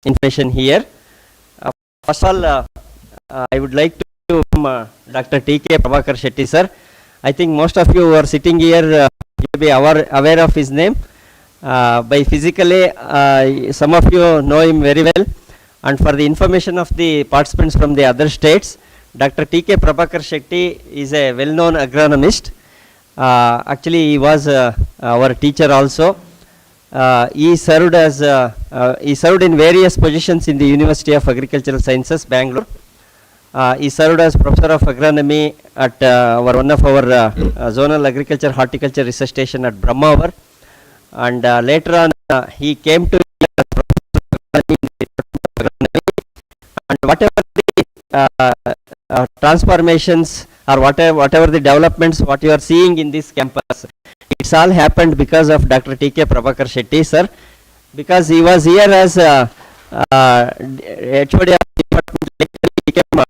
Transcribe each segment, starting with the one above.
information here. First of all, I would like to Dr. T.K. Prabhakar Shetty sir. I think most of you who are sitting here you will be aware of his name. By physically, some of you know him very well. And for the information of the participants from the other states, Dr. T.K. Prabhakar Shetty is a well-known agronomist. Actually, he was our teacher also. He served in various positions in the University of Agricultural Sciences, Bangalore. He served as professor of agronomy at one of our zonal agriculture horticulture research station at Brahmawar, and later on he came to and whatever the transformations or whatever the developments what you are seeing in this campus, it's all happened because of Dr. T.K. Prabhakar Shetty sir, because he was here as HOD of department, became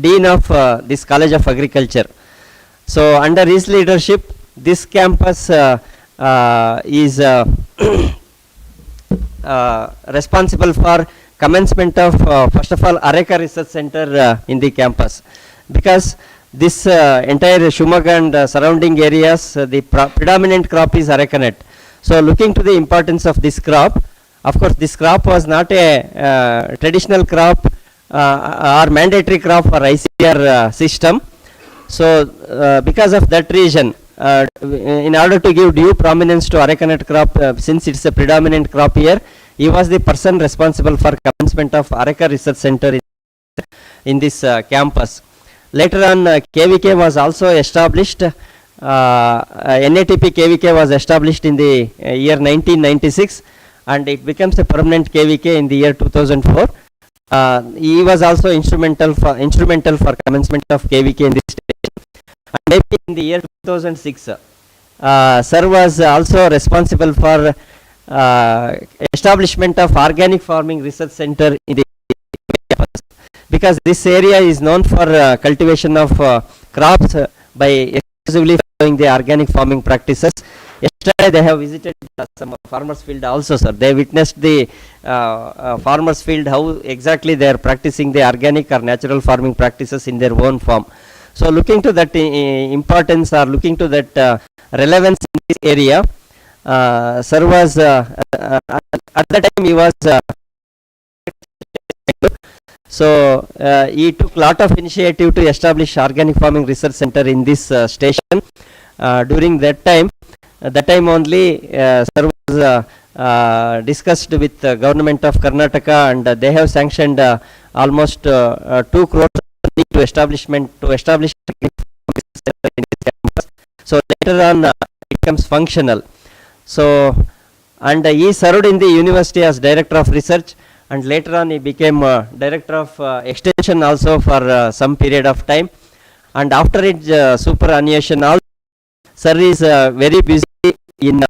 Dean of this College of Agriculture. So under his leadership, this campus is responsible for commencement of first of all Areca Research Center in the campus, because this entire Shivamogga and surrounding areas, the predominant crop is areca nut. So looking to the importance of this crop, of course this crop was not a traditional crop or mandatory crop for ICR system. So because of that reason, in order to give due prominence to areca nut crop, since it's a predominant crop here, he was the person responsible for commencement of Areca Research Center in this campus. Later on, KVK was also established. NATP KVK was established in the year 1996, and it becomes a permanent KVK in the year 2004. He was also instrumental for commencement of KVK in this station. And maybe in the year 2006, sir was also responsible for establishment of organic farming research center in the campus, because this area is known for cultivation of crops by exclusively following the organic farming practices. Yesterday they have visited some farmers field also, sir. They witnessed the farmers field, how exactly they are practicing the organic or natural farming practices in their own farm. So looking to that importance, or looking to that relevance in this area, sir was at that time he was so he took lot of initiative to establish organic farming research center in this station. During that time only sir was discussed with government of Karnataka, and they have sanctioned almost 2 crores to establish in this campus. So later on it becomes functional. So, and he served in the university as director of research, and later on he became director of extension also for some period of time. And after his superannuation also, sir is very busy in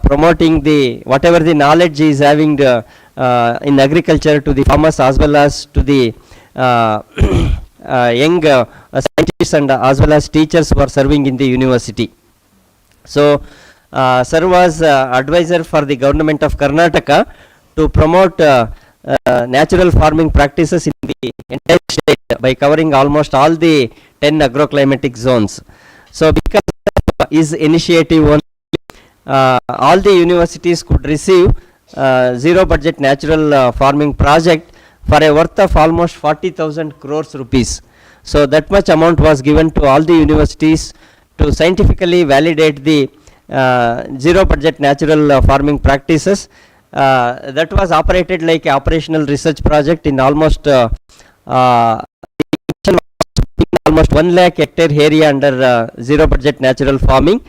promoting the whatever the knowledge he is having in agriculture to the farmers as well as to the young scientists and as well as teachers who are serving in the university. So sir was advisor for the government of Karnataka to promote natural farming practices in the entire state by covering almost all the 10 agroclimatic zones. So because of his initiative only, all the universities could receive zero budget natural farming project for a worth of almost 40,000 crores rupees. So that much amount was given to all the universities to scientifically validate the zero budget natural farming practices. That was operated like a operational research project in almost almost 1 lakh hectare area under zero budget natural farming.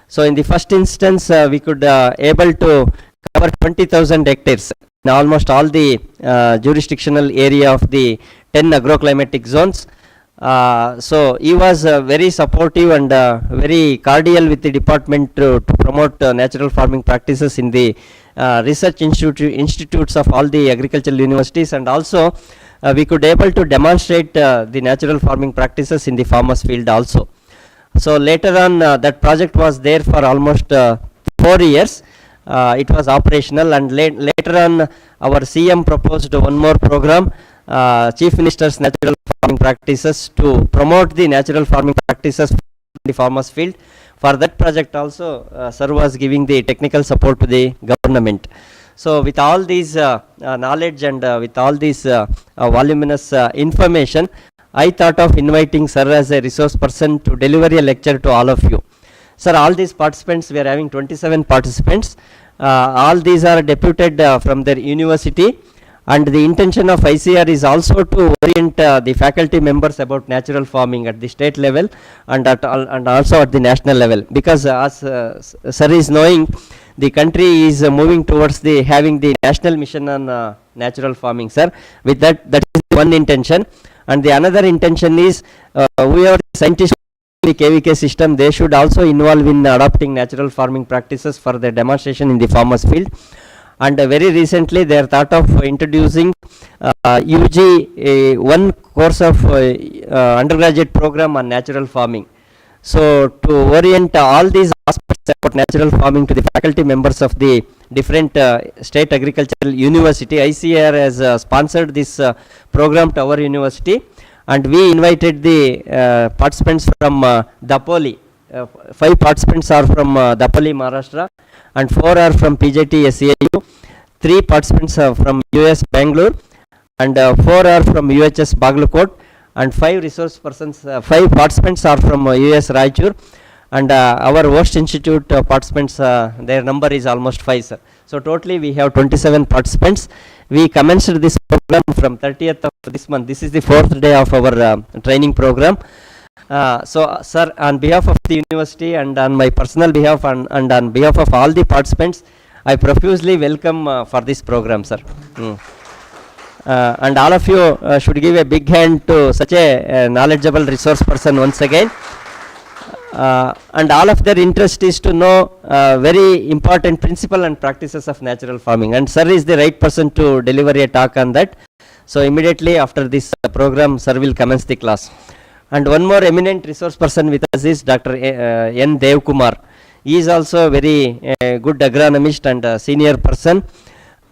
So in the first instance we could able to cover 20,000 hectares in almost all the jurisdictional area of the 10 agroclimatic zones. So he was very supportive and very cordial with the department to promote natural farming practices in the research institutes of all the agricultural universities, and also we could able to demonstrate the natural farming practices in the farmers field also. So later on that project was there for almost 4 years, it was operational, and later on our CM proposed one more program, Chief Minister's Natural Farming Practices, to promote the natural farming practices in the farmers field. For that project also, sir was giving the technical support to the government. So with all these knowledge and with all these voluminous information, I thought of inviting sir as a resource person to deliver a lecture to all of you. Sir, all these participants, we are having 27 participants. All these are deputed from their university, and the intention of ICR is also to orient the faculty members about natural farming at the state level and also at the national level, because as sir is knowing, the country is moving towards the having the national mission on natural farming, sir. With that is one intention, and the another intention is whoever scientists in the KVK system, they should also involve in adopting natural farming practices for their demonstration in the farmers field. And very recently they are thought of introducing UG one course of undergraduate program on natural farming. So to orient all these aspects about natural farming to the faculty members of the different state agricultural university, ICR has sponsored this program to our university, and we invited the participants from Dapoli. 5 participants are from Dapoli, Maharashtra, and 4 are from PJT SEIU, 3 participants are from US Bangalore, and 4 are from UHS Bagalkot, and 5 resource persons, 5 participants are from US Raichur, and our host institute participants, their number is almost 5, sir. So totally we have 27 participants. We commenced this program from 30th of this month. This is the 4th day of our training program. So sir, on behalf of the university and on my personal behalf and on behalf of all the participants, I profusely welcome for this program, sir. And all of you should give a big hand to such a knowledgeable resource person once again. And all of their interest is to know very important principle and practices of natural farming, and sir is the right person to deliver a talk on that. So immediately after this program, sir will commence the class. And one more eminent resource person with us is Dr. N. Dev Kumar. He is also a very good agronomist and senior person,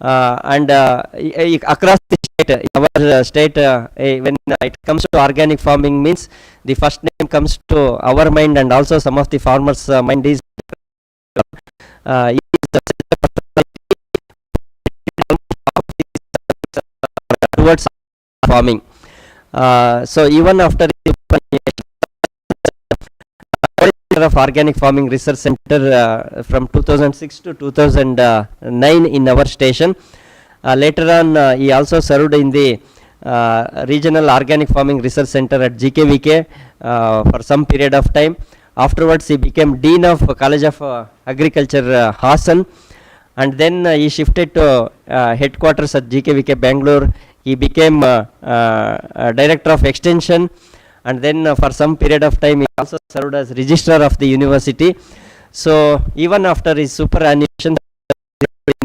and across the state, our state, when it comes to organic farming, means the first name comes to our mind, and also some of the farmers' mind is he is towards farming. So even after of Organic Farming Research Center from 2006 to 2009 in our station. Later on, he also served in the Regional Organic Farming Research Center at GKVK for some period of time. Afterwards, he became Dean of College of Agriculture, Hassan, and then he shifted to headquarters at GKVK Bangalore. He became Director of Extension, and then for some period of time he also served as registrar of the university. So even after his superannuation,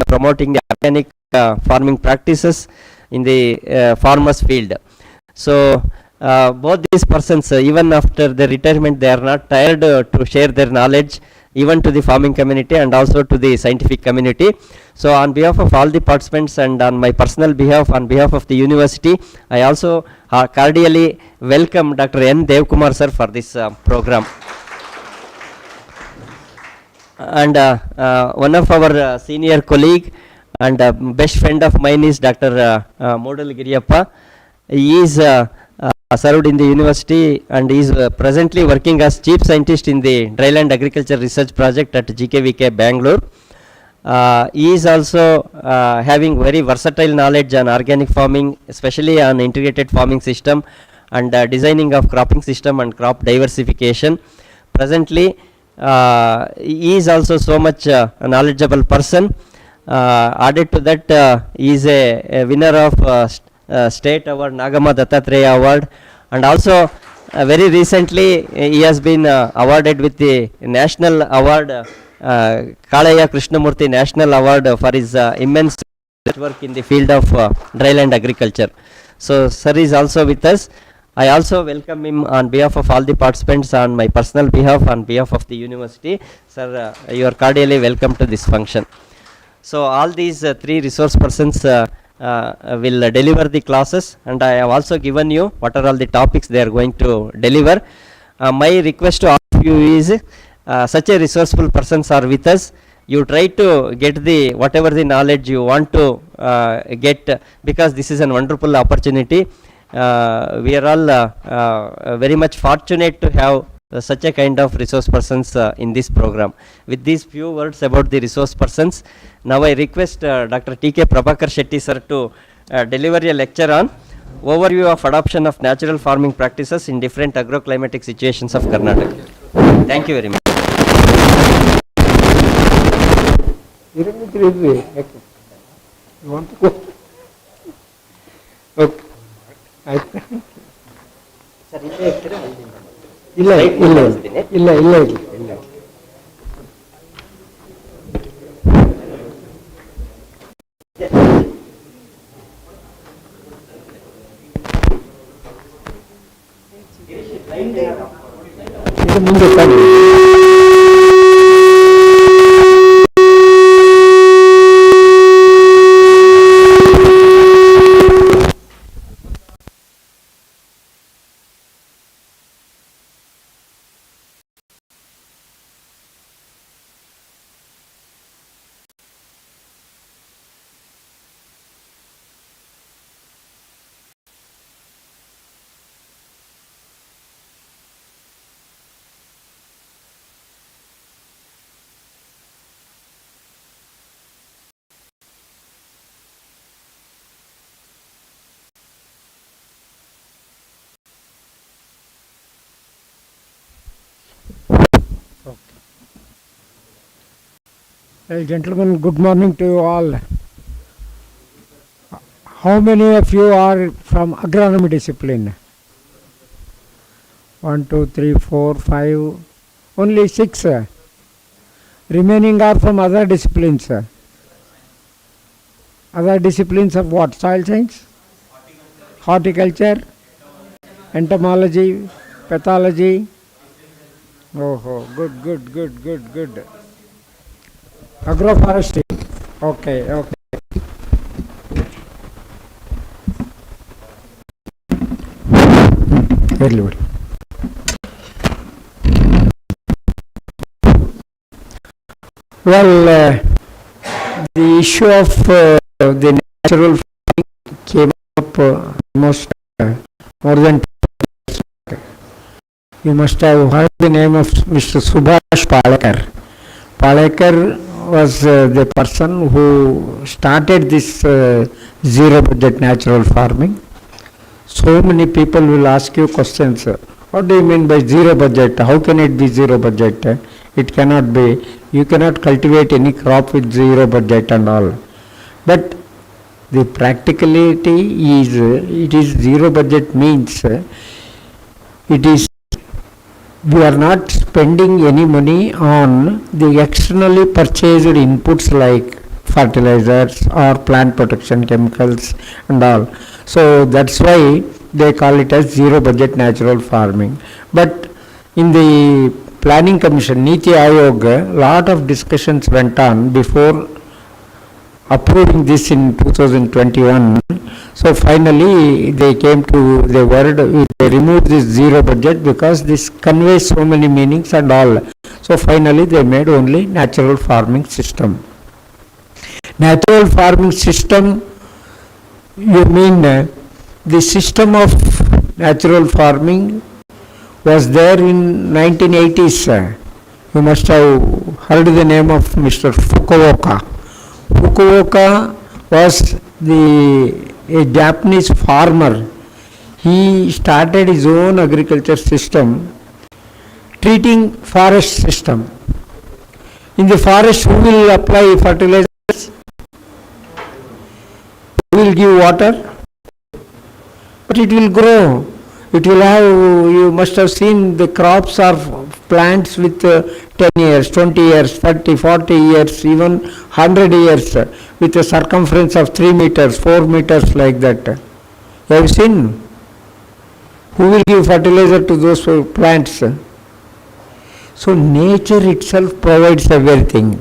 promoting the organic farming practices in the farmers field. So both these persons, even after their retirement, they are not tired to share their knowledge even to the farming community and also to the scientific community. So on behalf of all the participants and on my personal behalf, on behalf of the university, I also cordially welcome Dr. N. Dev Kumar sir for this program. And one of our senior colleague and best friend of mine is Dr. Modal Giriyappa. He is served in the university and is presently working as chief scientist in the Dryland Agriculture Research Project at GKVK Bangalore. He is also having very versatile knowledge on organic farming, especially on integrated farming system and designing of cropping system and crop diversification. Presently, he is also so much a knowledgeable person. Added to that, he is a winner of state award, Nagama Dattatreya award, and also very recently he has been awarded with the national award, Kalaya Krishnamurthy National Award for his immense work in the field of dryland agriculture. So sir is also with us. I also welcome him on behalf of all the participants, on my personal behalf, on behalf of the university. Sir, you are cordially welcome to this function. So all these three resource persons will deliver the classes, and I have also given you what are all the topics they are going to deliver. My request to all of you is, such a resourceful persons are with us. You try to get the whatever the knowledge you want to get, because this is a wonderful opportunity. We are all very much fortunate to have such a kind of resource persons in this program. With these few words about the resource persons, now I request Dr. T.K. Prabhakar Shetty sir to deliver a lecture on overview of adoption of natural farming practices in different agroclimatic situations of Karnataka. Thank you very much. You want to go? Okay. ಇಲ್ಲ ಇಲ್ಲ ಇಲ್ಲ ಇಲ್ಲ ಇಲ್ಲ ಇದು ಮುಂದೆ ತಾನೆ. Hey, gentlemen, good morning to you all. How many of you are from agronomy discipline? 1, 2, 3, 4, 5, only 6. Remaining are from other disciplines. Other disciplines of what? Soil science? Horticulture? Entomology? Pathology? Oh, good. Agroforestry. Okay. Very good. Well, the issue of the natural farming came up almost more than 2 years back. You must have heard the name of Mr. Subhash Palekar. Palekar was the person who started this zero budget natural farming. So many people will ask you questions. What do you mean by zero budget? How can it be zero budget? It cannot be. You cannot cultivate any crop with zero budget and all. But the practicality is, it is zero budget means it is, we are not spending any money on the externally purchased inputs like fertilizers or plant protection chemicals and all. So that's why they call it as zero budget natural farming. But in the planning commission, Niti Aayog, lot of discussions went on before approving this in 2021. So finally they came to the word, they removed this zero budget because this conveys so many meanings and all. So finally they made only natural farming system. Natural farming system, you mean the system of natural farming was there in 1980s. You must have heard the name of Mr. Fukuoka. Fukuoka was a Japanese farmer. He started his own agriculture system, treating forest system. In the forest, who will apply fertilizers? Who will give water? But it will grow. It will have, you must have seen the crops are plants with 10 years, 20 years, 30, 40 years, even 100 years with a circumference of 3 meters, 4 meters like that. You have seen? Who will give fertilizer to those plants? So nature itself provides everything,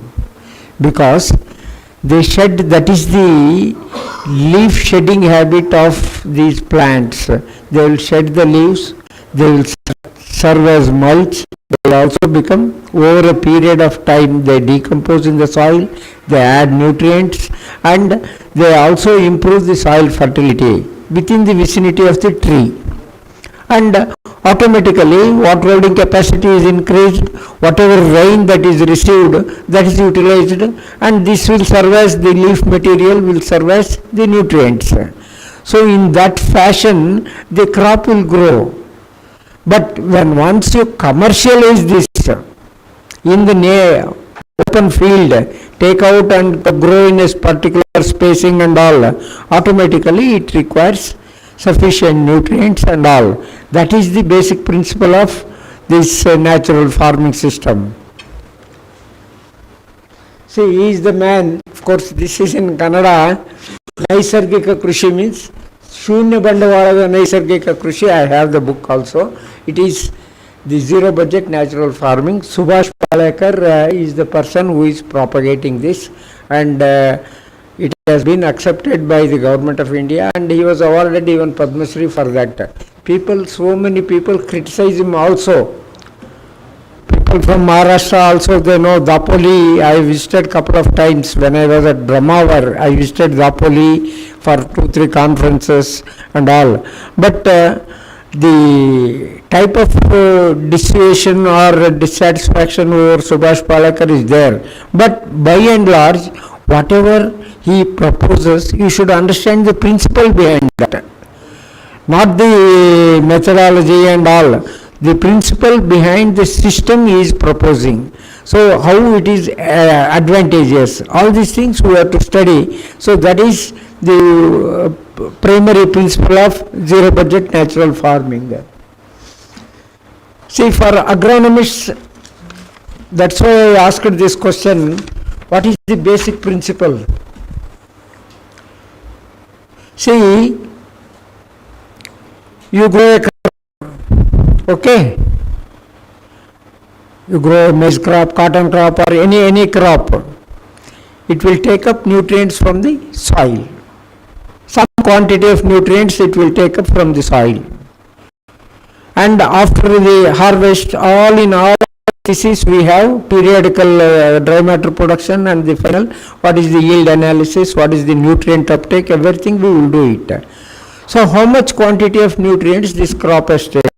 because They shed, that is the leaf shedding habit of these plants. They will shed the leaves, they will serve as mulch, they will also become, over a period of time, they decompose in the soil, they add nutrients, and they also improve the soil fertility within the vicinity of the tree. And automatically water holding capacity is increased, whatever rain that is received, that is utilized, and this will serve as the leaf material, will serve as the nutrients. So in that fashion the crop will grow. But when once you commercialize this in the open field, take out and grow in a particular spacing and all, automatically it requires sufficient nutrients and all. That is the basic principle of this natural farming system. See, he is the man, of course this is in Kannada. Naisargika Krushi means Shunya Bandavalaga Naisargika Krushi. I have the book also. It is the zero budget natural farming. Subhash Palekar is the person who is propagating this, and it has been accepted by the government of India, and he was awarded even Padma Shri for that. People, so many people criticize him also. People from Maharashtra also, they know Dapoli. I visited couple of times when I was at Brahmavar. I visited Dapoli for 2-3 conferences and all. But the type of dissuasion or dissatisfaction over Subhash Palekar is there. But by and large, whatever he proposes, you should understand the principle behind that, not the methodology and all. The principle behind the system he is proposing. So how it is advantageous, all these things we have to study. So that is the primary principle of zero budget natural farming there. See, for agronomists, that's why I asked this question, what is the basic principle? See, you grow a crop, okay? You grow a maize crop, cotton crop, or any crop. It will take up nutrients from the soil. Some quantity of nutrients it will take up from the soil. And after the harvest, all in all cases we have periodical dry matter production and the final, what is the yield analysis, what is the nutrient uptake, everything we will do it. So how much quantity of nutrients this crop has taken?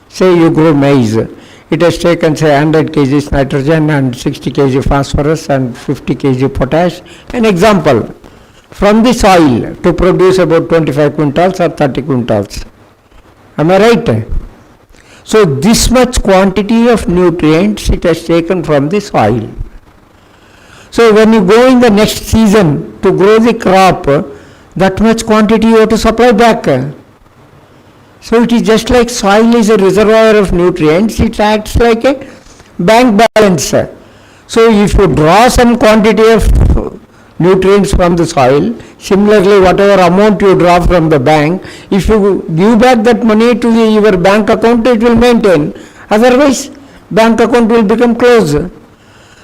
Say you grow maize, it has taken say 100 kg nitrogen and 60 kg phosphorus and 50 kg potash, an example, from the soil to produce about 25 quintals or 30 quintals. Am I right? So this much quantity of nutrients it has taken from the soil. So when you go in the next season to grow the crop, that much quantity you have to supply back. So it is just like soil is a reservoir of nutrients, it acts like a bank balance. So if you draw some quantity of nutrients from the soil, similarly whatever amount you draw from the bank, if you give back that money to your bank account, it will maintain. Otherwise, bank account will become closed.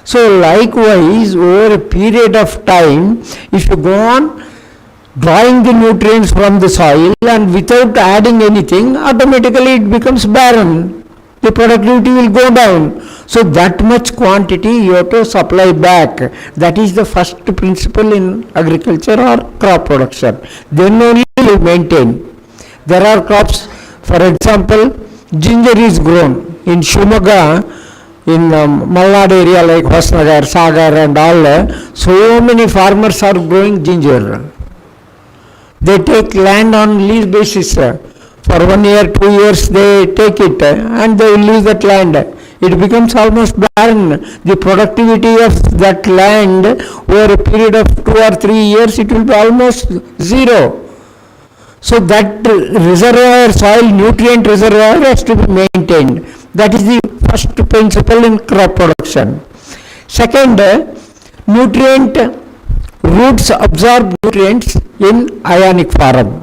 So likewise, over a period of time, if you go on drawing the nutrients from the soil and without adding anything, automatically it becomes barren. The productivity will go down. So that much quantity you have to supply back. That is the first principle in agriculture or crop production. Then only you maintain. There are crops, for example, ginger is grown. In Shivamogga, in Malnad area like Hosnagar, Sagar and all, so many farmers are growing ginger. They take land on lease basis. For 1 year, 2 years they take it and they will lease that land. It becomes almost barren. The productivity of that land over a period of 2 or 3 years, it will be almost zero. So that reservoir, soil nutrient reservoir has to be maintained. That is the first principle in crop production. Second, roots absorb nutrients in ionic form.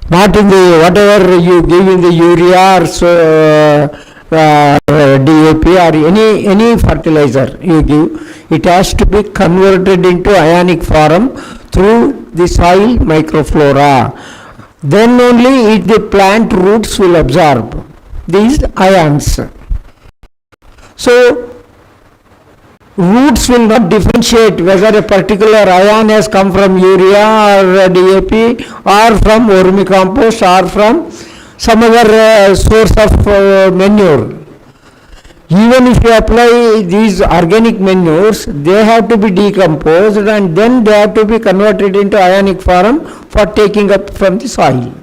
Not in the whatever you give in the urea or DAP or any fertilizer you give, it has to be converted into ionic form through the soil microflora. Then only the plant roots will absorb these ions. So roots will not differentiate whether a particular ion has come from urea or DAP or from vermicompost or from some other source of manure. Even if you apply these organic manures, they have to be decomposed and then they have to be converted into ionic form for taking up from the soil.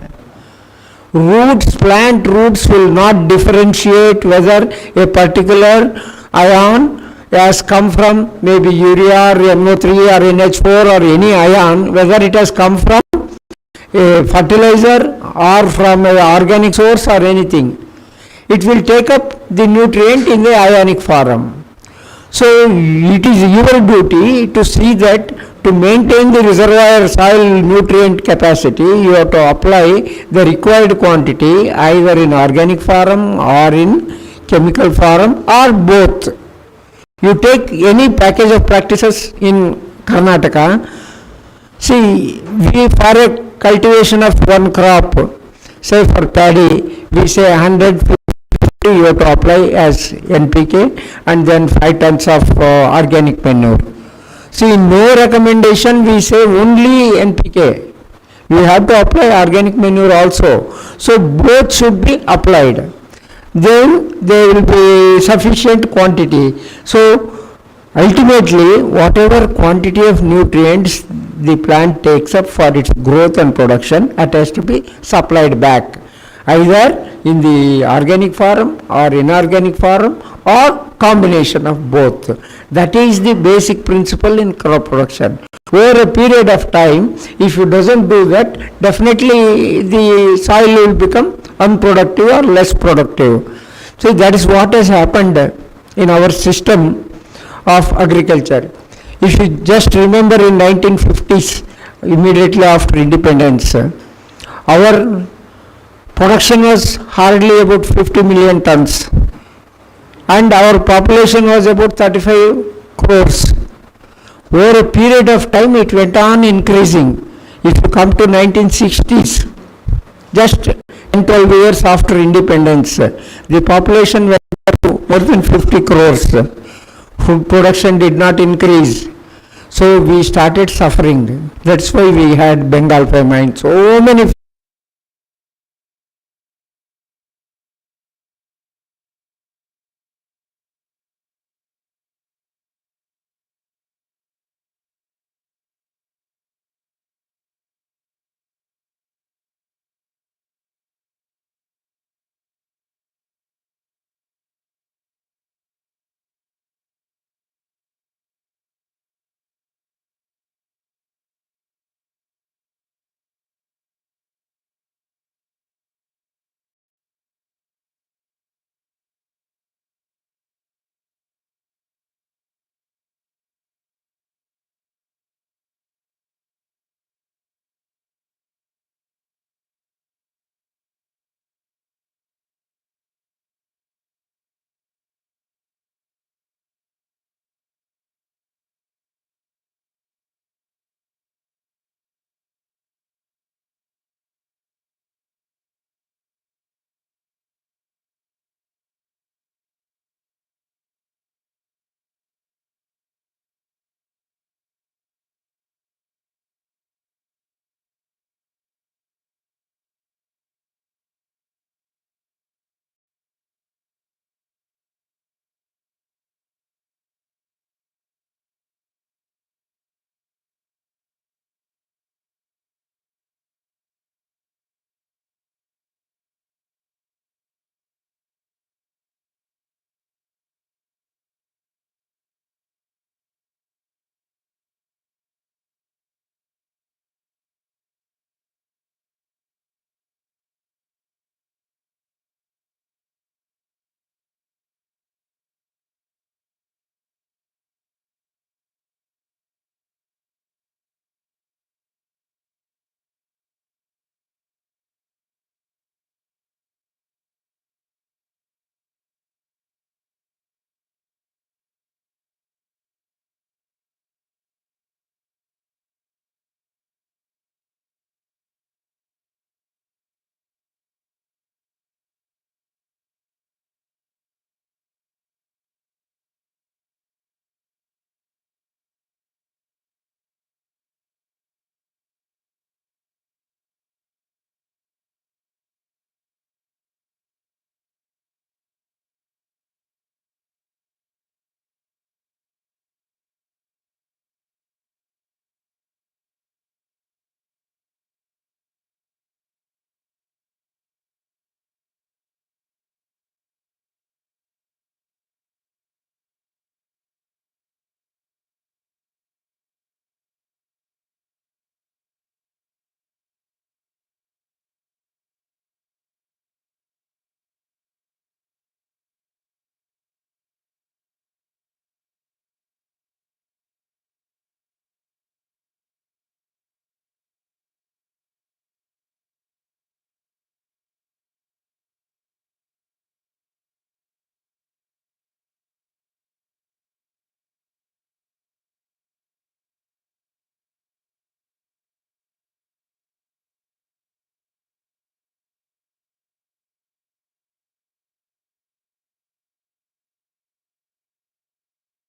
Plant roots will not differentiate whether a particular ion has come from maybe urea or NO3 or NH4 or any ion, whether it has come from a fertilizer or from an organic source or anything. It will take up the nutrient in the ionic form. So it is your duty to see that to maintain the reservoir soil nutrient capacity, you have to apply the required quantity either in organic form or in chemical form or both. You take any package of practices in Karnataka, see, we for a cultivation of one crop, say for paddy, we say 150 you have to apply as NPK and then 5 tons of organic manure. See, no recommendation we say only NPK. We have to apply organic manure also. So both should be applied. Then there will be sufficient quantity. So ultimately, whatever quantity of nutrients the plant takes up for its growth and production, it has to be supplied back, either in the organic form or inorganic form or combination of both. That is the basic principle in crop production. Over a period of time, if you doesn't do that, definitely the soil will become unproductive or less productive. So that is what has happened in our system of agriculture. If you just remember in 1950s, immediately after independence, our production was hardly about 50 million tons and our population was about 35 crores. Over a period of time it went on increasing. If you come to 1960s, just 10-12 years after independence, the population went to more than 50 crores. Food production did not increase. So we started suffering. That's why we had Bengal famine. So many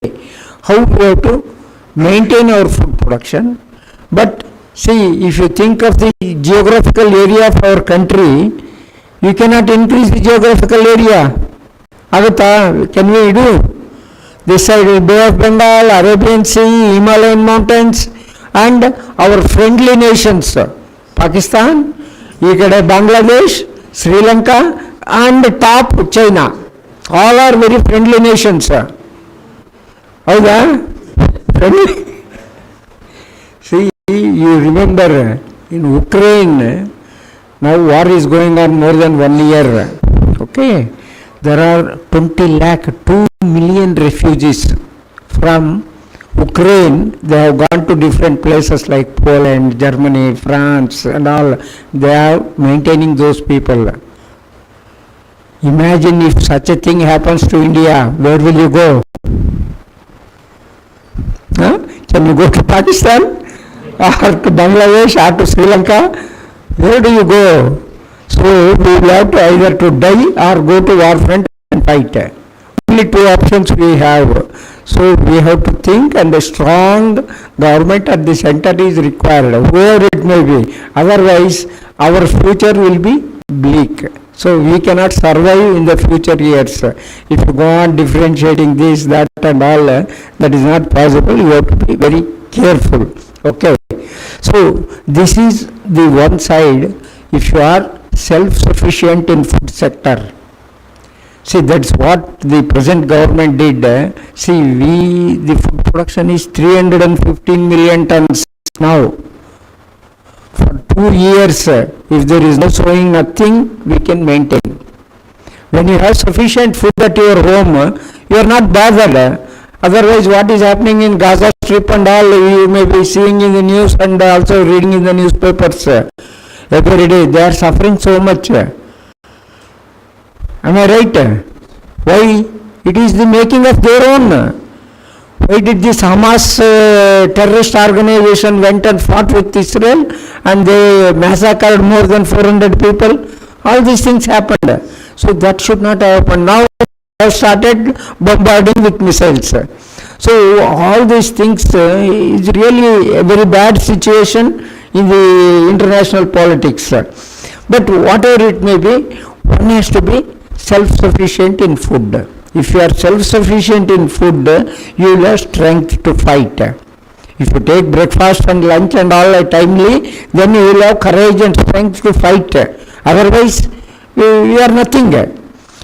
how we have to maintain our food production. But see, if you think of the geographical area of our country, you cannot increase the geographical area. Agata, can we do? This side, Bay of Bengal, Arabian Sea, Himalayan mountains, and our friendly nations, Pakistan, Bangladesh, Sri Lanka, and top China. All are very friendly nations. Howda? Friendly? See, you remember in Ukraine, now war is going on more than 1 year. Okay? There are 20 lakh, 2 million refugees from Ukraine. They have gone to different places like Poland, Germany, France and all. They are maintaining those people. Imagine if such a thing happens to India, where will you go? Huh? Can you go to Pakistan or to Bangladesh or to Sri Lanka? Where do you go? So we will have to either to die or go to war front and fight. Only two options we have. So we have to think, and a strong government at the center is required, whoever it may be. Otherwise, our future will be bleak. So we cannot survive in the future years. If you go on differentiating this, that and all, that is not possible. You have to be very careful. Okay. So this is the one side. If you are self-sufficient in food sector, see, that's what the present government did. See, the food production is 315 million tons now. For 2 years, if there is no sowing, nothing, we can maintain. When you have sufficient food at your home, you are not bothered. Otherwise, what is happening in Gaza Strip and all, you may be seeing in the news and also reading in the newspapers every day. They are suffering so much. Am I right? Why? It is the making of their own. Why did this Hamas terrorist organization went and fought with Israel and they massacred more than 400 people? All these things happened. So that should not happen. Now they have started bombarding with missiles. So all these things is really a very bad situation in the international politics. But whatever it may be, one has to be self-sufficient in food. If you are self-sufficient in food, you will have strength to fight. If you take breakfast and lunch and all timely, then you will have courage and strength to fight. Otherwise, you are nothing.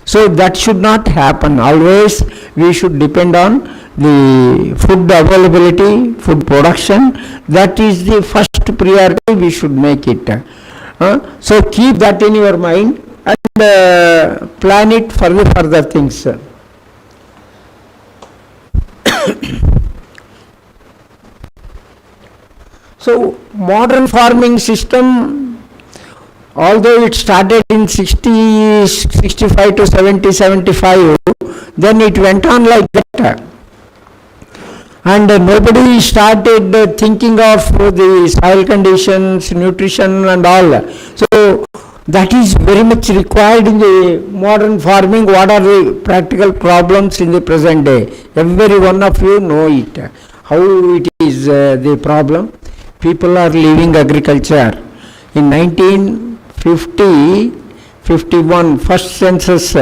So that should not happen. Always we should depend on the food availability, food production. That is the first priority. We should make it. So keep that in your mind and plan it for the further things. So modern farming system, although it started in 65 to 75, then it went on like that. And nobody started thinking of the soil conditions, nutrition and all. So that is very much required in the modern farming. What are the practical problems in the present day? Every one of you know it. How it is the problem? People are leaving agriculture. In 1950-51 first census,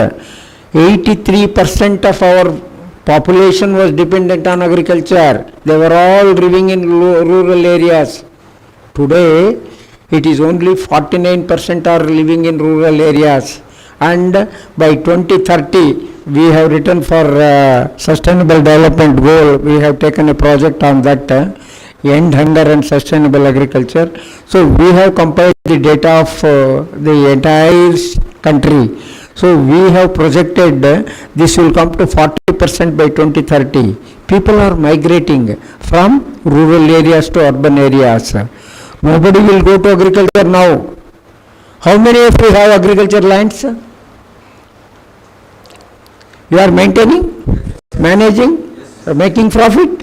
83% of our population was dependent on agriculture. They were all living in rural areas. Today, it is only 49% are living in rural areas. And by 2030, we have written for Sustainable Development Goal. We have taken a project on that, End Hunger and Sustainable Agriculture. So we have compiled the data of the entire country. So we have projected this will come to 40% by 2030. People are migrating from rural areas to urban areas. Nobody will go to agriculture now. How many of you have agriculture lands? You are maintaining, managing, making profit?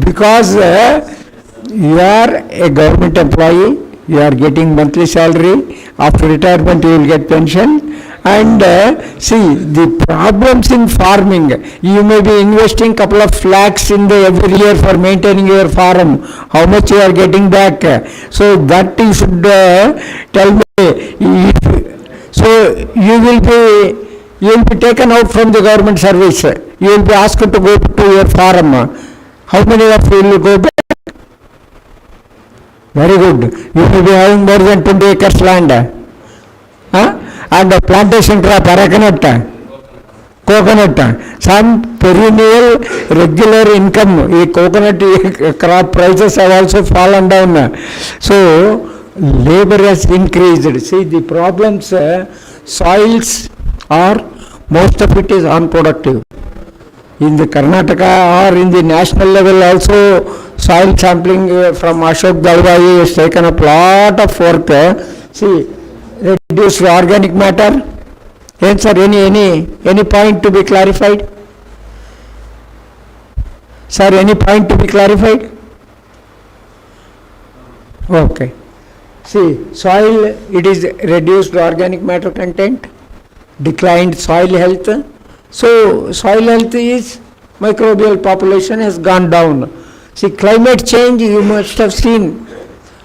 Because you are a government employee, you are getting monthly salary, after retirement you will get pension, And see, the problems in farming, you may be investing couple of lakhs in the every year for maintaining your farm. How much you are getting back? So that you should tell me. So you will be taken out from the government service. You will be asked to go to your farm. How many of you will go back? Very good. You will be having more than 20 acres land. And a plantation crop, coconut. Some perennial regular income. Coconut crop prices have also fallen down. So labor has increased. See, the problems, soils are, most of it is unproductive. In the Karnataka or in the national level also, soil sampling from Ashok Dalwai has taken up lot of work. See, reduced organic matter. Yes, sir, any point to be clarified? Sir, any point to be clarified? Okay. See, soil, it is reduced organic matter content, declined soil health. So, soil health is, microbial population has gone down. See, climate change, you must have seen,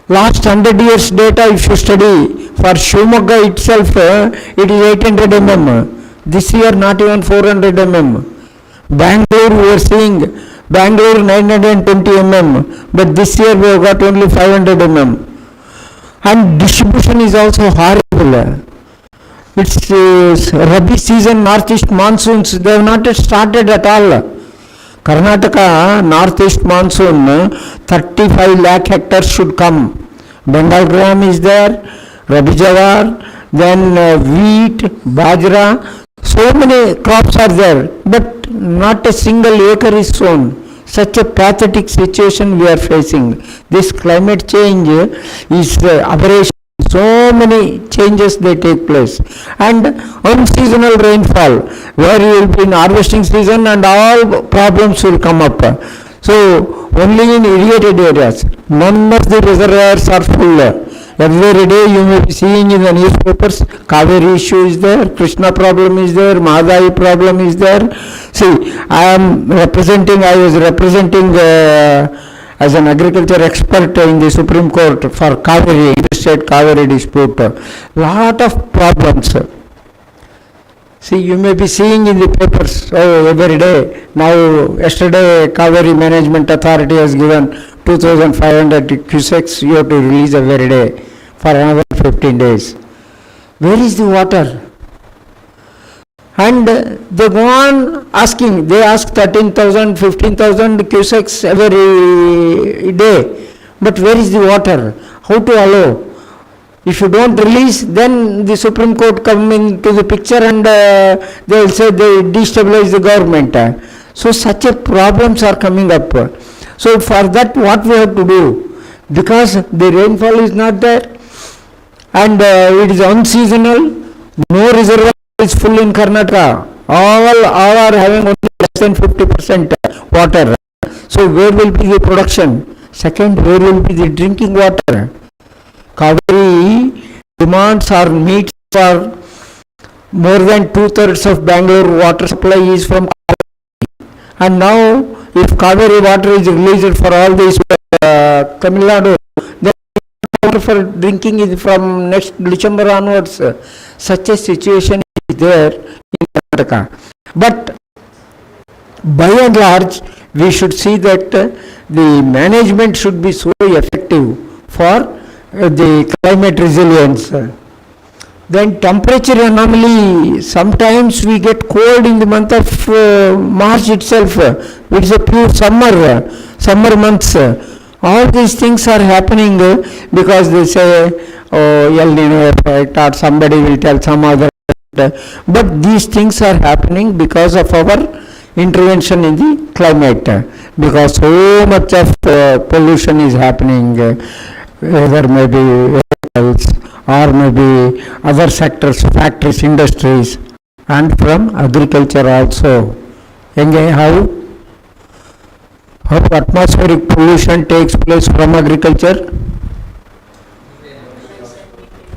last 100 years data if you study, for Shivamogga itself, it is 800 mm. This year, not even 400 mm. Bangalore, we are seeing, Bangalore 920 mm, but this year we have got only 500 mm. And distribution is also horrible. It's Rabi season, northeast monsoons, they have not started at all. Karnataka, northeast monsoon, 35 lakh hectares should come. Bengal gram is there, Rabi jawar, then wheat, bajra, so many crops are there, but not a single acre is sown. Such a pathetic situation we are facing. This climate change is aberration. So many changes they take place. And unseasonal rainfall, where you will be in harvesting season and all problems will come up. So only in irrigated areas, none of the reservoirs are full. Every day you may be seeing in the newspapers, Kaveri issue is there, Krishna problem is there, Mahadayi problem is there. See, I was representing as an agriculture expert in the Supreme Court for Kaveri, interstate Kaveri dispute. Lot of problems. See, you may be seeing in the papers, every day. Now, yesterday, Kaveri Management Authority has given 2,500 cusecs you have to release every day for another 15 days. Where is the water? And they go on asking, they ask 13,000, 15,000 cusecs every day. But where is the water? How to allow? If you don't release, then the Supreme Court come into the picture and they will say they destabilize the government. So such a problems are coming up. So for that what we have to do? Because the rainfall is not there and it is unseasonal, no reservoir is full in Karnataka. All are having only less than 50% water. So where will be the production? Second, where will be the drinking water? Kaveri demands or meets for more than 2/3 of Bangalore water supply is from Kaveri. And now if Kaveri water is released for all these Tamil Nadu, then water for drinking is from next December onwards. Such a situation is there in Karnataka. But by and large, we should see that the management should be so effective for the climate resilience. Then temperature anomaly, sometimes we get cold in the month of March itself. It's a pure summer months. All these things are happening because they say, oh, El Nino effect, or somebody will tell some other. But these things are happening because of our intervention in the climate. Because so much of pollution is happening, whether maybe or maybe other sectors, factories, industries, and from agriculture also. How atmospheric pollution takes place from agriculture?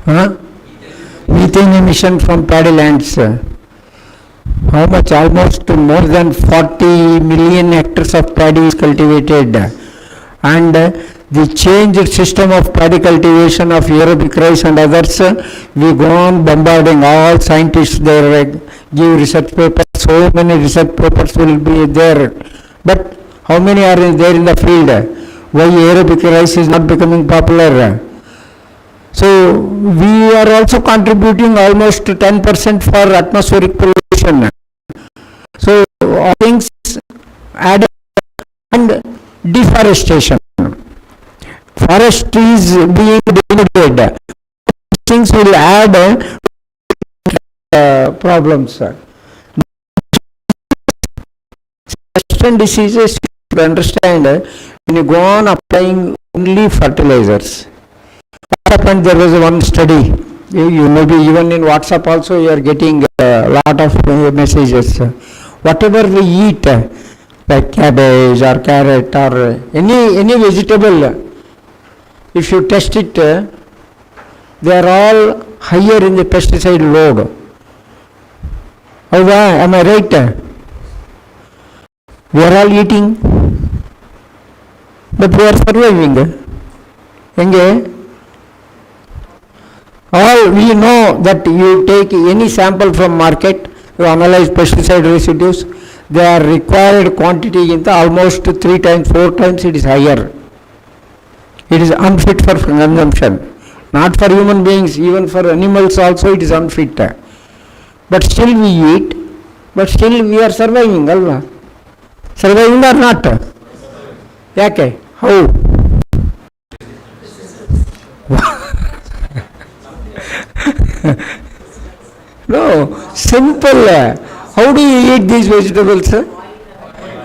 Methane methane emission from paddy lands. How much? Almost more than 40 million hectares of paddy is cultivated. And the changed system of paddy cultivation of Arabic rice and others, we go on bombarding all scientists there, give research papers, so many research papers will be there. But how many are there in the field? Why Arabic rice is not becoming popular? So we are also contributing almost 10% for atmospheric pollution. So all things add, and deforestation. Forest trees being denuded. Things will add problems. Certain diseases, you should understand, when you go on applying only fertilizers. What happened? There was one study. You maybe even in WhatsApp also you are getting a lot of messages. Whatever we eat, like cabbage or carrot or any vegetable, if you test it, they are all higher in the pesticide load. Am I right? We are all eating, but we are surviving. All we know that you take any sample from market, you analyze pesticide residues, their required quantity in the almost 3 times, 4 times it is higher. It is unfit for consumption. Not for human beings, even for animals also it is unfit. But still we eat, but still we are surviving, alva? Surviving or not? Yake? How? No, simple. How do you eat these vegetables?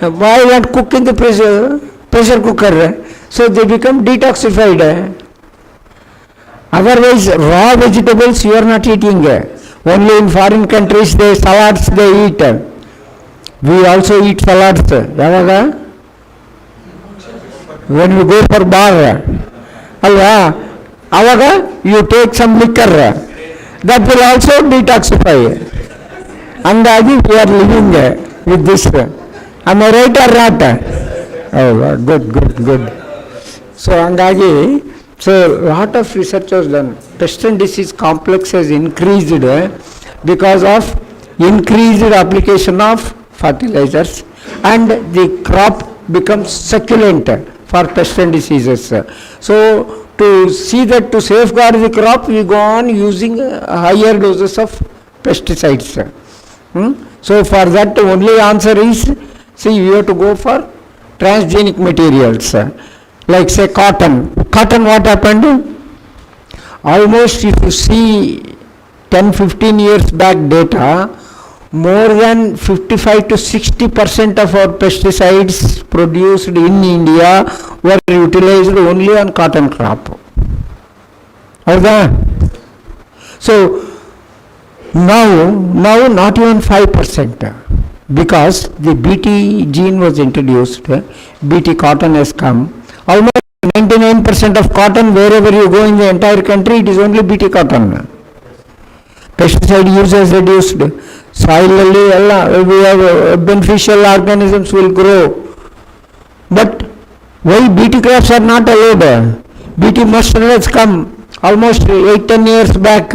Why not cook in the pressure cooker? So they become detoxified. Otherwise, raw vegetables you are not eating. Only in foreign countries, salads they eat. We also eat salads. When we go for bar, you take some liquor. That will also detoxify. And we are living with this. Am I right or not? Oh, good. So, lot of research was done. Pest and disease complex has increased because of increased application of fertilizers, and the crop becomes succulent for pest and diseases. So, to see that to safeguard the crop, we go on using higher doses of pesticides. So, for that only answer is, you have to go for transgenic materials. Like say cotton. Cotton, what happened? Almost if you see 10-15 years back data, more than 55 to 60% of our pesticides produced in India were utilized only on cotton crop. So now not even 5%, because the BT gene was introduced, BT cotton has come. Almost 99% of cotton, wherever you go in the entire country, it is only BT cotton. Pesticide use has reduced. Soil we have beneficial organisms will grow. But why BT crops are not allowed? BT mustard has come almost 8-10 years back,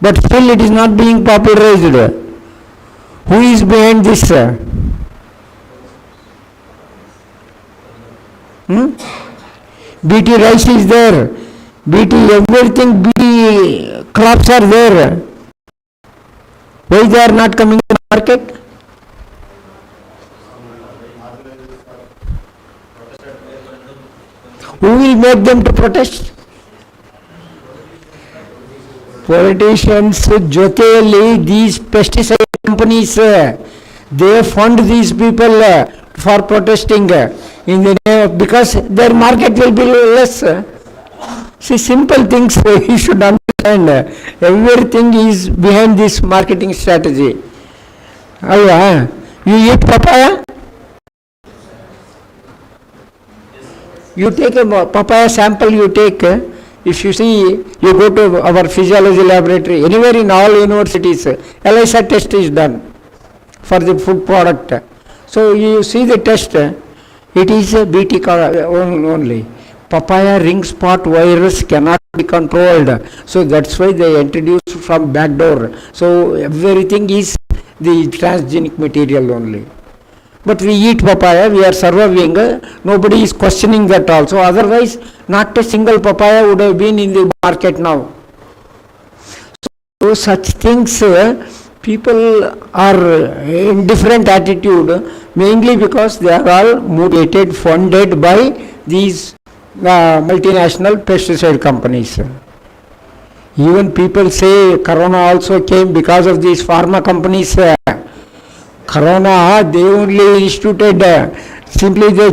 but still it is not being popularized. Who is behind this? BT rice is there, BT everything, BT crops are there. Why they are not coming to the market? Who will make them to protest? Politicians, joteli, these pesticide companies, they fund these people for protesting in the name of, because their market will be less. See, simple things you should understand. Everything is behind this marketing strategy. You eat papaya? You take a papaya sample, you take, If you see, you go to our physiology laboratory, anywhere in all universities, ELISA test is done for the food product. So you see the test, it is a BT only. Papaya ring spot virus cannot be controlled. So that's why they introduced from back door. So everything is the transgenic material only. But we eat papaya, we are surviving, nobody is questioning that also. Otherwise, not a single papaya would have been in the market now. So such things, people are in different attitude, mainly because they are all motivated, funded by these multinational pesticide companies. Even people say Corona also came because of these pharma companies. Corona, they only instituted, simply they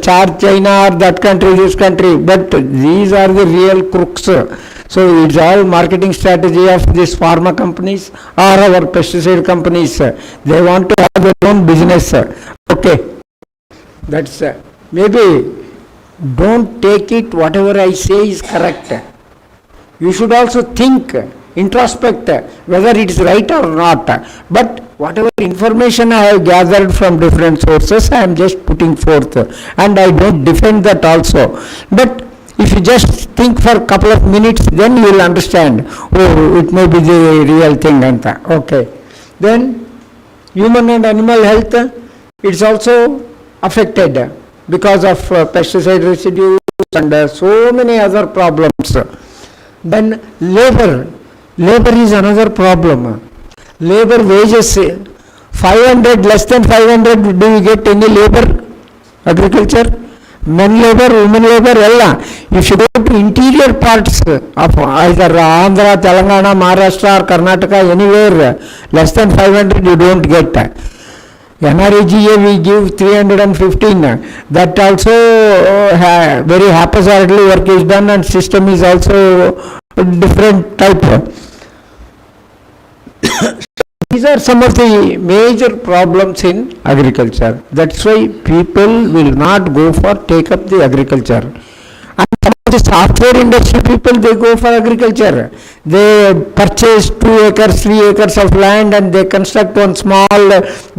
charge China or that country, this country, but these are the real crooks. So it's all marketing strategy of these pharma companies or our pesticide companies. They want to have their own business. Okay, that's maybe don't take it whatever I say is correct. You should also think, introspect whether it is right or not. But whatever information I have gathered from different sources, I am just putting forth, and I don't defend that also. But if you just think for a couple of minutes, then you will understand, oh, it may be the real thing. Anta. Okay. Then human and animal health, it's also affected because of pesticide residues and so many other problems. Then labor is another problem. Labor wages, 500, less than 500, do you get any labor? Agriculture? Men labor, women labor, ella. If you go to interior parts of either Andhra, Telangana, Maharashtra or Karnataka, anywhere, less than 500 you don't get. NREGA we give 315. That also very haphazardly work is done, and system is also different type. These are some of the major problems in agriculture. That's why people will not go for take up the agriculture. And some of the software industry people, they go for agriculture. They purchase 2 acres, 3 acres of land, and they construct one small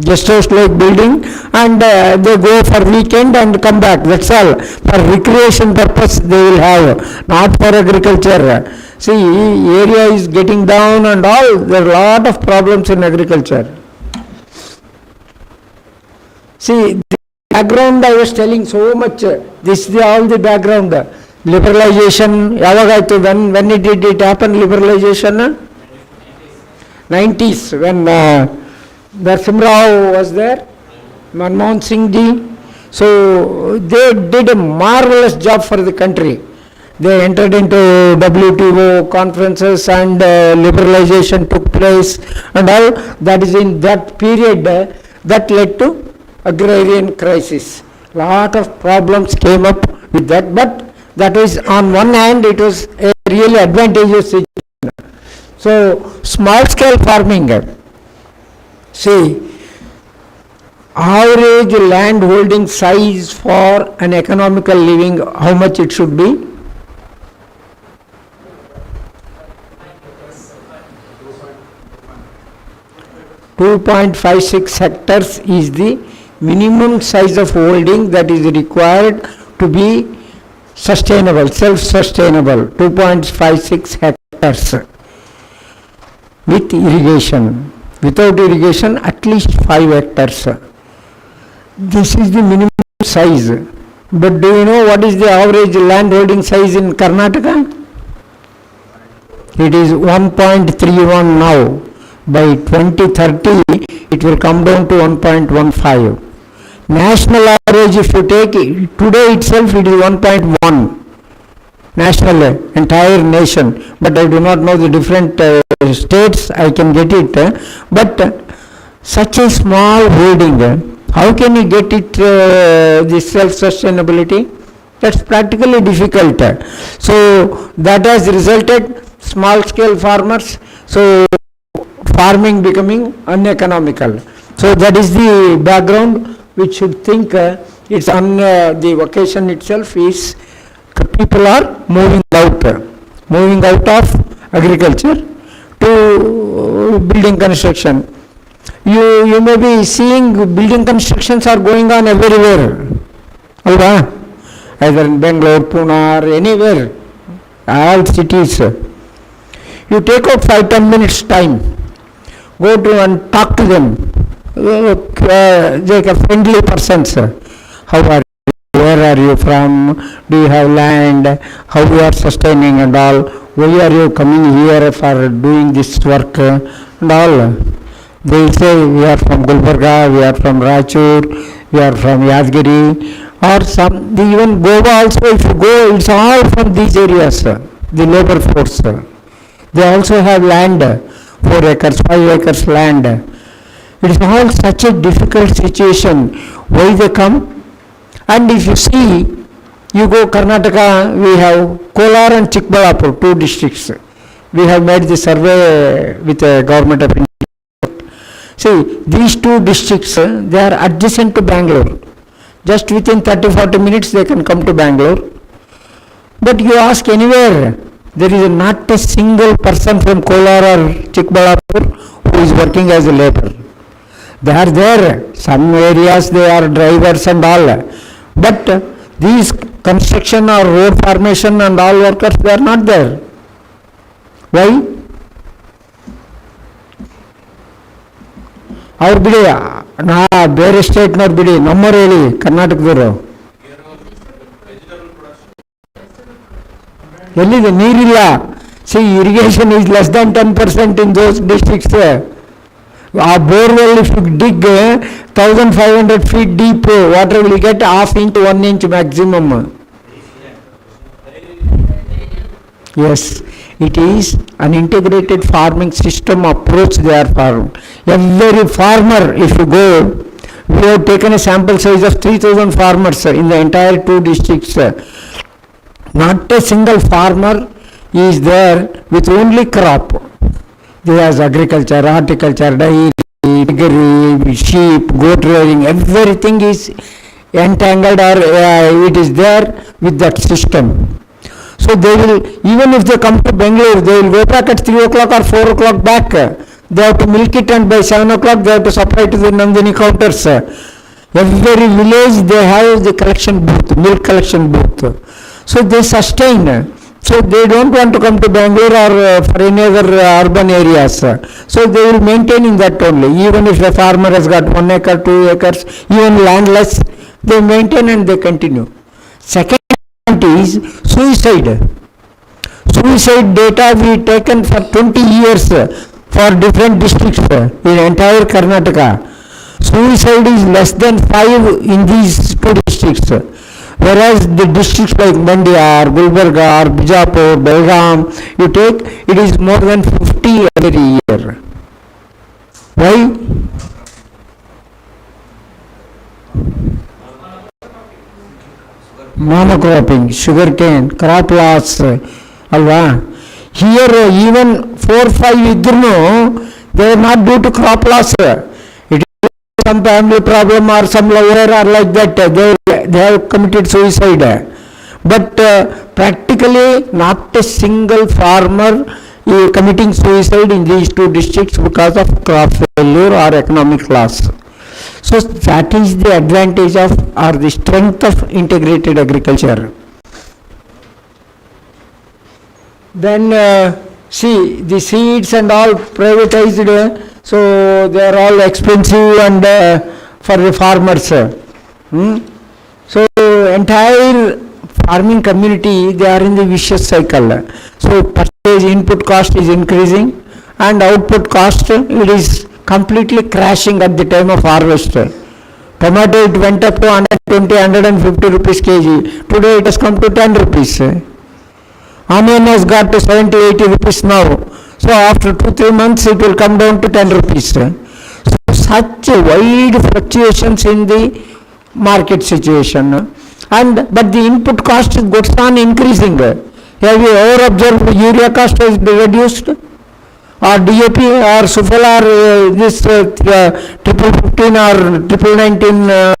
guest house like building, and they go for weekend and come back. That's all. For recreation purpose they will have, not for agriculture. See, area is getting down and all. There are a lot of problems in agriculture. See, the background I was telling so much. This is all the background. Liberalization, when did it happen, liberalization? 90s, when Narsimha was there, Manmohan Singh ji. So they did a marvelous job for the country. They entered into WTO conferences, and liberalization took place and all. That is in that period that led to agrarian crisis. Lot of problems came up with that, but that was, on one hand, it was a really advantageous situation. So small scale farming, see, average land holding size for an economical living, how much it should be? 2.56 hectares is the minimum size of holding that is required to be sustainable, self-sustainable. 2.56 hectares with irrigation. Without irrigation, at least 5 hectares. This is the minimum size. But do you know what is the average land holding size in Karnataka? It is 1.31 now. By 2030, it will come down to 1.15. National average, if you take it, today itself it is 1.1. National, entire nation. But I do not know the different states, I can get it. But such a small holding, how can you get it, this self-sustainability? That's practically difficult. So that has resulted small scale farmers. So farming becoming uneconomical. So that is the background which should think it's on the vocation itself is people are moving out. moving out of agriculture to building construction. You may be seeing building constructions are going on everywhere, alva? Either in Bangalore, Pune, or anywhere, all cities. You take out 5-10 minutes time, go to and talk to them. They are friendly persons. How are you? Where are you from? Do you have land? How you are sustaining and all? Why are you coming here for doing this work and all? They will say we are from Gulbarga, we are from Raichur, we are from Yadgiri, or some, even Goa also, if you go, it's all from these areas, the labor force. They also have land, 4 acres, 5 acres land. It is all such a difficult situation. Why they come? And if you see, you go Karnataka, we have Kolar and Chikbalapur, 2 districts. We have made the survey with the government of India. See, these 2 districts, they are adjacent to Bangalore. Just within 30-40 minutes they can come to Bangalore. But you ask anywhere, there is not a single person from Kolar or Chikbalapur who is working as a laborer. They are there. Some areas they are drivers and all. But these construction or road formation and all workers, they are not there. Why? ಅವ್ರು ಬಿಡಿ, ನಾ ಬೇರೆ ಸ್ಟೇಟ್ನವ್ರು ಬಿಡಿ, ನಮ್ಮವ್ರು ಹೇಳಿ ಕರ್ನಾಟಕದವರು. ಎಲ್ಲಿದೆ ನೀರಿಲ್ಲ? C irrigation is less than 10% in those districts. ಆ borewell if you dig 1500 feet deep, water will get half inch to 1 inch maximum. Yes, it is an integrated farming system approach they are following. Every farmer, if you go, we have taken a sample size of 3000 farmers in the entire 2 districts. Not a single farmer is there with only crop. There is agriculture, horticulture, dairy, piggery, sheep, goat rearing, everything is entangled or it is there with that system. So they will, even if they come to Bangalore, they will go back at 3 o'clock or 4 o'clock back. They have to milk it, and by 7 o'clock they have to supply to the Nandini counters. Every village they have the collection booth, milk collection booth. So they sustain. So they don't want to come to Bangalore or for any other urban areas. So they will maintain in that only. Even if the farmer has got 1 acre, 2 acres, even landless, they maintain and they continue. Second is suicide. Suicide data we taken for 20 years for different districts in entire Karnataka. Suicide is less than 5 in these 2 districts. Whereas the districts like Mandya or Gulbarga or Bijapur, Belgaum, you take, it is more than 50 every year. Why? Monocropping, sugarcane, crop loss, alva. Here even 4-5 idrunu, they are not due to crop loss. It is some family problem or some lover or like that, they have committed suicide. But practically not a single farmer is committing suicide in these 2 districts because of crop failure or economic loss. So that is the advantage of or the strength of integrated agriculture. Then see, the seeds and all privatized, so they are all expensive and for the farmers. So entire farming community, they are in the vicious cycle. So purchase input cost is increasing and output cost, it is completely crashing at the time of harvest. Tomato, it went up to 120, 150 rupees kg. Today it has come to 10 rupees. Onion has got to 70, 80 rupees now. So after 2-3 months it will come down to 10 rupees. So such wide fluctuations in the market situation. But the input cost goes on increasing. Have you ever observed urea cost has been reduced? Or DAP or Sufal or this 1515 or 1919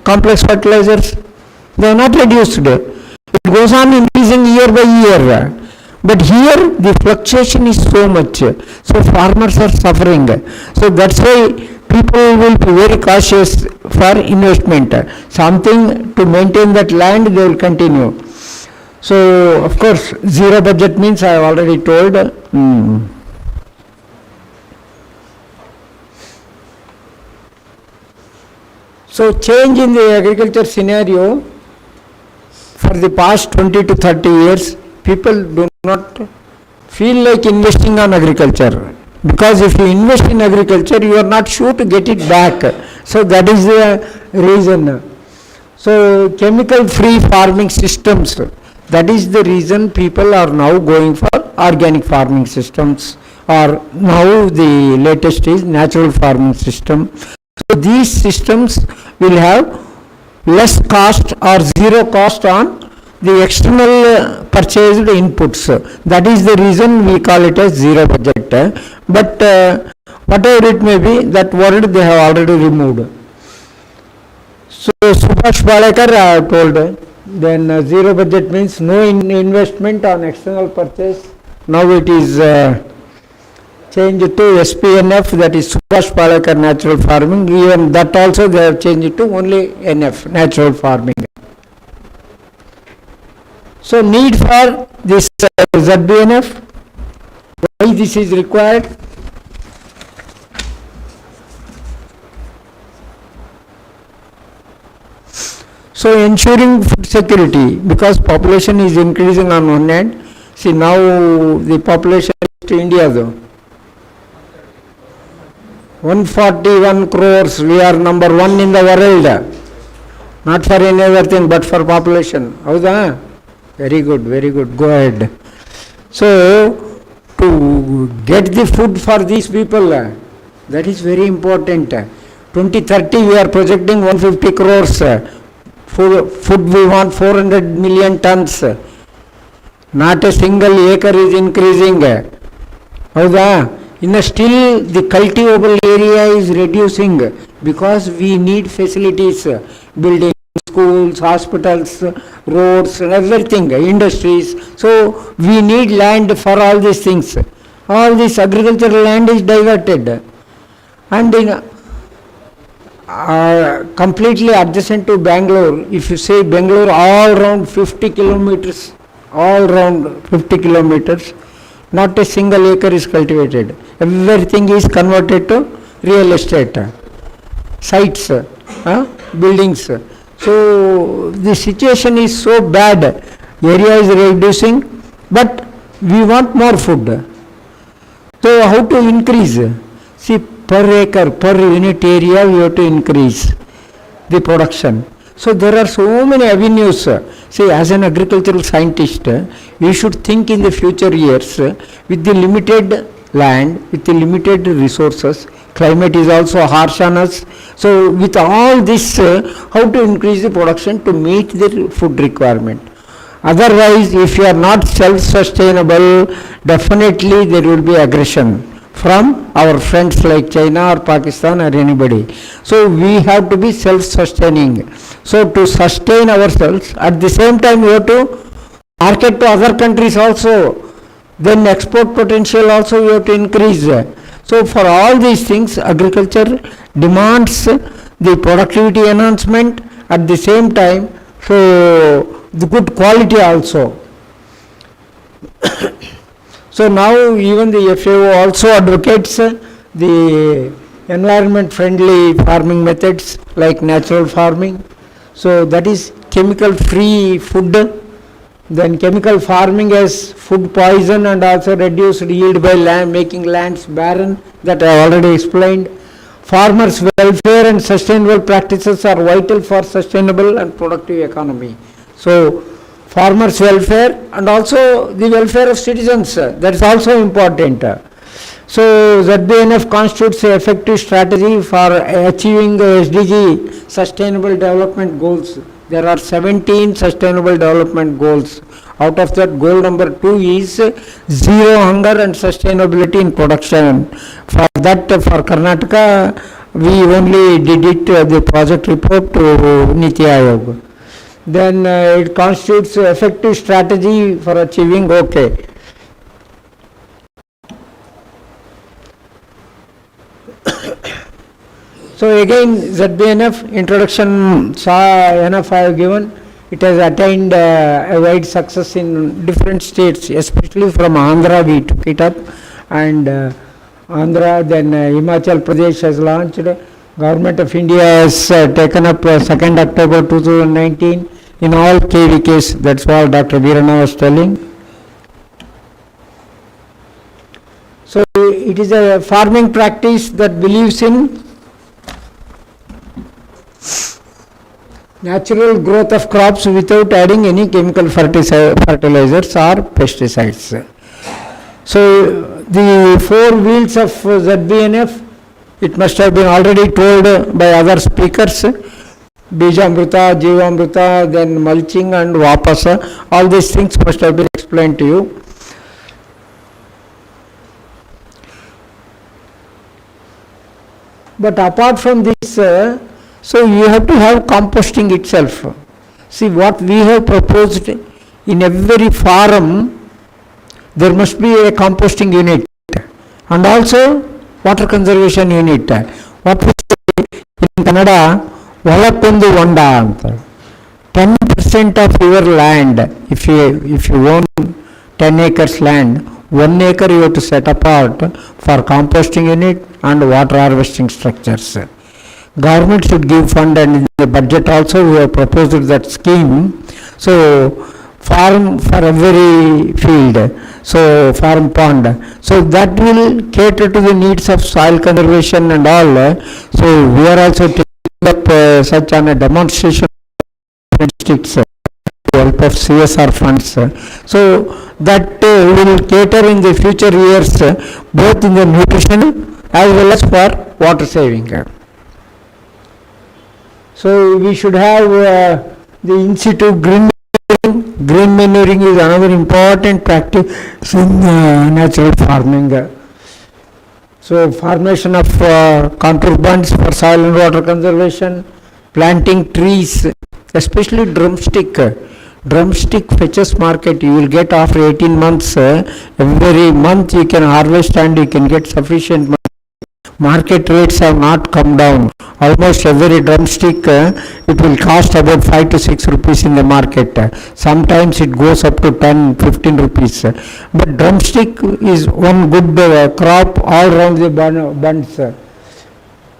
complex fertilizers, they are not reduced. It goes on increasing year by year. But here the fluctuation is so much, so farmers are suffering. So that's why people will be very cautious for investment. Something to maintain that land, they will continue. So of course zero budget means I have already told. So change in the agriculture scenario for the past 20 to 30 years, people do not feel like investing on agriculture, because if you invest in agriculture you are not sure to get it back. So that is the reason. So chemical free farming systems, that is the reason people are now going for organic farming systems, or now the latest is natural farming system. So these systems will have less cost or zero cost on the external purchased inputs. That is the reason we call it as zero budget. But whatever it may be, that word they have already removed. So Subhash Palekar told, then zero budget means no investment on external purchase. Now it is changed to SPNF, that is Subhash Palekar natural farming. Even that also they have changed to only NF, natural farming. So need for this ZBNF, why this is required? So ensuring food security, because population is increasing on one hand. See, now the population is to India though. 141 crores, we are number one in the world. Not for any other thing, but for population. How's Very good, very good. Go ahead. So, to get the food for these people, that is very important. 2030 we are projecting 150 crores. Food we want 400 million tons. Not a single acre is increasing. How's still the cultivable area is reducing, because we need facilities, building schools, hospitals, roads, and everything, industries. So we need land for all these things. All this agricultural land is diverted, and in completely adjacent to Bangalore. If you say Bangalore, all around 50 kilometers, not a single acre is cultivated. Everything is converted to real estate, sites, buildings. So the situation is so bad, area is reducing, but we want more food. So how to increase? See, per acre, per unit area, we have to increase the production. So there are so many avenues. See, as an agricultural scientist, we should think in the future years with the limited land, with the limited resources. Climate is also harsh on us. So with all this, how to increase the production to meet the food requirement. Otherwise, if you are not self-sustainable, definitely there will be aggression from our friends like China or Pakistan or anybody. So we have to be self-sustaining. So to sustain ourselves, at the same time we have to market to other countries also. Then export potential also we have to increase. So for all these things, agriculture demands the productivity enhancement, at the same time, so the good quality also. So now even the FAO also advocates the environment friendly farming methods like natural farming. So that is chemical free food. Then chemical farming has food poison and also reduced yield by making lands barren, that I already explained. Farmers' welfare and sustainable practices are vital for sustainable and productive economy. So farmers' welfare and also the welfare of citizens, that is also important. So ZBNF constitutes an effective strategy for achieving the SDG, Sustainable Development Goals. There are 17 Sustainable Development Goals. Out of that, goal number 2 is zero hunger and sustainability in production. For that, for Karnataka, we only did it, the project report to Niti Aayog. Then it constitutes effective strategy for achieving, okay. So again, ZBNF introduction enough I have given. It has attained a wide success in different states, especially from Andhra we took it up, and Andhra, then Himachal Pradesh has launched. Government of India has taken up 2nd October 2019 in all KVKs. That's what Dr. Veerana was telling. So it is a farming practice that believes in natural growth of crops without adding any chemical fertilizers or pesticides. So the 4 wheels of ZBNF, it must have been already told by other speakers. Bijamruta, Jivamruta, then mulching and Vapasa, all these things must have been explained to you. But apart from this, so you have to have composting itself. See, what we have proposed, in every farm there must be a composting unit and also water conservation unit. What we say in Kannada, Valakundu Vanda. 10% of your land, if you own 10 acres land, 1 acre you have to set apart for composting unit and water harvesting structures. Government should give fund, and in the budget also we have proposed that scheme. So farm for every field, so farm pond, so that will cater to the needs of soil conservation and all. So we are also taking up such on a demonstration sticks with the help of CSR funds. So that will cater in the future years both in the nutrition as well as for water saving. So we should have the in-situ green manuring. Green manuring is another important practice in natural farming. So formation of contour bunds for soil and water conservation, planting trees, especially drumstick. Drumstick fetches market you will get after 18 months. Every month you can harvest and you can get sufficient money. Market rates have not come down. Almost every drumstick it will cost about 5 to 6 rupees in the market. Sometimes it goes up to 10, 15 rupees. But drumstick is one good crop all around the bunds.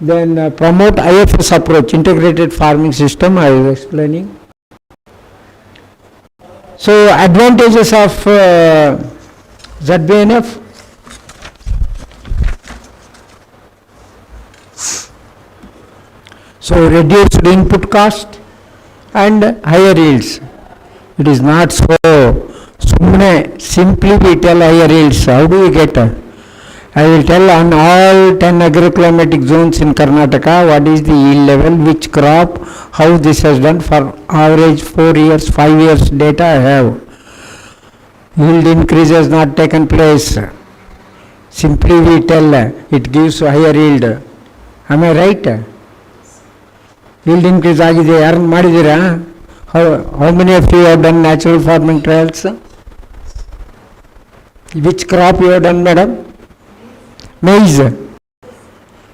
Then promote IFS approach, integrated farming system, I was explaining. So advantages of ZBNF. So reduced input cost and higher yields. It is not so simply we tell higher yields. How do we get? I will tell on all 10 agroclimatic zones in Karnataka what is the yield level, which crop, how this has done for average 4 years, 5 years data I have. Yield increase has not taken place. Simply we tell it gives higher yield. Am I right? Yield increase agide, yaru madidira? How many of you have done natural farming trials? Which crop you have done, madam? Maize.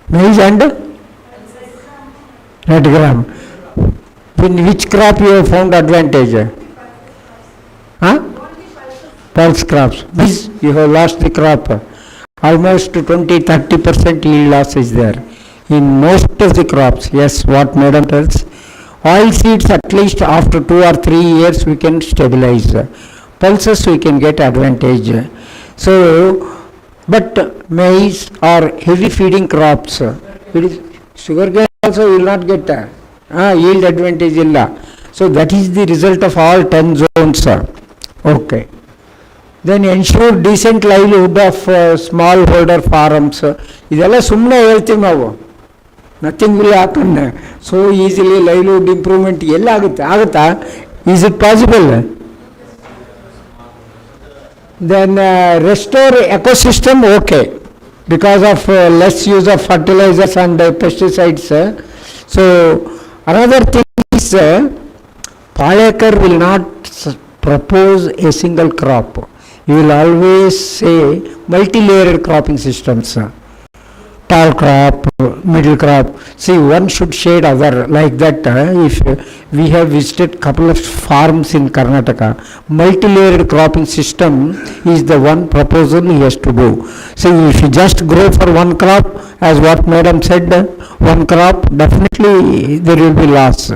Maize and red gram. In which crop you have found advantage? Pulse crops. Which you have lost the crop. Almost 20-30% yield loss is there in most of the crops. Yes, what madam tells. Oil seeds at least after 2 or 3 years we can stabilize. Pulses we can get advantage. So, but maize or heavy feeding crops, it is sugar cane also will not get yield advantage illa. So that is the result of all 10 zones. Okay. Then ensure decent livelihood of small holder farms. ಇದೆಲ್ಲ ಸುಮ್ಮನೆ ಹೇಳ್ತೀವಿ ನಾವು. Nothing will happen so easily. Livelihood improvement ಎಲ್ಲ ಆಗುತ್ತಾ? Is it possible? Then restore ecosystem, okay, because of less use of fertilizers and pesticides. So another thing is Palekar will not propose a single crop. You will always say multi-layered cropping systems. tall crop, middle crop. See, one should shade other like that. If we have visited couple of farms in Karnataka, multi-layered cropping system is the one proposal he has to do. See, if you just grow for one crop, as what madam said, one crop, definitely there will be loss.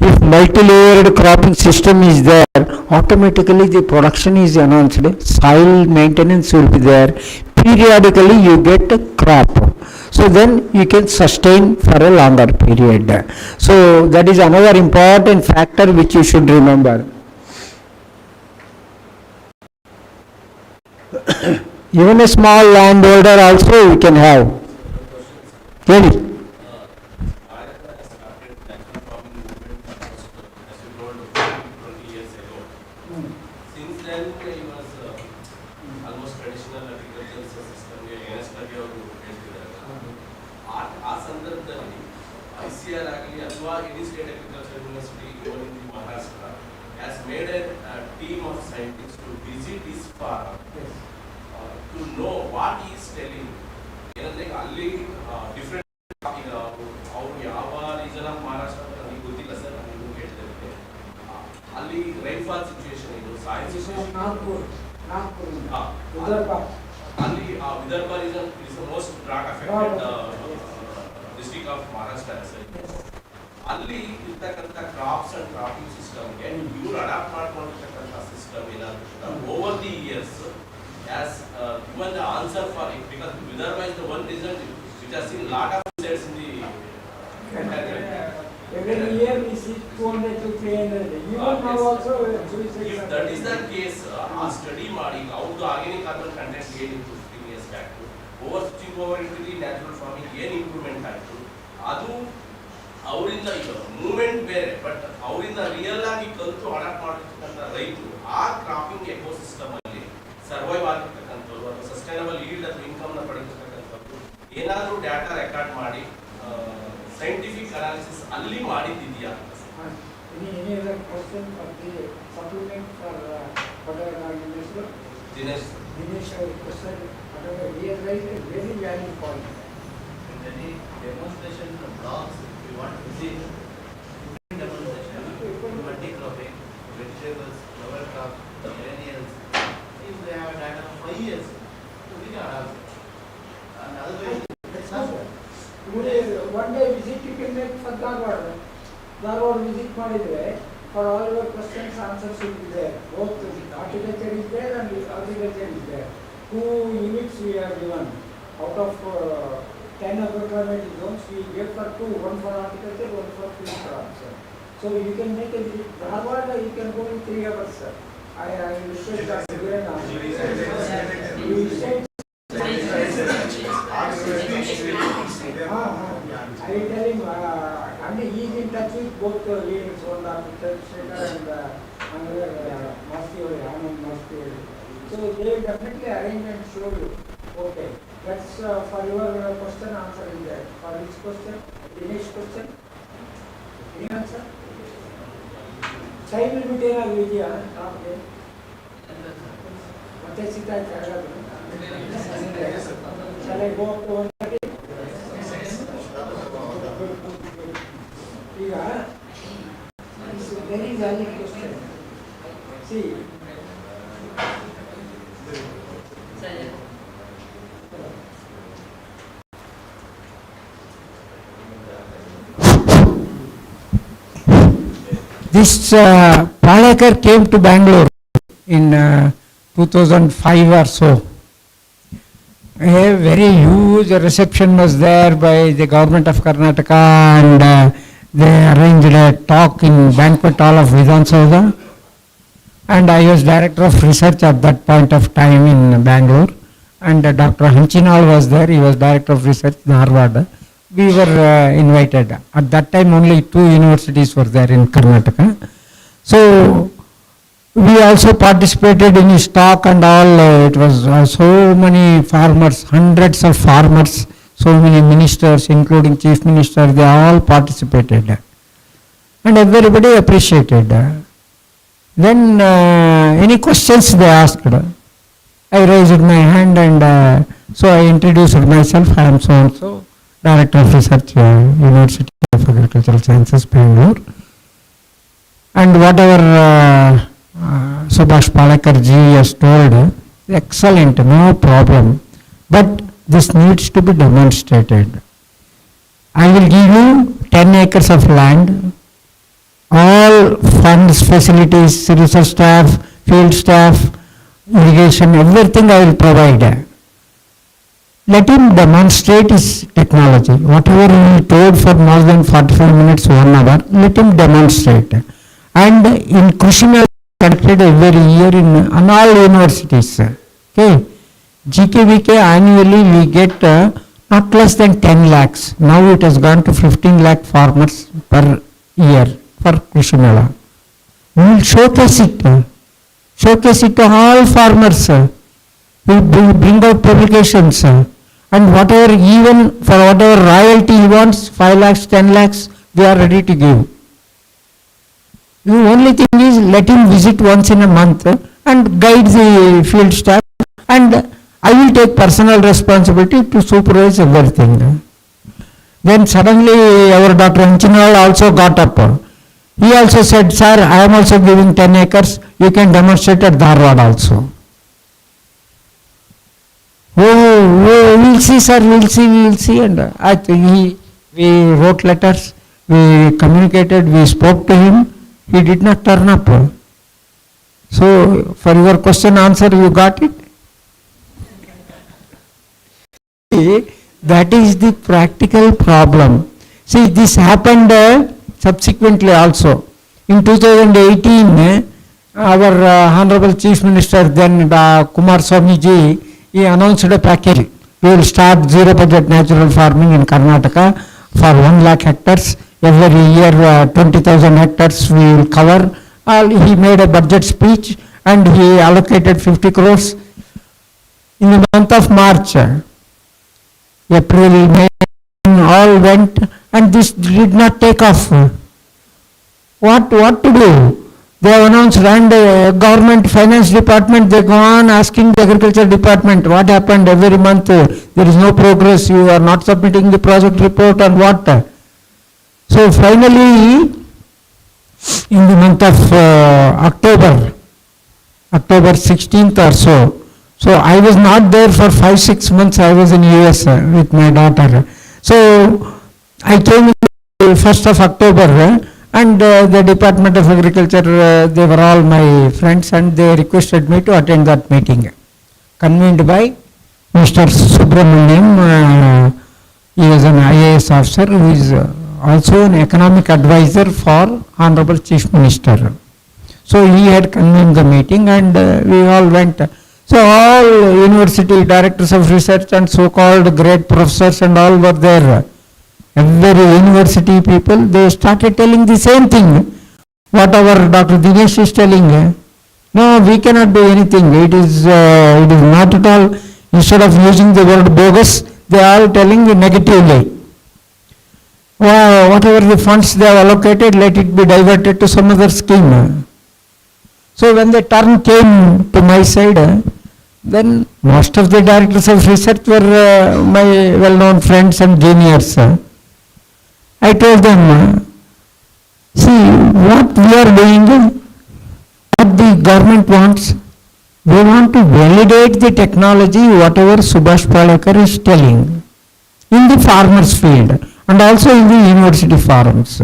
If multi-layered cropping system is there, automatically the production is enhanced, soil maintenance will be there, periodically you get a crop. So then you can sustain for a longer period. So that is another important factor which you should remember. Even a small landholder also we can have. Really? This Palekar came to Bangalore in 2005 or so. A very huge reception was there by the government of Karnataka, and they arranged a talk in banquet hall of Vidhan Saudha. And I was director of research at that point of time in Bangalore. And Dr. Hanchinal was there, he was director of research in Harvard. We were invited. At that time only 2 universities were there in Karnataka. So we also participated in his talk and all. It was so many farmers, hundreds of farmers, so many ministers, including chief minister, they all participated. And everybody appreciated. Then any questions they asked. I raised my hand and So I introduced myself. I am so and so, Director of Research, University of Agricultural Sciences, Bangalore. And whatever Subhash Palekar ji has told, excellent, no problem. But this needs to be demonstrated. I will give you 10 acres of land, all funds, facilities, research staff, field staff, irrigation, everything I will provide. Let him demonstrate his technology. Whatever he told for more than 45 minutes, 1 hour, let him demonstrate. And in Kushimel, conducted every year in all universities. Okay. GKVK annually we get not less than 10 lakhs. Now it has gone to 15 lakh farmers per year for Kushimela. We will showcase it. Showcase it to all farmers. We will bring out publications. And whatever, even for whatever royalty he wants, 5 lakhs, 10 lakhs, we are ready to give. The only thing is let him visit once in a month and guide the field staff, and I will take personal responsibility to supervise everything. Then suddenly our Dr. Hanchinal also got up. He also said, sir, I am also giving 10 acres, you can demonstrate at Dharwad also. Oh, we'll see, sir, we'll see. And we wrote letters, we communicated, we spoke to him. He did not turn up. So, for your question answer, you got it? That is the practical problem. See, this happened subsequently also. In 2018, our Honorable Chief Minister, then Kumar Swamiji, he announced a package. We will start zero budget natural farming in Karnataka for 1 lakh hectares. Every year 20,000 hectares we will cover. He made a budget speech and he allocated 50 crores. In the month of March, April, May, all went and this did not take off. What to do? They have announced, and government finance department, they go on asking the agriculture department, what happened every month? There is no progress, you are not submitting the project report and what? So finally, in the month of October 16th or so I was not there for 5-6 months, I was in US with my daughter. So I came in the 1st of October and the Department of Agriculture, they were all my friends and they requested me to attend that meeting, convened by Mr. Subramaniam. He was an IAS officer who is also an economic advisor for Honorable Chief Minister. So he had convened the meeting and we all went. So all university directors of research and so-called great professors and all were there. Every university people, they started telling the same thing. Whatever Dr. Dinesh is telling, no, we cannot do anything. It is not at all. Instead of using the word bogus, they are telling negatively. Whatever the funds they have allocated, let it be diverted to some other scheme. So when the turn came to my side, then most of the directors of research were my well-known friends and juniors. I told them, see, what we are doing, what the government wants, they want to validate the technology, whatever Subhash Palekar is telling, in the farmers' field and also in the university farms.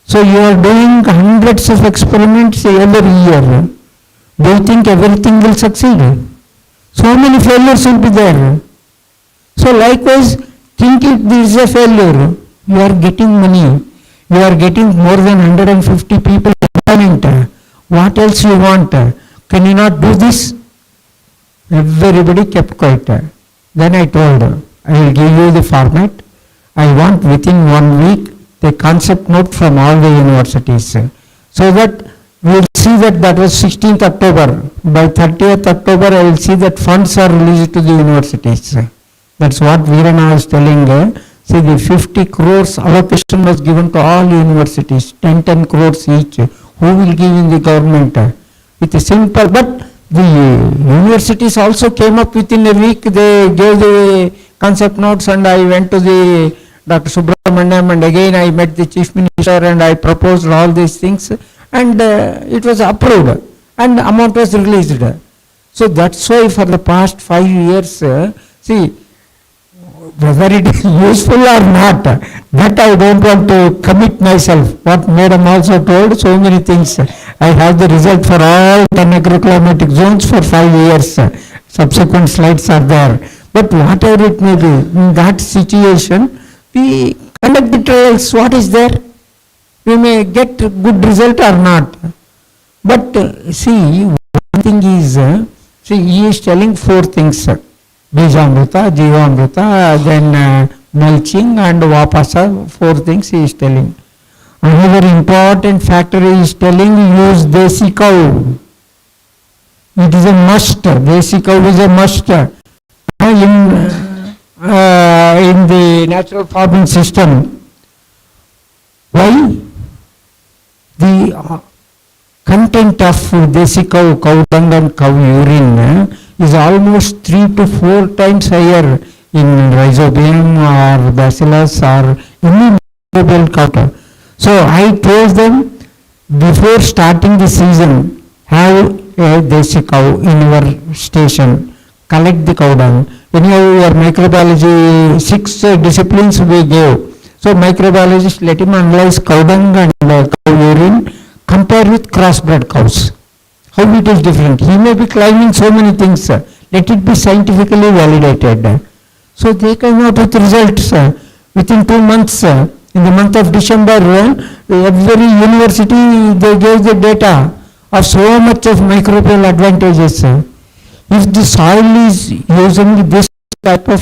So you are doing hundreds of experiments every year. Do you think everything will succeed? So many failures will be there. So likewise, think if this is a failure, you are getting money, you are getting more than 150 people component. What else you want? Can you not do this? Everybody kept quiet. Then I told, I will give you the format. I want within 1 week the concept note from all the universities. So that we will see that was 16th October. By 30th October, I will see that funds are released to the universities. That's what Veerana was telling. See, the 50 crores allocation was given to all universities, 10 crores each. Who will give in the government? With a simple, but The universities also came up within a week. They gave the concept notes, and I went to the Dr. Subramaniam, and again I met the Chief Minister, and I proposed all these things, and it was approved, and amount was released. So that's why for the past 5 years, see, whether it is useful or not, that I don't want to commit myself. What Madam also told, so many things. I have the result for all 10 agroclimatic zones for 5 years. Subsequent slides are there. But whatever it may be, in that situation, we conduct the trials. What is there? We may get good result or not. But see, one thing is, see, he is telling 4 things. Bijamruta, Jivamruta, then mulching and Vapasa, 4 things he is telling. Another important factor he is telling, use desi cow. It is a must. Desi cow is a must. In the natural farming system. Why? The content of desi cow, cow dung and cow urine is almost 3 to 4 times higher in rhizobium or bacillus or any microbial cow. So I told them, before starting the season, have a desi cow in your station, collect the cow dung. Anyhow, your microbiology 6 disciplines we gave. So microbiologist, let him analyze cow dung and cow urine, compare with crossbred cows. How it is different. He may be claiming so many things. Let it be scientifically validated. So they came out with results within 2 months. In the month of December, every university they gave the data of so much of microbial advantages. If the soil is using this type of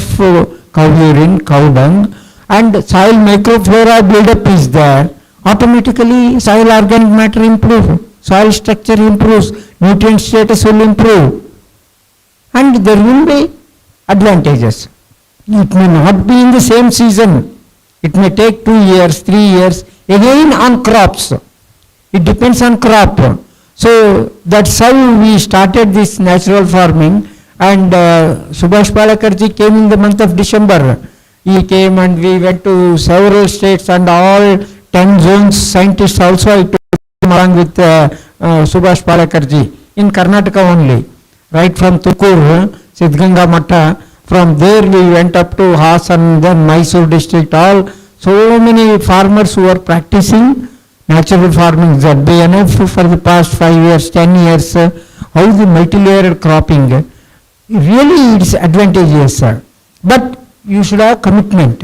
cow urine, cow dung, and soil microflora buildup is there, automatically soil organic matter improve, soil structure improves, nutrient status will improve, and there will be advantages. It may not be in the same season. It may take 2 years, 3 years, again on crops. It depends on crop. So that's how we started this natural farming, and Subhash Palakarji came in the month of December. He came and we went to several states and all 10 zones. Scientists also I took along with Subhash Palakarji in Karnataka only, right from Tukur, Siddhganga Matta. From there we went up to Hassan, then Mysore district, all so many farmers who are practicing natural farming, ZBNF for the past 5 years, 10 years, how the multi-layered cropping, really it's advantageous. But you should have commitment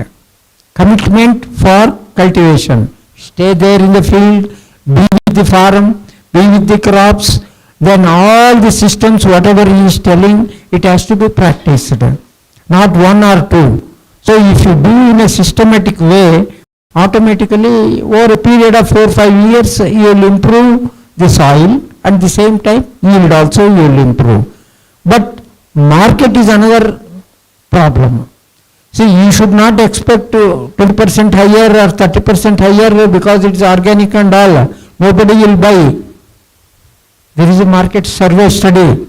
for cultivation. Stay there in the field, be with the farm, be with the crops, then all the systems, whatever he is telling, it has to be practiced, not 1 or 2. So if you do in a systematic way, automatically over a period of 4 or 5 years, you will improve the soil, and at the same time yield also you will improve. But market is another problem. See, you should not expect 20% higher or 30% higher because it is organic and all. Nobody will buy. There is a market survey study.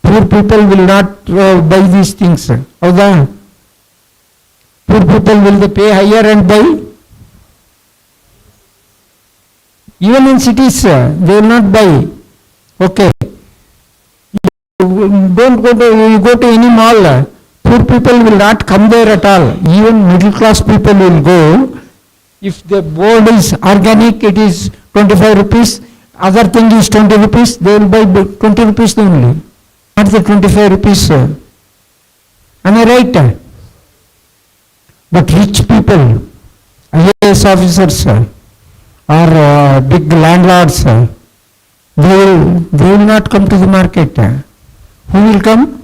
Poor people will not buy these things. How's poor people will they pay higher and buy? Even in cities, they will not buy. Okay. You go to any mall, poor people will not come there at all. Even middle class people will go. If the board is organic, it is 25 rupees. Other thing is 20 rupees. They will buy 20 rupees only. Not the 25 rupees. Am I right? But rich people, IAS officers or big landlords, they will not come to the market. Who will come?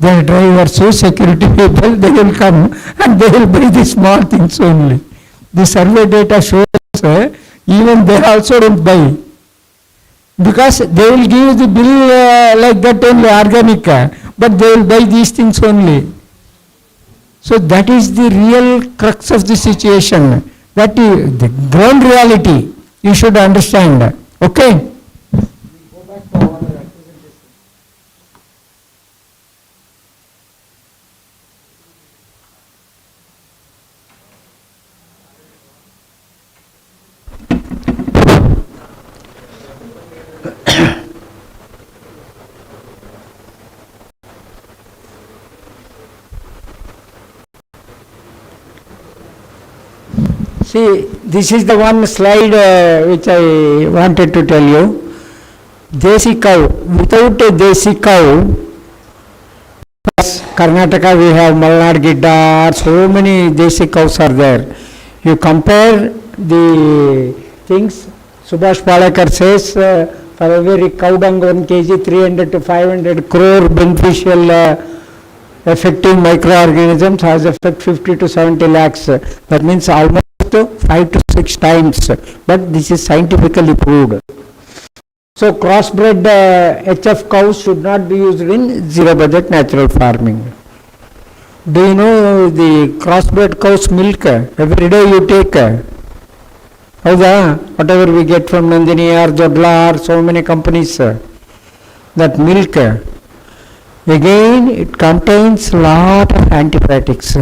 The drivers, so security people, they will come and they will buy the small things only. The survey data shows even they also don't buy. Because they will give the bill like that only, organic, but they will buy these things only. So that is the real crux of the situation. That is the ground reality. You should understand. Okay? See, this is the one slide which I wanted to tell you. Desi cow. Without a desi cow, Karnataka we have Malnad Gidda, so many desi cows are there. You compare the things, Subhash Palekar says for every cow dung 1 kg, 300 to 500 crore beneficial effective microorganisms has effect 50 to 70 lakhs. That means almost 5 to 6 times. But this is scientifically proved. So crossbred HF cows should not be used in zero budget natural farming. Do you know the crossbred cow's milk? Every day you take. Whatever we get from Nandini or Jodla or so many companies, that milk, again it contains lot of antibiotics.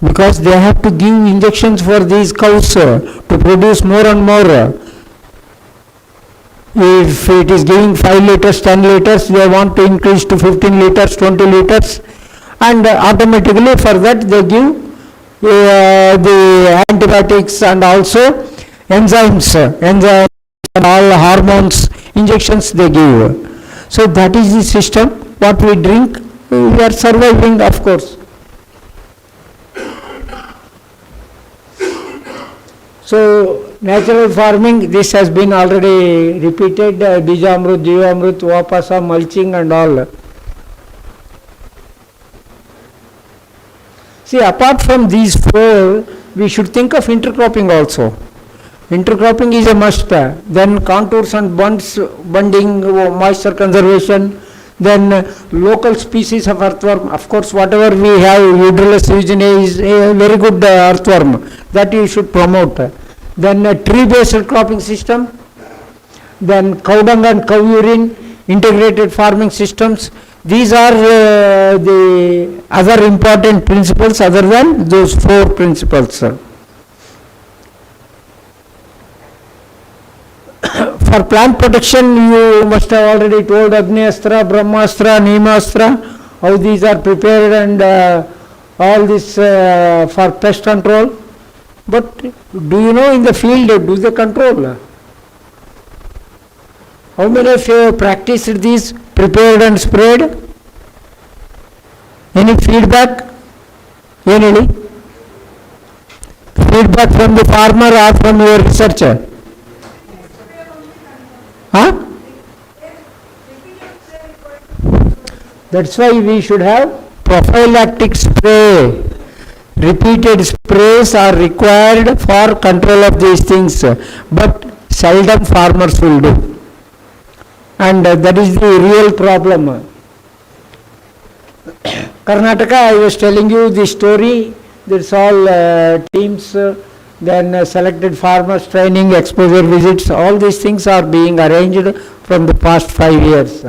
Because they have to give injections for these cows to produce more and more. If it is giving 5 liters, 10 liters, they want to increase to 15 liters, 20 liters, and automatically for that they give the antibiotics and also enzymes and all hormones, injections they give. So that is the system. What we drink, we are surviving, of course. So natural farming, this has been already repeated, Bijamrut, Jivamrut, Vapasa, mulching and all. See, apart from these 4, we should think of intercropping also. Intercropping is a must. Then contours and bunding, moisture conservation, then local species of earthworm. Of course, whatever we have, Udrellus eugene is a very good earthworm, that you should promote. Then a tree-based cropping system, then cow dung and cow urine, integrated farming systems. These are the other important principles other than those 4 principles. For plant protection, you must have already told Agni Astra, Brahmastra, Neemastra, how these are prepared and all this for pest control. But do you know in the field, do they control? How many of you have practiced these, prepared and sprayed? Any feedback? Any? Feedback from the farmer or from your researcher? Huh? That's why we should have prophylactic spray. Repeated sprays are required for control of these things, but seldom farmers will do. And that is the real problem. Karnataka, I was telling you the story, there's all teams, then selected farmers training, exposure visits, all these things are being arranged from the past 5 years.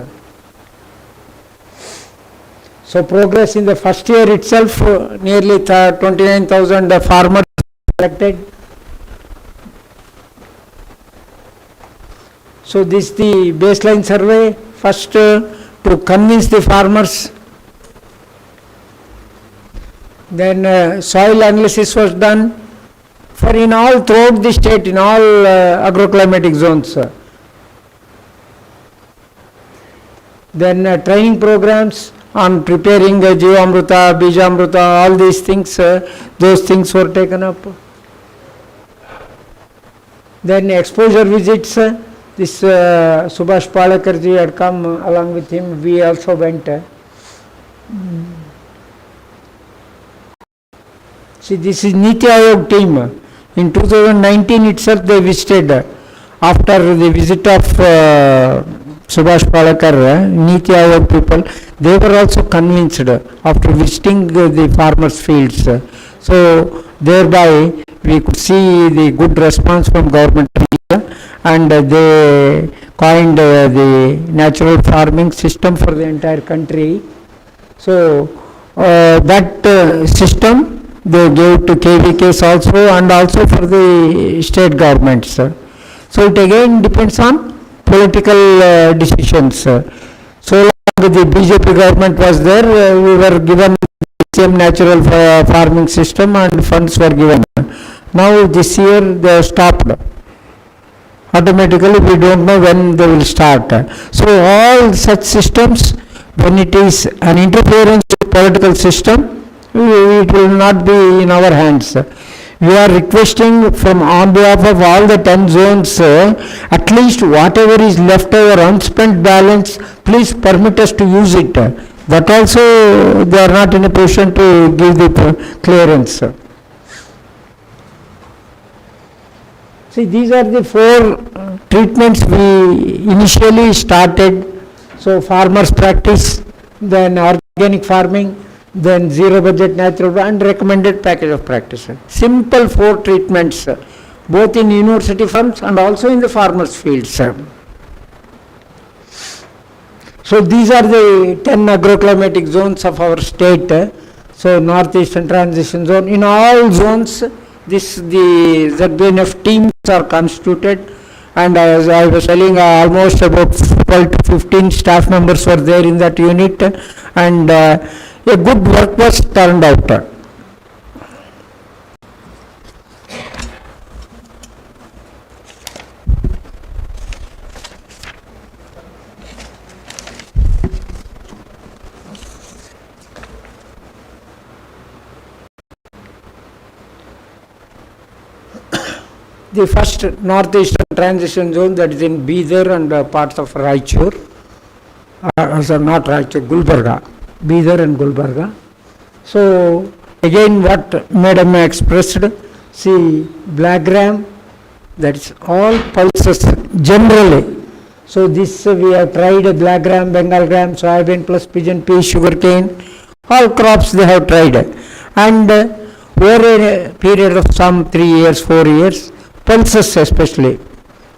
So progress in the first year itself, nearly 29,000 farmers selected. So this is the baseline survey, first to convince the farmers. Then soil analysis was done for in all throughout the state, in all agroclimatic zones. Then training programs on preparing Jivamruta, Bijamruta, all these things, those things were taken up. Then exposure visits, this Subhash Palekarji had come, along with him we also went. See, this is Niti Ayog team. In 2019 itself they visited, after the visit of Subhash Palekar, Niti Ayog people, they were also convinced after visiting the farmers' fields. So thereby we could see the good response from government of India, and they coined the natural farming system for the entire country. So that system they gave to KVKs also, and also for the state governments. So it again depends on political decisions. So long the BJP government was there, we were given the same natural farming system and funds were given. Now this year they have stopped. Automatically we don't know when they will start. So all such systems, when it is an interference with political system, it will not be in our hands. We are requesting from on behalf of all the 10 zones, at least whatever is left over unspent balance, please permit us to use it. That also they are not in a position to give the clearance. See, these are the 4 treatments we initially started. So farmers practice, then organic farming, then zero budget natural and recommended package of practice. Simple 4 treatments, both in university firms and also in the farmers fields. So these are the 10 agroclimatic zones of our state. So northeastern transition zone. In all zones, the ZBNF teams are constituted, and as I was telling, almost about 12 to 15 staff members were there in that unit, and a good work was turned out. The first northeastern transition zone, that is in Bidar and parts of Raichur, not Raichur, Gulbarga, Bidar and Gulbarga. So again what Madam expressed, see black gram, that is all pulses generally. So this we have tried black gram, Bengal gram, soybean plus pigeon pea, sugarcane, all crops they have tried. And over a period of some 3 years, 4 years, pulses especially,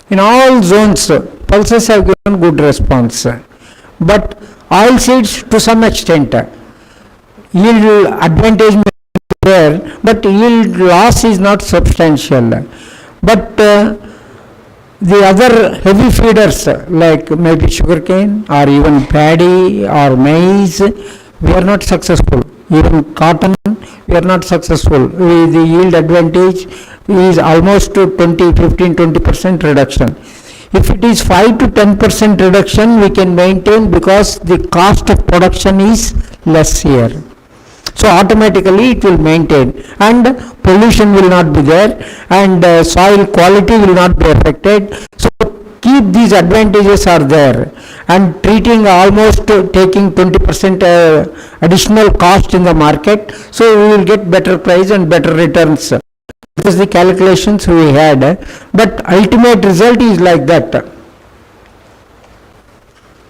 in all zones, pulses have given good response. But oil seeds to some extent, yield advantage may be there, but yield loss is not substantial. But the other heavy feeders like maybe sugarcane or even paddy or maize, we are not successful. Even cotton, we are not successful. The yield advantage is almost to 15-20% reduction. If it is 5 to 10% reduction, we can maintain because the cost of production is less here. So automatically it will maintain, and pollution will not be there, and soil quality will not be affected. So keep these advantages are there, and treating almost taking 20% additional cost in the market, so we will get better price and better returns. This is the calculations we had, but ultimate result is like that.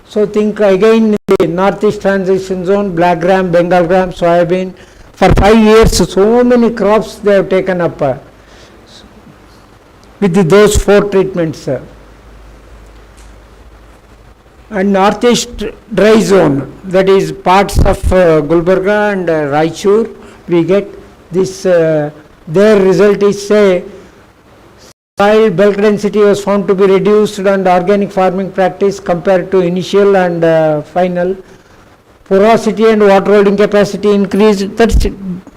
So think again the northeast transition zone, black gram, Bengal gram, soybean. For 5 years, so many crops they have taken up with those 4 treatments. And northeast dry zone, that is parts of Gulbarga and Raichur, we get this. Their result is, say, soil bulk density was found to be reduced and organic farming practice compared to initial and final. Porosity and water holding capacity increased. That's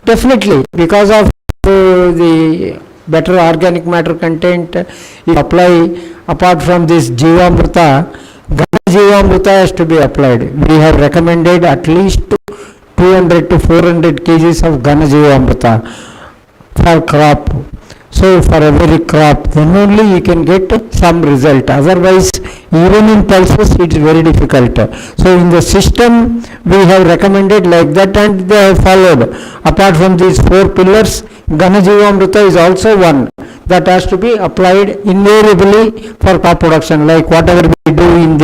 definitely because of the better organic matter content. If apply apart from this Jivamrita, Ghana Jivamrita has to be applied. We have recommended at least 200 to 400 kgs of Ghana Jivamrita for crop. So for every crop, then only you can get some result. Otherwise, even in pulses, it is very difficult. So in the system, we have recommended like that, and they have followed. Apart from these 4 pillars, Ghana Jivamrita is also one that has to be applied invariably for crop production, like whatever we do in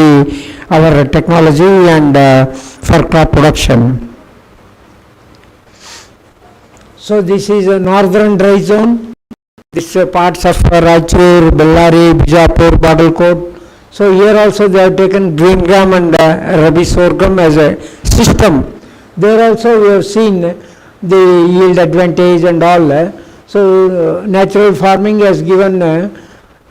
our technology and for crop production. So this is a northern dry zone. This parts of Raichur, Bellary, Bijapur, Bagalkot. So here also they have taken green gram and rabi sorghum as a system. There also we have seen the yield advantage and all. So natural farming has given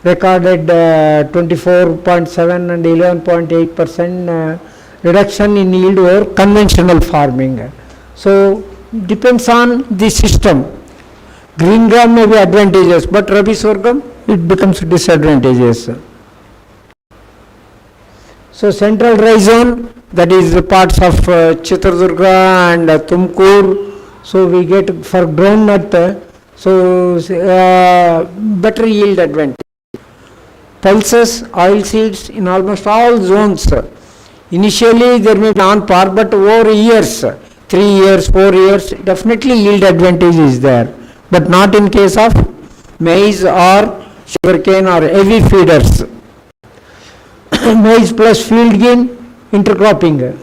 recorded 24.7 and 11.8% reduction in yield over conventional farming. So depends on the system. Green gram may be advantageous, but Rabi sorghum, it becomes disadvantageous. So central dry zone, that is the parts of Chitradurga and Tumkur, so we get for groundnut, better yield advantage. Pulses, oil seeds in almost all zones. Initially there may be on par, but over years, 3 years, 4 years, definitely yield advantage is there. But not in case of maize or sugarcane or heavy feeders. Maize plus field gain, intercropping.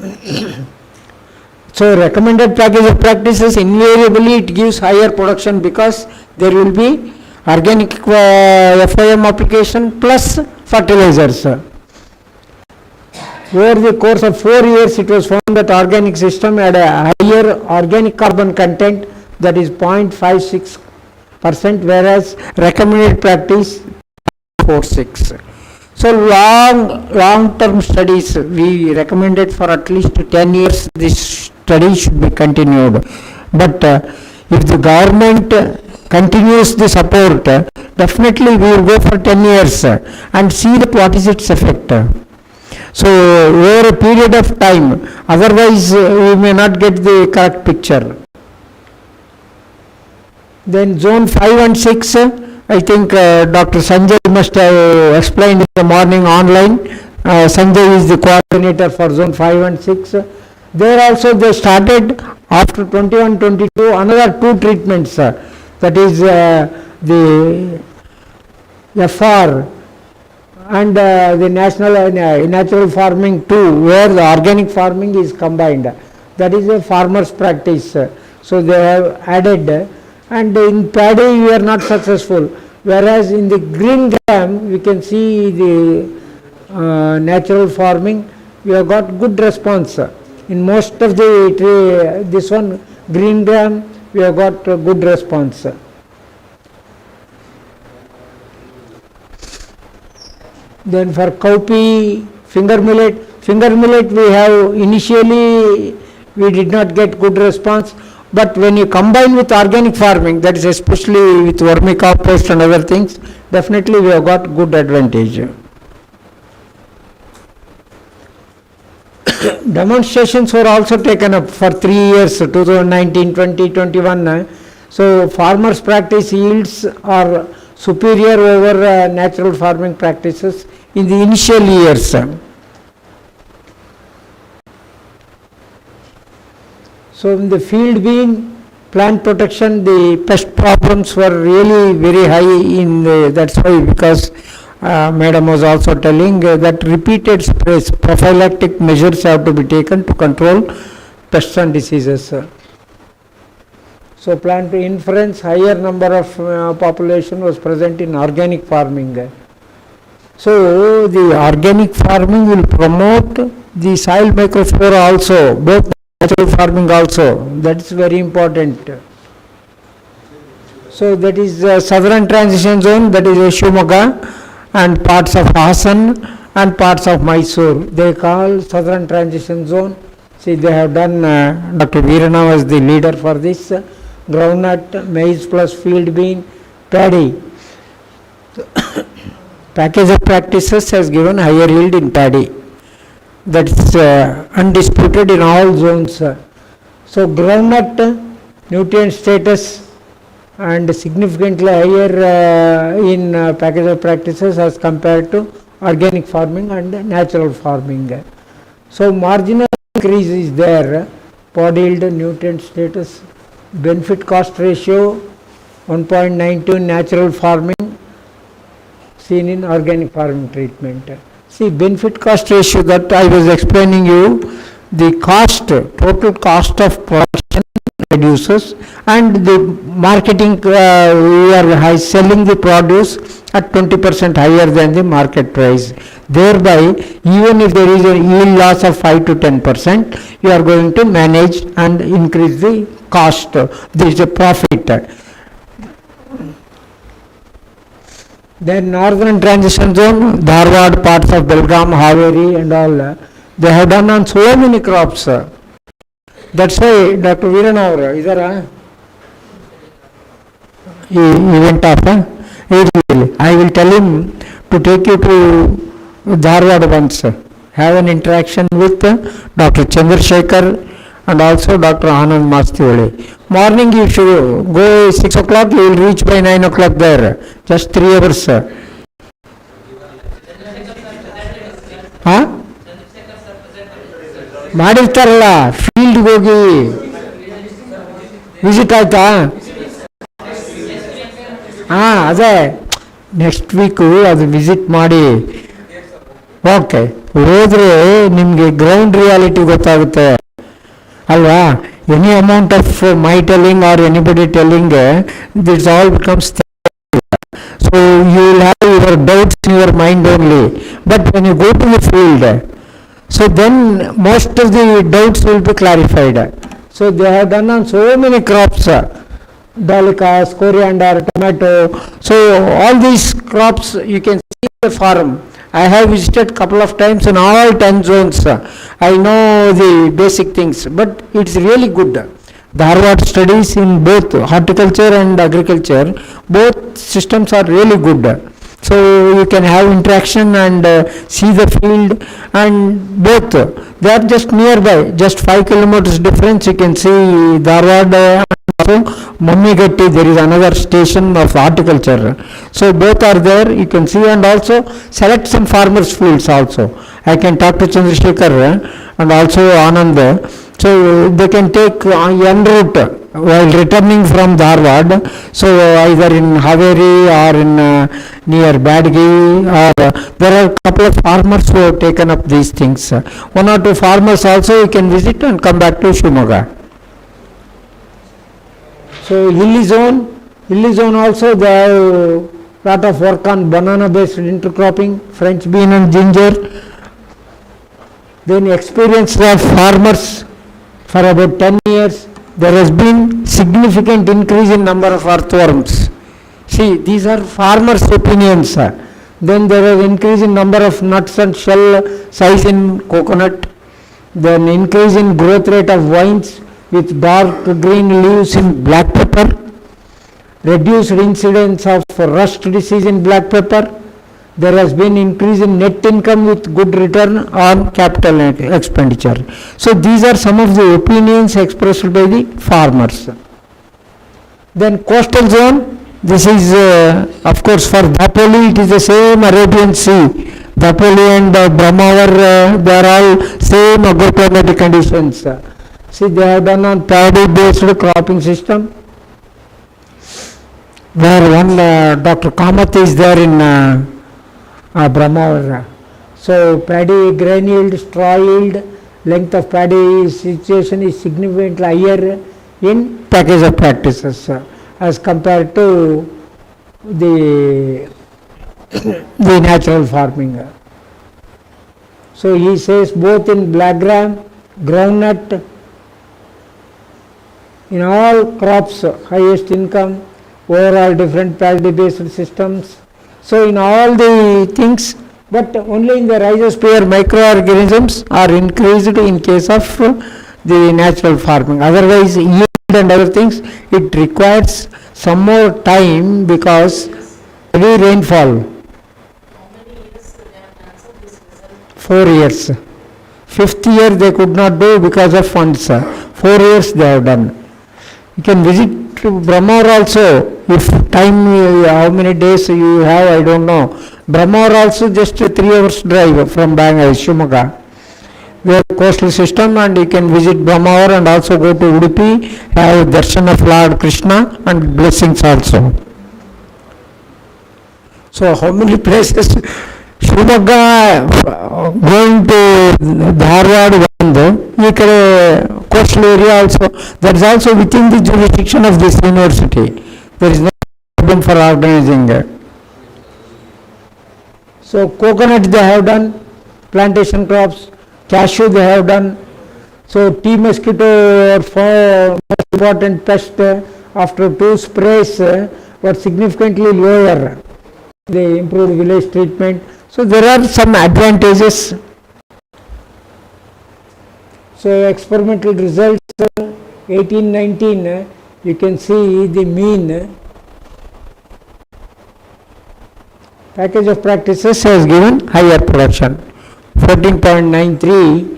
So recommended package of practices, invariably it gives higher production because there will be organic FIM application plus fertilizers. Over the course of 4 years, it was found that organic system had a higher organic carbon content, that is 0.56%, whereas recommended practice 0.46. So long-term studies, we recommended for at least 10 years this study should be continued. But if the government continues the support, definitely we will go for 10 years and see that what is its effect. So over a period of time, otherwise we may not get the correct picture. Then zone 5 and 6, I think Dr. Sanjay must have explained in the morning online. Sanjay is the coordinator for zone 5 and 6. There also they started after 21-22 another 2 treatments, that is the FR and the natural farming 2, where the organic farming is combined. That is a farmer's practice. So they have added, and in paddy we are not successful. Whereas in the green gram we can see the natural farming, we have got good response. In most of the this one green gram we have got good response. Then for cowpea, finger millet we have initially we did not get good response, but when you combine with organic farming, that is especially with vermicompost and other things, definitely we have got good advantage. Demonstrations were also taken up for 3 years, 2019, 20, 21. So farmers' practice yields are superior over natural farming practices in the initial years. So in the field bean plant protection, the pest problems were really very high that's why, because Madam was also telling that repeated sprays, prophylactic measures have to be taken to control pests and diseases. So plant inference, higher number of population was present in organic farming. So the organic farming will promote the soil microflora also, both natural farming also. That is very important. So that is southern transition zone, that is Shivamogga and parts of Hassan and parts of Mysore. They call southern transition zone. See, they have done, Dr. Veerana was the leader for this. Groundnut, maize plus field bean, paddy. Package of practices has given higher yield in paddy. That's undisputed in all zones. So groundnut nutrient status and significantly higher in package of practices as compared to organic farming and natural farming. So marginal increase is there. Pod yield, nutrient status, benefit cost ratio 1.92 in natural farming, seen in organic farming treatment. See, benefit cost ratio that I was explaining you, the cost, total cost of production reduces, and the marketing, we are selling the produce at 20% higher than the market price. Thereby, even if there is a yield loss of 5 to 10%, you are going to manage and increase the cost. There is a profit. Then northern transition zone, Dharwad, parts of Belgaum, Haveri and all, they have done on so many crops. That's why Dr. Veerana, He went off. Huh? I will tell him to take you to Dharwad once. Have an interaction with Dr. Chandrasekhar and also Dr. Anand Mastiwale. Morning you should go 6 o'clock, you will reach by 9 o'clock there. Just 3 hours. ಮಾಡಿರ್ತಾರಲ್ಲ ಫೀಲ್ಡ್ಗೆ ಹೋಗಿ visit ಆಯ್ತಾ? ಹಾಂ, ಅದೇ next week ಅದು visit ಮಾಡಿ. Okay, ಹೋದರೆ ನಿಮಗೆ ground reality ಗೊತ್ತಾಗುತ್ತೆ ಅಲ್ವಾ? Any amount of my telling or anybody telling, that's all becomes. So you will have your doubts in your mind only. But when you go to the field, so then most of the doubts will be clarified. So they have done on so many crops, dolichos, coriander, tomato. So all these crops you can see the farm. I have visited couple of times in all 10 zones. I know the basic things, but it's really good. Dharwad studies in both horticulture and agriculture, both systems are really good. So you can have interaction and see the field, and both they are just nearby, just 5 kilometers difference. You can see Dharwad and also Mammigatti, there is another station of horticulture. So both are there, you can see, and also select some farmers fields also. I can talk to Chandrasekhar and also Anand. So they can take en route while returning from Dharwad. So either in Haveri or in near Badgi, or there are couple of farmers who have taken up these things. One or two farmers also you can visit and come back to Shivamogga. So hilly zone also they have lot of work on banana based intercropping, French bean and ginger. Then experience of farmers for about 10 years, there has been significant increase in number of earthworms. See, these are farmers' opinions. Then there is increase in number of nuts and shell size in coconut. Then increase in growth rate of vines with dark green leaves in black pepper. Reduced incidence of rust disease in black pepper. There has been increase in net income with good return on capital expenditure. So these are some of the opinions expressed by the farmers. Then coastal zone, this is of course for Dapoli it is the same Arabian Sea. Dapoli and Brahmavar, they are all same agroclimatic conditions. See, they have done on paddy based cropping system, where one Dr. Kamath is there in Brahmavar. So paddy grain yield, straw yield, length of paddy situation is significantly higher in package of practices as compared to the the natural farming. So he says both in black gram, groundnut, in all crops highest income, overall different paddy based systems. So in all the things, but only in the rhizosphere microorganisms are increased in case of the natural farming. Otherwise yield and other things, it requires some more time because heavy rainfall. 4 years. 5th year they could not do because of funds. 4 years they have done. You can visit Brahmavar also, if time, how many days you have, I don't know. Brahmavar also just 3 hours drive from Bangalore, Shivamogga. We have coastal system, and you can visit Brahmavar and also go to Udupi, have darshan of Lord Krishna and blessings also. So how many places? Shivamogga going to Dharwad ಒಂದು, ಈ ಕಡೆ coastal area also, that is also within the jurisdiction of this university. There is no problem for organizing. So coconut they have done, plantation crops, cashew they have done. So tea mosquito for most important pest after 2 sprays were significantly lower. They improved village treatment. So there are some advantages. So experimental results 1819, you can see the mean package of practices has given higher production, 14.93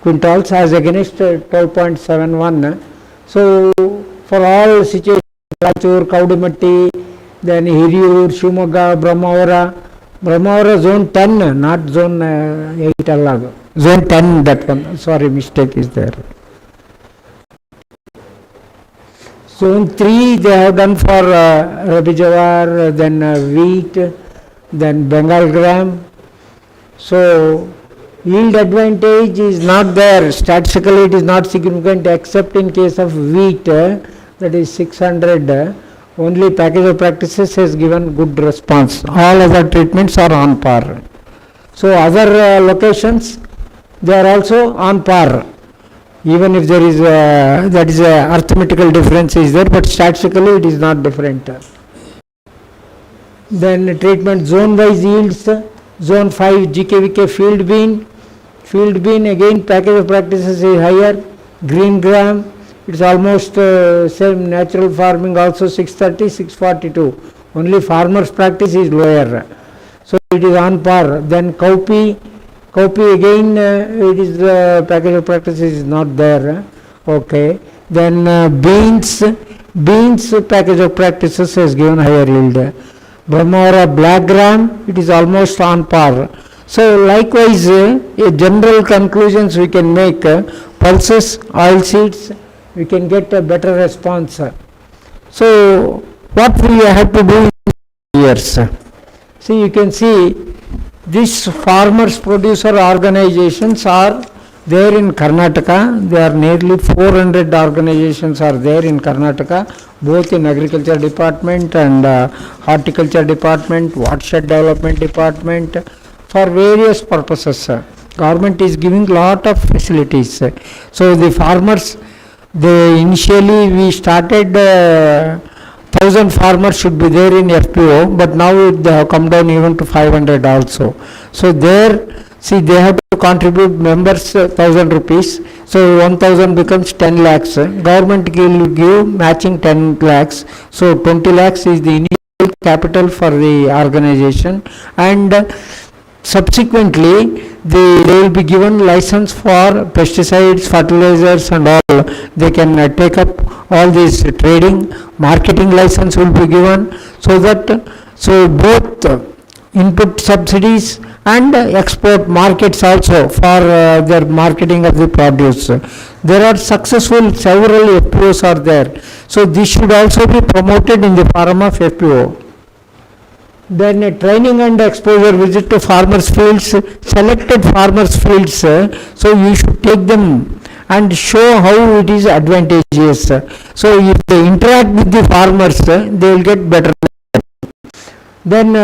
quintals as against 12.71. So for all situations, Rachur, Kaudimatti, then Hiriyur, Shivamogga, Brahmavara zone 10, not zone 8 allag. Zone 10, that one, sorry, mistake is there. Zone 3 they have done for Rabi Jawar, then wheat, then Bengal gram. So yield advantage is not there. Statistically it is not significant except in case of wheat, that is 600. Only package of practices has given good response. All other treatments are on par. So other locations, they are also on par. Even if there is that is a arithmetical difference is there, but statistically it is not different. Then treatment zone wise yields. Zone 5 GKVK field bean again package of practices is higher. Green gram, it's almost same. Natural farming also 630, 642. Only farmers practice is lower, so it is on par. Then cowpea again it is package of practices is not there. Okay. Then beans package of practices has given higher yield. Brahmavara black gram, it is almost on par. So likewise, a general conclusions we can make. Pulses, oil seeds, we can get a better response. So what we have to do in years? See, you can see these farmers producer organizations are there in Karnataka. There are nearly 400 organizations are there in Karnataka, both in agriculture department and horticulture department, watershed development department, for various purposes. Government is giving lot of facilities. So the farmers, initially we started 1,000 farmers should be there in FPO, but now they have come down even to 500 also. So there, see, they have to contribute members 1,000 rupees. So 1,000 becomes 10 lakhs. Government will give matching 10 lakhs. So 20 lakhs is the initial capital for the organization, and subsequently they will be given license for pesticides, fertilizers and all. They can take up all this trading, marketing license will be given, so both input subsidies and export markets also for their marketing of the produce. There are successful, several FPOs are there. So this should also be promoted in the form of FPO. Then training and exposure visit to farmers fields, selected farmers fields, so you should take them and show how it is advantageous. So if they interact with the farmers, they will get better. Then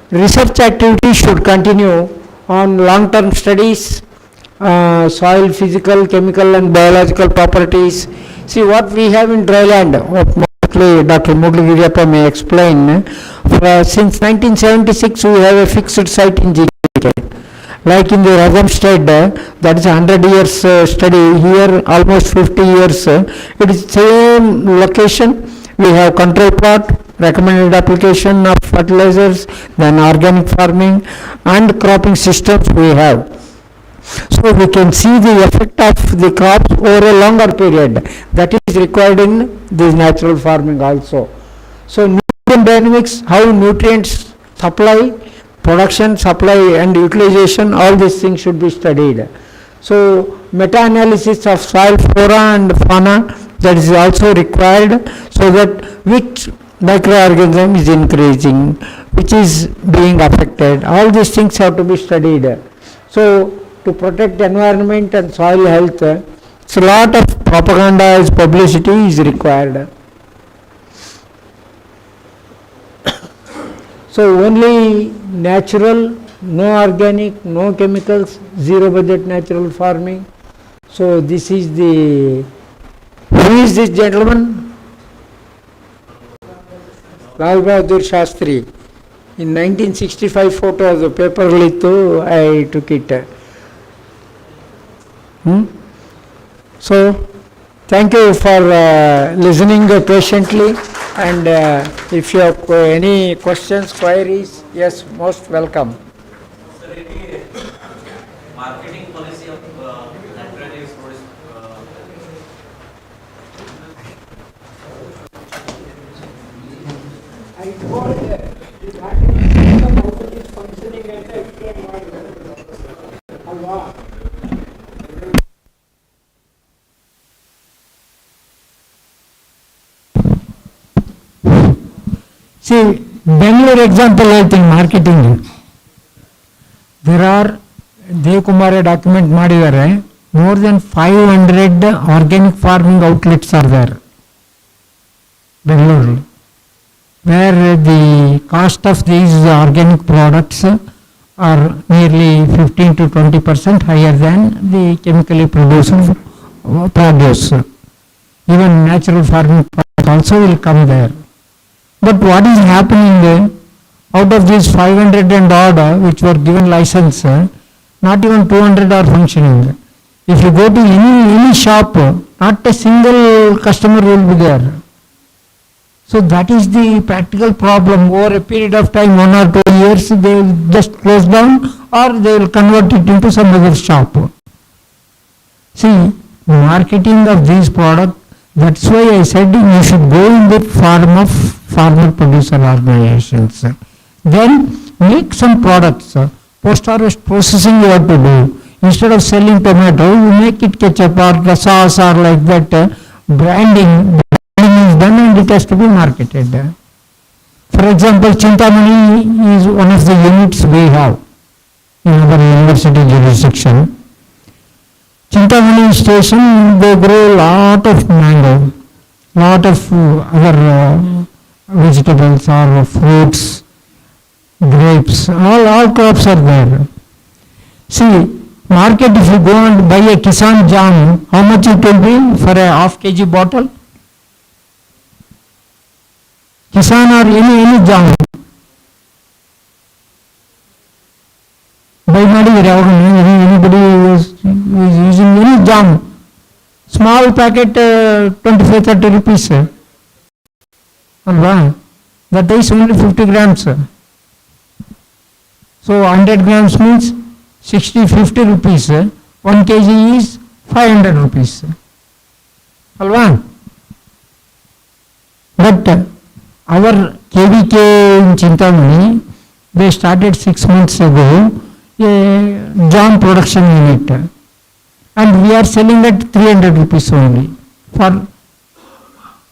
research activities should continue on long-term studies, soil physical, chemical and biological properties. See what we have in dry land, Dr. Mugligiriyappa may explain. Since 1976 we have a fixed site in GK. Like in the Raghamstead, that is 100 years study, here almost 50 years. It is same location. We have control plot, recommended application of fertilizers, then organic farming and cropping systems we have. So we can see the effect of the crops over a longer period. That is required in this natural farming also. So nutrient dynamics, how nutrients supply, production, supply and utilization, all these things should be studied. So meta-analysis of soil flora and fauna, that is also required, so that which microorganism is increasing, which is being affected. All these things have to be studied. So to protect environment and soil health, it's a lot of propaganda, publicity is required. So only natural, no organic, no chemicals, zero budget natural farming. So this is the, who is this gentleman? Lal Bahadur Shastri. In 1965 photo of the paper littu, I took it. So thank you for listening patiently, and if you have any questions, queries, Yes, most welcome. Sir, any marketing policy of natural fruits? I told the marketing system how it is functioning ಅಂತ explain ಮಾಡಿದ್ರು ಅಲ್ವಾ? See, Bangalore example ಹೇಳ್ತೀನಿ marketing. There are Devakumar document ಮಾಡಿದ್ದಾರೆ, more than 500 organic farming outlets are there, Bangalore, where the cost of these organic products are nearly 15 to 20% higher than the chemically produced produce. Even natural farming products also will come there. But what is happening out of these 500 and odd which were given license, not even 200 are functioning. If you go to any shop, not a single customer will be there. So that is the practical problem. Over a period of time, 1 or 2 years, they will just close down or they will convert it into some other shop. See, marketing of these products, that's why I said you should go in the form of farmer producer organizations. Then make some products. Post-harvest processing you have to do. Instead of selling tomato, you make it ketchup or the sauce or like that. Branding is done and it has to be marketed. For example, Chintamani is one of the units we have in our university jurisdiction. Chintamani station, they grow a lot of mango, lot of other vegetables or fruits, grapes, all crops are there. See, market, if you go and buy a Kisan jam, how much it will be for a half kg bottle? Kisan or any jam. Buy ಮಾಡಿದ್ರೆ anybody is using any jam. Small packet 25-30 rupees. Alva? That is only 50 grams. So 100 grams means 60-50 rupees. 1 kg is 500 rupees. Alva? But our KVK in Chintamani, they started 6 months ago a jam production unit. And we are selling at 300 rupees only. For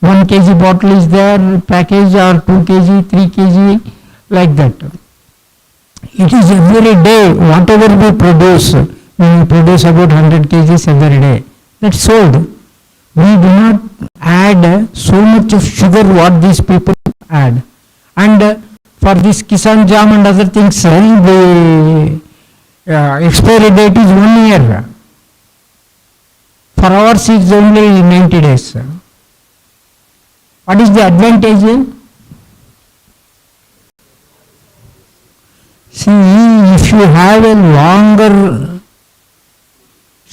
1 kg bottle is there, package or 2 kg, 3 kg, like that. It is every day, whatever we produce about 100 kgs every day. That's sold. We do not add so much of sugar what these people add. And for this Kisan jam and other things, the expiry date is 1 year. For ours it's only 90 days. What is the advantage? See, if you have a longer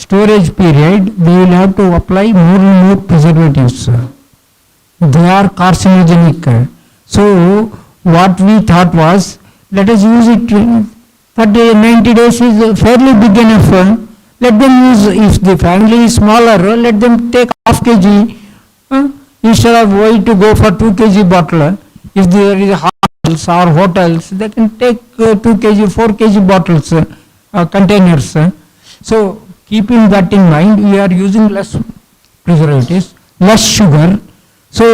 storage period, they will have to apply more and more preservatives. They are carcinogenic. So, what we thought was, let us use it. 90 days is fairly big enough. Let them use, if the family is smaller, let them take half kg. Instead of why to go for 2 kg bottle. If there is hotels or hotels, they can take 2 kg, 4 kg bottles, containers. So, keeping that in mind, we are using less preservatives, less sugar. So,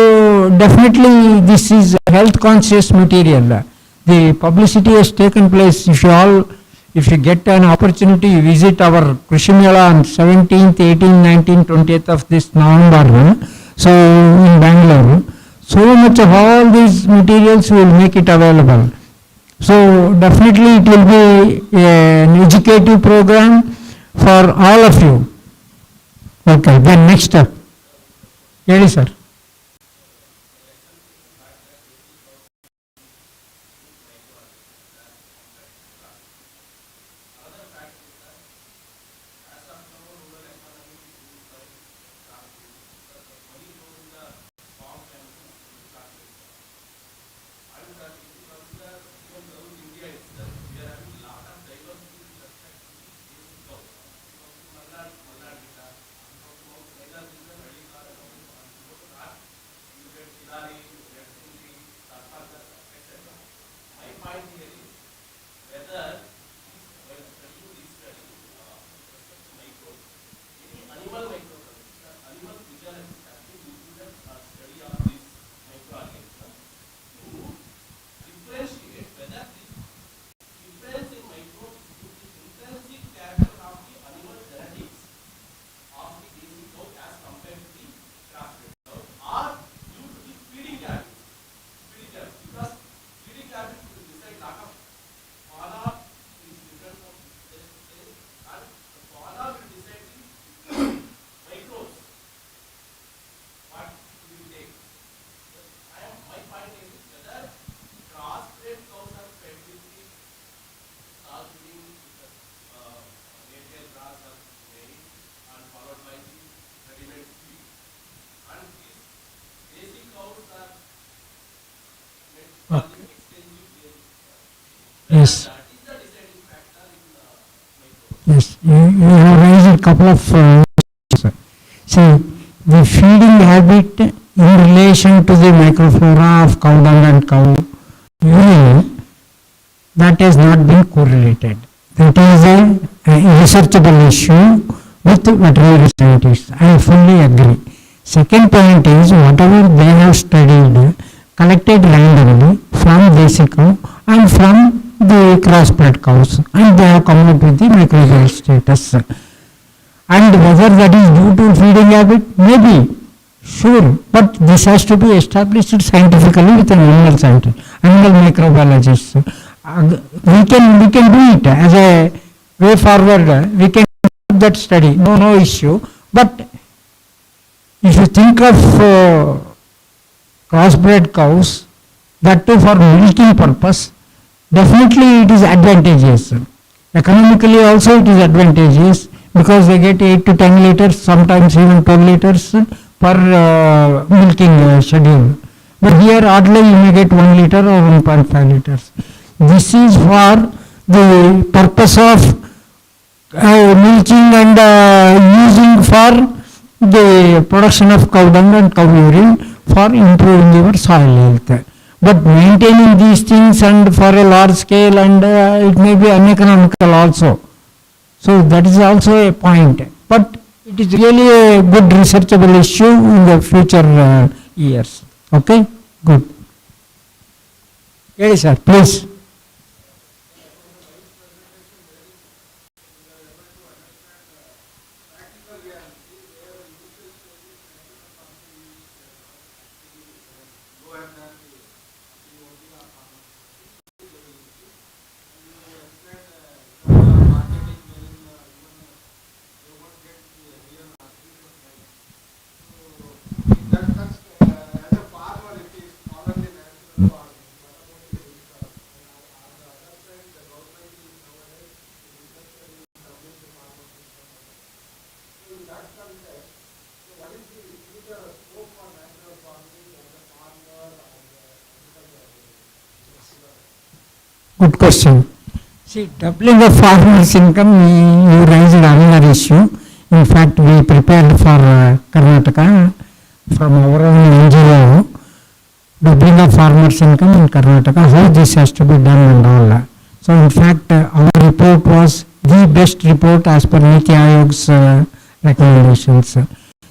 definitely this is a health conscious material. The publicity has taken place. If you get an opportunity, visit our Krishi Mela on 17th, 18th, 19th, 20th of this November. So, in Bangalore, so much of all these materials will make it available. So, definitely it will be an educative program for all of you. Okay, then next step. Yes, sir. Yes. Yes, you have raised a couple of issues. See, the feeding habit in relation to the microflora of cow dung and cow urine, that has not been correlated. That is a researchable issue with veterinary scientists. I fully agree. Second point is whatever they have studied, collected randomly from basic cow and from the crossbred cows, and they have come up with the microbial status. And whether that is due to feeding habit, maybe, sure, but this has to be established scientifically with an animal scientist, animal microbiologist. We can do it as a way forward. We can do that study, no issue. But if you think of crossbred cows, that too for milking purpose, definitely it is advantageous. Economically also it is advantageous because they get 8 to 10 liters, sometimes even 12 liters per milking schedule. But here hardly you may get 1 liter or 1.5 liters. This is for the purpose of milking and using for the production of cow dung and cow urine for improving your soil health. But maintaining these things and for a large scale, and it may be uneconomical also. So that is also a point. But it is really a good researchable issue in the future years. Okay, good. Yes, sir, please. Good question. See, doubling of farmers' income, you raised another issue. In fact, we prepared for Karnataka from our own NGO, doubling of farmers' income in Karnataka, how this has to be done and all. So, in fact, our report was the best report as per Niti Ayog's recommendations.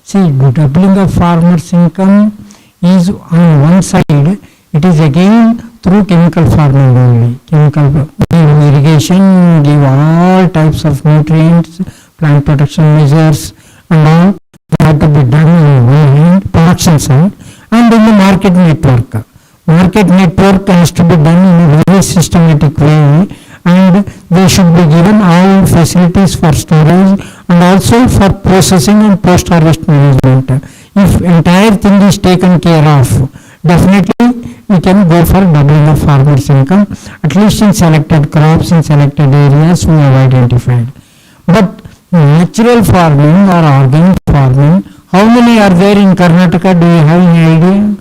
See, doubling of farmers' income is on one side, it is again through chemical farming only. Chemical give irrigation, give all types of nutrients, plant protection measures, and all have to be done on one hand, production side, and in the market network. Market network has to be done in a very systematic way, and they should be given all facilities for storage and also for processing and post-harvest management. If entire thing is taken care of, definitely we can go for doubling of farmers' income, at least in selected crops, in selected areas we have identified. But natural farming or organic farming, how many are there in Karnataka? Do you have any idea?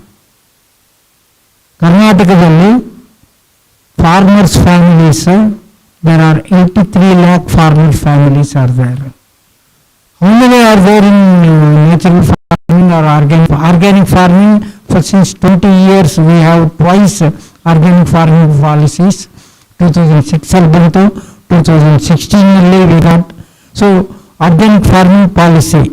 Karnatakaದಲ್ಲಿ farmers families, there are 83 lakh farmers families are there. How many are there in natural farming or organic farming? For since 20 years we have twice organic farming policies. 2006 ಅಲ್ಲಿ ಬಂತು, 2016 ನಲ್ಲಿ we got. So organic farming policy,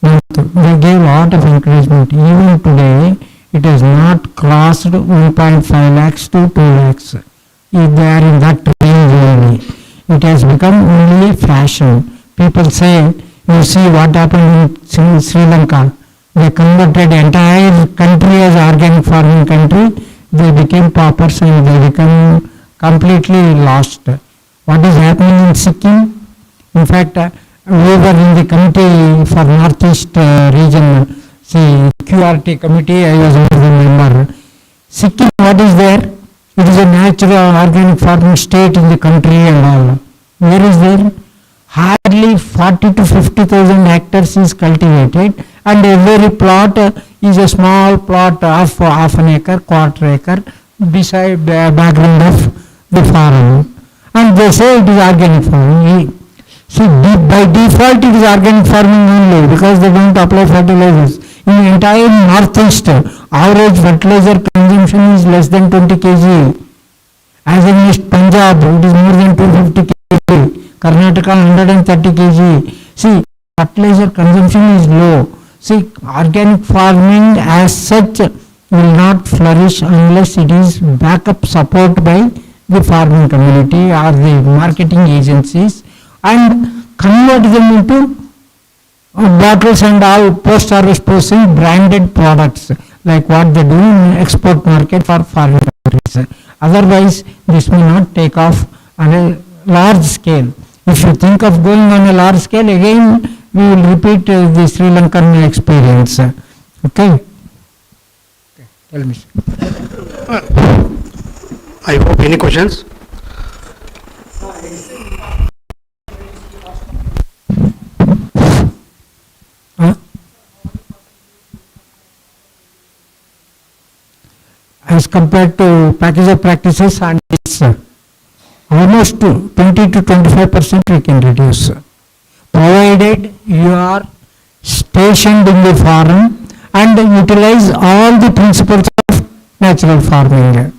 they gave a lot of encouragement. Even today it has not crossed 1.5 lakhs to 2 lakhs. If they are in that range only, it has become only fashion. People say, you see what happened in Sri Lanka. They converted entire country as organic farming country. They became paupers and they become completely lost. What is happening in Sikkim? In fact, we were in the committee for Northeast region, see QRT committee, I was one of the member. Sikkim, what is there? It is a natural organic farming state in the country and all. Where is there? Hardly 40 to 50,000 hectares is cultivated, and every plot is a small plot of half an acre, quarter acre, beside background of the farm, and they say it is organic farming. See, by default it is organic farming only because they don't apply fertilizers. In the entire northeast, average fertilizer consumption is less than 20 kg. As against Punjab, it is more than 250 kg. Karnataka 130 kg. See, fertilizer consumption is low. See, organic farming as such will not flourish unless it is backup support by the farming community or the marketing agencies and convert them into bottles and all post-harvest processing branded products like what they do in export market for foreign countries. Otherwise, this may not take off on a large scale. If you think of going on a large scale, again we will repeat the Sri Lankan experience. Okay? Tell me. I hope any questions? As compared to package of practices, and it's almost 20 to 25% we can reduce, provided you are stationed in the farm and utilize all the principles of natural farming.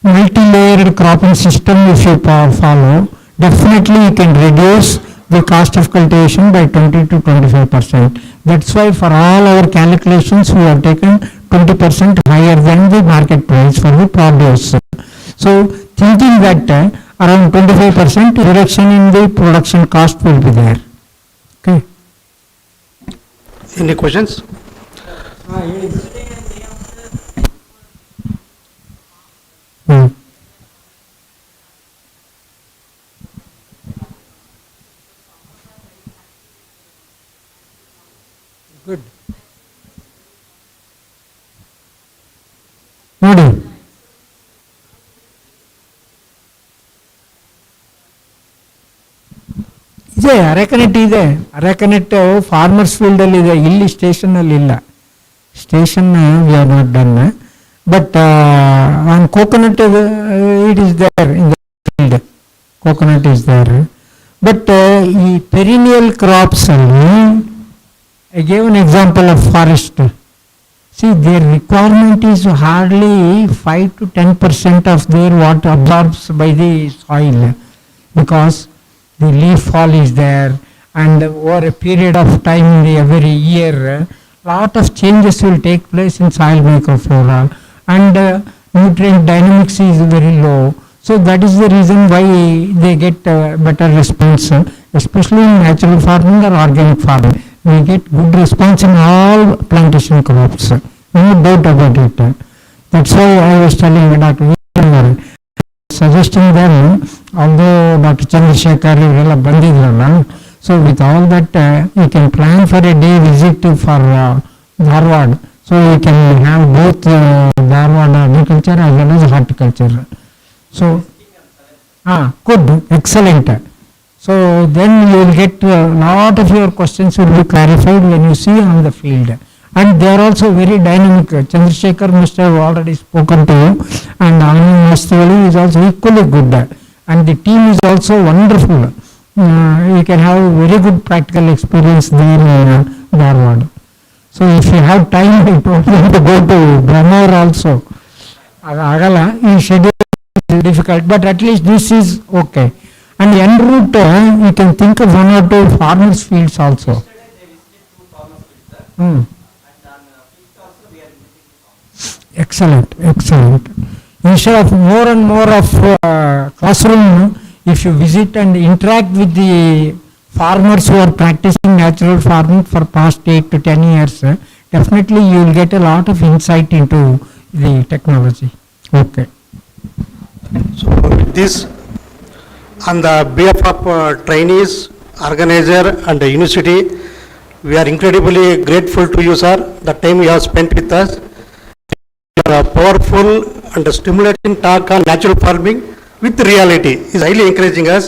Multi-layered cropping system if you follow, definitely you can reduce the cost of cultivation by 20 to 25%. That's why for all our calculations we have taken 20% higher than the market price for the produce. So thinking that around 25% reduction in the production cost will be there. Okay. Any questions? Hmm. Good. ನೋಡಿ ಇದೆ ಅರೆಕನೆಟ್ ಇದೆ, ಅರೆಕನೆಟ್ farmers field ಅಲ್ಲಿ ಇದೆ, ಇಲ್ಲಿ station ಅಲ್ಲಿ ಇಲ್ಲ. Station we are not done, but on coconut it is there in the field, coconut is there. But ಈ perennial crops ಅಲ್ಲಿ I gave an example of forest. See, their requirement is hardly 5 to 10% of their what absorbs by the soil, because the leaf fall is there, and over a period of time in the every year, lot of changes will take place in soil microflora, and nutrient dynamics is very low. So that is the reason why they get better response, especially in natural farming or organic farming. We get good response in all plantation crops, no doubt about it. That's why I was telling Dr. Veer, suggesting them, although Dr. Chandrasekhar ಇವರೆಲ್ಲ ಬಂದಿದ್ರಲ್ಲ, so with all that you can plan for a day visit for Dharwad, so you can have both Dharwad agriculture as well as horticulture. So good, excellent. So then you will get a lot of your questions will be clarified when you see on the field. And they are also very dynamic. Chandrasekhar must have already spoken to you, and Anand Masthavali is also equally good. And the team is also wonderful. You can have very good practical experience there in Dharwad. So if you have time, I told them to go to Brahmor also. Agala, in schedule is difficult, but at least this is okay. And en route, you can think of 1 or 2 farmers fields also. Yesterday they visited 2 farmers fields, sir. And on 5th also we are visiting 2 farmers. Excellent, excellent. Instead of more and more of classroom, if you visit and interact with the farmers who are practicing natural farming for past 8 to 10 years, definitely you will get a lot of insight into the technology. Okay. So with this, on the behalf of trainees, organizer and the university, we are incredibly grateful to you, sir. The time you have spent with us. Powerful and stimulating talk on natural farming with reality is highly encouraging us.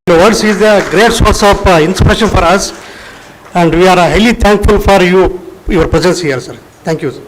Your words is a great source of inspiration for us, and we are highly thankful for your presence here, sir. Thank you, sir.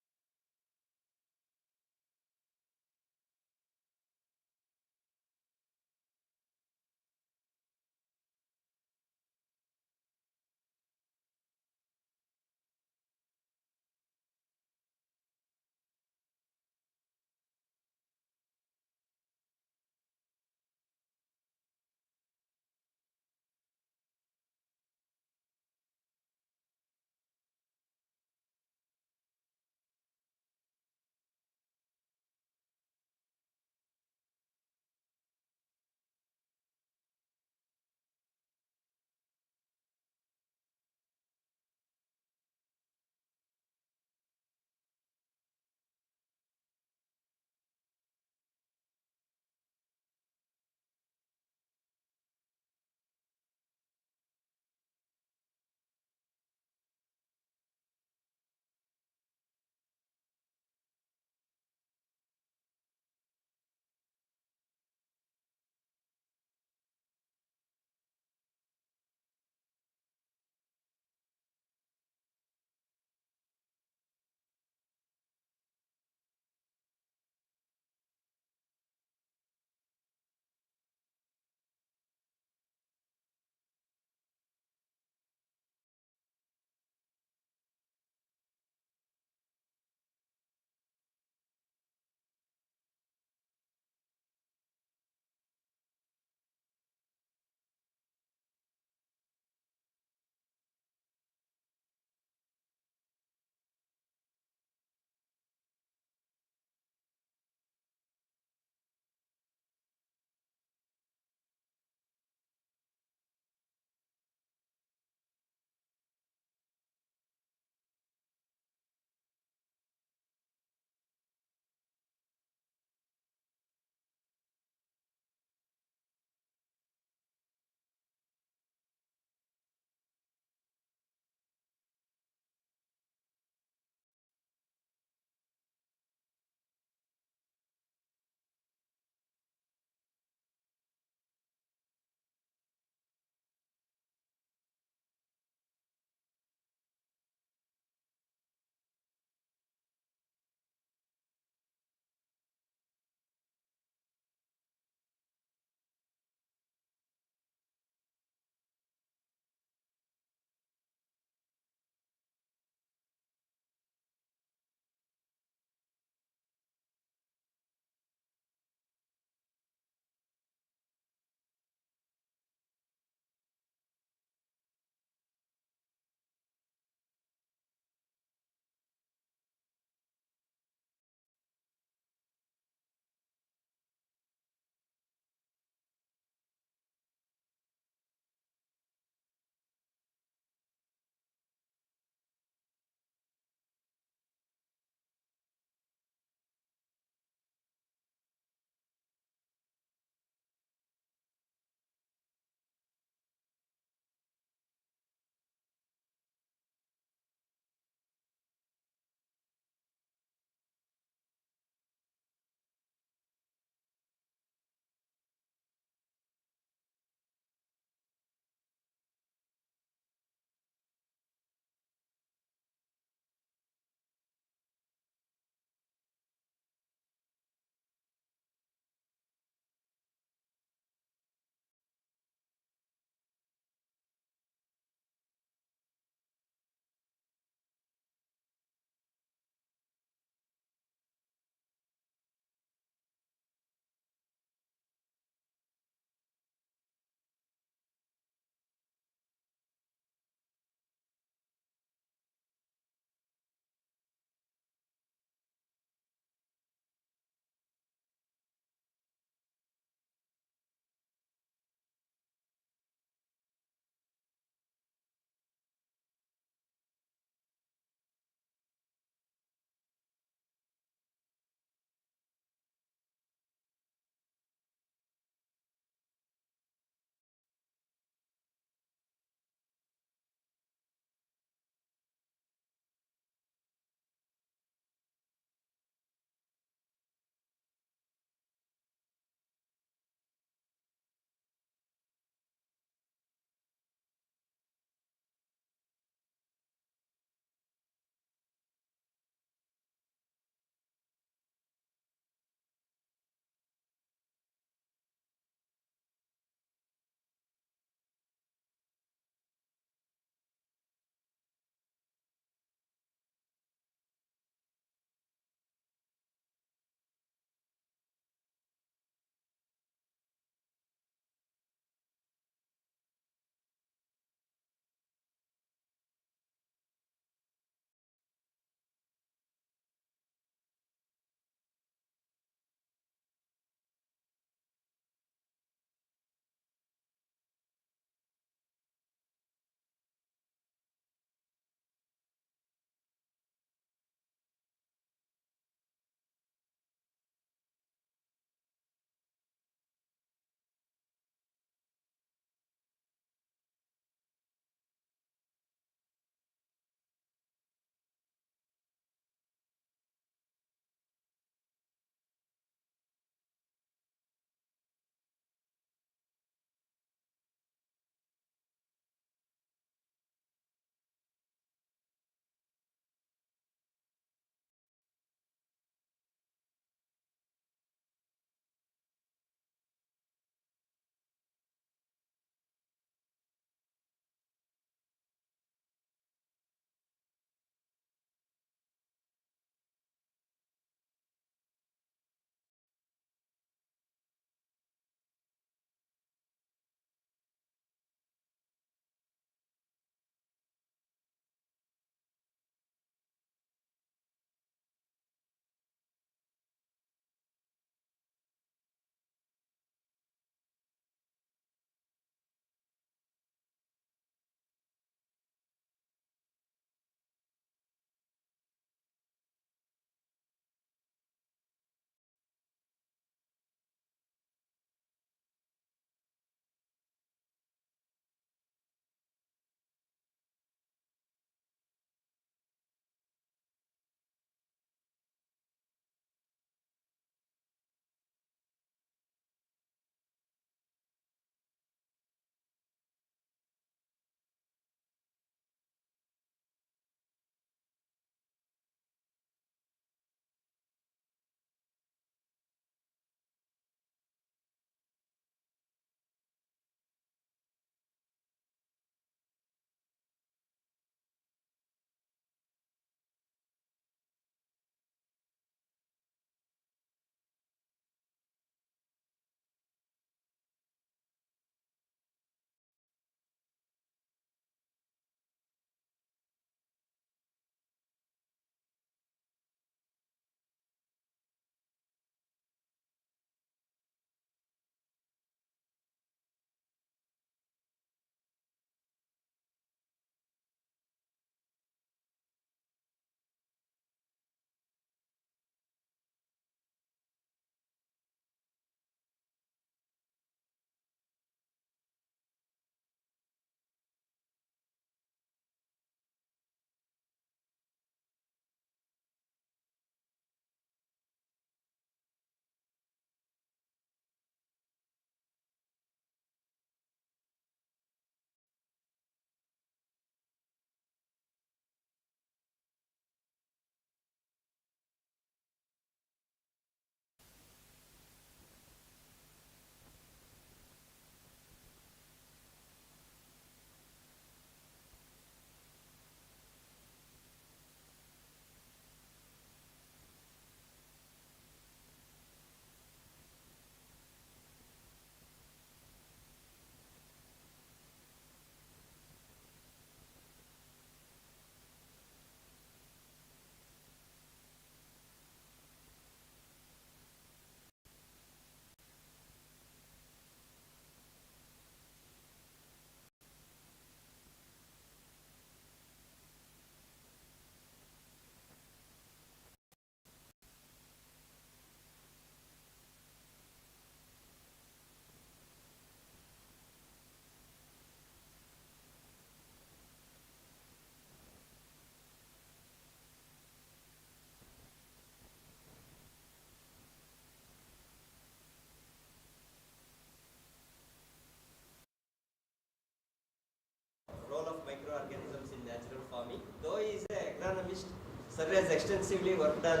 agronomist. Sir has extensively worked on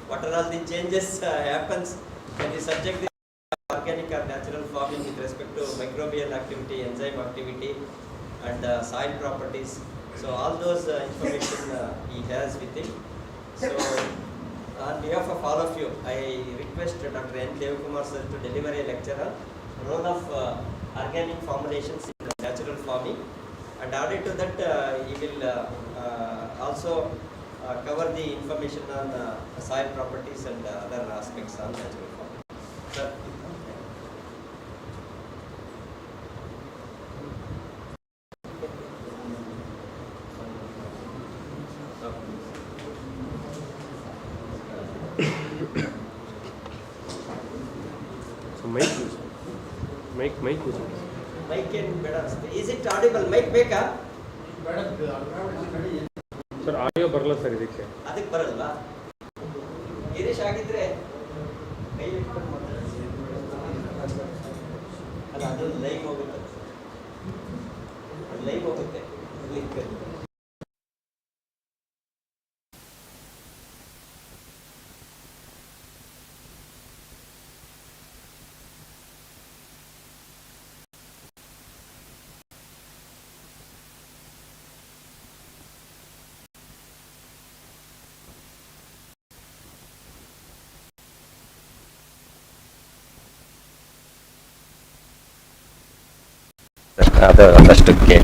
what are all the changes happens when the subject is organic or natural farming with respect to microbial activity, enzyme activity, and soil properties. So all those information he has with him. So on behalf of all of you, I request Dr. N. Devakumar sir to deliver a lecture on role of organic formulations in natural farming, and added to that he will also cover the information on soil properties and other aspects on natural farming. Sir. Mic Mic and better. Is it audible? Mic ಬೇಕಾ? Sir audio ಬರಲ್ಲ sir ಇದಕ್ಕೆ. ಅದಕ್ಕೆ ಬರಲ್ವಾ? ಗಿರೀಶ್ ಆಗಿದ್ರೆ ಕೈ ಇಟ್ಕೊಂಡು ಮಾತಾಡಿ. ಅಲ್ಲ ಅದು ಲೈವ್ ಹೋಗುತ್ತೆ. ಲೈವ್ ಹೋಗುತ್ತೆ. ಲಿಂಕ್. ಅದು ಅದಷ್ಟಕ್ಕೆ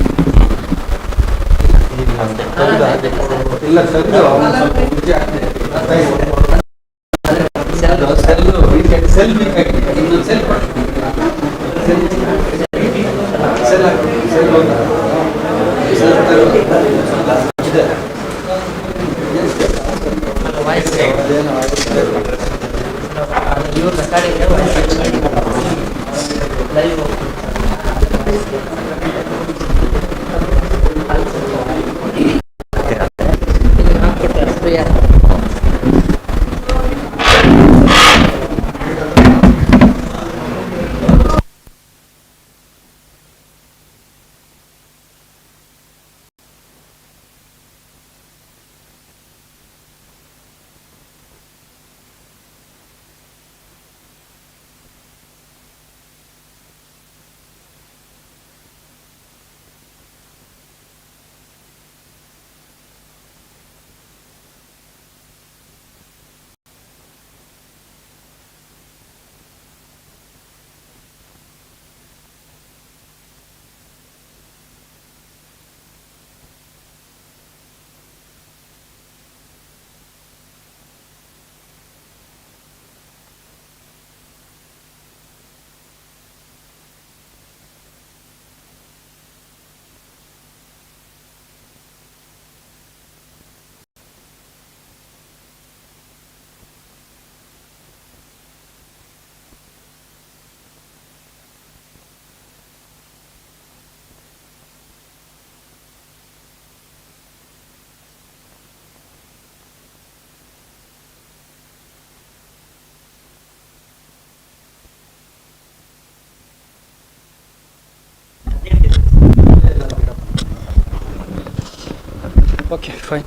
Okay, fine.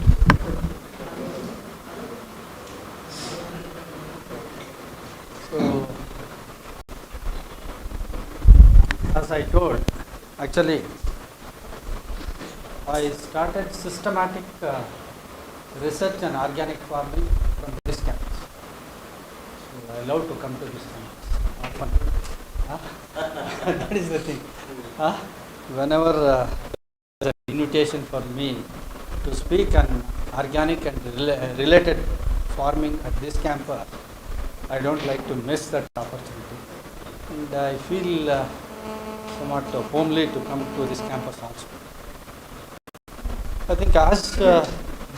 So, as I told, actually, I started systematic research on organic farming from this campus. So, I love to come to this campus often. That is the thing. Whenever there's an invitation for me to speak on organic and related farming at this campus, I don't like to miss that opportunity. And I feel somewhat homely to come to this campus also. I think as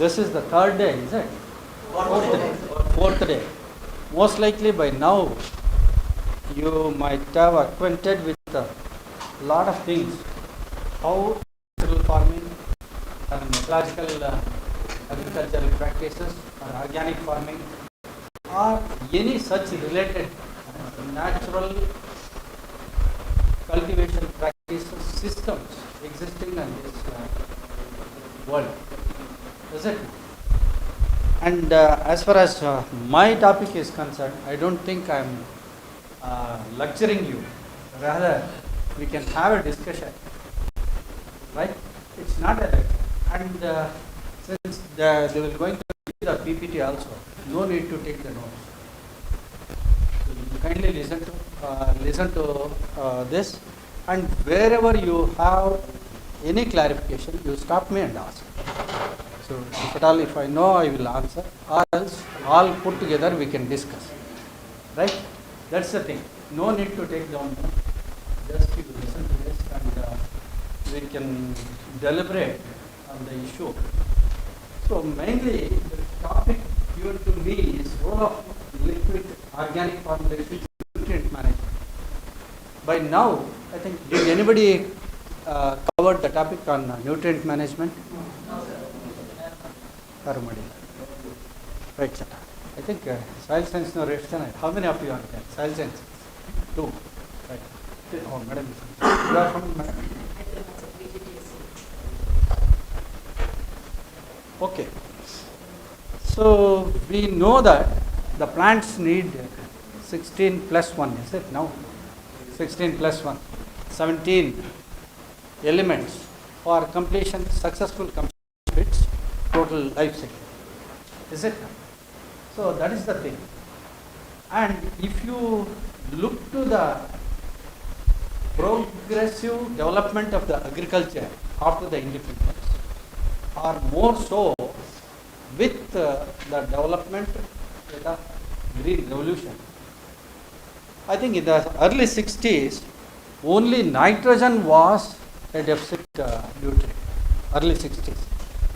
this is the third day, is it? Fourth day. Most likely by now you might have acquainted with a lot of things. How natural farming and ecological agricultural practices or organic farming or any such related natural cultivation practices systems existing in this world. Is it? And as far as my topic is concerned, I don't think I'm lecturing you. Rather, we can have a discussion, right? It's not a lecture. And since they will going to see the PPT also, no need to take the notes. So you kindly listen to this, and wherever you have any clarification, you stop me and ask. So if at all, if I know, I will answer, or else all put together we can discuss. Right? That's the thing. No need to take down notes. Just you listen to this and we can deliberate on the issue. So mainly the topic given to me is role of liquid organic formulations in nutrient management. By now, I think, did anybody cover the topic on nutrient management? Karumadi. Right, sir. I think soil science no reaction. How many of you are there? Soil science? 2. Right. Oh, madam. You are from madam? Okay. So we know that the plants need 16 plus 1, is it now? 16 plus 1, 17 elements for completion, successful completion of its total life cycle. Is it? So that is the thing. And if you look to the progressive development of the agriculture after the independence, or more so with the development of the Green Revolution, I think in the early 60s, only nitrogen was a deficit nutrient. Early 60s.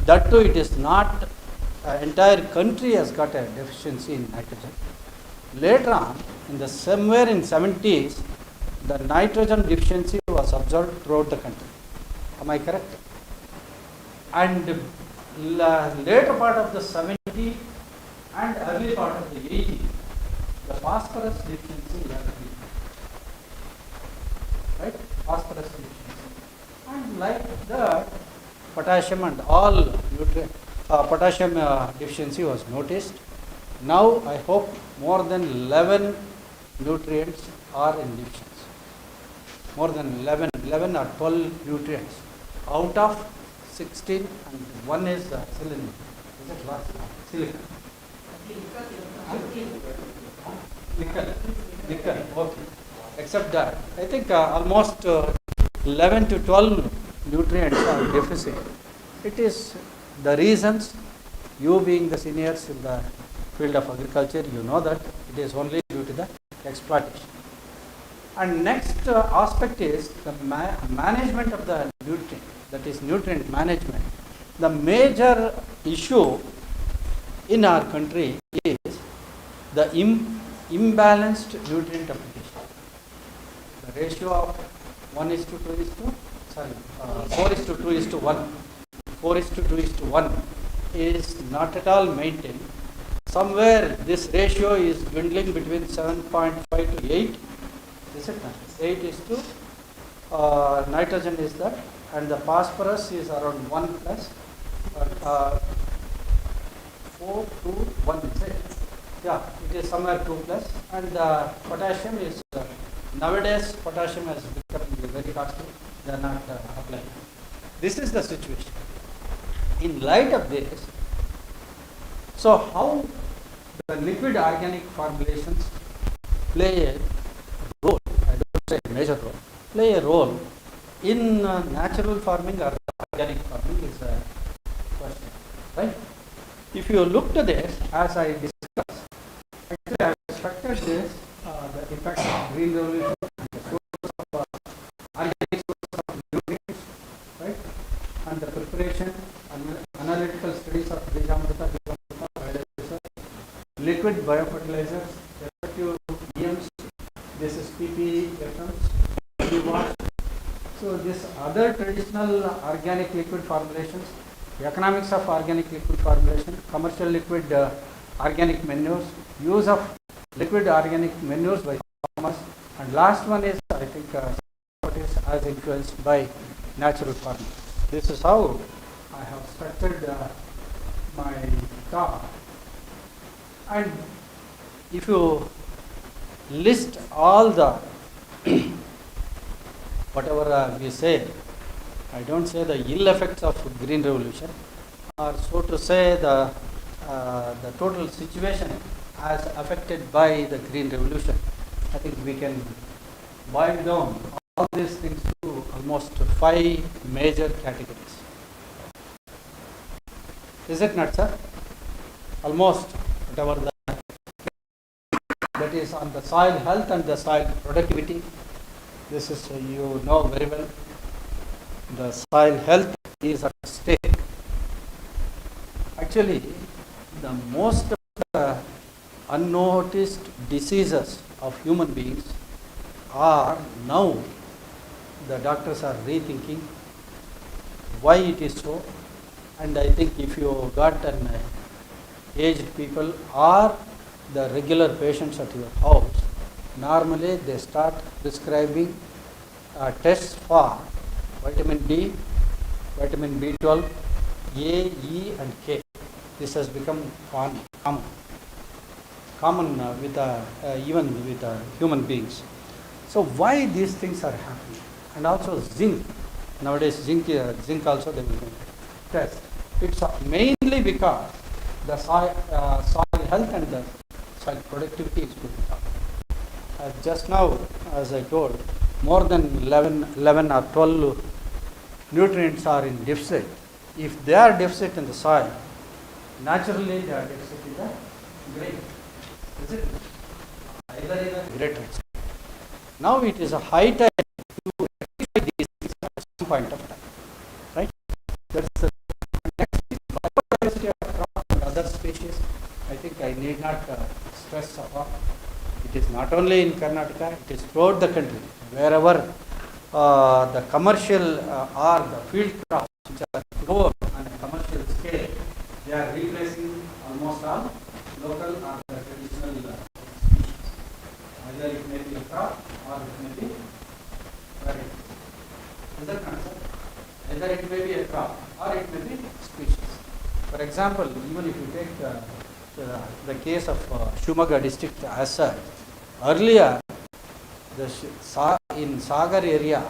That too, it is not, entire country has got a deficiency in nitrogen. Later on, somewhere in 70s, the nitrogen deficiency was observed throughout the country. Am I correct? And later part of the 70s and early part of the 80s, the phosphorus deficiency has been, right? Phosphorus deficiency. And like that, potassium and all potassium deficiency was noticed. Now I hope more than 11 nutrients are in deficiency. More than 11 or 12 nutrients out of 16, and one is selenium. Is it last? Silicon. Nickel. Okay. Except that, I think almost 11 to 12 nutrients are deficient. It is the reasons, you being the seniors in the field of agriculture, you know that it is only due to the exploitation. And next aspect is the management of the nutrient, that is nutrient management. The major issue in our country is the imbalanced nutrient application. The ratio of 4 is to 2 is to 1. 4 is to 2 is to 1 is not at all maintained. Somewhere this ratio is dwindling between 7.5 to 8. Is it not? 8 is to nitrogen is that, and the phosphorus is around 1 plus 4 to 1, is it? Yeah, it is somewhere 2 plus, and the potassium is nowadays potassium has become very costly. They are not applying. This is the situation. In light of this, so how the liquid organic formulations play a role, I don't say a major role, play a role in natural farming or organic farming is a question, right? If you look to this, as I discussed, actually I have structured this, the effect of Green Revolution, the source of organic source of nutrients, right? And the preparation, analytical studies of Shivamogga, liquid biofertilizers, effective EMs, this is PP, FMs, so this other traditional organic liquid formulations, the economics of organic liquid formulation, commercial liquid organic manures, use of liquid organic manures by farmers, and last one is, I think, what is as influenced by natural farming. This is how I have structured my talk And if you list all the whatever we say, I don't say the ill effects of green revolution, or so to say the total situation as affected by the green revolution. I think we can boil down all these things to almost 5 major categories. Is it not, sir? Almost whatever that is on the soil health and the soil productivity. This is, you know very well, the soil health is at stake. Actually, the most of the unnoticed diseases of human beings are now, the doctors are rethinking why it is so. And I think if you got an aged people or the regular patients at your house, normally they start prescribing tests for vitamin D, vitamin B12, A, E and K. This has become common with even with human beings. So why these things are happening? And also zinc. Nowadays zinc also they will test. It's mainly because the soil health and the soil productivity is going down. Just now, as I told, more than 11 or 12 nutrients are in deficit. If they are deficit in the soil, naturally they are deficit in the grain. Is it? Either in the greater extent. Now it is a high time to rectify these things at some point of time. Right? That's the next thing. Biodiversity of crops and other species, I think I need not stress upon. It is not only in Karnataka, it is throughout the country. Wherever the commercial or the field crops which are grown on a commercial scale, they are replacing almost all local or the traditional species. Either it may be a crop or it may be variety. Is that not so? Either it may be a crop or it may be species. For example, even if you take the case of Shivamogga district as such, earlier in Sagar area,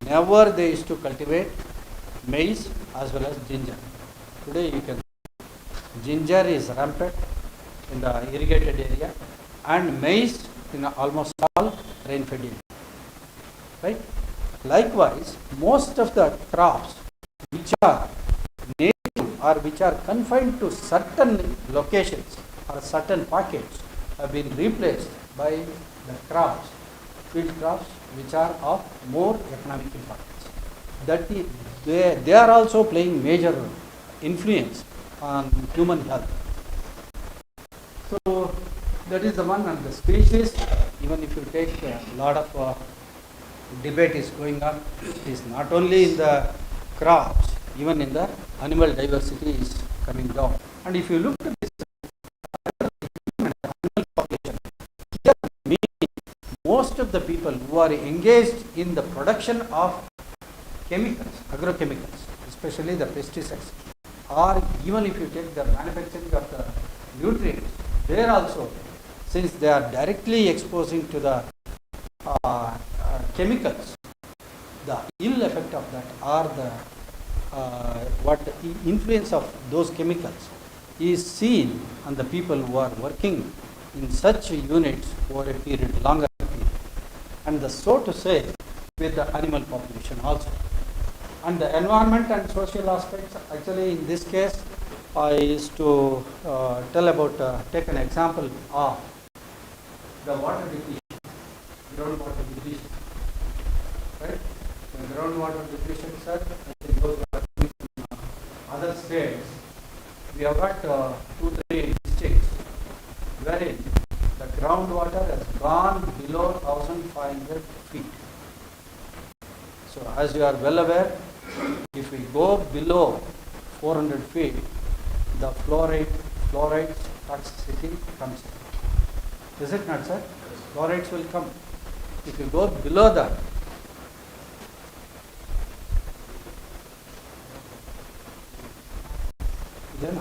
never they used to cultivate maize as well as ginger. Today you can, ginger is rampant in the irrigated area and maize in almost all rain-fed area. Right? Likewise, most of the crops which are native or which are confined to certain locations or certain pockets have been replaced by the crops, field crops, which are of more economic importance. That is, they are also playing major influence on human health. So that is the one. And the species, even if you take a lot of debate is going on, it is not only in the crops, even in the animal diversity is coming down. And if you look at this animal population, here most of the people who are engaged in the production of chemicals, agrochemicals, especially the pesticides, or even if you take the manufacturing of the nutrients, there also, since they are directly exposing to the chemicals, the ill effect of that or the what the influence of those chemicals is seen on the people who are working in such units over a period, longer period, and the, so to say, with the animal population also. And the environment and social aspects, actually in this case, I used to tell about, take an example of the water depletion, groundwater depletion, right? The groundwater depletion, sir, I think those are from other states. We have got 2-3 districts wherein the groundwater has gone below 1,500 feet. So as you are well aware, if we go below 400 feet, the fluoride toxicity comes in. Is it not, sir? Fluorides will come. If you go below that, then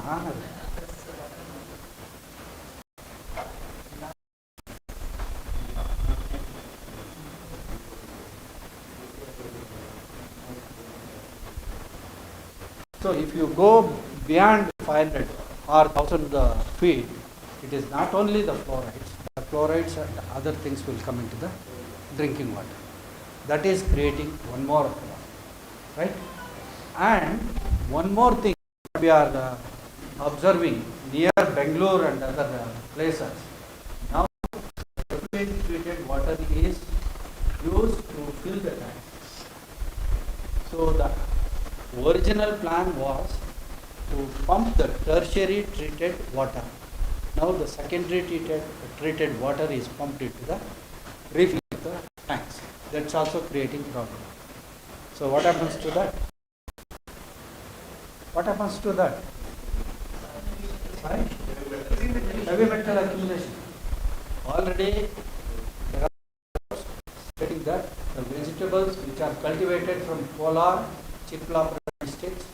So if you go beyond 500 or 1000 feet, it is not only the fluorides and other things will come into the drinking water. That is creating one more problem, right? And one more thing we are observing near Bangalore and other places. Now, effluent treated water is used to fill the tank. So the original plan was to pump the tertiary treated water. Now the secondary treated water is pumped into the refilling the tanks. That's also creating problem. So what happens to that? What happens to that? Right? Heavy metal accumulation. Already there are stating that the vegetables which are cultivated from polar chipla states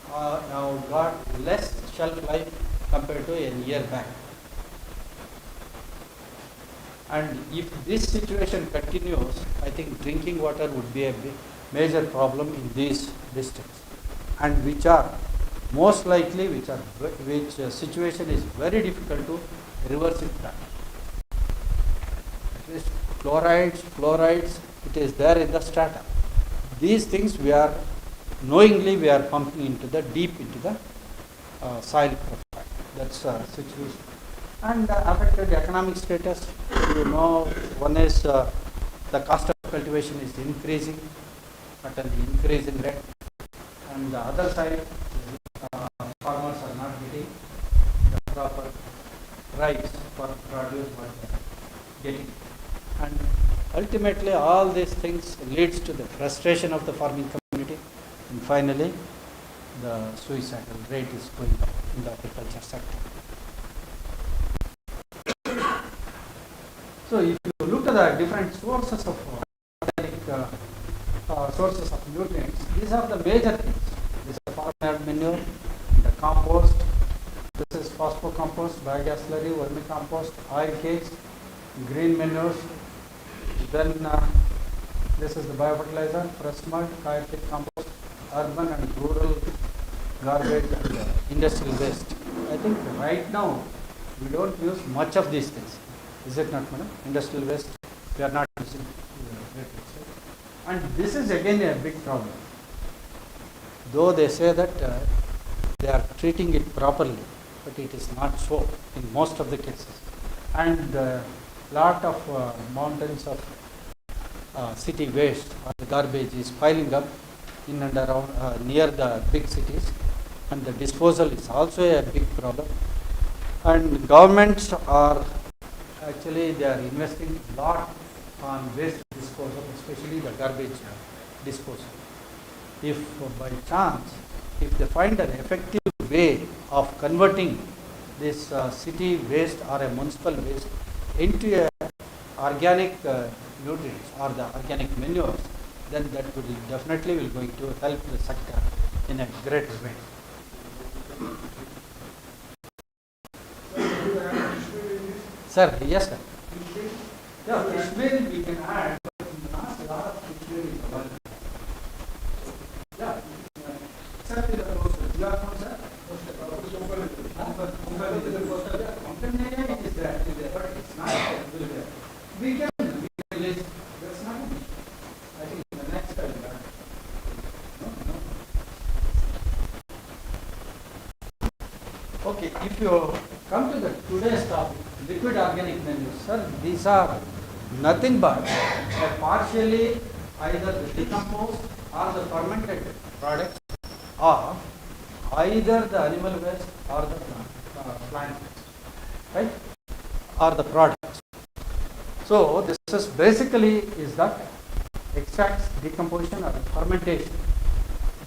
now got less shelf life compared to a year back. And if this situation continues, I think drinking water would be a major problem in these districts, and which are most likely which situation is very difficult to reverse it back. At least fluorides, it is there in the strata. These things we are knowingly we are pumping into the deep into the soil profile. That's a situation. And affected economic status, you know, one is the cost of cultivation is increasing at an increasing rate, and the other side, farmers are not getting the proper price for produce what they are getting. And ultimately all these things leads to the frustration of the farming community, and finally the suicidal rate is going up in the agriculture sector. So if you look at the different sources of organic sources of nutrients, these are the major things. This is farm manure, the compost, this is phosphocompost, biogas slurry, vermicompost, oil cakes, green manures, then this is the biofertilizer, fresh mud, coir pit compost, urban and rural garbage and industrial waste. I think right now we don't use much of these things. Is it not, madam? Industrial waste, we are not using. And this is again a big problem. Though they say that they are treating it properly, but it is not so in most of the cases. And lot of mountains of city waste or the garbage is piling up in and around near the big cities, and the disposal is also a big problem. And governments are actually they are investing a lot on waste disposal, especially the garbage disposal. If by chance, if they find an effective way of converting this city waste or a municipal waste into a organic nutrients or the organic manures, then that will definitely will going to help the sector in a great way. Sir, yes sir. Yeah, fish meal we can add, but not a lot of fish meal is available. Yeah, sir, you are from sir? Is there, but it's not there. We can list. That's not. I think the next time. No. Okay, if you come to the today's topic, liquid organic manures, sir, these are nothing but partially either the decomposed or the fermented products, or either the animal waste or the plant waste, right? Or the products. So this is basically is that extracts, decomposition or fermentation.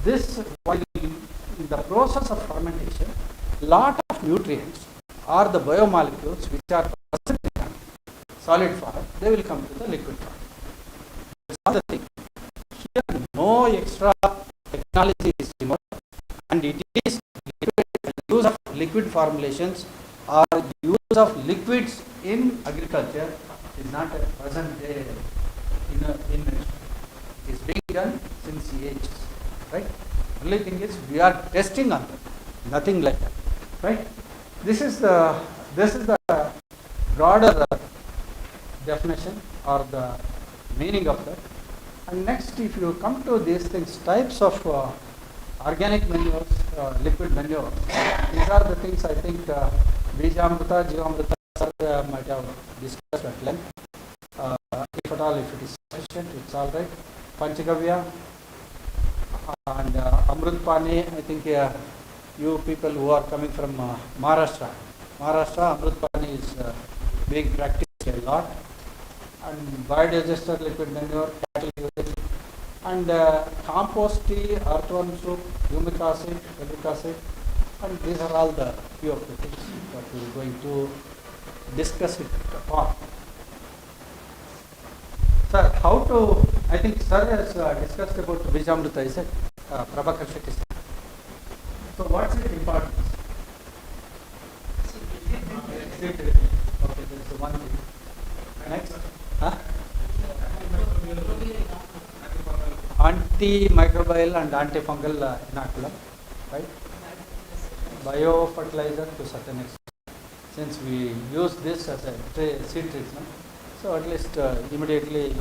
This, while in the process of fermentation, lot of nutrients or the biomolecules which are present in solid form, they will come to the liquid form. That's all the thing. Here no extra technology is involved, and it is use of liquid formulations or use of liquids in agriculture is not a present day invention. It is being done since ages, right? Only thing is we are testing on them, nothing like that, right? This is the broader definition or the meaning of that. And next, if you come to these things, types of organic manures, liquid manure, these are the things I think Bijamrita, Jivamrita might have discussed at length. If at all, if it is sufficient, it's all right. Panchagavya and Amrut Pani, I think you people who are coming from Maharashtra, Amrut Pani is being practiced a lot. And biodigester liquid manure, cattle usage, and compost tea, earthworm soup, humic acid, uric acid, and these are all the few of the things that we are going to discuss it upon. Sir, how to, I think sir has discussed about Bijamrita, is it? Prabhakar Shetty sir. So what's its importance? Okay, that's the one thing. Next. Antimicrobial and antifungal inoculum, right? Biofertilizer to certain extent. Since we use this as a seed treatment, so at least immediately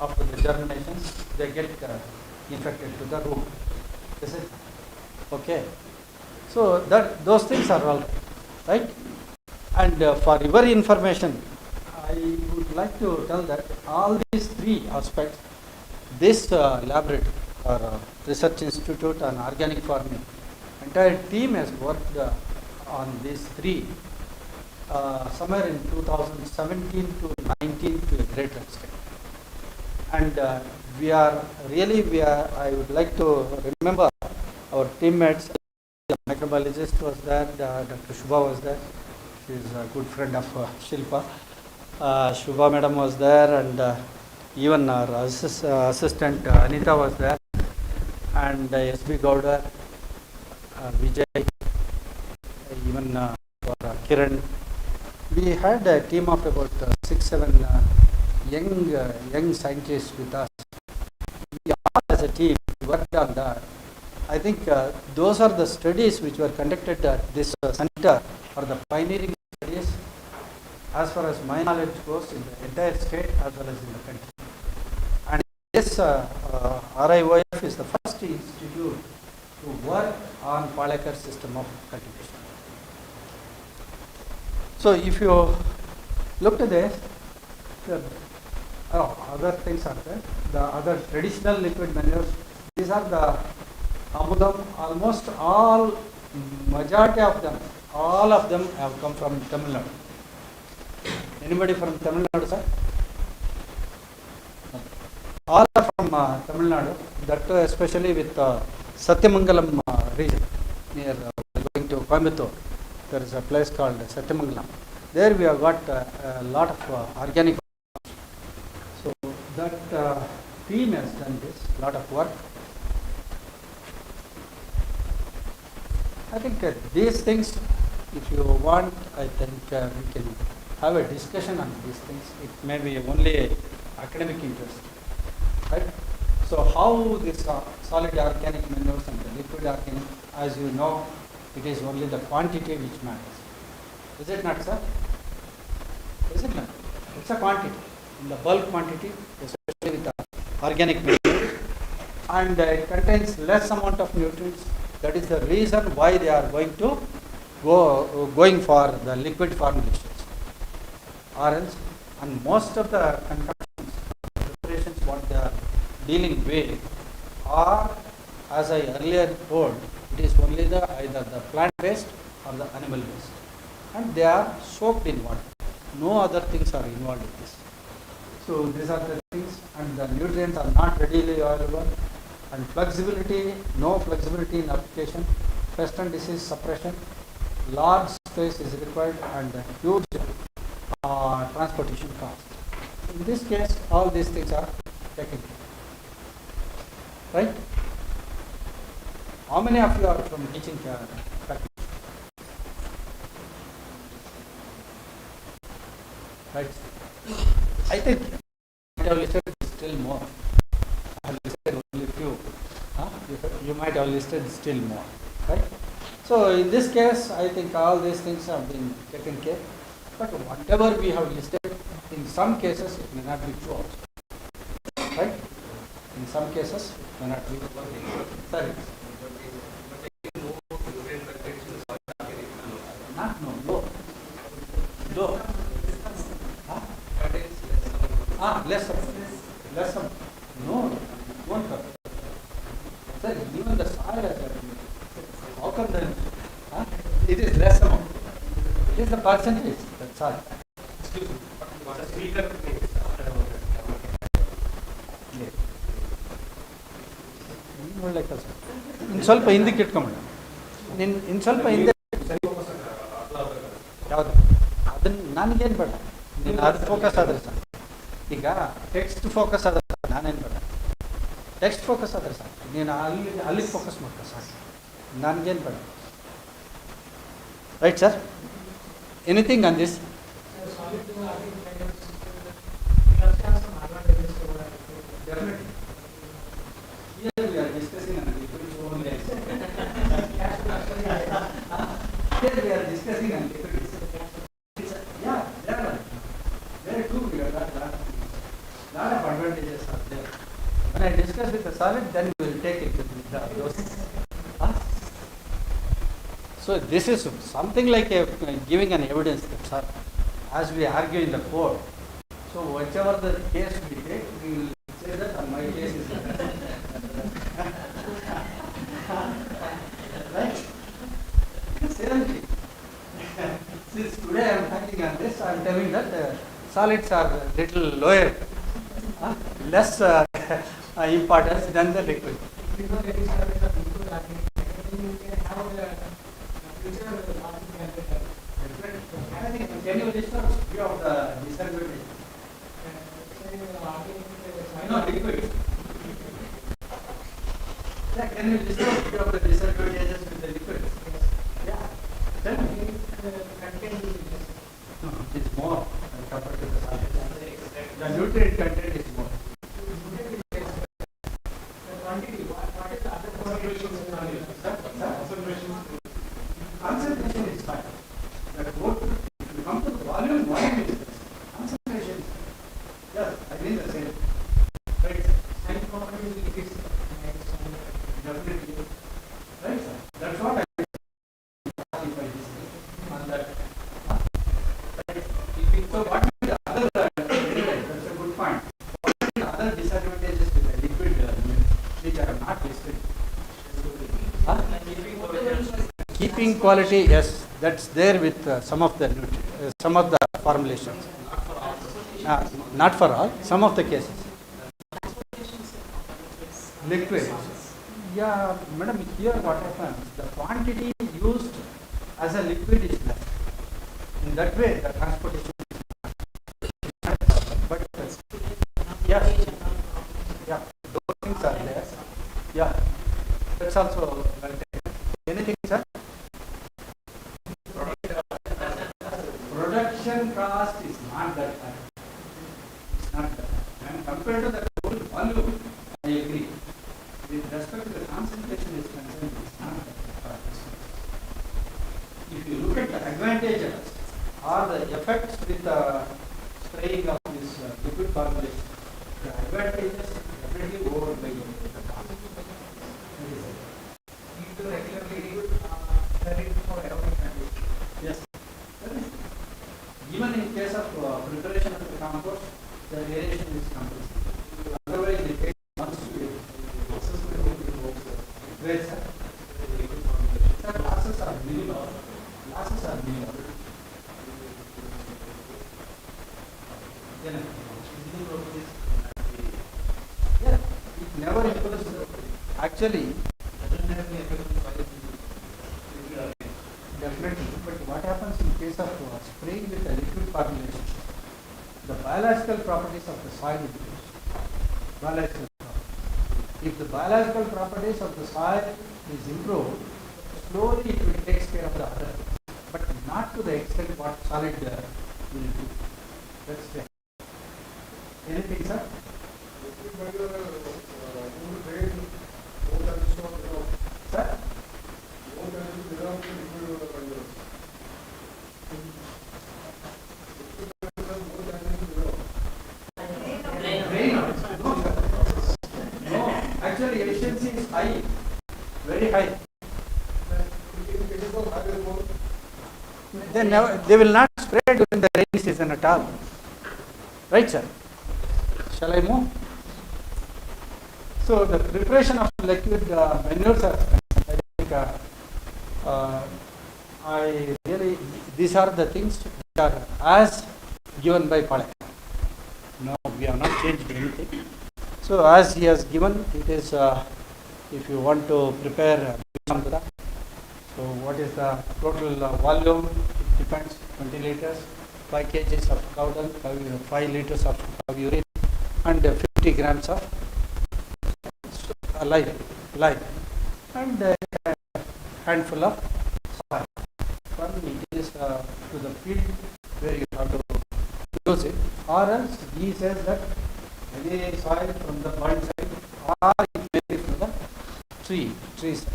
after the germination, they get infected to the root. Is it? Okay. So those things are all right. And for your information, I would like to tell that all these three aspects, this laboratory or research institute on organic farming, entire team has worked on these three somewhere in 2017 to 19 to a great extent. And I would like to remember our teammates. The microbiologist was there, Dr. Shubha was there. She is a good friend of Shilpa. Shubha madam was there, and even our assistant Anita was there, and S.B. Gowda, Vijay, even Kiran. We had a team of about 6-7 young scientists with us. We all as a team worked on that. I think those are the studies which were conducted at this center, or the pioneering studies, as far as my knowledge goes, in the entire state as well as in the country. And this RIOF is the first institute to work on polyacre system of cultivation. So if you look at this, other things are there. The other traditional liquid manures, these are the amulam. Almost all, majority of them, all of them have come from Tamil Nadu. Anybody from Tamil Nadu, sir? All are from Tamil Nadu, that too especially with Satyamangalam region, near going to Coimbatore. There is a place called Satyamangalam. There we have got a lot of organic. So that team has done this, lot of work. I think these things, if you want, I think we can have a discussion on these things. It may be only academic interest, right? So how this solid organic manures and the liquid organic, as you know, it is only the quantity which matters. Is it not, sir? Is it not? It's a quantity. In the bulk quantity, especially with the organic manure, and it contains less amount of nutrients. That is the reason why they are going for the liquid formulations. Or else, and most of the concoctions, preparations, what they are dealing with are, as I earlier told, it is only either the plant based or the animal based, and they are soaked in water. No other things are involved in this. So these are the things, and the nutrients are not readily available, and flexibility, no flexibility in application, pest and disease suppression, large space is required, and huge transportation cost. In this case, all these things are taken care of. Right? How many of you are from teaching faculty? Right? I think I have listed still more. I have listed only few. You might have have listed still more, right? So in this case, I think all these things have been taken care. But whatever we have listed, in some cases it may not be true also, right? In some cases it may not be. Sorry. Not no, low. Low. Huh? Less. No, won't come. Sir, even the soil has got. How come then? Huh? It is less amount. It is the percentage, that's all. Excuse me, but the speaker means ಇನ್ನು ಸ್ವಲ್ಪ ಹಿಂದಕ್ಕೆ ಇಟ್ಕೊಂಬಿಡ ಇನ್ನು ಸ್ವಲ್ಪ ಹಿಂದೆ ಯಾವುದು ಅದನ್ನು ನನಗೇನು ಬೇಡ ನೀನು ಅದು ಫೋಕಸ್ ಆದರೆ ಸರ್ ಈಗ ಟೆಕ್ಸ್ಟ್ ಫೋಕಸ್ ಆದರೆ ನಾನೇನು ಬೇಡ ಟೆಕ್ಸ್ಟ್ ಫೋಕಸ್ ಆದರೆ ಸಾಕು ನೀನು ಅಲ್ಲಿಗೆ ಫೋಕಸ್ ಮಾಡ್ಕೊ ಸಾಕು ನನಗೇನು ಬೇಡ right sir anything on this definitely. Here we are discussing on liquids only. Here we are discussing on liquids. Yeah, there are two. We are lot of advantages are there. When I discuss with the solid, then we will take it with those. So this is something like giving an evidence that, sir, as we argue in the court. So whichever the case we take, we will say that my case is right. Same thing. Since today I am thinking on this, I am telling that solids are little lower, less importance than the liquid. Can you list out few of the disadvantages? No, liquid. Yeah, can you list out few of the disadvantages with the liquid? Yeah. Tell me. No, it is more compared to the solid. The nutrient content is more. Concentration is fine. But what if you come to the volume, volume is less. Concentration is fine. Yes, I mean the same. Right, sir. Definitely. Right, sir. That's what I classify this on that. Right. So what is the other that's a good point. What are the other disadvantages with the liquid which are not listed? Keeping quality, yes, that's there with some of the formulations. Not for all, some of the cases. Liquid. Yeah, madam, here what happens, the quantity used as a liquid is less. In that way, the transportation is not a problem. But yeah, those things are there. Yeah, that's also well taken. Anything, sir? Production cost is not that high. It's not that high. When compared to the whole volume, I agree. With respect to the concentration is concerned, it's not that high. If you look at the advantages or the effects with the spraying of this liquid formulation, the advantages definitely overweigh the cost. Yes. Even in case of preparation of the compost, the aeration is compulsory. Otherwise, it takes months to get. Where, sir? Sir, losses are minimal. Yeah, it never improves. Actually, definitely, but what happens in case of spraying with a liquid formulation? The biological properties of the soil improves. Biological properties. If the biological properties of the soil is improved, slowly it will take care of the other, but not to the extent what solid will do. That's fair. Anything, sir? high, very high. They will not spray during the rainy season at all. Right, sir? Shall I move? So the preparation of liquid manures are, I think, these are the things which are as given by Palak. No, we have not changed anything. So as he has given, it is, if you want to prepare Shivamogga, so what is the total volume? It depends, 20 liters, 5 kgs of cow dung, 5 liters of cow urine, and 50 grams of lime, and a handful of soil. One it is to the field where you have to use it, or else he says that any soil from the burnt side, or it may be from the tree side.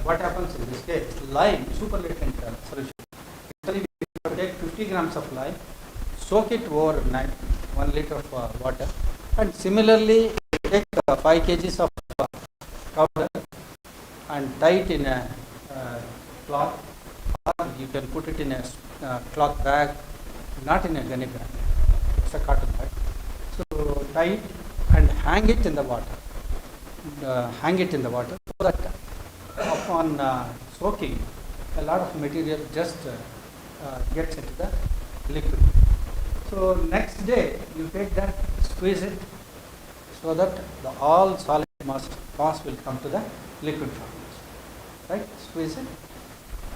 What happens in this case? Lime, superlatent solution. Actually, we take 50 grams of lime, soak it overnight, 1 liter of water, and similarly take 5 kgs of cow dung and tie it in a cloth, or you can put it in a cloth bag, not in a gunny bag, it's a cotton bag. So tie it and hang it in the water. So that upon soaking, a lot of material just gets into the liquid. So next day you take that, squeeze it, so that all solid mass will come to the liquid formation. Right? Squeeze it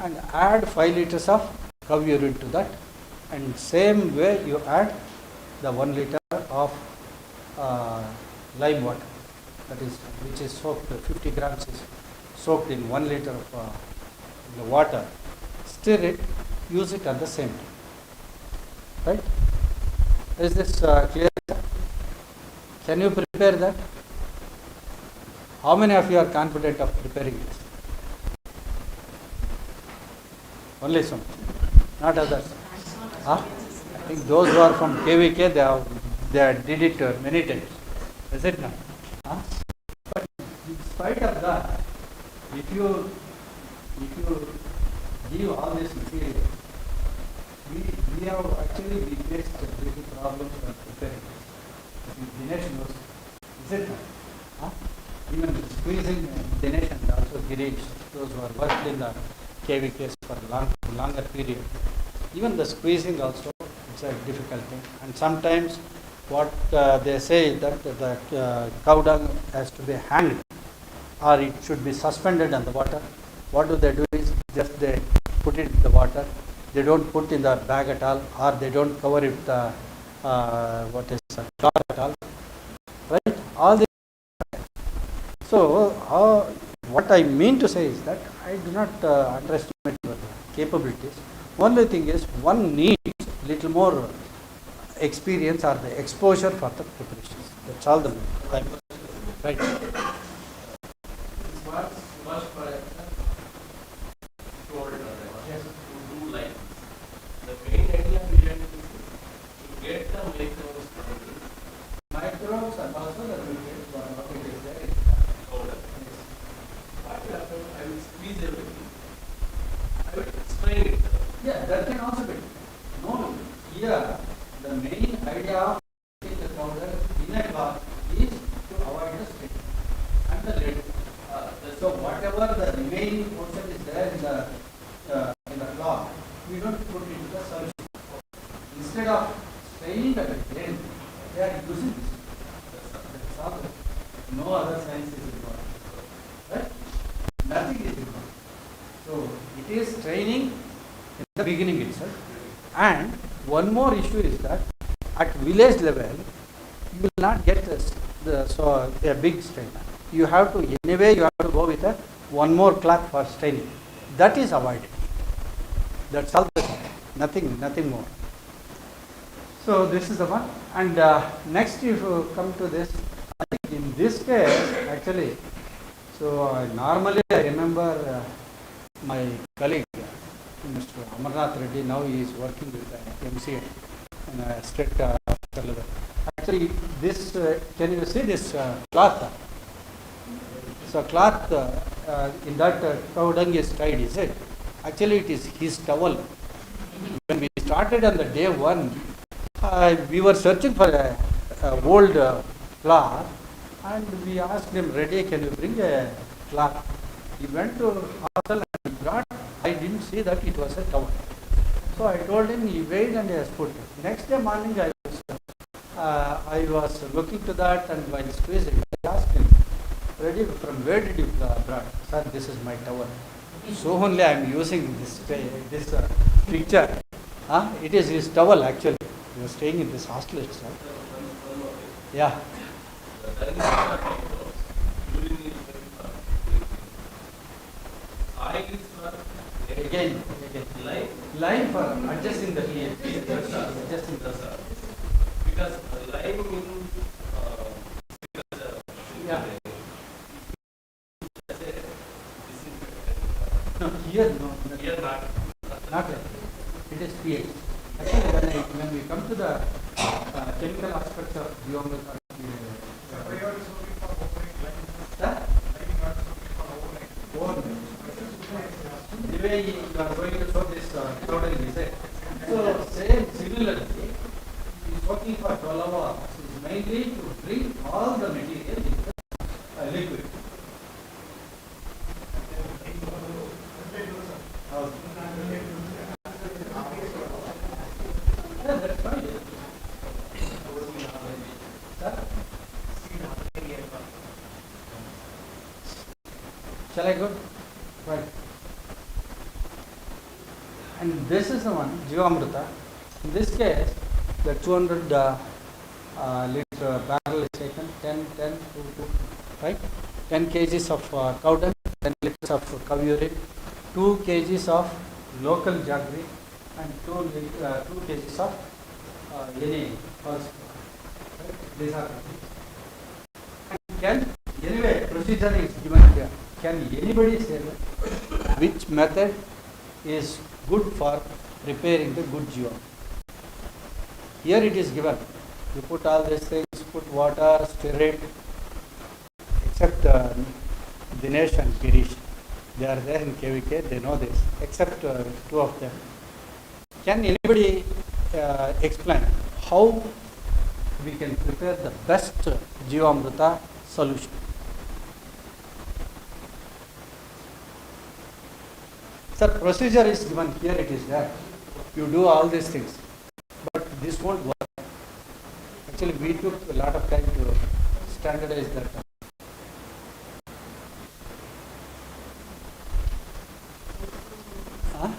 and add 5 liters of cow urine to that, and same way you add the 1 liter of lime water, that is, which is soaked, 50 grams is soaked in 1 liter of the water. Stir it, use it at the same time. Right? Is this clear? Can you prepare that? How many of you are confident of preparing this? Only some, not others. Huh? I think those who are from KVK, they did it many times. Is it not? Huh? But in spite of that, if you give all this material, we have actually faced little problems when preparing this. I think Dinesh knows. Is it not? Huh? Even squeezing Dinesh and also Girish, those who are worked in the KVKs for longer period. Even the squeezing also, it's a difficult thing. And sometimes what they say is that the cow dung has to be hanged, or it should be suspended on the water. What do? Is just they put it in the water. They don't put in the bag at all, or they don't cover it with cloth at all. Right? All this. So what I mean to say is that I do not underestimate your capabilities. Only thing is, one needs little more experience or the exposure for the preparations. That's all the time. Right. Microbes and also the nutrients, what it is there. I will squeeze everything. I will strain it. Yeah, that can also be. No, here the main idea of putting the powder in a cloth is to avoid the stain and the lid. So whatever the remaining portion is there in the cloth, we don't put it into the solution. Instead of straining the lid, they are using this. That's all. No other science is involved. Right? Nothing is involved. So it is training in the beginning itself. And one more issue is that at village level, you will not get a big strainer. You have to, anyway, you have to go with one more cloth for straining. That is avoided. That's all. Nothing more. So this is the one. And next, if you come to this, I think in this case, actually, so normally I remember my colleague, Mr. Amarnath Reddy, now he is working with the MCA in a state level. actually this, can you see this cloth? So cloth in that cow dung is tied, is it? Actually it is his towel. When we started on the day one, we were searching for a old cloth, and we asked him, "Ready, can you bring a cloth?" He went to hostel and brought. I didn't see that it was a towel. So I told him, he weighed and he has put it. Next day morning I was looking to that, and while squeezing, I asked him, "Ready, from where did you brought?" "Sir, this is my towel." So only I am using this picture. It is his towel actually. He was staying in this hostel itself. Yeah. Again, line for adjusting the pH. Adjusting the Because lime means yeah. No, here no. here not. Not like it is pH. Actually, when we come to the chemical aspects of geometry, the way you are going to show this total is it? So similarly, he is working for 12 hours. Is mainly to bring all the material into liquid. Yeah, that's fine. Shall I go? Right. And this is the one, Jivamrita. In this case, the 200 liter barrel is taken, 10, 2, right? 10 kgs of cow dung, 10 liters of cow urine, 2 kgs of local jaggery, and 2 kgs of any pulse. Right? These are anyway, procedure is given here. Can anybody say that? Which method is good for preparing the good jiva? Here it is given. You put all these things, put water, stir it, except Dinesh and Girish. They are there in KVK, they know this, except 2 of them. Can anybody explain how we can prepare the best Jivamrita solution? Sir, procedure is given here, it is there. You do all these things, but this won't work. Actually, we took a lot of time to standardize that. Huh?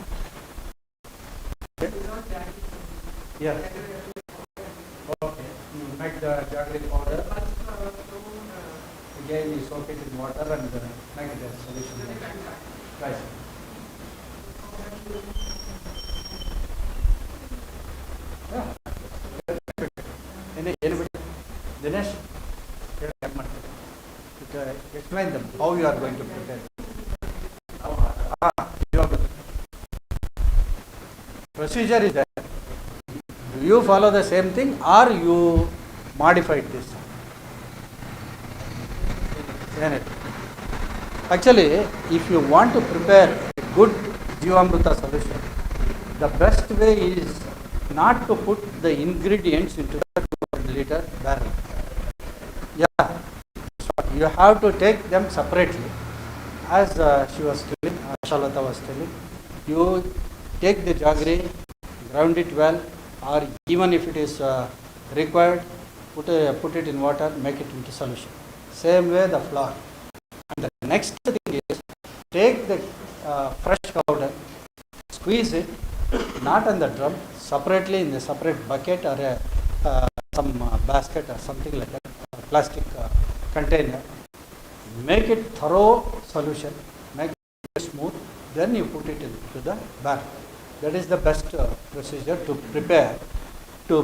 Yeah. Okay. You make the jaggery powder. Again, you soak it in water and make the solution. Right. Yeah. Anybody? Dinesh? Explain them how you are going to prepare. Procedure is there. Do you follow the same thing or you modified this? Actually, if you want to prepare a good Jivamrita solution, the best way is not to put the ingredients into the 200 liter barrel. Yeah, so you have to take them separately. As she was telling, Shalata was telling, you take the jaggery, ground it well, or even if it is required, put it in water, make it into solution. Same way the flour. And the next thing is, take the fresh powder, squeeze it, not on the drum, separately in a separate bucket or some basket or something like that, plastic container. Make it thorough solution, make it smooth, then you put it into the barrel. That is the best procedure to prepare the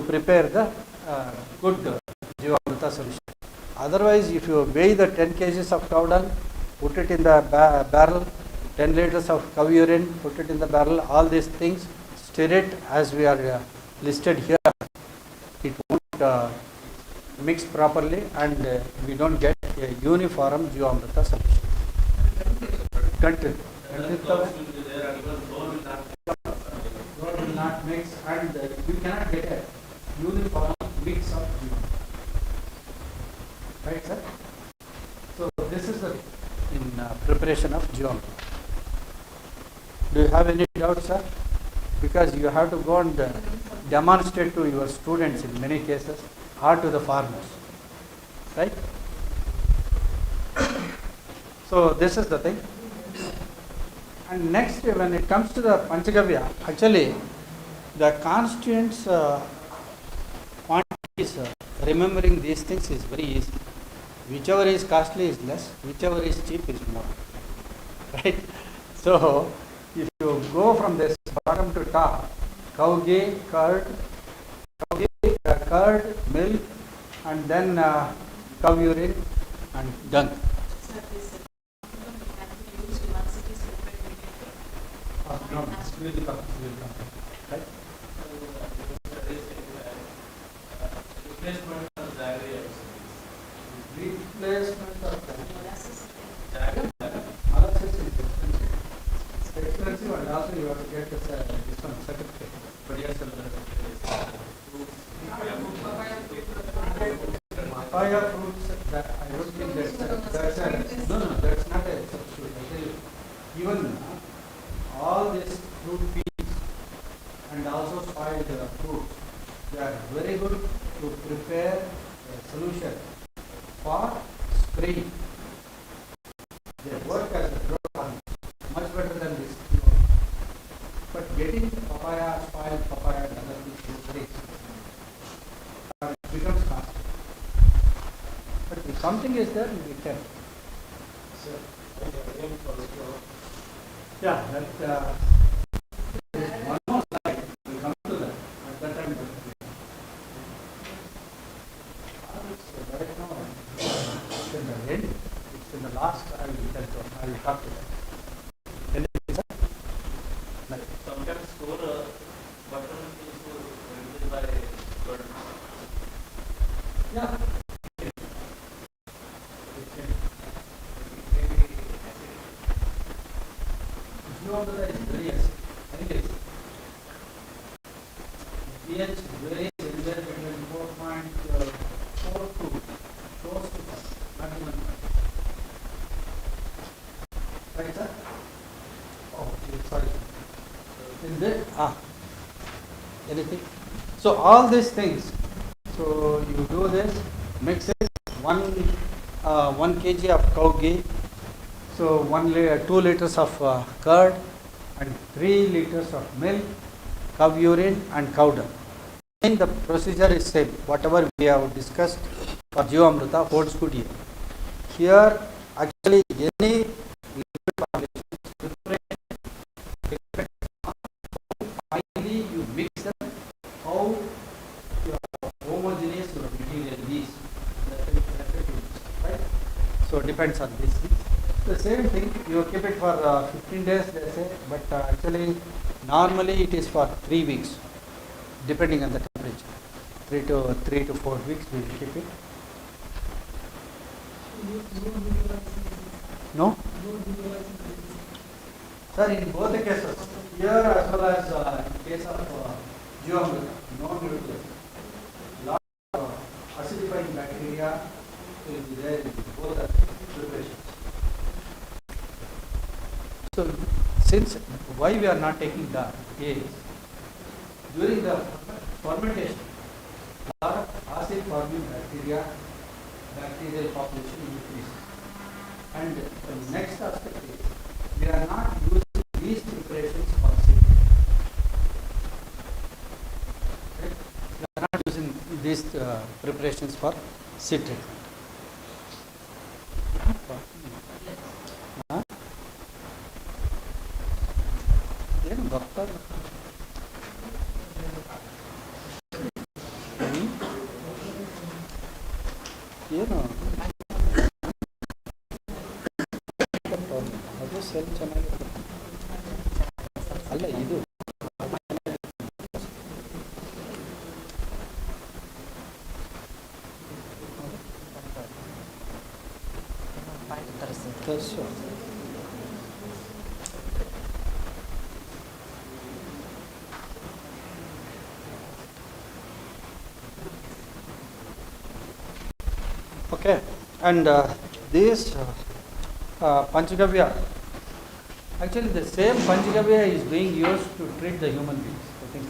good Jivamrita solution. Otherwise, if you weigh the 10 kgs of cow dung, put it in the barrel, 10 liters of cow urine, put it in the barrel, all these things, stir it as we are listed here. It won't mixed properly and we don't get a uniform Jivamrita solution. Content. Load will not mix and you cannot get a uniform mix of Jivamrita. Right, sir? So this is the in preparation of Jivamrita. Do you have any doubts, sir? Because you have to go and demonstrate to your students in many cases or to the farmers, right? So this is the thing. And next, when it comes to the Panchagavya, actually the constituents quantities, remembering these things is very easy. Whichever is costly is less, whichever is cheap is more, right? So if you go from this bottom to top, cow ghee, curd, milk, and then cow urine and dung. No, will come, right? Replacement of diarrhea. Replacement of molasses is expensive and also you have to get this one certificate. But yes, papaya fruits, that I don't think that's no, that's not a substitute. I tell you, even all these fruit peels and also spoiled fruits, they are very good to prepare a solution for spraying. They work as a drug, much better than this. But getting papaya, spoiled papaya and other things is very expensive. It becomes costly. But if something is there, we can. Yeah, that one more slide. We come to that. At that time, so right now, it's in the end. It's in the last. I will talk to that. Anything, sir? No. Sometimes store butter is by bird. Yeah. Jivamrita is very acid. Anyways, pH varies anywhere between 4.4 to close to maximum. Right, sir? Oh, sorry. In this, anything? So all these things. So you do this, mix it, 1 kg of cow ghee. So 2 liters of curd and 3 liters of milk, cow urine and cow dung. And the procedure is same. Whatever we have discussed for Jivamrita holds good here. Here actually any liquid formulation depends on how finally you mix them, how homogeneous your material is. Right? So depends on this thing. The same thing, you keep it for 15 days, they say, but actually, normally it is for 3 weeks, depending on the temperature. 3 to 4 weeks we will keep it. No? Sir, in both the cases, here as well as in case of Jivamrita, no neutralization. Lot of acidifying bacteria will be there in both the preparations. So, since why we are not taking that is during the fermentation, a lot of acid forming bacterial population increases. And the next aspect is we are not using these preparations for citric. Right? We are not using these preparations for citric. ಏನು ಗೊತ್ತಾಗ ಏನು ಅದು cell ಚೆನ್ನಾಗಿರುತ್ತೆ ಅಲ್ಲ ಇದು Okay, and this Panchagavya, actually the same Panchagavya is being used to treat the human beings. I think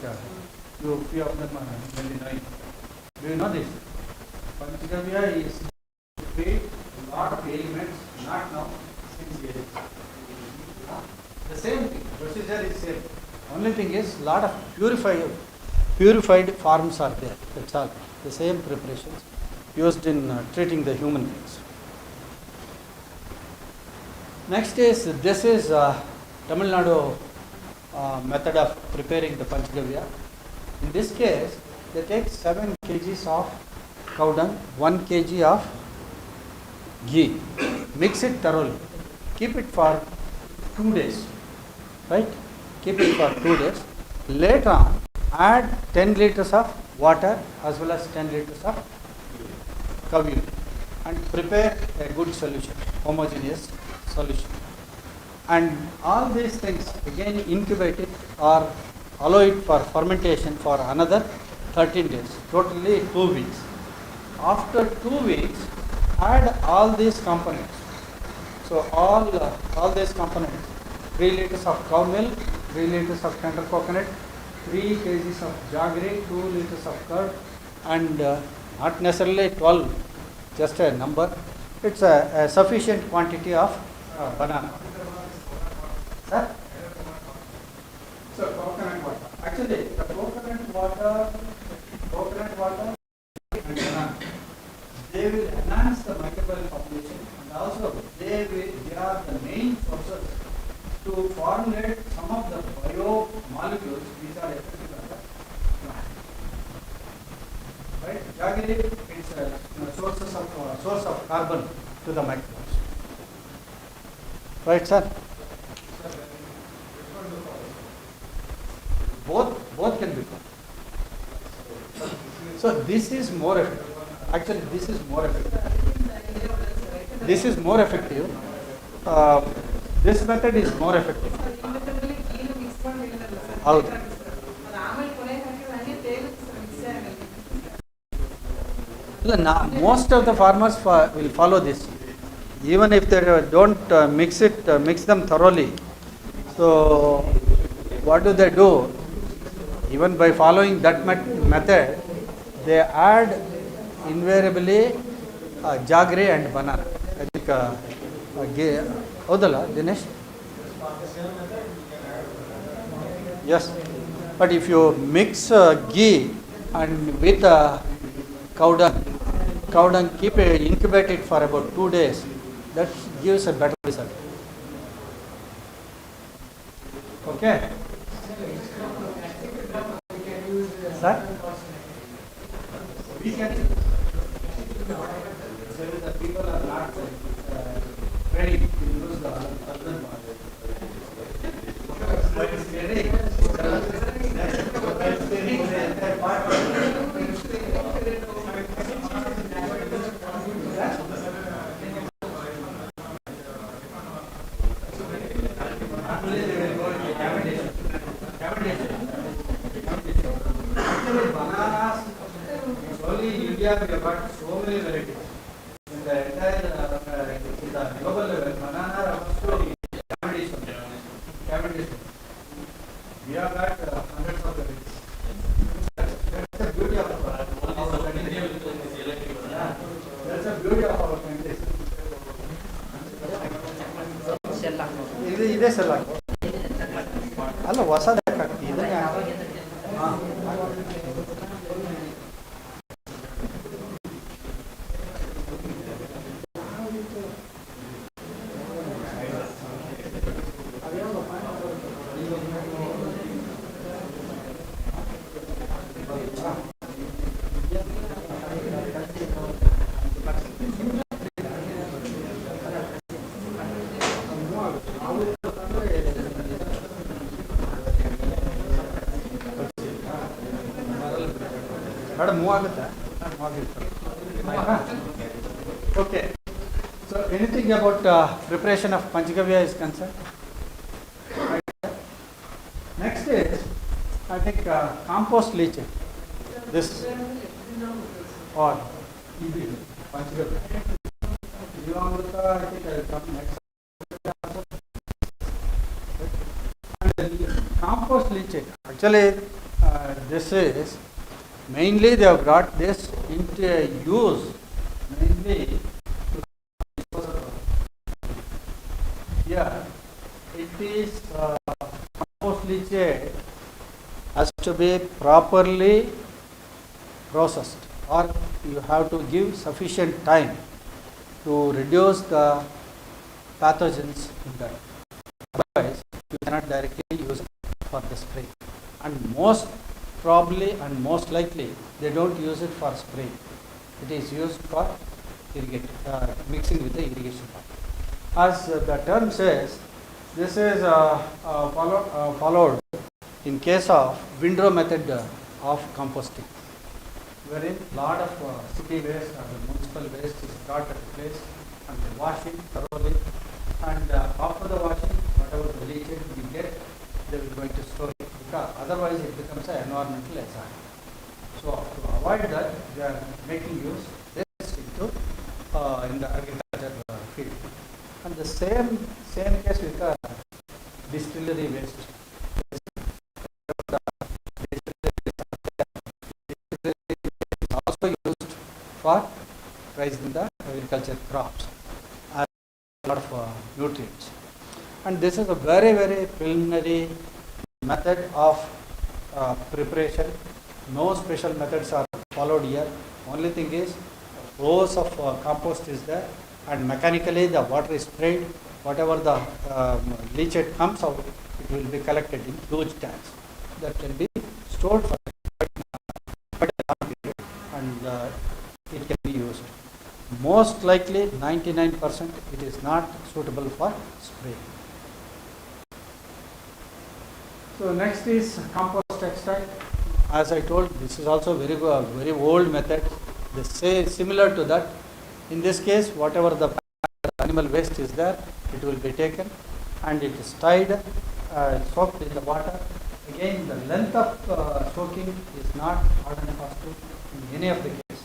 few of them are maybe knowing. Do you know this? Panchagavya is to treat a lot of ailments, not now, since years. The same thing, procedure is same. Only thing is lot of purified forms are there. That's all. The same preparations used in treating the human beings. Next is, this is Tamil Nadu method of preparing the Panchagavya. In this case, they take 7 kgs of cow dung, 1 kg of ghee, mix it thoroughly, keep it for 2 days, right? Keep it for 2 days. Later on, add 10 liters of water as well as 10 liters of cow urine and prepare a good solution, homogeneous solution. And all these things again incubate it or allow it for fermentation for another 13 days, totally 2 weeks. After 2 weeks, add all these components. So all these components, 3 liters of cow milk, 3 liters of tender coconut, 3 kgs of jaggery, 2 liters of curd, and not necessarily 12, just a number. It's a sufficient quantity of banana. Sir? So coconut water. Actually, the coconut water and banana, they will enhance the microbial population, and also they are the main sources to formulate some of the biomolecules which are effective on the plant. Right? Jaggery is a source of carbon to the microbes. Right, sir? Both can be done. So this is more effective. Actually, this is more effective. This is more effective. This method is more effective. ಹೌದು. Most of the farmers will follow this. Even if they don't mix them thoroughly. So what do? Even by following that method, they add invariably jaggery and banana. I think Hodala, Dinesh? Yes. But if you mix ghee and with cow dung, incubate it for about 2 days, that gives a better result. Okay? Sir? We can. The people are not ready to use the urban water. But it's ready. Bananas, only in India we have got so many varieties. In the entire in the global level, banana are also Cavendish. We have got hundreds of varieties. That's the beauty of our country. That's the beauty of our country. ಇದೇ ಸಲ ಅಲ್ಲ ಹೊಸದಾಗ್ತದೆ ಇದನ್ನೇ Okay. So anything about preparation of Panchagavya is concerned? Right. Next is, I think, compost leaching. This or Shivamogga, I think I will come next. And compost leachate. Actually, this is mainly they have brought this into use mainly to dispose of. Yeah, it is compost leachate has to be properly processed, or you have to give sufficient time to reduce the pathogens in that. Otherwise, you cannot directly use it for the spray. And most probably and most likely, they don't use it for spraying. It is used for mixing with the irrigation water. As the term says, this is followed in case of windrow method of composting, wherein lot of city waste or the municipal waste is brought at a place and they wash it thoroughly, and after the washing, whatever the leachate we get, they will going to store it, because otherwise it becomes an environmental hazard. So to avoid that, they are making use this into in the agriculture field. And the same case with the distillery waste. Also used for raising the agriculture crops and a lot of nutrients. And this is a very, very preliminary method of preparation. No special methods are followed here. Only thing is, rows of compost is there, and mechanically the water is sprayed. Whatever the leachate comes out, it will be collected in huge tanks that can be stored for quite a long period, and it can be used. Most likely, 99%, it is not suitable for spraying. So next is compost extract. As I told, this is also very old method. They say similar to that. In this case, whatever the animal waste is there, it will be taken and it is tied, soaked in the water. Again, the length of soaking is not hard and fast rule in any of the cases.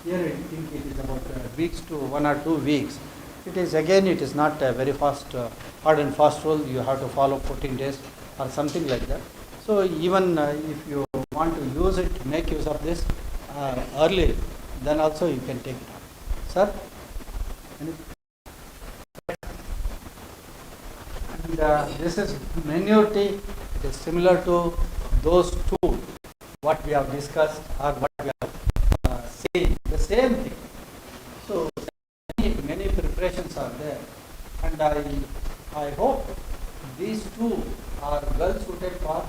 Here I think it is about weeks to 1 or 2 weeks. It is not a very fast, hard and fast rule. You have to follow 14 days or something like that. So even if you want to use it, make use of this early, then also you can take it on. Sir? And this is manure tea. It is similar to those two, what we have discussed or what we have seen, the same thing. So many preparations are there, and I hope these two are well suited for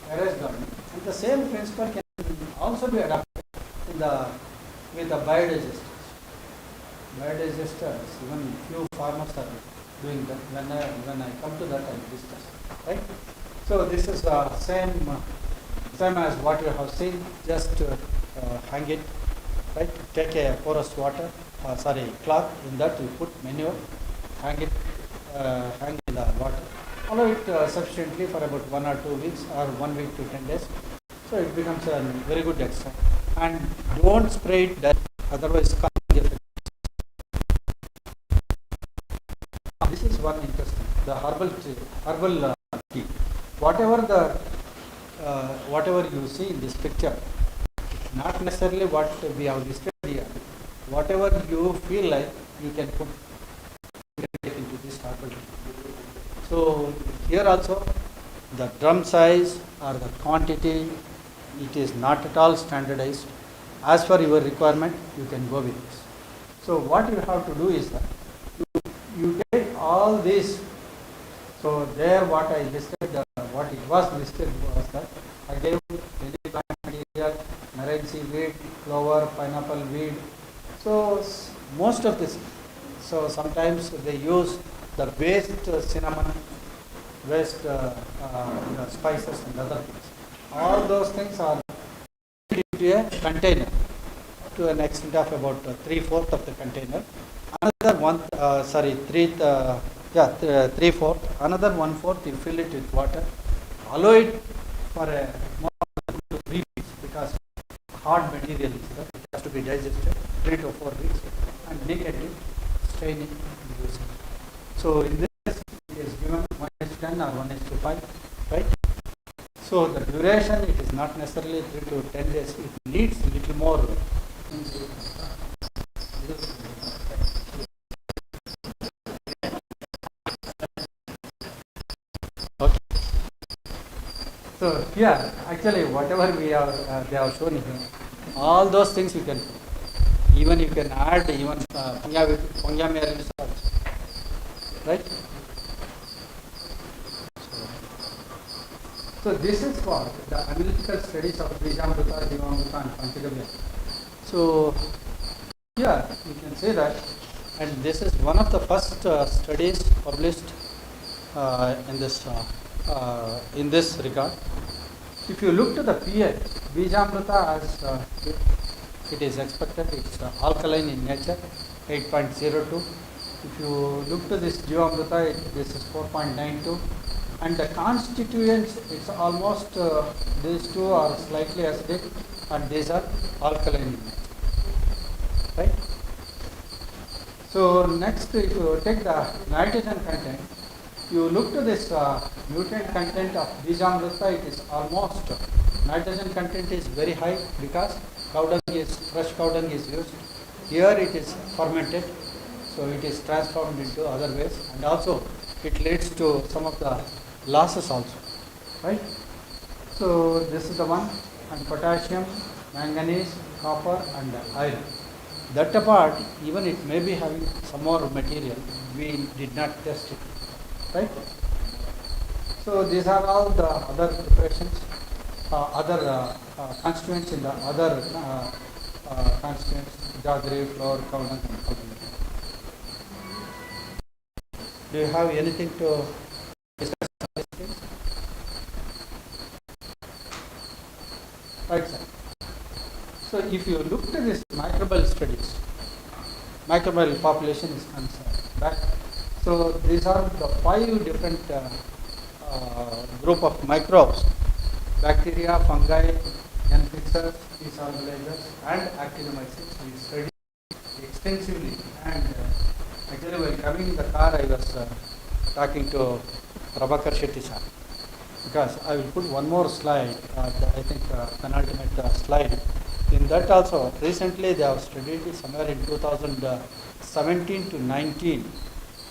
terrace gardening. And the same principle can also be adopted with the biodigesters. Biodigesters, even few farmers are doing that. When I come to that, I will discuss. Right? So this is same as what you have seen. Just hang it. Right? Take a porous cloth. In that you put manure. Hang in the water. Allow it sufficiently for about 1 or 2 weeks or 1 week to 10 days. So it becomes a very good extract. And don't spray it direct, otherwise calming effect. This is one interesting. The herbal tea. Whatever you see in this picture, not necessarily what we have listed here. Whatever you feel like, you can put into this herbal tea. So here also, the drum size or the quantity, it is not at all standardized. As per your requirement, you can go with this. So what you have to do is that you take all these. So there what I listed, what it was listed was that I gave any plant material, marine seaweed, clover, pineapple weed. So most of this. So sometimes they use the waste cinnamon, waste spices and other things. All those things are put into a container to an extent of about 3/4 of the container. Another 3/4. Another 1/4 you fill it with water. Allow it for a more than 3 weeks because hard material is there. be digested 3 to 4 weeks and nakedly staining and using. So in this it is given 1:10 or 1:5, right? So the duration, it is not necessarily 3 to 10 days, it needs little more. Okay. So here, actually, whatever we have, they have shown here, all those things you can, even you can add even fungamia also, right? So this is for the analytical studies of Bijamrita, Shivamogga and Panchagamya. So here you can say that, and this is one of the first studies published in this regard. If you look to the pH, Bijamrita as it is expected, it's alkaline in nature, 8.02. If you look to this Jivamrita, this is 4.92. And the constituents, it's almost these two are slightly acidic and these are alkaline in nature, right? So next, if you take the nitrogen content, you look to this nutrient content of Bijamrita, it is almost, nitrogen content is very high because fresh cow dung is used. Here it is fermented, so it is transformed into other ways, and also it leads to some of the losses also, right? So this is the one, and potassium, manganese, copper and iron. That apart, even it may be having some more material, we did not test it, right? So these are all the other preparations, other constituents in the other constituents, jaggery, flour, cow dung and cow dung. Do you have anything to discuss on these things? Right, sir. So if you look at this microbial studies, microbial population is concerned, right? So these are the 5 different group of microbes: bacteria, fungi, infections, yeast organizers, and actinomycetes. We studied extensively, and actually while coming in the car, I was talking to Prabhakar Shetty sir, because I will put one more slide, I think penultimate slide. In that also, recently they have studied somewhere in 2017 to 19.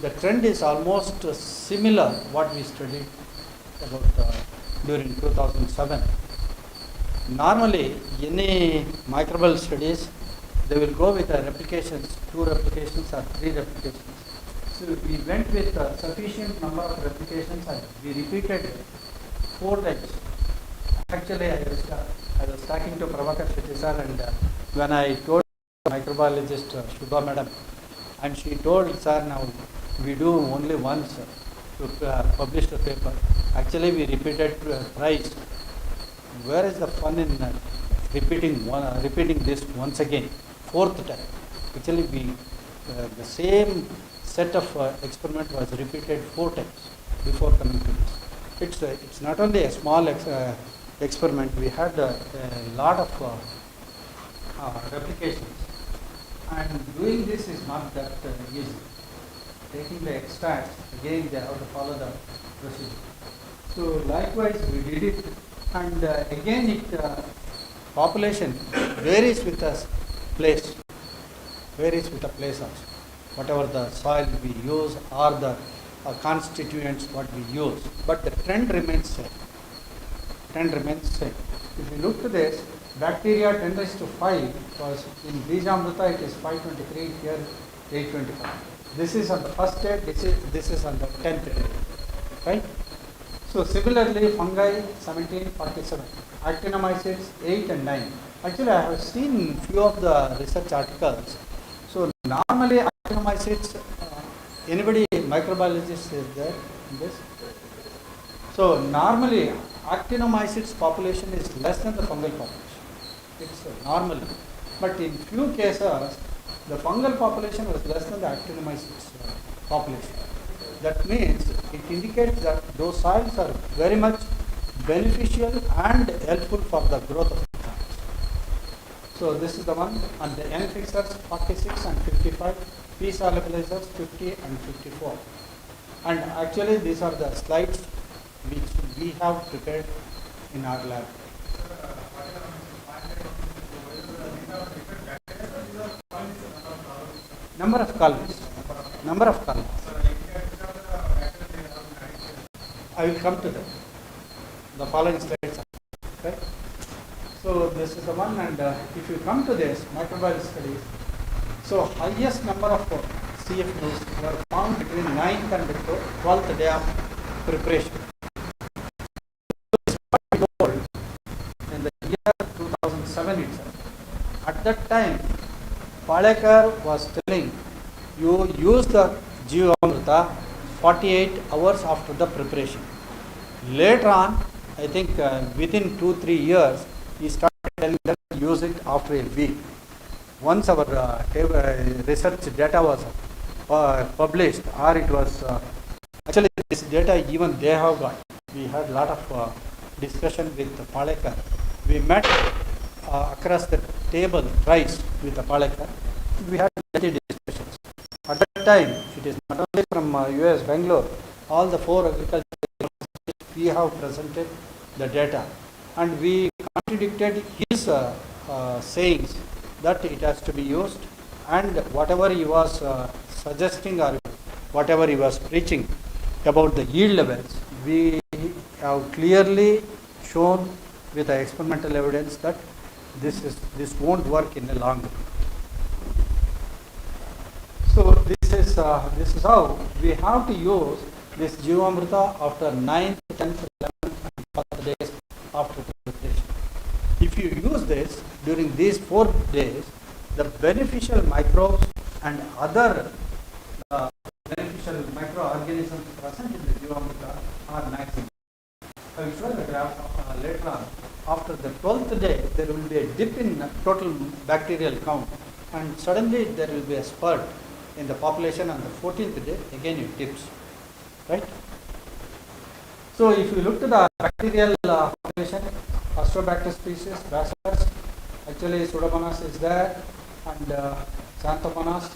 The trend is almost similar what we studied about during 2007. Normally, any microbial studies, they will go with replications, 2 replications or 3 replications. So we went with a sufficient number of replications and we repeated 4 times. Actually, I was talking to Prabhakar Shetty sir, and when I told microbiologist Shubha madam, and she told, sir, now we do only once to publish the paper. Actually, we repeated thrice. Where is the fun in repeating this once again, 4th time? Actually, the same set of experiment was repeated 4 times before coming to this. It's not only a small experiment. We had a lot of replications, and doing this is not that easy. Taking the extracts, again they have to follow the procedure. So likewise we did it, and again it population varies with the place, also. Whatever the soil we use or the constituents what we use, but the trend remains same. If you look to this, bacteria 10⁵ was in Bijamrita, it is 523, here 825. This is on the first day, this is on the 10th day, right? So similarly, fungi 1747, actinomycetes 8 and 9. Actually, I have seen few of the research articles. So normally actinomycetes, anybody microbiologist is there in this? So normally actinomycetes population is less than the fungal population. It's normally, but in few cases the fungal population was less than the actinomycetes population. That means it indicates that those soils are very much beneficial and helpful for the growth of the plants. So this is the one, and the N fixers 46 and 55, P solubilizers 50 and 54. And actually these are the slides which we have prepared in our lab. Number of columns. Number of columns. I will come to that. The following slides. Okay. So this is the one, and if you come to this microbial studies, so highest number of CFUs were found between 9th and 12th day of preparation. In the year 2007 itself. At that time, Palekar was telling you use the Jivamrita 48 hours after the preparation. Later on, I think within 2-3 years, he started telling them use it after a week. Once our research data was published, or it was actually this data even they have got. We had a lot of discussion with Palekar. We met across the table thrice with the Palekar. We had many discussions. At that time, it is not only from US, Bangalore, all the 4 agricultural universities, we have presented the data. And we contradicted his sayings that it has to be used, and whatever he was suggesting or whatever he was preaching about the yield levels, we have clearly shown with the experimental evidence that this won't work in the long run. So this is how we have to use this Jivamrita after 9th, 10th, 11th, and 12th days after preparation. If you use this during these 4 days, the beneficial microbes and other beneficial microorganisms present in the Jivamrita are maximum. I will show the graph later on. After the 12th day, there will be a dip in total bacterial count, and suddenly there will be a spurt in the population on the 14th day, again it dips, right? So if you look to the bacterial population, Astrobacter species, Bacillus, actually Pseudomonas is there, and Xanthomonas,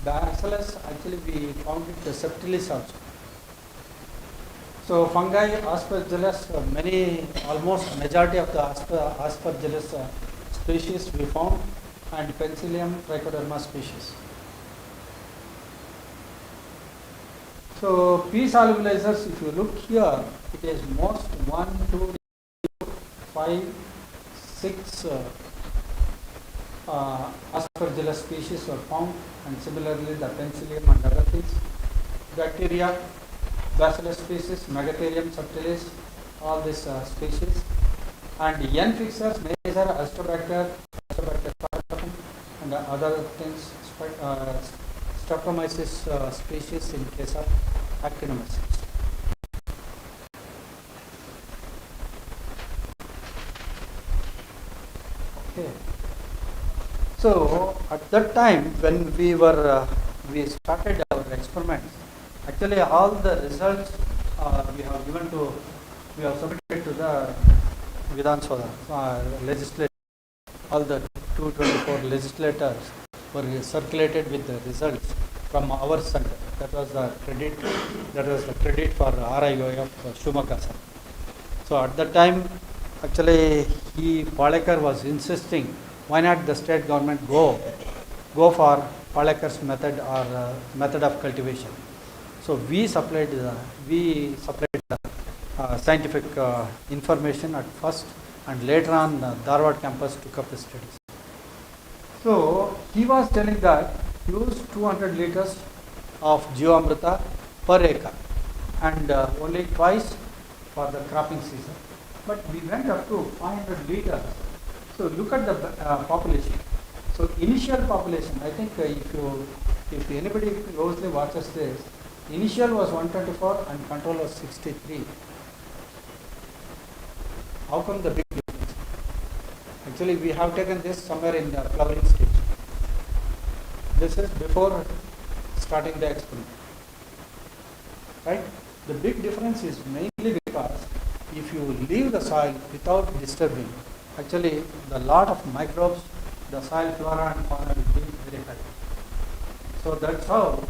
Bacillus, actually we found it the Septilis also. So fungi, Aspergillus, almost majority of the Aspergillus species we found, and Penicillium trichoderma species. So P solubilizers, if you look here, it is most 1, 2, 5, 6 Aspergillus species were found, and similarly the Penicillium and other things. Bacteria, Bacillus species, Megatherium subtilis, all these species. And N fixers, major Astrobacter and other things, Streptomyces species in case of Actinomyces. Okay. So at that time when we started our experiments, actually all the results we have submitted to the Vidhan Sabha legislature. All the 224 legislators were circulated with the results from our center. That was the credit for RIO of Shivamogga. So at that time, actually, Palekar was insisting, why not the state government go for Palekar's method or method of cultivation. So we supplied the scientific information at first, and later on Dharwad campus took up the studies. So he was telling that use 200 liters of Jivamrita per acre, and only twice for the cropping season. But we went up to 500 liters. So look at the population. So initial population, I think if anybody closely watches this, initial was 124 and control was 63. How come the big difference? Actually, we have taken this somewhere in the flowering stage. This is before starting the experiment, right? The The big difference is mainly because if you leave the soil without disturbing, actually the lot of microbes, the soil flora and fauna will be very high. So that's how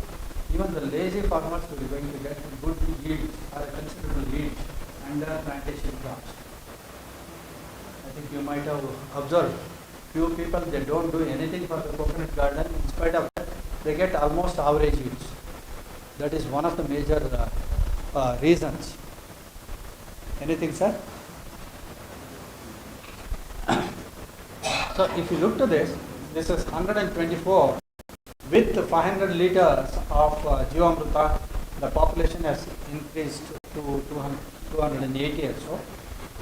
even the lazy farmers will be going to get good yields or a considerable yield under plantation crops. I think you might have observed few people, they don't do anything for the coconut garden. In spite of that, they get almost average yields. That is one of the major reasons. Anything, sir? So if you look to this is 124 with 500 liters of Jivamrita. The population has increased to 280 or so,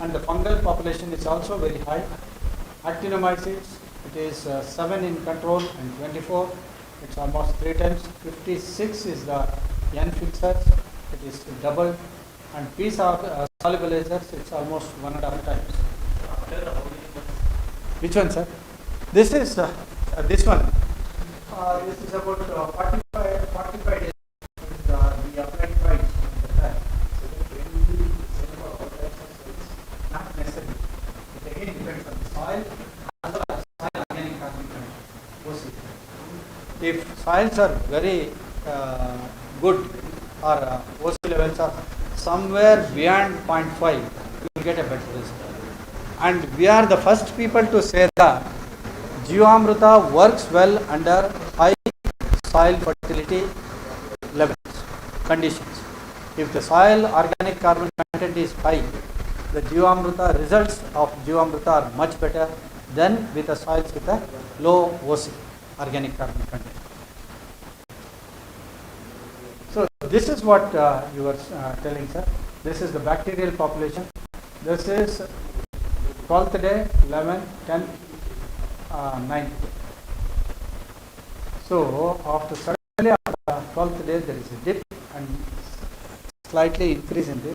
and the fungal population is also very high. Actinomycetes, it is 7 in control and 24. It's almost 3 times. 56 is the N fixers, it is double, and P solubilizers, it's almost 1.5 times. Which one, sir? This is this one. This is about 45 days. We applied twice at the time. Not necessarily. It again depends on the soil as well as soil organic carbon content. If soils are very good or OC levels are somewhere beyond 0.5, you will get a better result. And we are the first people to say that Jivamrita works well under high soil fertility levels, conditions. If the soil organic carbon content is high, the Jivamrita results of Jivamrita are much better than with the soils with a low OC, organic carbon content. So this is what you were telling, sir. This is the bacterial population. This is 12th day, 11th, 10th, 9th day. So after suddenly after 12th day there is a dip and slightly increase in this.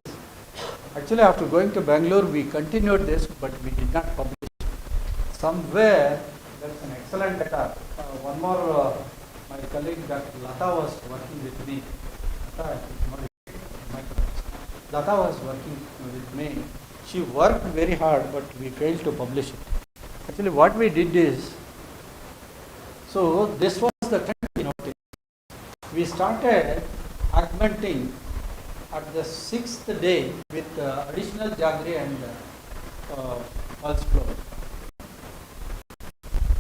Actually after going to Bangalore we continued this, but we did not publish. Somewhere there is an excellent data. One more, my colleague Dr. Lata was working with me. Lata was working with me. She worked very hard, but we failed to publish it. Actually, what we did is, so this was the trend we noticed. We started augmenting at the 6th day with additional jaggery and pulse flow.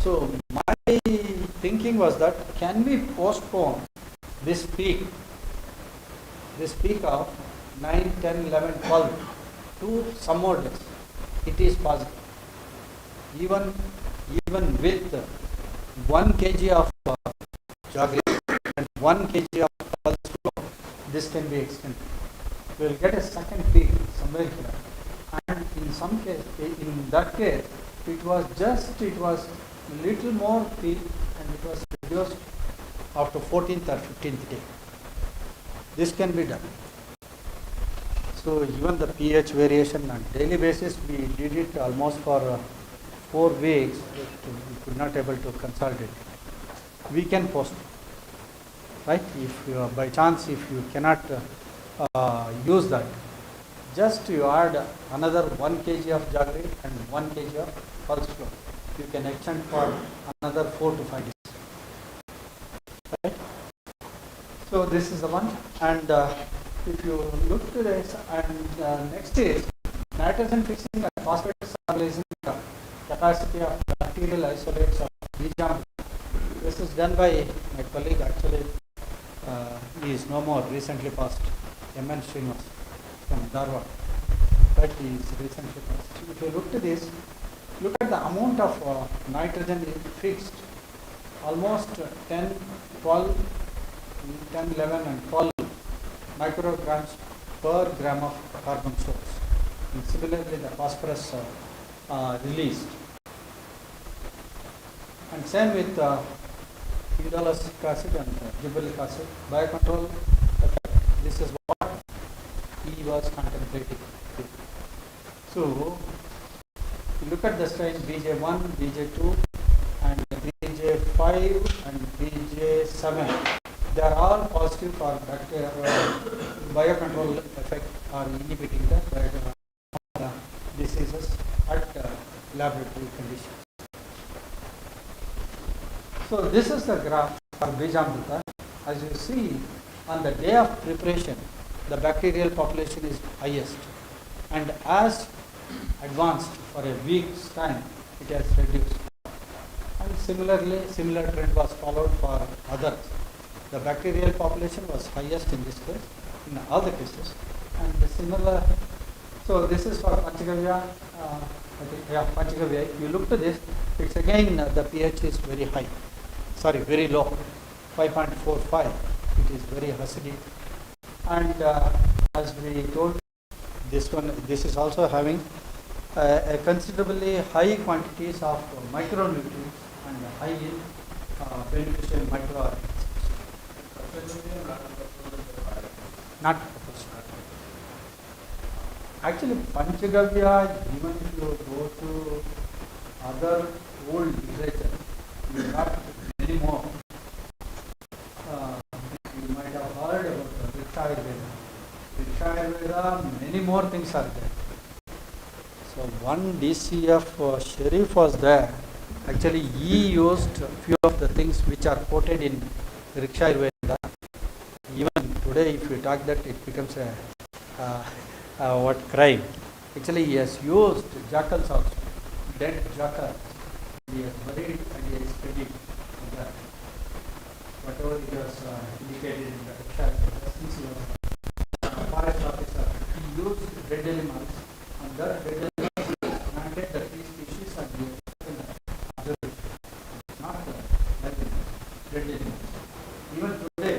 So my thinking was that can we postpone this peak of 9, 10, 11, 12 to some more days. It is possible. Even with 1 kg of jaggery and 1 kg of pulse flow, this can be extended. We will get a second peak somewhere here. And in some case, in that case, it was little more peak and it was reduced after 14th or 15th day. This can be done. So even the pH variation on daily basis, we did it almost for 4 weeks. We could not able to consolidate. We can postpone, right? If you, by chance, if you cannot use that, just you add another 1 kg of jaggery and 1 kg of pulse flow. You can extend for another 4 to 5 days. Right? So this is the one, and if you look to this, and next is nitrogen fixing and phosphate stabilizing capacity of bacterial isolates of Bijam. This is done by my colleague, actually he is no more, recently passed, M.N. Srinivas from Dharwad. But he is recently passed. If you look to this, look at the amount of nitrogen fixed, almost 10, 12, 10, 11 and 12 micrograms per gram of carbon source. And similarly the phosphorus released. And same with indolosic acid and gibberellic acid. Biocontrol effect. This is what he was contemplating. So you look at the strain BJ1, BJ2 and BJ5 and BJ7. They are all positive for bacteria biocontrol effect or inhibiting the diseases at laboratory conditions. So this is the graph for Bijamrita. As you see, on the day of preparation, the bacterial population is highest, and as advanced for a week's time, it has reduced. And similarly, similar trend was followed for others. The bacterial population was highest in this case, in all the cases, and the similar. So this is for Panchagavya. I think, yeah, Panchagavya. If you look to this, it's again the pH is very high. Sorry, very low, 5.45. It is very acidic, and as we told, this is also having a considerably high quantities of micronutrients and high in beneficial microorganisms. Not proposed. Actually, Panchagavya, even if you go to other old literature, you have many more. You might have heard about the Riksha Ayurveda. Riksha Ayurveda, many more things are there. So one DCF Sharif was there. Actually, he used a few of the things which are quoted in Riksha Ayurveda. Even today, if you talk that, it becomes a what crime. Actually, he has used jackals also, dead jackals. He has buried and he has studied that. Whatever he was indicated in the Riksha Ayurveda, since he was a forest officer, he used dead animals, and that dead animals planted the tree species and he has observed. Not like dead animals. Even today,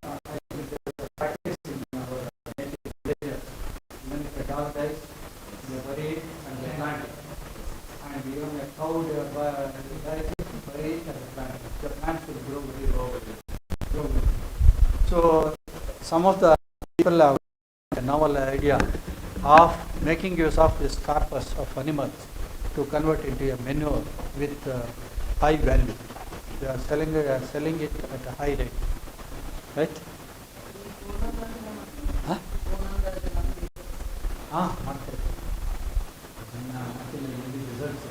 I think there is a practice in our native villages. Even if a dog dies, they bury it and they plant it. And even a cow dies, bury it and they plant it. The plant will grow very grow. So some of the people have a novel idea of making use of this corpus of animals to convert into a manure with high value. They are selling it at a high rate, right? Huh? Market. Until the results.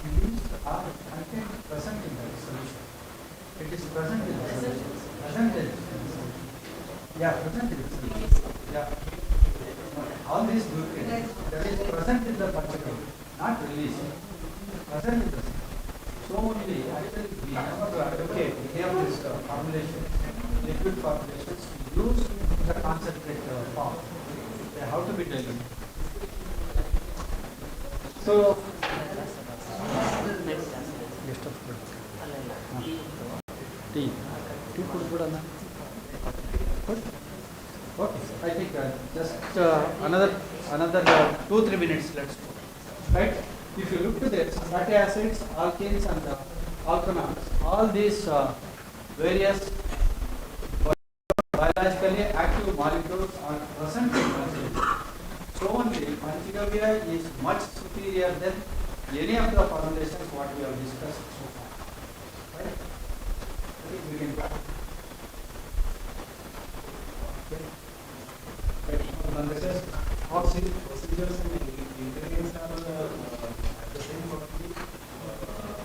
Leaves are content present in the solution. It is present in the solution. Present in the solution. Yeah, present in the solution. Yeah. All these nutrients that is present in the particle, not released. Present in the solution. So only actually we never advocate any of this formulation, liquid formulations, use the concentrate form. They have to be diluted. So tea. Tea put on that. Okay. I think just another 2-3 minutes. Let's go. Right. If you look to this, fatty acids, alkanes, and alkanols, all these various biologically active molecules are present in Panchagavya. So only Panchagavya is much superior than any of the formulations what we have discussed so far. Right? I think we can go. Okay. Right. And this is how procedures and ingredients are the same for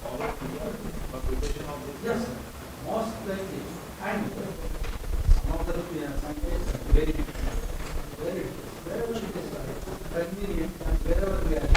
all of the preparation of this? Yes, most likely. And some of the scientists are very different. Very different. Wherever it is convenient and wherever we are.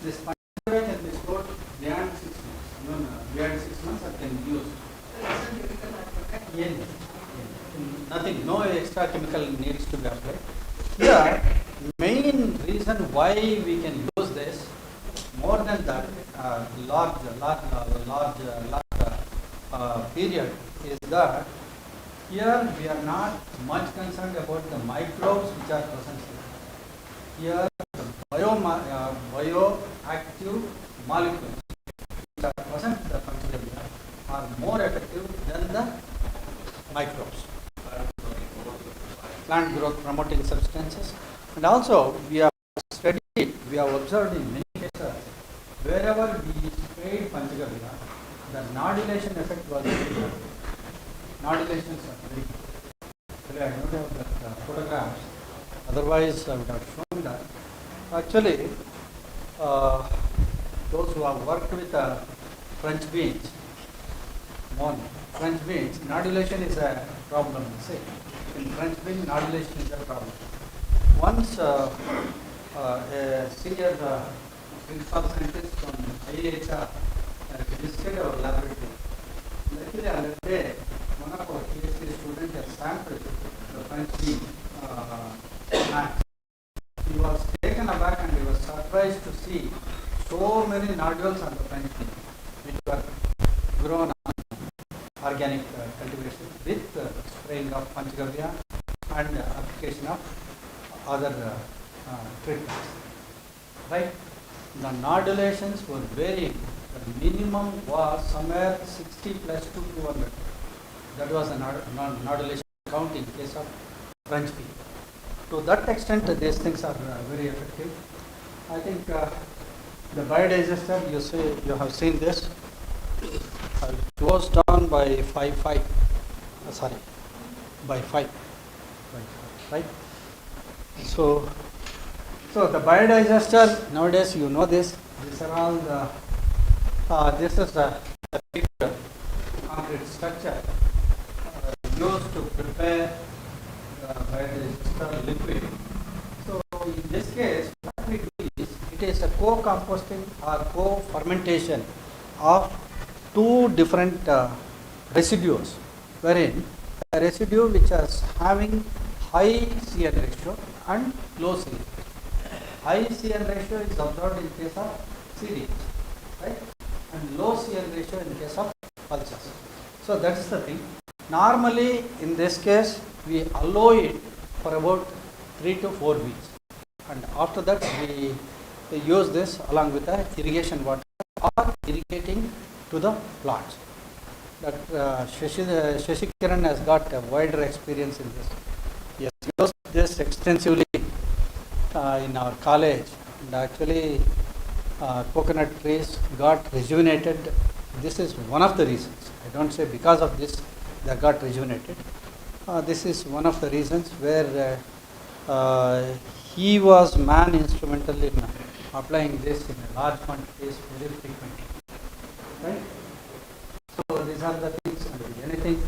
this Panchagavya can be stored beyond 6 months. Even beyond 6 months it can be used. Yeah. Nothing, no extra chemical needs to be applied. Here, main reason why we can use this more than that large period is that here we are not much concerned about the microbes which are present here. Here, the bioactive molecules which are present in the Panchagavya are more effective than the microbes. Plant growth promoting substances. And also we have studied, we have observed in many cases, wherever we sprayed Panchagavya, the nodulation effect was very good. Nodulations are very good. Actually, I don't have that photographs, otherwise I would have shown that. Actually, those who have worked with French beans, French beans, nodulation is a problem, see. In French bean, nodulation is a problem. Once a senior principal scientist from IHR visited our laboratory. Luckily, on that day, one of our PhD students has sampled the French bean mass. He was taken aback and he was surprised to see so many nodules on the French bean, which were grown on organic cultivation with spraying of Panchagavya and application of other treatments. Right? The nodulations were varying. The minimum was somewhere 60 plus to 200. That was the nodulation count in case of French bee. To that extent, these things are very effective. I think the biodigester, you have seen this. It goes down by 5, right? So the biodigester, nowadays you know this, these are all the, this is a concrete structure used to prepare the biodigester liquid. So in this case, what we do is, it is a co-composting or co-fermentation of two different residues, wherein a residue which is having high CN ratio and low CN ratio. High CN ratio is observed in case of seeds, right? And low CN ratio in case of pulses. So that is the thing. Normally, in this case, we allow it for about 3 to 4 weeks, and after that we use this along with the irrigation water or irrigating to the plants. That Shashi Kiran has got a wider experience in this. He has used this extensively in our college, and actually coconut trees got rejuvenated. This is one of the reasons. I don't say because of this they got rejuvenated. This is one of the reasons where he was man instrumental in applying this in a large quantities very frequently. Right? So these are the things. Anything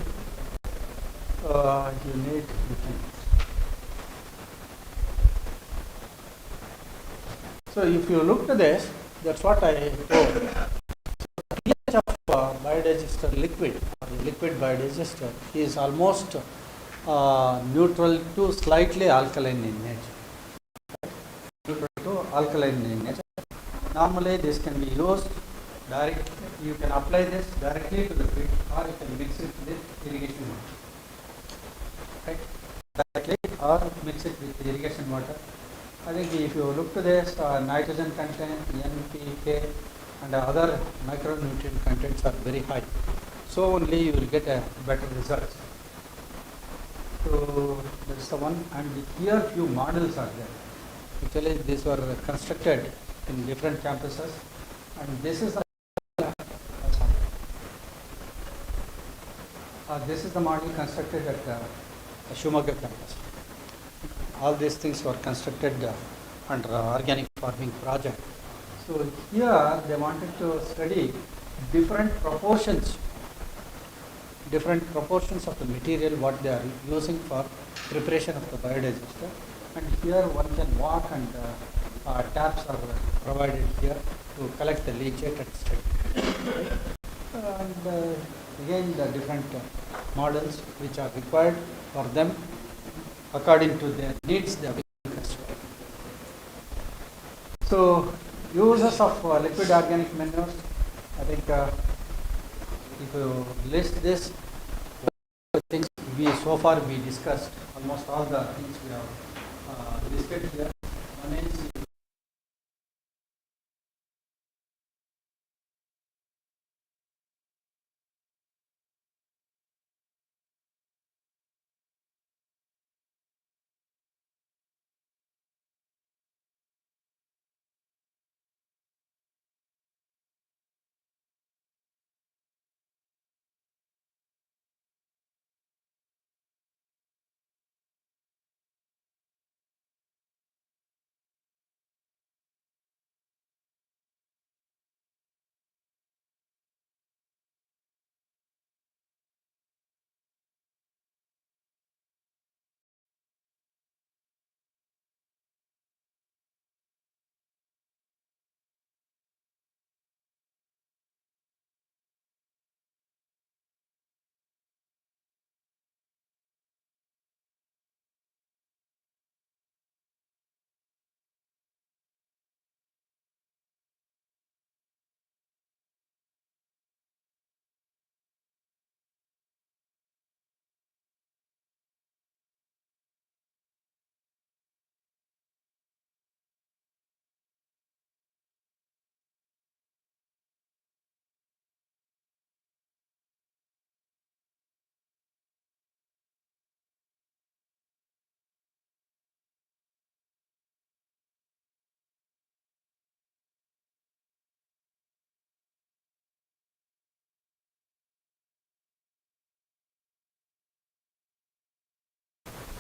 you need, you can. So if you look to this, that's what I told. The pH of biodigester liquid, or liquid biodigester, is almost neutral to slightly alkaline in nature. Neutral to alkaline in nature. Normally this can be used direct. You can apply this directly to the feed, or you can mix it with irrigation water. Right? Directly or mix it with irrigation water. I think if you look to this, nitrogen content, NPK and other micronutrient contents are very high. So only you will get a better result. So that's the one. And here few models are there. Actually these were constructed in different campuses, and this is the model constructed at Shivamogga campus. All these things were constructed under organic farming project. So here they wanted to study different proportions of the material what they are using for preparation of the biodigester. And here one can walk and taps are provided here to collect the leachate at steady. Right? And again the different models which are required for them according to their needs they will be constructed. So uses of liquid organic manures, I think if you list this, things so far we discussed almost all the things we have listed here. One is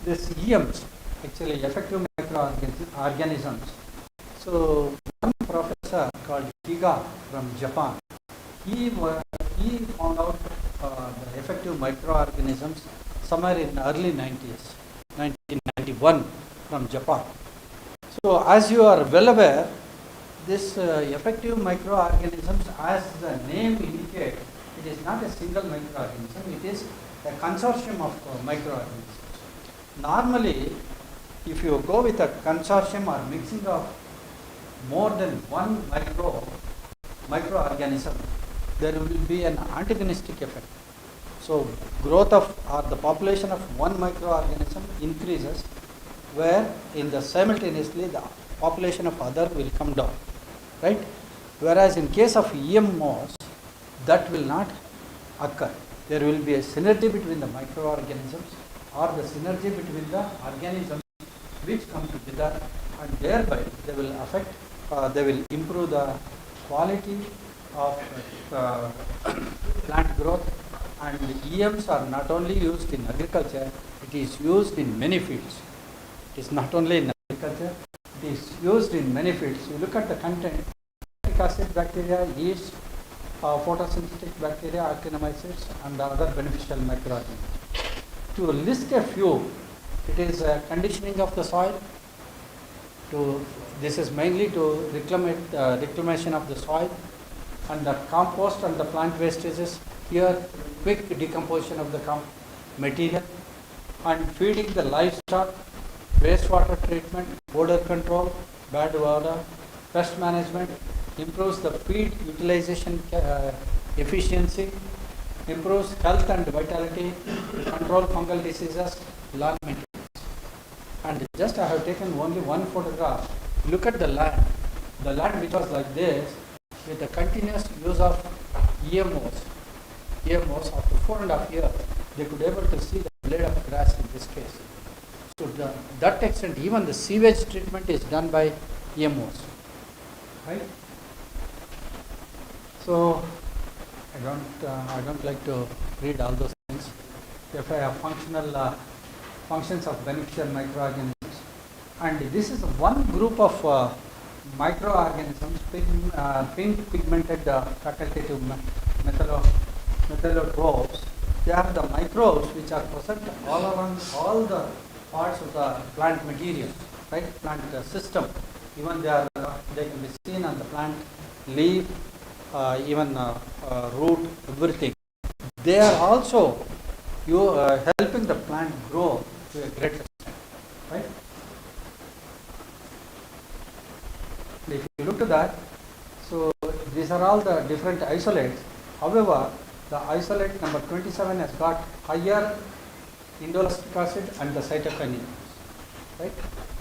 this EMs, actually effective microorganisms. So one professor called Higa from Japan, he found out the effective microorganisms somewhere in early 90s, 1991 from Japan. So as you are well aware, this effective microorganisms, as the name indicates, it is not a single microorganism, it is a consortium of microorganisms. Normally, if you go with a consortium or mixing of more than one microorganism, there will be an antagonistic effect. So growth of or the population of one microorganism increases, where in the simultaneously the population of other will come down, right? Whereas in case of EMOs, that will not occur. There will be a synergy between the microorganisms or the synergy between the organisms which come together, and thereby they will affect, they will improve the quality of plant growth. And EMs are not only used in agriculture, it is used in many fields. It is not only in agriculture, it is used in many fields. You look at the content, lactic acid bacteria, yeast, photosynthetic bacteria, actinomycetes, and the other beneficial microorganisms. To list a few, it is conditioning of the soil. This is mainly to reclamation of the soil, and the compost and the plant wastages. Here, quick decomposition of the material, and feeding the livestock, wastewater treatment, odor control, bad odor, pest management, improves the feed utilization efficiency, improves health and vitality, control fungal diseases, lawn maintenance. And just I have taken only one photograph. Look at the land which was like this, with the continuous use of EMOs after 4.5 years, they could able to see the blade of grass in this case. So that extent, even the sewage treatment is done by EMOs, right? So I don't like to read all those things. If I have functions of beneficial microorganisms, and this is one group of microorganisms, pink pigmented facultative methylotrophs. They are the microbes which are present all around all the parts of the plant material, right? Plant system. even they can be seen on the plant, leaf, even root, everything. They are also helping the plant grow to a great extent, right? If you look to that, so these are all the different isolates. However, the isolate number 27 has got higher indolactic acid and the cytokinin, right?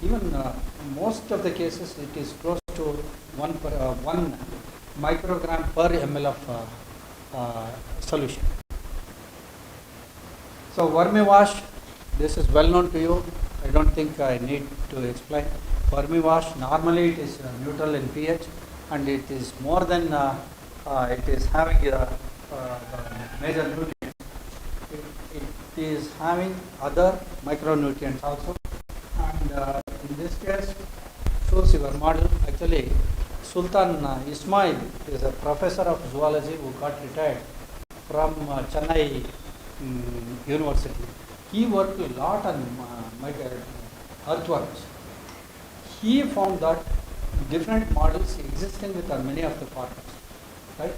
Even most of the cases it is close to 1 microgram per ml of solution. So vermi wash, this is well known to you. I don't think I need to explain. Vermi wash, normally it is neutral in pH, and it is more than it is having major nutrients. It is having other micronutrients also, and in this case shows your model. Actually, Sultan Ismail is a professor of zoology who got retired from Chennai University. He worked a lot on earthworms. He found that different models existing with many of the partners, right?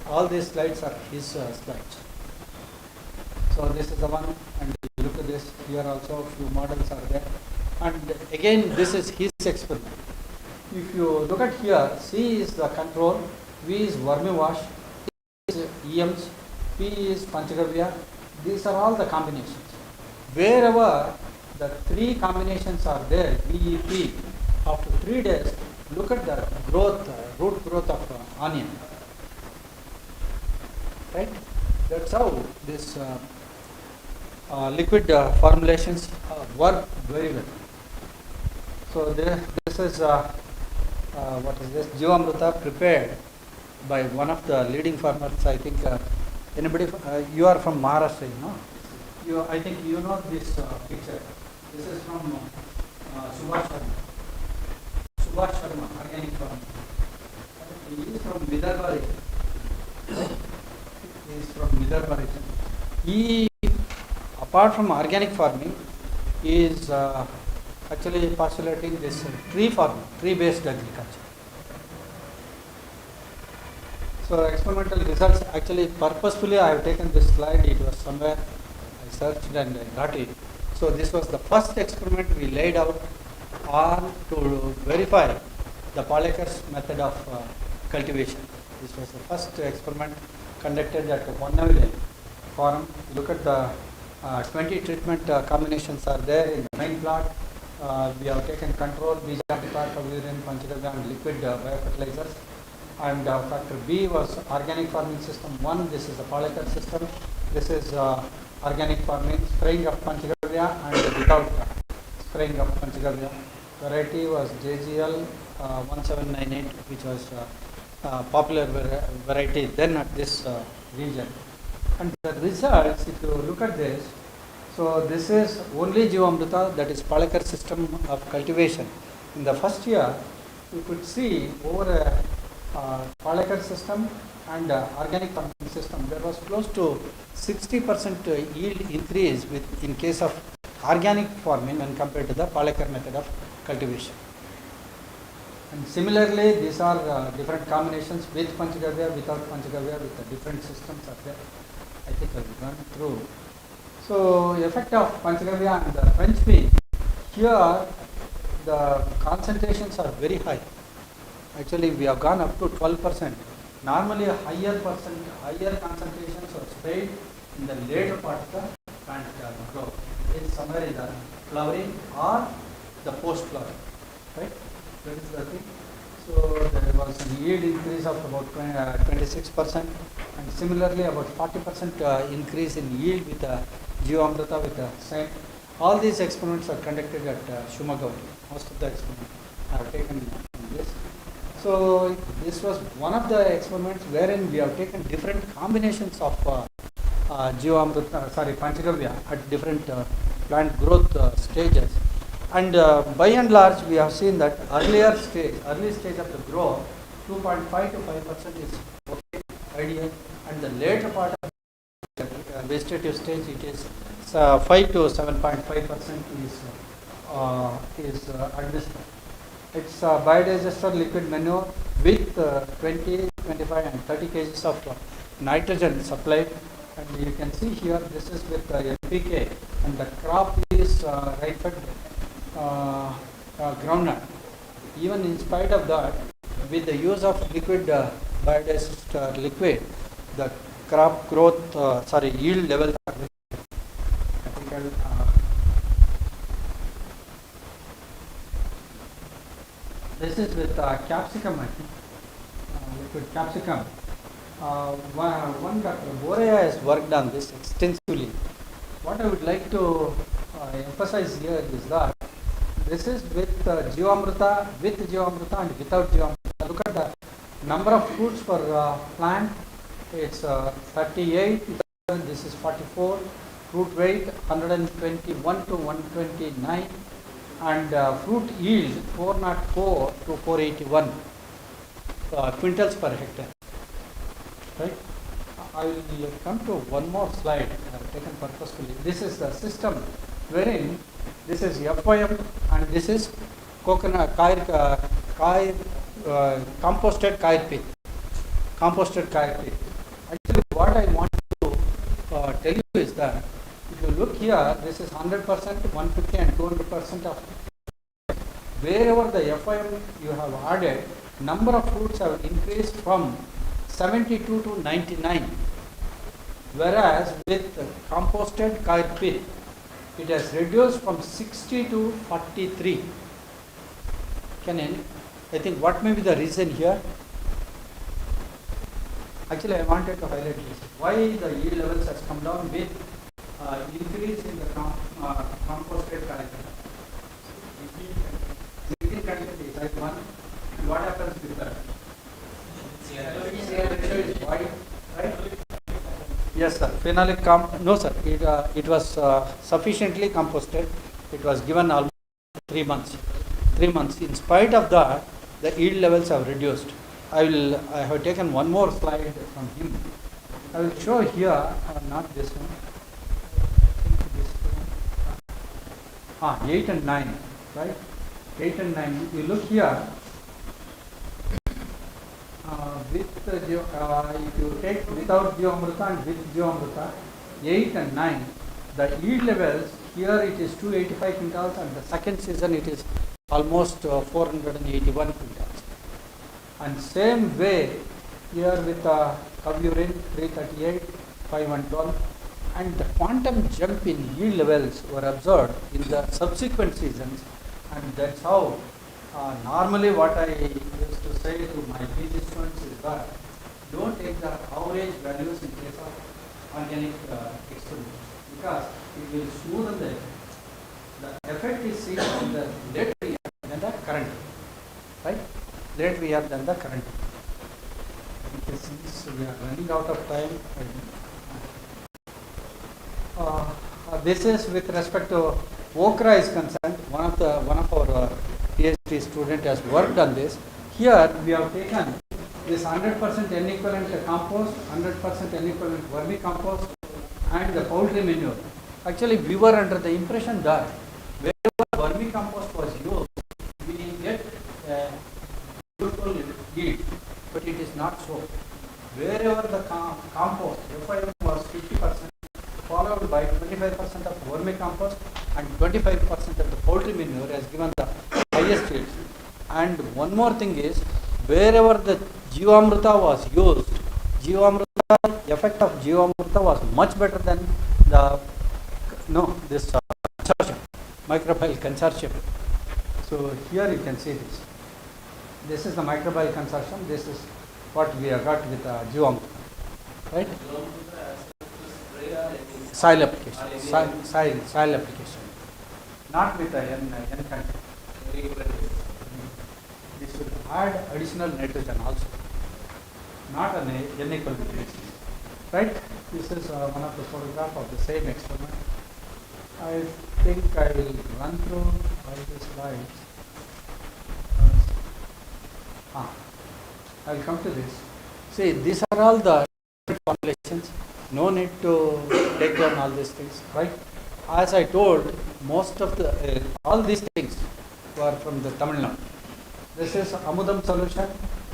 All these slides are his slides. So this is the one, and if you look at this, here also a few models are there. And again, this is his experiment. If you look at here, C is the control, V is vermi wash, T is EMs, P is Panchagavya. These are all the combinations. Wherever the three combinations are there, VEP, after 3 days, look at the growth, root growth of onion. Right? That's how this liquid formulations work very well. So this is what is this? Jivamrita prepared by one of the leading farmers. I think anybody, you are from Maharashtra, you know? I think you know this picture. This is from Subhash Sharma. Subhash Sharma, organic farmer. He is from Vidarbha region. He is from Vidarbha region. He, apart from organic farming, is actually postulating this tree farming, tree-based agriculture. So experimental results, actually purposefully I have taken this slide, it was somewhere, I searched and I got it. So this was the first experiment we laid out on to verify the Palekar's method of cultivation. This was the first experiment conducted at Vannavile forum. Look at the 20 treatment combinations are there in the main plot. We have taken control, Bijatika, Kavirin, Panchagavya and liquid biofertilizers. And factor B was organic farming system 1. This is a Palekar system. This is organic farming, spraying of Panchagavya and without spraying of Panchagavya. Variety was JGL 1798, which was popular variety then at this region. And the results, if you look at this, so this is only Jivamrita, that is Palekar system of cultivation. In the first year, you could see over a Palekar system and organic farming system, there was close to 60% yield increase in case of organic farming when compared to the Palekar method of cultivation. And similarly, these are different combinations with Panchagavya, without Panchagavya, with the different systems are there. I think I will run through. So, effect of Panchagavya and the French bean, here the concentrations are very high. Actually, we have gone up to 12%. Normally, higher concentrations are sprayed in the later part of the plant growth. It's somewhere in the flowering or the post flowering, right? That is the thing. So there was an yield increase of about 26%, and similarly about 40% increase in yield with Jivamrita with the same. All these experiments are conducted at Shivamogga. Most of the experiments are taken in this. So this was one of the experiments wherein we have taken different combinations of Panchagavya at different plant growth stages. And by and large, we have seen that early stage of the growth, 2.5 to 5% is okay, ideal, and the later part of the vegetative stage, it is 5 to 7.5% is advisable. It's biodigester liquid manure with 20, 25 and 30 kgs of nitrogen supplied. And you can see here this is with NPK and the crop is right-fed groundnut. Even in spite of that, with the use of liquid biodigester liquid, the crop growth, yield levels are very high. I think this is with capsicum, I think, liquid capsicum. One Dr. Borea has worked on this extensively. What I would like to emphasize here is that this is with Jivamrita, with Jivamrita and without Jivamrita. Look at the number of fruits per plant. It's 38, this is 44. Fruit weight 121 to 129. And fruit yield 404 to 481 quintals per hectare. Right? I will come to one more slide taken purposefully. This is the system wherein this is FYM and this is coconut composted kair pit. Composted kair pit. Actually, what I want to tell you is that if you look here, this is 100%, 150 and 200% of wherever the FIM you have added, number of fruits have increased from 72 to 99. Whereas with composted kair pit, it has reduced from 60 to 43. I think what may be the reason here? Actually, I wanted to highlight this. Why the yield levels has come down with increase in the composted kair pit. Liquid content is type 1. And what happens with that? Is white, right? Yes, sir. Phenolic no, sir. It was sufficiently composted. It was given almost 3 months. 3 months. In spite of that, the yield levels have reduced. I have taken one more slide from him. I will show here, not this one. I think this one. 8 and 9, right? 8 and 9. You look here. If you take without Jivamrita and with Jivamrita, 8 and 9, the yield levels here it is 285 quintals and the second season it is almost 481 quintals. And same way here with Kavyurin 338, 5112, and the quantum jump in yield levels were observed in the subsequent seasons, and that's how normally what I used to say to my PG students is that don't take the average values in case of organic experiments because it will smoothen the effect. The effect is seen in the later year than the current, right? Later year than the current. Because since we are running out of time, this is with respect to okra is concerned. One of our PhD student has worked on this. Here we have taken this 100% N-equivalent compost, 100% N-equivalent vermicompost and the poultry manure. Actually, we were under the impression that wherever vermicompost was used, we get beautiful yield, but it is not so. Wherever the compost, FIM was 50%, followed by 25% of vermicompost and 25% of the poultry manure has given the highest yields. And one more thing is, wherever the Jivamrita was used, effect of Jivamrita was much better than the consortium, microbial consortium. So here you can see this. This is the microbial consortium. This is what we have got with Jivamrita, right? Soil application, soil application, not with N content. This will add additional nitrogen also, not an N-equivalent basis, right? This is one of the photographs of the same experiment. I think I will run through all the slides. I will come to this. See, these are all the formulations. No need to take down all these things, right? As I told, most of the all these things were from the Tamil Nadu. This is Amudam solution,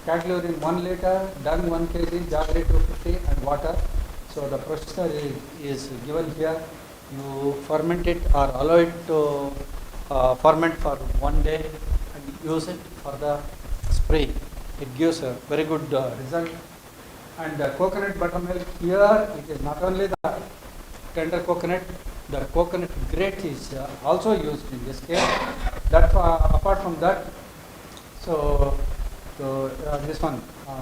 Catalurin 1 liter, dung 1 kg, jaggery 250 and water. So the procedure is given here. You ferment it or allow it to ferment for 1 day and use it for the spray. It gives a very good result. And coconut buttermilk, here it is not only the tender coconut, the coconut grit is also used in this case. That apart from that, so this one,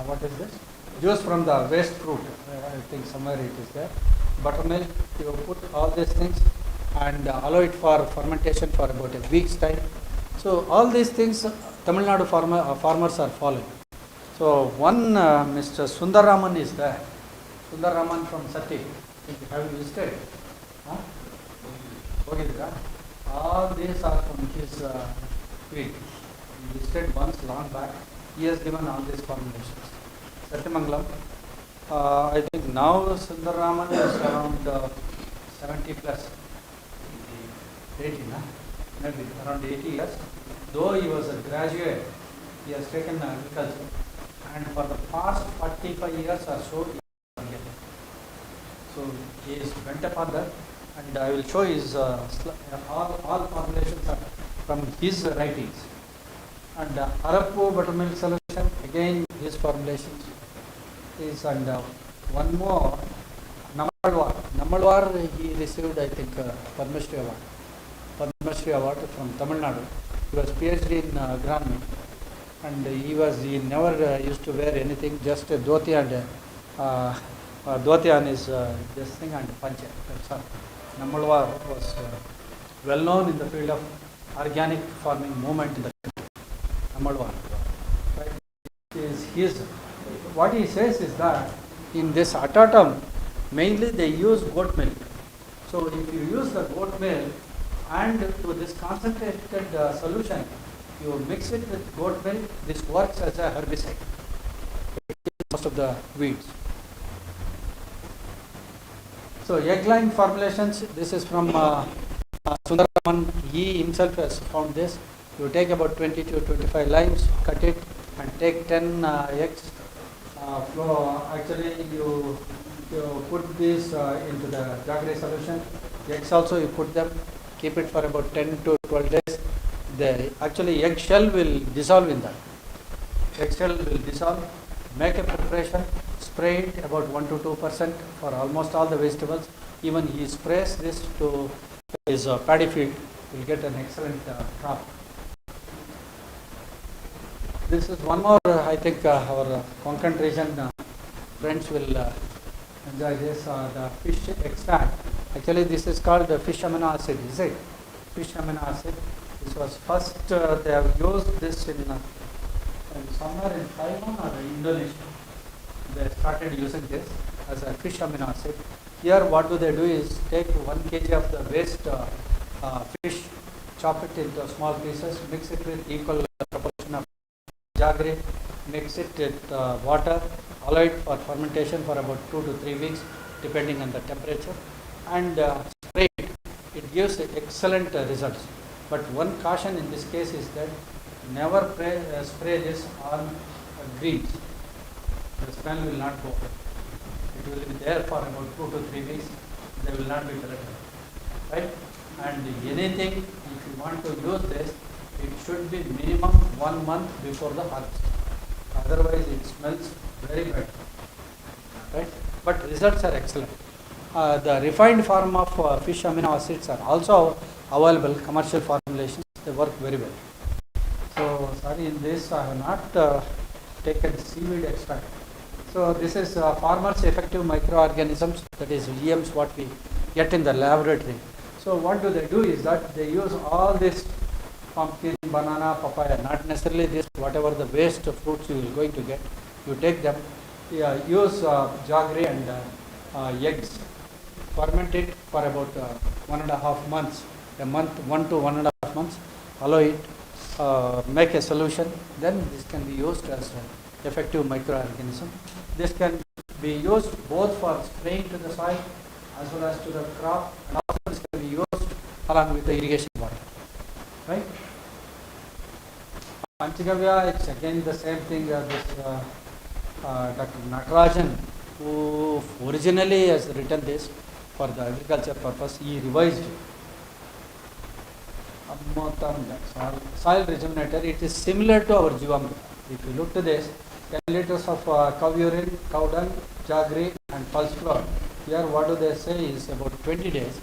what is this? Juice from the waste fruit. I think somewhere it is there. Buttermilk, you put all these things and allow it for fermentation for about a week's time. So all these things Tamil Nadu farmers are following. So one Mr. Sundaraman is there. Sundaraman from Sati. Have you visited? Huh? Ogidra? All these are from his field. He visited once long back. He has given all these formulations. Satyamangalam. I think now Sundaraman is around 70 plus. 80, maybe around 80 years. Though he was a graduate, he has taken agriculture. And for the past 45 years or so, he is organic. So he is bent upon that, and I will show his all formulations are from his writings. And Arappu buttermilk solution, again his formulations is, and one more, Namalwar. Namalwar, he received, I think, Padma Shri Award. Padma Shri Award from Tamil Nadu. He was PhD in agronomy. And he never used to wear anything, just a dhoti and dhoti on his this thing and pancha. That's all. Namalwar was well known in the field of organic farming movement in the country. Namalwar. Right? What he says is that in this atatam, mainly they use goat milk. So if you use the goat milk and to this concentrated solution, you mix it with goat milk, this works as a herbicide. Most of the weeds. So egg line formulations, this is from Sundaraman. He himself has found this. You take about 20 to 25 limes, cut it and take 10 eggs. Actually you put this into the jaggery solution. Eggs also you put them, keep it for about 10 to 12 days. The actually eggshell will dissolve in that. Eggshell will dissolve. Make a preparation. Spray it about 1 to 2% for almost all the vegetables. Even he sprays this to his paddy field. Will get an excellent crop. This is one more. I think our Konkan region friends will enjoy this. The fish extract. Actually, this is called the fish amino acid. Is it? Fish amino acid. This was first, they have used this in somewhere in Taiwan or Indonesia. They started using this as a fish amino acid. Here what do they do is take 1 kg of the waste fish, chop it into small pieces, mix it with equal proportion of jaggery, mix it with water, allow it for fermentation for about 2 to 3 weeks depending on the temperature, and spray it. It gives excellent results. But one caution in this case is that never spray this on greens. The smell will not go. It will be there for about 2 to 3 weeks. They will not be corrected. Right? And anything, if you want to use this, it should be minimum 1 month before the harvest. Otherwise, it smells very bad. Right? But results are excellent. The refined form of fish amino acids are also available, commercial formulations. They work very well. So, sorry, in this I have not taken seaweed extract. So, this is farmers' effective microorganisms, that is EMs, what we get in the laboratory. So, what do they do is that they use all this pumpkin, banana, papaya, not necessarily this, whatever the waste fruits you are going to get, you take them, use jaggery and eggs, ferment it for about 1.5 months, a month, 1 to 1.5 months, allow it, make a solution, then this can be used as an effective microorganism. This can be used both for spraying to the soil as well as to the crop, and also this can be used along with the irrigation water. Right? Panchagavya, it's again the same thing. Dr. Natarajan, who originally has written this for the agriculture purpose, he revised it. Soil rejuvenator, it is similar to our Jivamrita. If you look to this, 10 liters of cow urine, cow dung, jaggery and pulse flour. Here what do they say is about 20 days.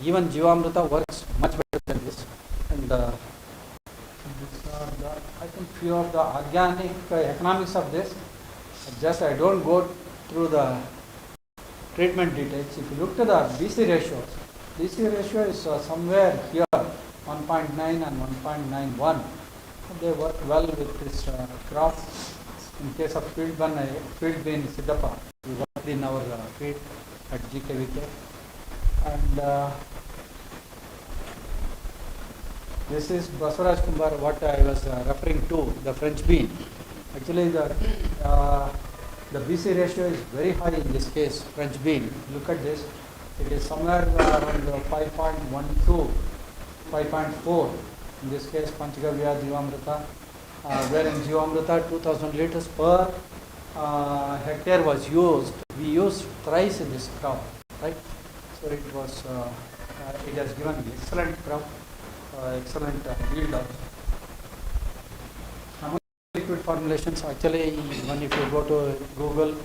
Even Jivamrita works much better than this. And these are the, I think, few of the organic economics of this. Just I don't go through the treatment details. If you look to the BC ratios, BC ratio is somewhere here 1.9 and 1.91. They work well with this crop. In case of field bean Siddhappa, we worked in our field at GKVK. And this is Baswaraj Kumbar, what I was referring to, the French bean. Actually, the BC ratio is very high in this case, French bean. Look at this. It is somewhere around 5.12, 5.4. In this case, Panchagavya, Jivamrita, where in Jivamrita 2000 liters per hectare was used. We used thrice in this crop, right? So it was, it has given excellent crop, excellent yield also. Among liquid formulations, actually, when if you go to Google,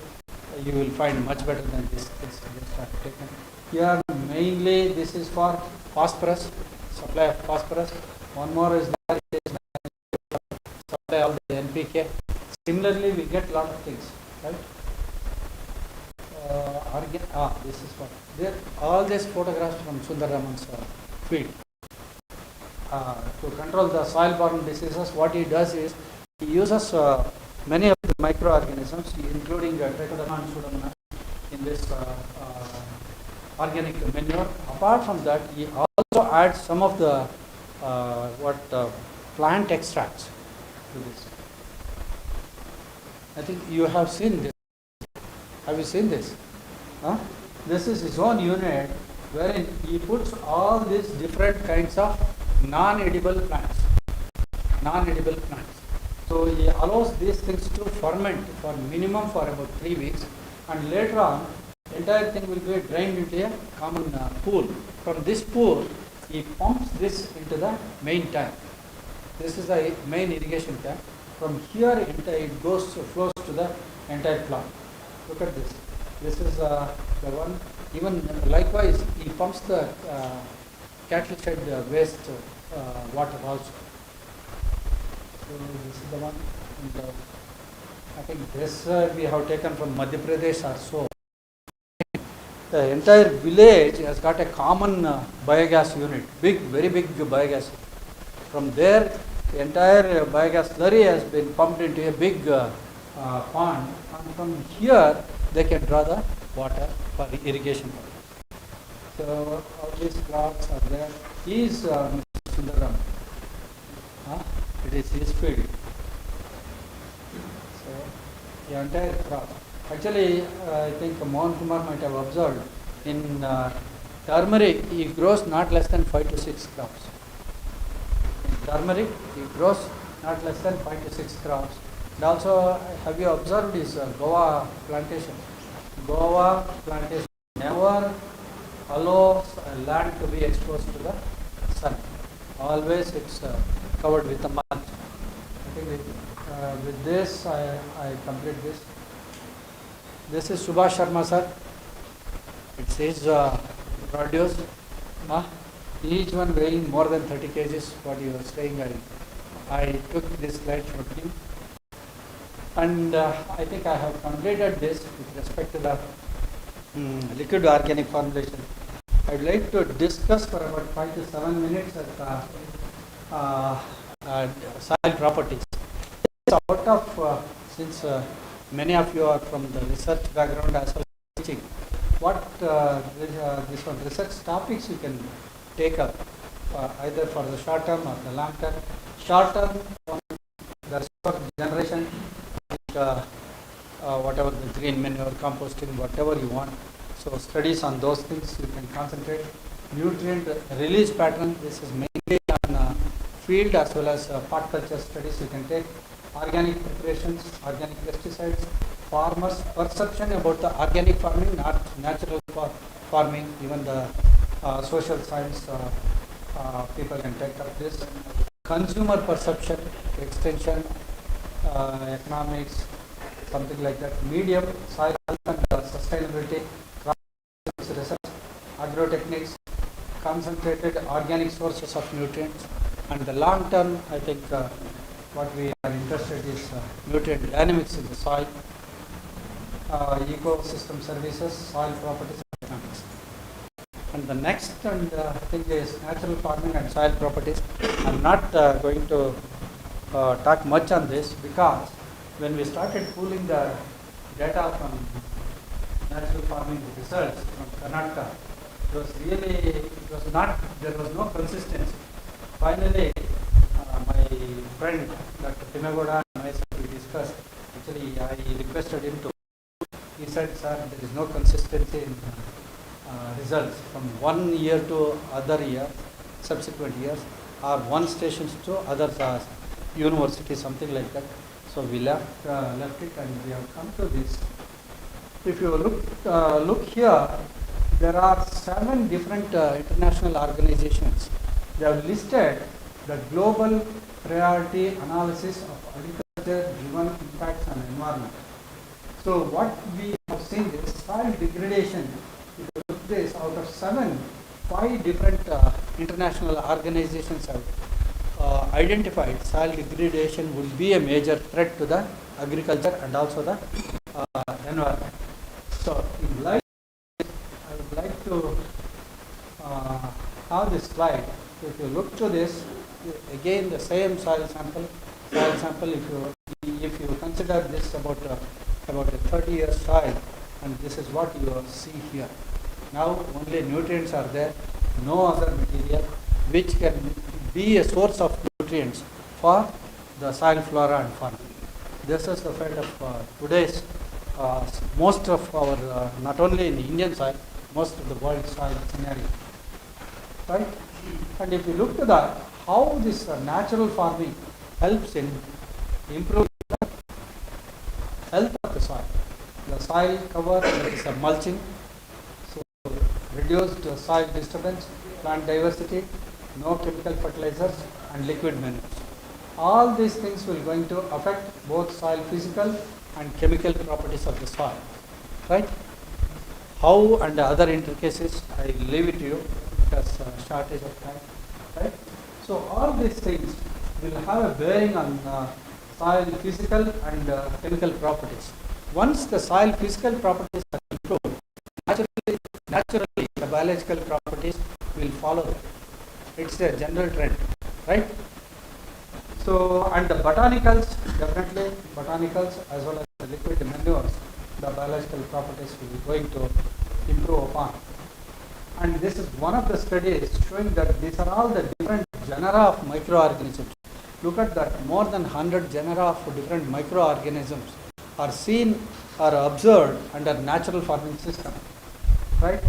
you will find much better than this. This I have taken. Here, mainly this is for phosphorus, supply of phosphorus. One more is there, it is supply of the NPK. Similarly, we get lot of things, right? This is what. There, all these photographs from Sundaraman's field. To control the soil-borne diseases, what he does is he uses many of the microorganisms, including Trichoderma and Pseudomonas, in this organic manure. Apart from that, he also adds some of the plant extracts to this. I think you have seen this. Have you seen this? Huh? This is his own unit wherein he puts all these different kinds of non-edible plants. Non-edible plants. So he allows these things to ferment for minimum for about 3 weeks, and later on, entire thing will be drained into a common pool. From this pool, he pumps this into the main tank. This is the main irrigation tank. From here, it flows to the entire plant. Look at this. This is the one. Even likewise, he pumps the cattle shed waste water also. So this is the one. And, I think this we have taken from Madhya Pradesh or so. The entire village has got a common biogas unit, very big biogas. From there, the entire biogas slurry has been pumped into a big pond, and from here they can draw the water for irrigation. So all these crops are there. He is Mr. Sundaram. It is his field. So the entire crop. Actually, I think Mohan Kumar might have observed in turmeric, he grows not less than 5 to 6 crops. In turmeric, he grows not less than 5 to 6 crops. And also, have you observed his guava plantation? Guava plantation never allows land to be exposed to the sun. Always it's covered with a mulch. I think with this, I complete this. This is Subhash Sharma sir. It says produce. Each one weighing more than 30 kgs. What you were saying, I took this slide from him. And I think I have completed this with respect to the liquid organic formulation. I'd like to discuss for about 5 to 7 minutes soil properties. Out of since many of you are from the research background as well as teaching, what this one research topics you can take up either for the short term or the long term. Short term, the resource generation, whatever the green manure, composting, whatever you want. So studies on those things you can concentrate. Nutrient release pattern, this is mainly on field as well as pot culture studies. You can take organic preparations, organic pesticides, farmers' perception about the organic farming, not natural farming, even the social science people can take up this. Consumer perception, extension, economics, something like that. Medium, soil health and sustainability, crop research, agrotechnics, concentrated organic sources of nutrients, and the long term, I think what we are interested is nutrient dynamics in the soil, ecosystem services, soil properties and economics. And the next thing is natural farming and soil properties. I'm not going to talk much on this because when we started pooling the data from natural farming results from Karnataka, it was not, there was no consistency. Finally, my friend Dr. Shivamogga and myself, we discussed, actually I requested him to, he said, sir, there is no consistency in results from one year to other year, subsequent years, or one station to other university, something like that. So we left it and we have come to this. If you look here, there are 7 different international organizations. They have listed the global priority analysis of agriculture driven impacts on environment. So what we have seen is soil degradation. If you look this, out of 7, 5 different international organizations have identified soil degradation will be a major threat to the agriculture and also the environment. So in light, I would like to have this slide. If you look to this, again the same soil sample, if you consider this about a 30-year soil, and this is what you see here. Now only nutrients are there, no other material which can be a source of nutrients for the soil flora and fauna. This is the fate of today's most of our, not only in Indian soil, most of the world soil scenario. Right? And if you look to that, how this natural farming helps in improving the health of the soil. The soil cover, there is a mulching, so reduced soil disturbance, plant diversity, no chemical fertilizers and liquid manures. All these things will going to affect both soil physical and chemical properties of the soil. Right? How and other intricacies, I leave it to you because shortage of time. Right? So all these things will have a bearing on soil physical and chemical properties. Once the soil physical properties are improved, naturally the biological properties will follow. It's a general trend, right? So, and the botanicals, definitely botanicals as well as the liquid manures, the biological properties will be going to improve upon. And this is one of the studies showing that these are all the different genera of microorganisms. Look at that, more than 100 genera of different microorganisms are seen or observed under natural farming system, right?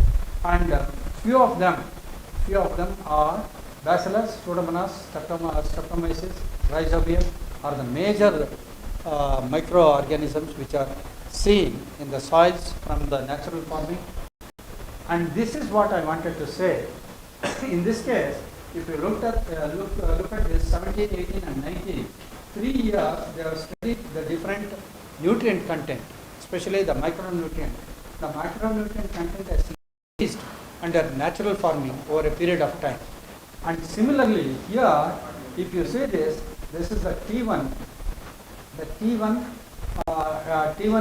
And few of them are Bacillus, Pseudomonas, Streptomyces, Rhizobium are the major microorganisms which are seen in the soils from the natural farming. And this is what I wanted to say. In this case, if you look at this 17, 18 and 19, 3 years they have studied the different nutrient content, especially the micronutrient. The micronutrient content has increased under natural farming over a period of time. And similarly here, if you see this is the T1. The T1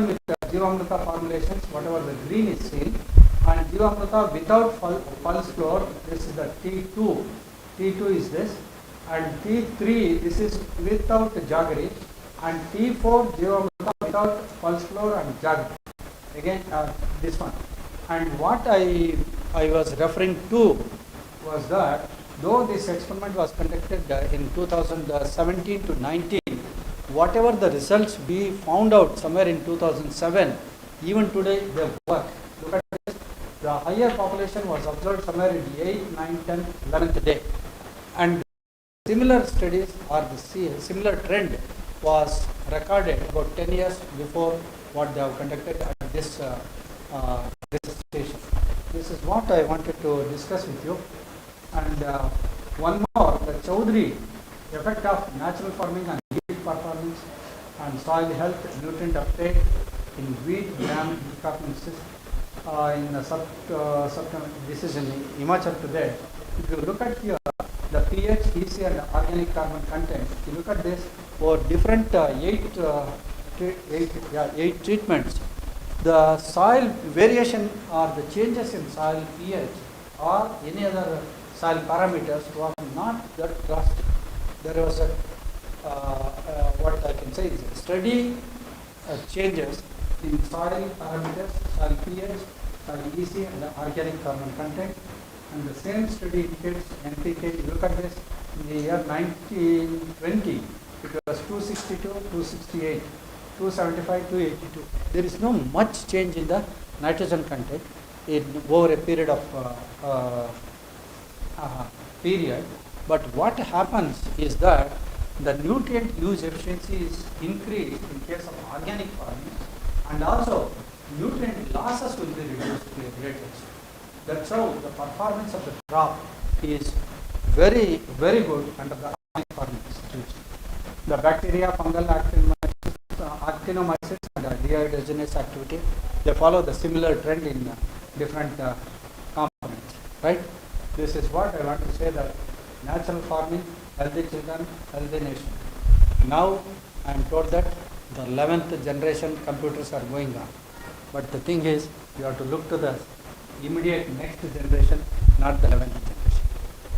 with the Shivamogga formulations, whatever the green is seen, and Shivamogga without pulse floor, this is the T2. T2 is this, and T3, this is without jaggery, and T4 Shivamogga without pulse floor and jaggery. Again, this one. And what I was referring to was that though this experiment was conducted in 2017 to 19, whatever the results we found out somewhere in 2007, even today they work. Look at this. The higher population was observed somewhere in 8th, 9th, 10th, 11th day. And similar studies or the similar trend was recorded about 10 years before what they have conducted at this station. This is what I wanted to discuss with you. And one more, the Chaudhary effect of natural farming on yield performance and soil health, nutrient uptake in wheat, gram, escarpment in this is in Himachal Pradesh. If you look at here, the pH, EC and organic carbon content, if you look at this for different eight treatments, the soil variation or the changes in soil pH or any other soil parameters was not that drastic. There was a what I can say is a steady changes in soil parameters, soil pH, soil EC and the organic carbon content. And the same study indicates NPK. You look at this in the year 1920, it was 262, 268, 275, 282. There is no much change in the nitrogen content in over a period of period. But what happens is that the nutrient use efficiency is increased in case of organic farming, and also nutrient losses will be reduced to a great extent. That's how the performance of the crop is very, very good under the organic farming situation. The bacteria, fungal actinomycetes and dehydrogenase activity, they follow the similar trend in different components, right? This is what I want to say, that natural farming, healthy children, healthy nation. Now I am told that the 11th generation computers are going on. But the thing is, you have to look to the immediate next generation, not the 11th generation.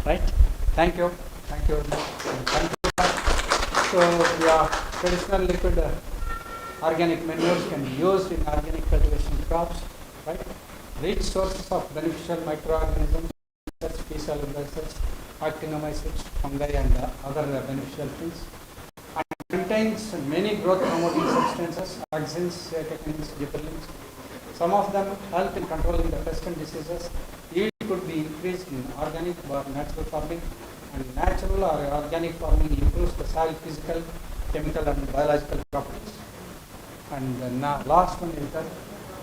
Right? Thank you. Thank you very much. Thank you. So, yeah, traditional liquid organic manures can be used in organic cultivation crops. Right? Rich sources of beneficial microorganisms such as P. salubrices, actinomycetes, fungi and other beneficial things. And contains many growth promoting substances, auxins, catechins, gibberellins. Some of them help in controlling the pest and diseases. Yield could be increased in organic or natural farming, and natural or organic farming improves the soil physical, chemical and biological properties. And the last one is that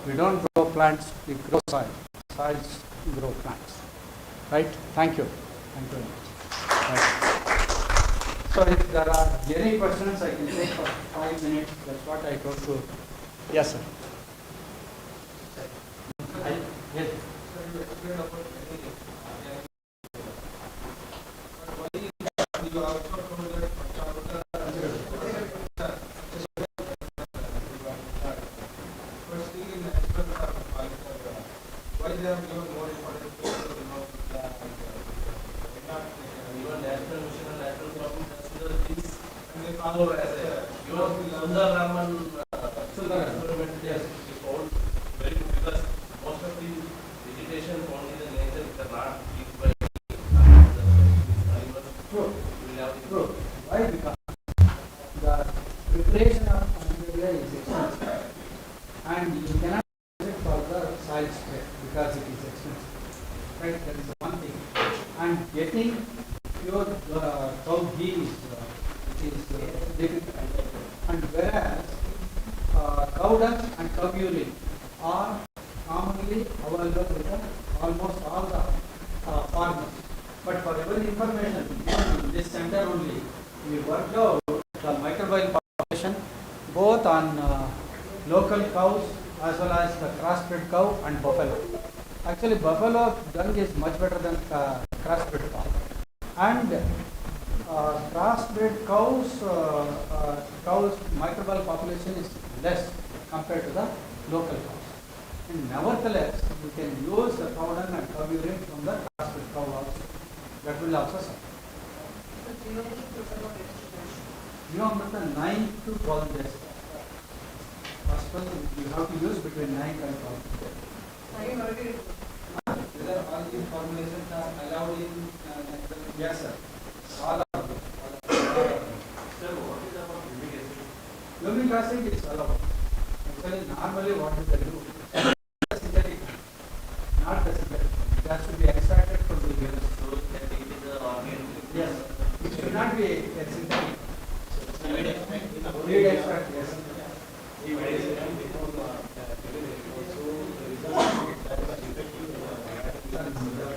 we don't grow plants, we grow soil. Soils grow plants. Right? Thank you. Thank you very much. Right. So if there are any questions, I can take for 5 minutes. That's what I told you. Yes, sir. Yes. You explained about anything. You also told that firstly in aspect of why they have given more importance to Even national mission and national government consider these and they follow as a Sundar Raman experiment. Yes. Is found very good because most of the vegetation found in the nature is not used by animals. True. We will have the True. Why? Because the preparation of material is expensive, and you cannot use it for the soil spray because it is expensive. Right? That is one thing. And getting pure cow ghee is difficult. And whereas cow dung and cow urine are commonly available with almost all the farmers. But for every information, in this center only, we worked out the microbial population both on local cows as well as the crossbred cow and buffalo. Actually, buffalo dung is much better than crossbred cow. And crossbred cows microbial population is less compared to the local cows. And nevertheless, we can use the cow dung and cow urine from the crossbred cow also. That will also suffer. Geometer 9 to 12 days. First one, you have to use between 9 and 12 days. whether all these formulations are allowed in Yes, sir. All of them. Sir, what is about humic acid? Humic acid is allowed. Actually, normally what is the do? Synthetic, not the synthetic. It has to be extracted from the urine. So that it is the organic. Yes. It should not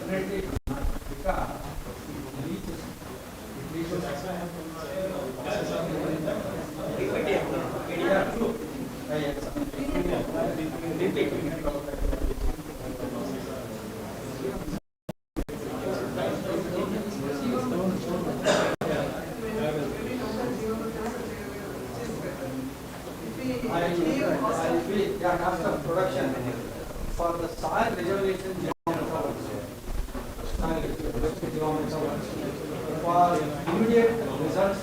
Definitely not, because it reaches yeah, true. I feel, yeah, after production, for the soil reservation, for immediate results,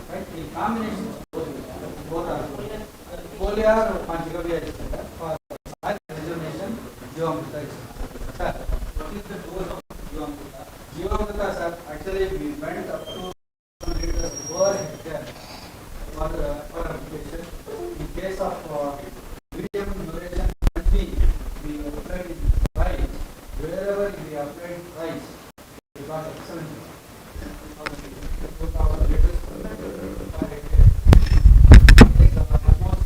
right, in combination, both are foliar or Panchagavya is better. For soil reservation, Jivamogga is better. Sir, what is the dose of Jivamogga? Jivamogga, sir, actually we went up to liters per hectare for application. In case of medium duration, we applied in rice. Wherever we applied rice, we got excellent results. 2,000 liters per hectare. Like almost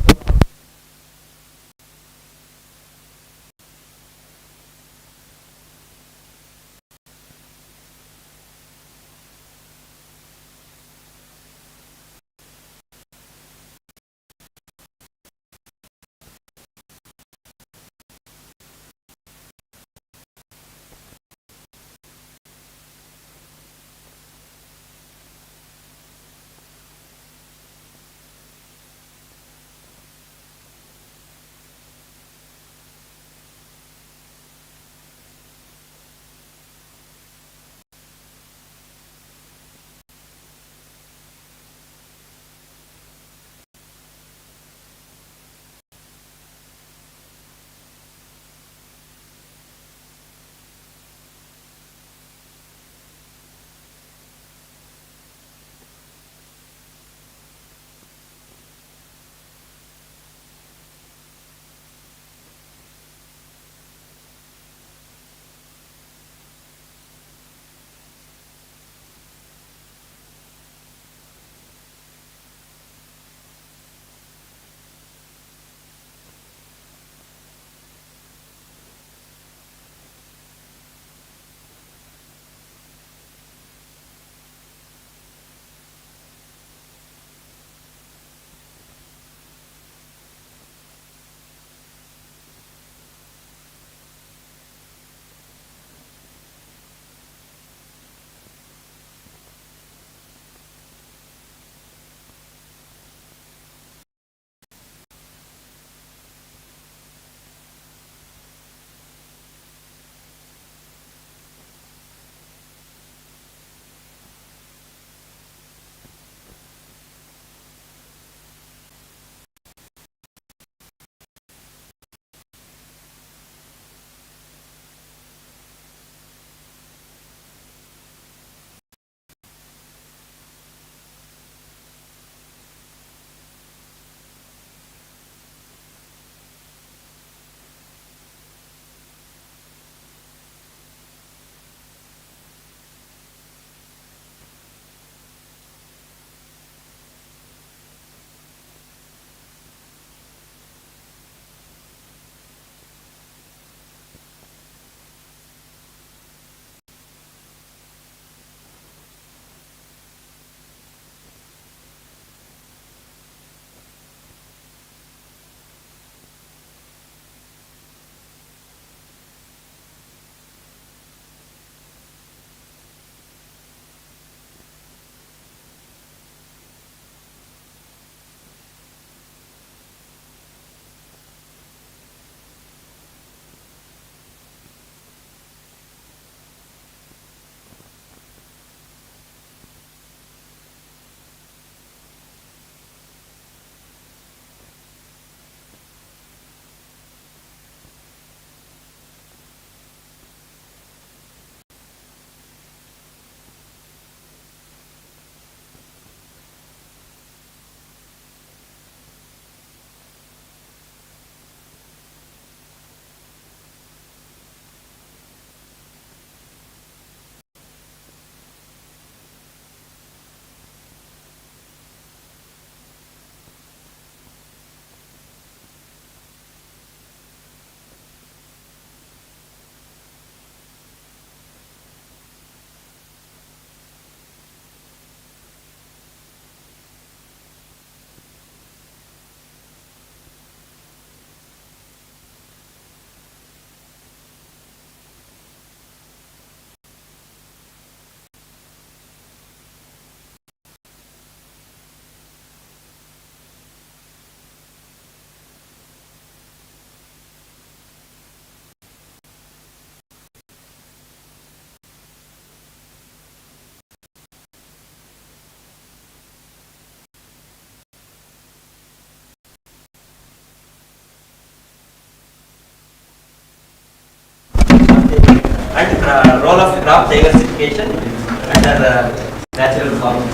role of crop diversification under natural farming.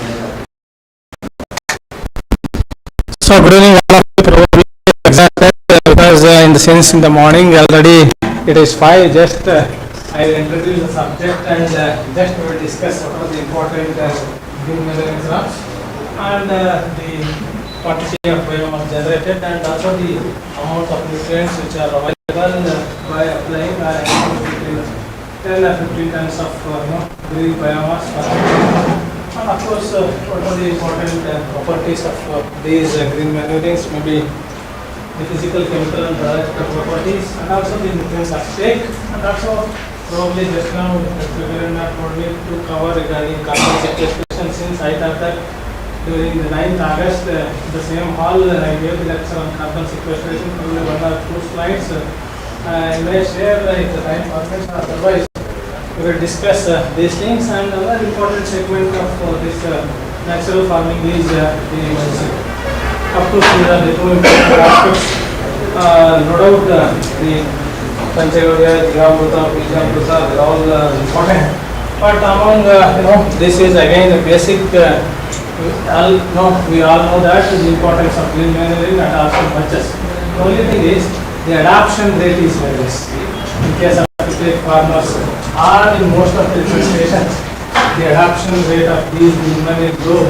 So good evening all of you, probably exhausted because in the morning already it is 5, just I will introduce the subject and just we will discuss what are the important green mineral crops and the quantity of biomass generated and also the amount of nutrients which are available by applying between 10 or 15 tons of green biomass per hectare. And of course, what are the important properties of these green manurings, maybe the physical, chemical and biological properties and also the nutrients uptake and also probably just now Mr. told me to cover regarding carbon sequestration since I thought that during the 9th August the same hall I gave the lecture on carbon sequestration, probably 1 or 2 slides. I may share if the time permits, otherwise we will discuss these things. And another important segment of this natural farming is the medicine. Of course, these are the 2 important aspects. No doubt the Panchagaudiya, Shivamogga, they are all important. But among this is again the basic. We all know that the importance of green manuring and also mulches. The only thing is the adoption rate is very less. In case of farmers or in most of the stations, the adoption rate of these green manuring low.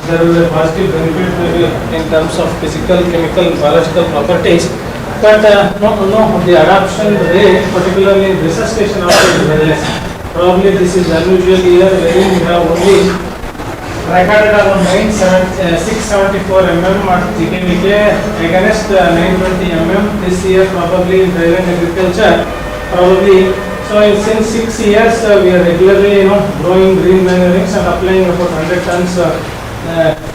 There will be a positive benefit maybe in terms of physical, chemical, biological properties. But the adoption rate, particularly in resuscitation also is very less. Probably this is unusual year wherein we have only recorded around 674 mm at GKVK against 920 mm this year probably in dairy and agriculture. Probably, so since 6 years we are regularly growing green manurings and applying about 100 tons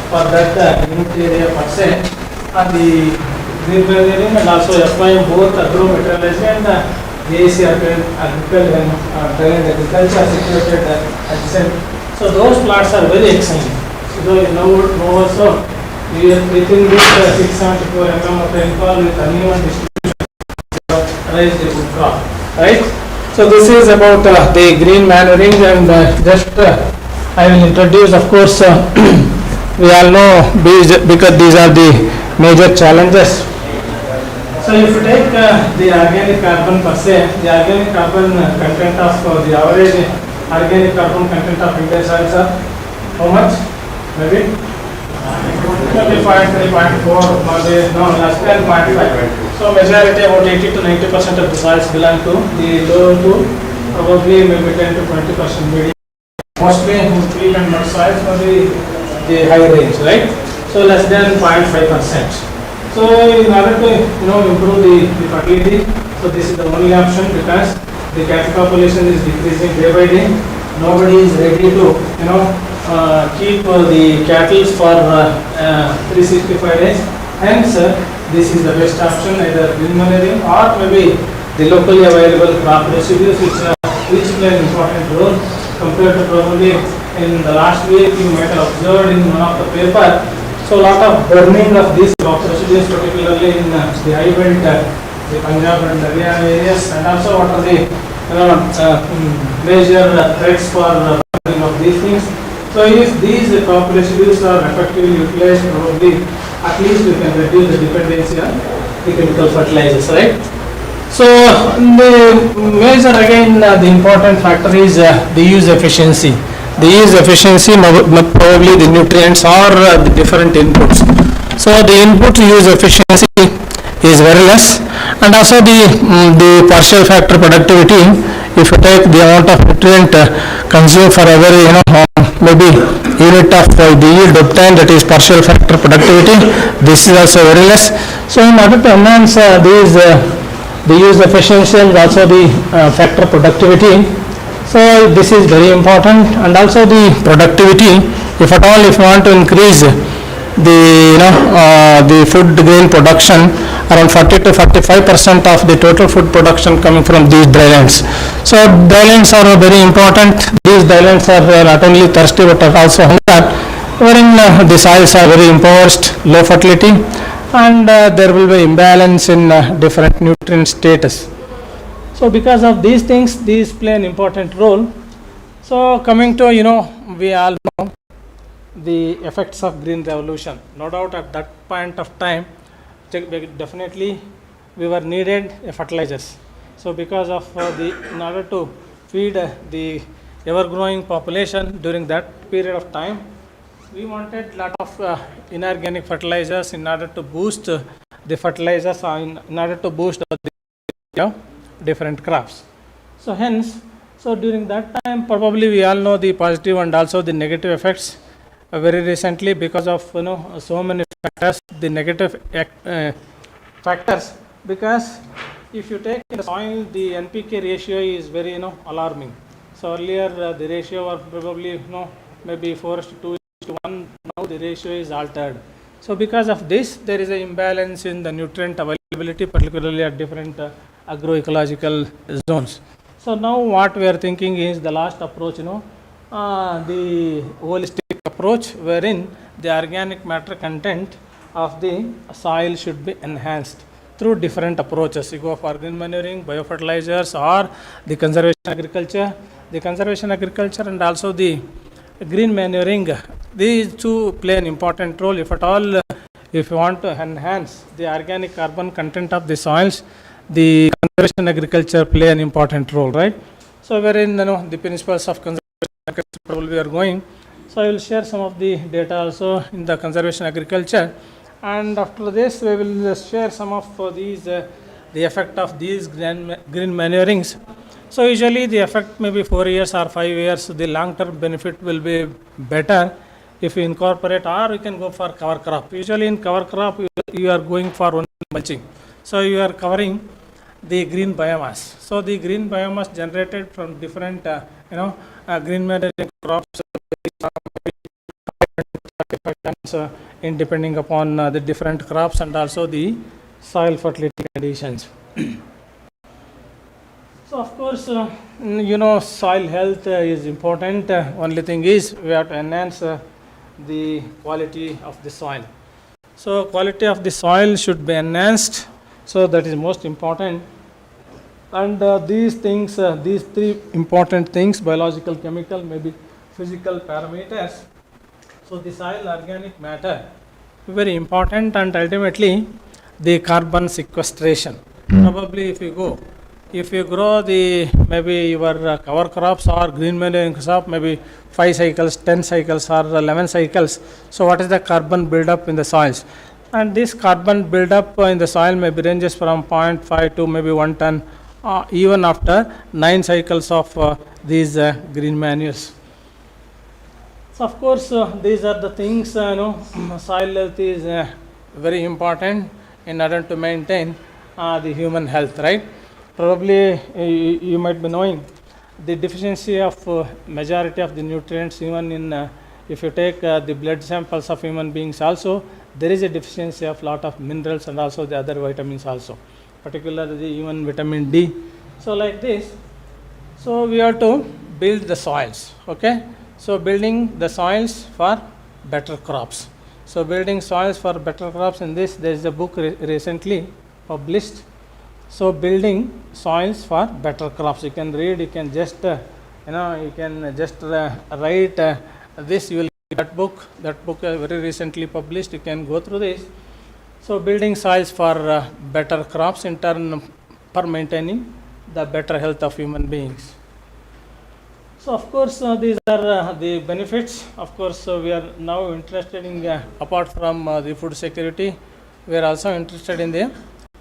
for that unit area per se. And the green manuring and also applying both agro-meteorology and DAC agriculture situated adjacent. So those plots are very excellent. So now also within this 674 mm of rainfall with uneven distribution raise the good crop, right? So this is about the green manuring and just I will introduce, of course, we all know because these are the major challenges. So if you take the organic carbon per se, the organic carbon content of the average organic carbon content of Indian soils are how much? Maybe 0.3, 0.4, maybe no less than 0.5. So majority about 80 to 90% of the soils belong to the low to probably maybe 10 to 20% medium. Mostly peat and mud soils maybe the high range, right? So less than 0.5%. So in order to improve the fertility, so this is the only option because the cattle population is decreasing day by day. Nobody is ready to keep the cattle for 365 days. Hence, this is the best option, either green manuring or maybe the locally available crop residues which play an important role compared to probably in the last week you might have observed in one of the paper. So a lot of burning of these crop residues, particularly in the high belt, the Punjab and Haryana areas, and also what are the major threats for burning of these things. So if these crop residues are effectively utilized, probably at least we can reduce the dependency on the chemical fertilizers, right? So the major again the important factor is the use efficiency. The use efficiency, probably the nutrients or the different inputs. So the input use efficiency is very less, and also the partial factor productivity. If you take the amount of nutrient consumed for every maybe unit of the yield obtained, that is partial factor productivity, this is also very less. So in order to enhance the use efficiency and also the factor productivity, so this is very important. And also the productivity, if at all if you want to increase the food grain production, around 40 to 45% of the total food production coming from these drylands. So drylands are very important. These drylands are not only thirsty but also hunger, wherein the soils are very impoverished, low fertility, and there will be imbalance in different nutrient status. So because of these things, these play an important role. So coming to, we all know the effects of green revolution. No doubt at that point of time, definitely we were needed fertilizers. So because of in order to feed the ever-growing population during that period of time, we wanted lot of inorganic fertilizers in order to boost the fertilizers, in order to boost the different crops. So hence, so during that time, probably we all know the positive and also the negative effects. Very recently, because of so many factors, the negative factors. Because if you take in the soil, the NPK ratio is very alarming. So earlier the ratio was probably maybe 4:2:1. Now the ratio is altered. So because of this, there is an imbalance in the nutrient availability, particularly at different agroecological zones. So now what we are thinking is the last approach, the holistic approach, wherein the organic matter content of the soil should be enhanced through different approaches. You go for green manuring, biofertilizers, or the conservation agriculture. The conservation agriculture and also the green manuring, these two play an important role. If at all, if you want to enhance the organic carbon content of the soils, the conservation agriculture play an important role, right? So wherein the principles of conservation agriculture probably we are going. So I will share some of the data also in the conservation agriculture, and after this we will share some of these the effect of these green manurings. So usually the effect may be 4 years or 5 years. The long term benefit will be better if you incorporate, or you can go for cover crop. Usually in cover crop you are going for only mulching. So you are covering the green biomass. So the green biomass generated from different green manuring crops in depending upon the different crops and also the soil fertility conditions. So of course, soil health is important. Only thing is we have to enhance the quality of the soil. So quality of the soil should be enhanced. So that is most important. And these things, these three important things: biological, chemical, maybe physical parameters. So the soil organic matter very important, and ultimately the carbon sequestration. Probably if you grow the maybe your cover crops or green manuring crop, maybe 5 cycles, 10 cycles or 11 cycles. So what is the carbon buildup in the soils? And this carbon buildup in the soil maybe ranges from 0.5 to maybe 1 ton, even after 9 cycles of these green manures. So of course, these are the things, soil health is very important in order to maintain the human health, right? Probably you might be knowing the deficiency of majority of the nutrients, even in if you take the blood samples of human beings also, there is a deficiency of lot of minerals and also the other vitamins also, particularly even vitamin D. So like this, so we have to build the soils, okay? So building the soils for better crops. So building soils for better crops, in this there is a book recently published. So building soils for better crops. You can read, you can just you can just write this, you will get that book. That book very recently published, you can go through this. So building soils for better crops, in turn for maintaining the better health of human beings. So of course these are the benefits. Of course we are now interested in apart from the food security, we are also interested in the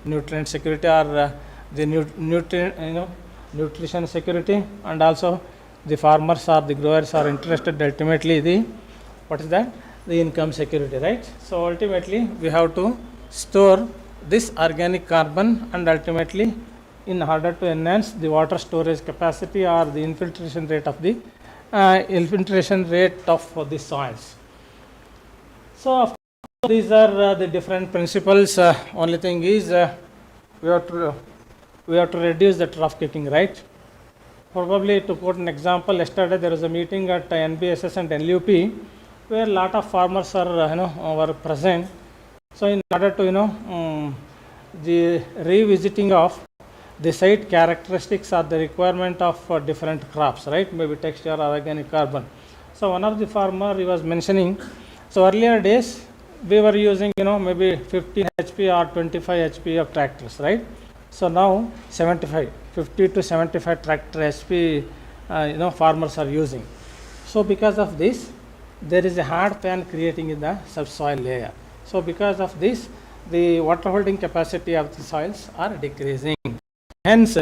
nutrient security, or the nutrition security, and also the farmers or the growers are interested ultimately the income security, right? So ultimately we have to store this organic carbon, and ultimately in order to enhance the water storage capacity or the infiltration rate of the the soils. So of course, these are the different principles. Only thing is we have to reduce the trough kicking, right? Probably to quote an example, yesterday there was a meeting at NBSS and LUP where a lot of farmers are were present. So in order to the revisiting of the site characteristics are the requirement of different crops, right? Maybe texture or organic carbon. So one of the farmer he was mentioning, so earlier days we were using maybe 15 HP or 25 HP of tractors, right? So now 50 to 75 tractor HP farmers are using. So because of this, there is a hard pan creating in the subsoil layer. So because of this, the water holding capacity of the soils are decreasing. Hence,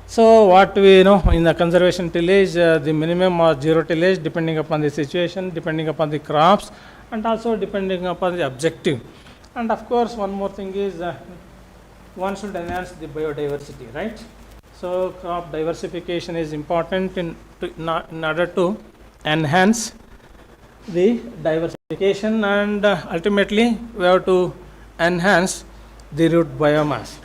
so what we know in the conservation tillage, the minimum or zero tillage depending upon the situation, depending upon the crops, and also depending upon the objective. And of course, one more thing is one should enhance the biodiversity, right? So crop diversification is important in order to enhance the diversification, and ultimately we have to enhance the root biomass.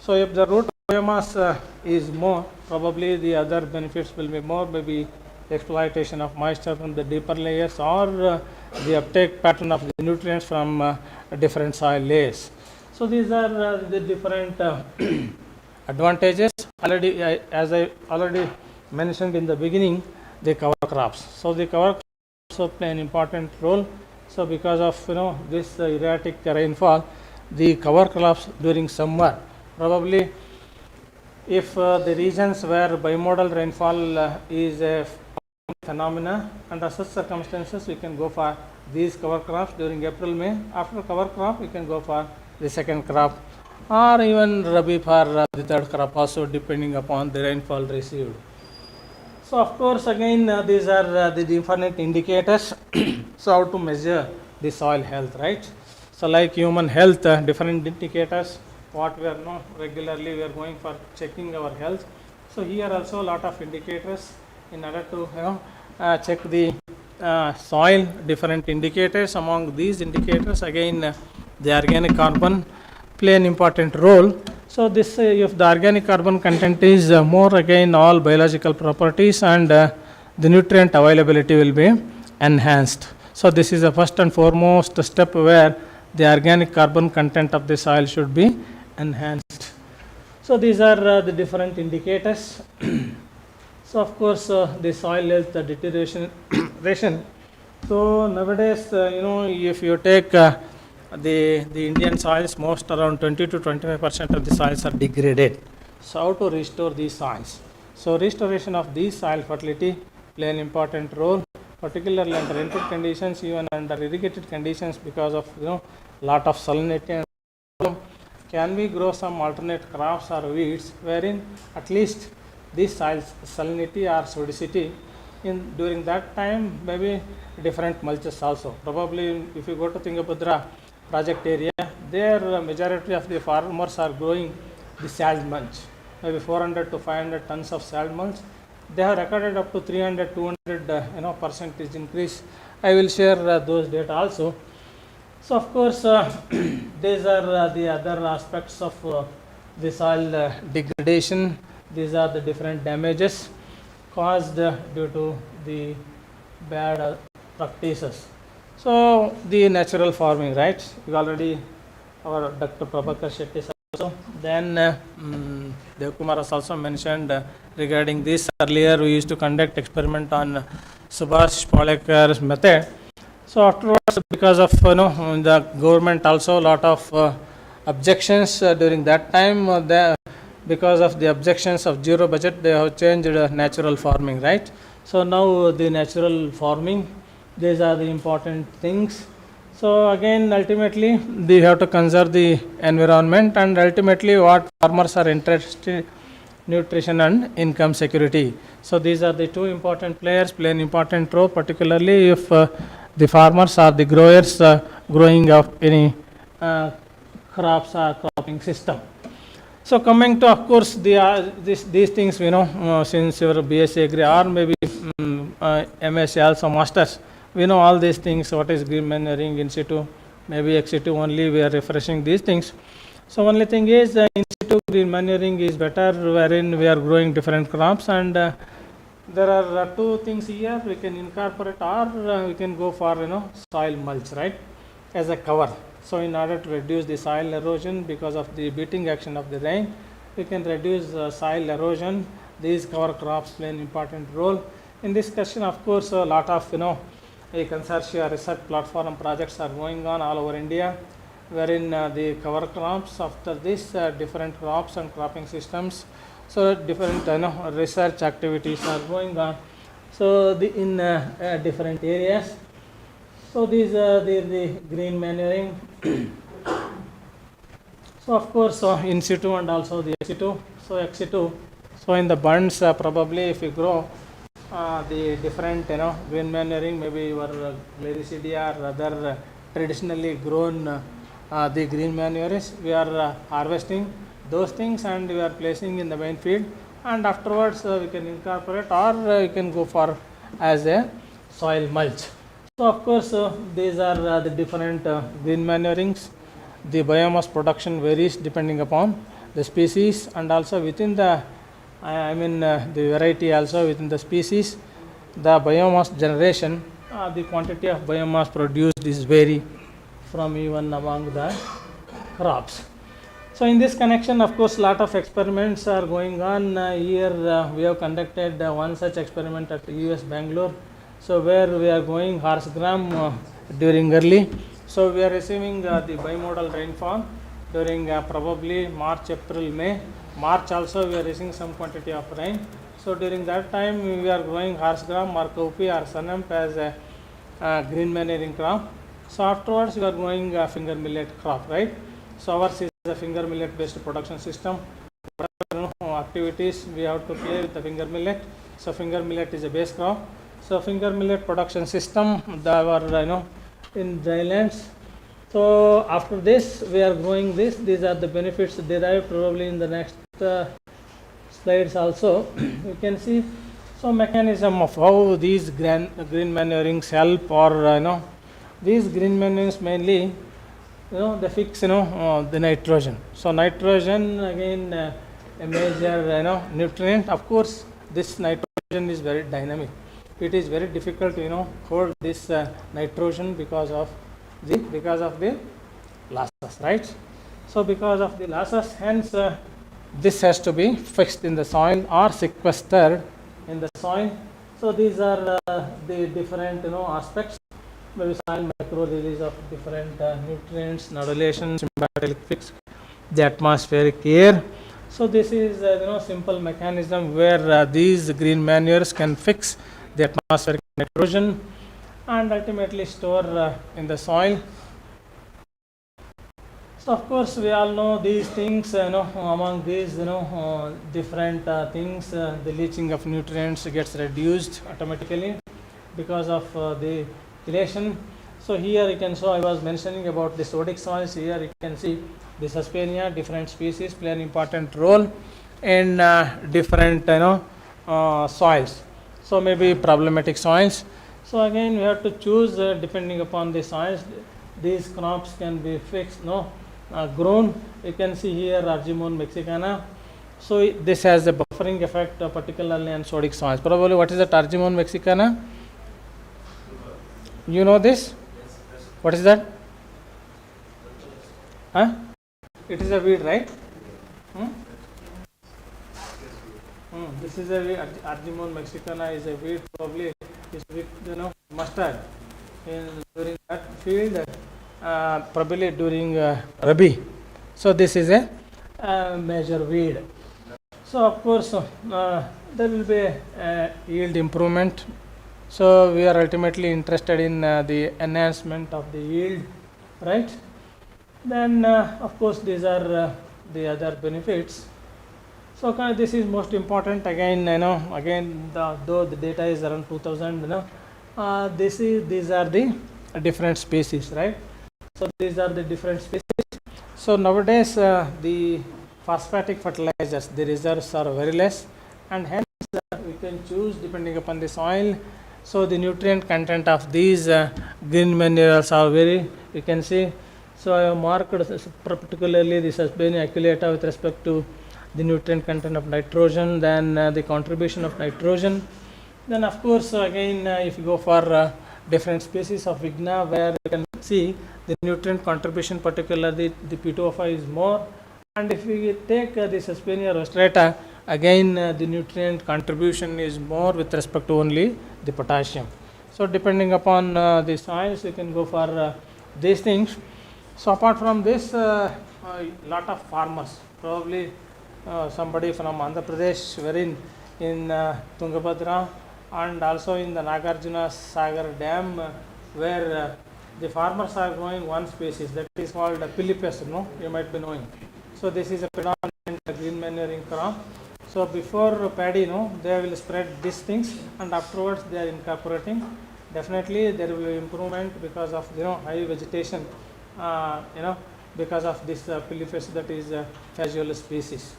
So if the root biomass is more, probably the other benefits will be more, maybe exploitation of moisture from the deeper layers, or the uptake pattern of the nutrients from different soil layers. So these are the different advantages. Already, as I already mentioned in the beginning, the cover crops. So the cover crops also play an important role. So because of this erratic rainfall, the cover crops during summer, probably if the regions where bimodal rainfall is a phenomena, under such circumstances we can go for these cover crops during April, May. After cover crop, we can go for the second crop, or even Rabi for the third crop also, depending upon the rainfall received. So of course, again these are the different indicators. So how to measure the soil health, right? So like human health, different indicators, what we are regularly we are going for checking our health. So here also a lot of indicators in order to check the soil, different indicators. Among these indicators, again the organic carbon play an important role. So this if the organic carbon content is more, again all biological properties and the nutrient availability will be enhanced. So this is the first and foremost step where the organic carbon content of the soil should be enhanced. So these are the different indicators. So of course the soil health deterioration. So nowadays if you take the Indian soils, most around 20 to 25% of the soils are degraded. So how to restore these soils? So restoration of these soil fertility play an important role, particularly under input conditions, even under irrigated conditions, because of lot of salinity. And can we grow some alternate crops or weeds wherein at least this soil's salinity or acidity in during that time, maybe different mulches also. Probably if you go to Tungabhadra project area, there majority of the farmers are growing the salt mulch, maybe 400 to 500 tons of salt mulch. They have recorded up to 300, 200 percentage increase. I will share those data also. So of course, these are the other aspects of the soil degradation. These are the different damages caused due to the bad practices. So the natural farming, right? We already, our Dr. Prabhakar Shetty also. Then Devkumar has also mentioned regarding this. Earlier we used to conduct experiment on Subhash Palekar's method. So afterwards, because of the government also lot of objections during that time, because of the objections of zero budget, they have changed natural farming, right? So now the natural farming, these are the important things. So again, ultimately, they have to conserve the environment, and ultimately what farmers are interested, nutrition and income security. So these are the two important players, play an important role, particularly if the farmers or the growers growing of any crops or cropping system. So coming to, of course, these things, since your BSc Agri or maybe MSc also masters, we know all these things, what is green manuring, in situ, maybe ex situ only we are refreshing these things. So only thing is in situ green manuring is better, wherein we are growing different crops, and there are two things here we can incorporate, or we can go for soil mulch, right, as a cover. So in order to reduce the soil erosion because of the beating action of the rain, we can reduce soil erosion. These cover crops play an important role. In this question, of course, a lot of a consortia research platform projects are going on all over India, wherein the cover crops, after this different crops and cropping systems, so different research activities are going on. So in different areas. So these are the green manuring. So of course in situ and also the ex situ. So ex situ. So in the bunds probably if you grow the different green manuring, maybe your Glycidia or other traditionally grown the green manures, we are harvesting those things and we are placing in the main field, and afterwards we can incorporate or you can go for as a soil mulch. So of course these are the different green manurings. The biomass production varies depending upon the species and also within the the variety also within the species. The biomass generation, the quantity of biomass produced is vary from even among the crops. So in this connection, of course, lot of experiments are going on. Here we have conducted one such experiment at US Bangalore. So where we are going horse gram during early. So we are receiving the bimodal rainfall during probably March, April, May. March also we are receiving some quantity of rain. So during that time we are growing horse gram or cowpea or sunamp as a green manuring crop. So afterwards we are growing a finger millet crop, right? So ours is a finger millet based production system. Activities we have to play with the finger millet. So finger millet is a base crop. So finger millet production system, in drylands. So after this we are growing this. These are the benefits derived probably in the next slides also. You can see so mechanism of how these green manurings help, or these green manurings mainly they fix the nitrogen. So nitrogen again a major nutrient. Of course this nitrogen is very dynamic. It is very difficult to hold this nitrogen because of the losses, right? So because of the losses, hence this has to be fixed in the soil or sequestered in the soil. So these are the different aspects. Maybe soil micro release of different nutrients, nodulations, symbiotic fix the atmospheric air. So this is simple mechanism where these green manures can fix the atmospheric nitrogen and ultimately store in the soil. So of course we all know these things. Among these different things, the leaching of nutrients gets reduced automatically because of the chelation. So here you can show I was mentioning about the sodic soils. Here you can see the Suspenia, different species play an important role in different soils. So maybe problematic soils. So again we have to choose depending upon the soils. These crops can be fixed, grown. You can see here Argemone mexicana. So this has a buffering effect particularly on sodic soils. Probably what is that Argemone mexicana? You know this? What is that? Huh? It is a weed, right? This is a weed. Argemone mexicana is a weed, probably is with mustard during that field, probably during Rabi. So this is a major weed. So of course there will be a yield improvement. So we are ultimately interested in the enhancement of the yield, right? Then of course these are the other benefits. So this is most important. Again though the data is around 2000, these are the different species, right? So these are the different species. So nowadays the phosphatic fertilizers, the reserves are very less, and hence we can choose depending upon the soil. So the nutrient content of these green manures are very, you can see. So I have marked particularly the Suspenia aculeata with respect to the nutrient content of nitrogen, then the contribution of nitrogen. Then of course again if you go for different species of Vigna, where you can see the nutrient contribution, particularly the P2O5 is more, And if we take the Suspenia rostrata, again the nutrient contribution is more with respect to only the potassium. So depending upon the soils, you can go for these things. So apart from this, lot of farmers, probably somebody from Andhra Pradesh, wherein in Tungabhadra and also in the Nagarjuna Sagar Dam, where the farmers are growing one species that is called Philippus, you might be knowing. So this is a predominant green manuring crop. So before paddy, they will spread these things, and afterwards they are incorporating. Definitely there will be improvement because of high vegetation, because of this Philippus, that is casual species.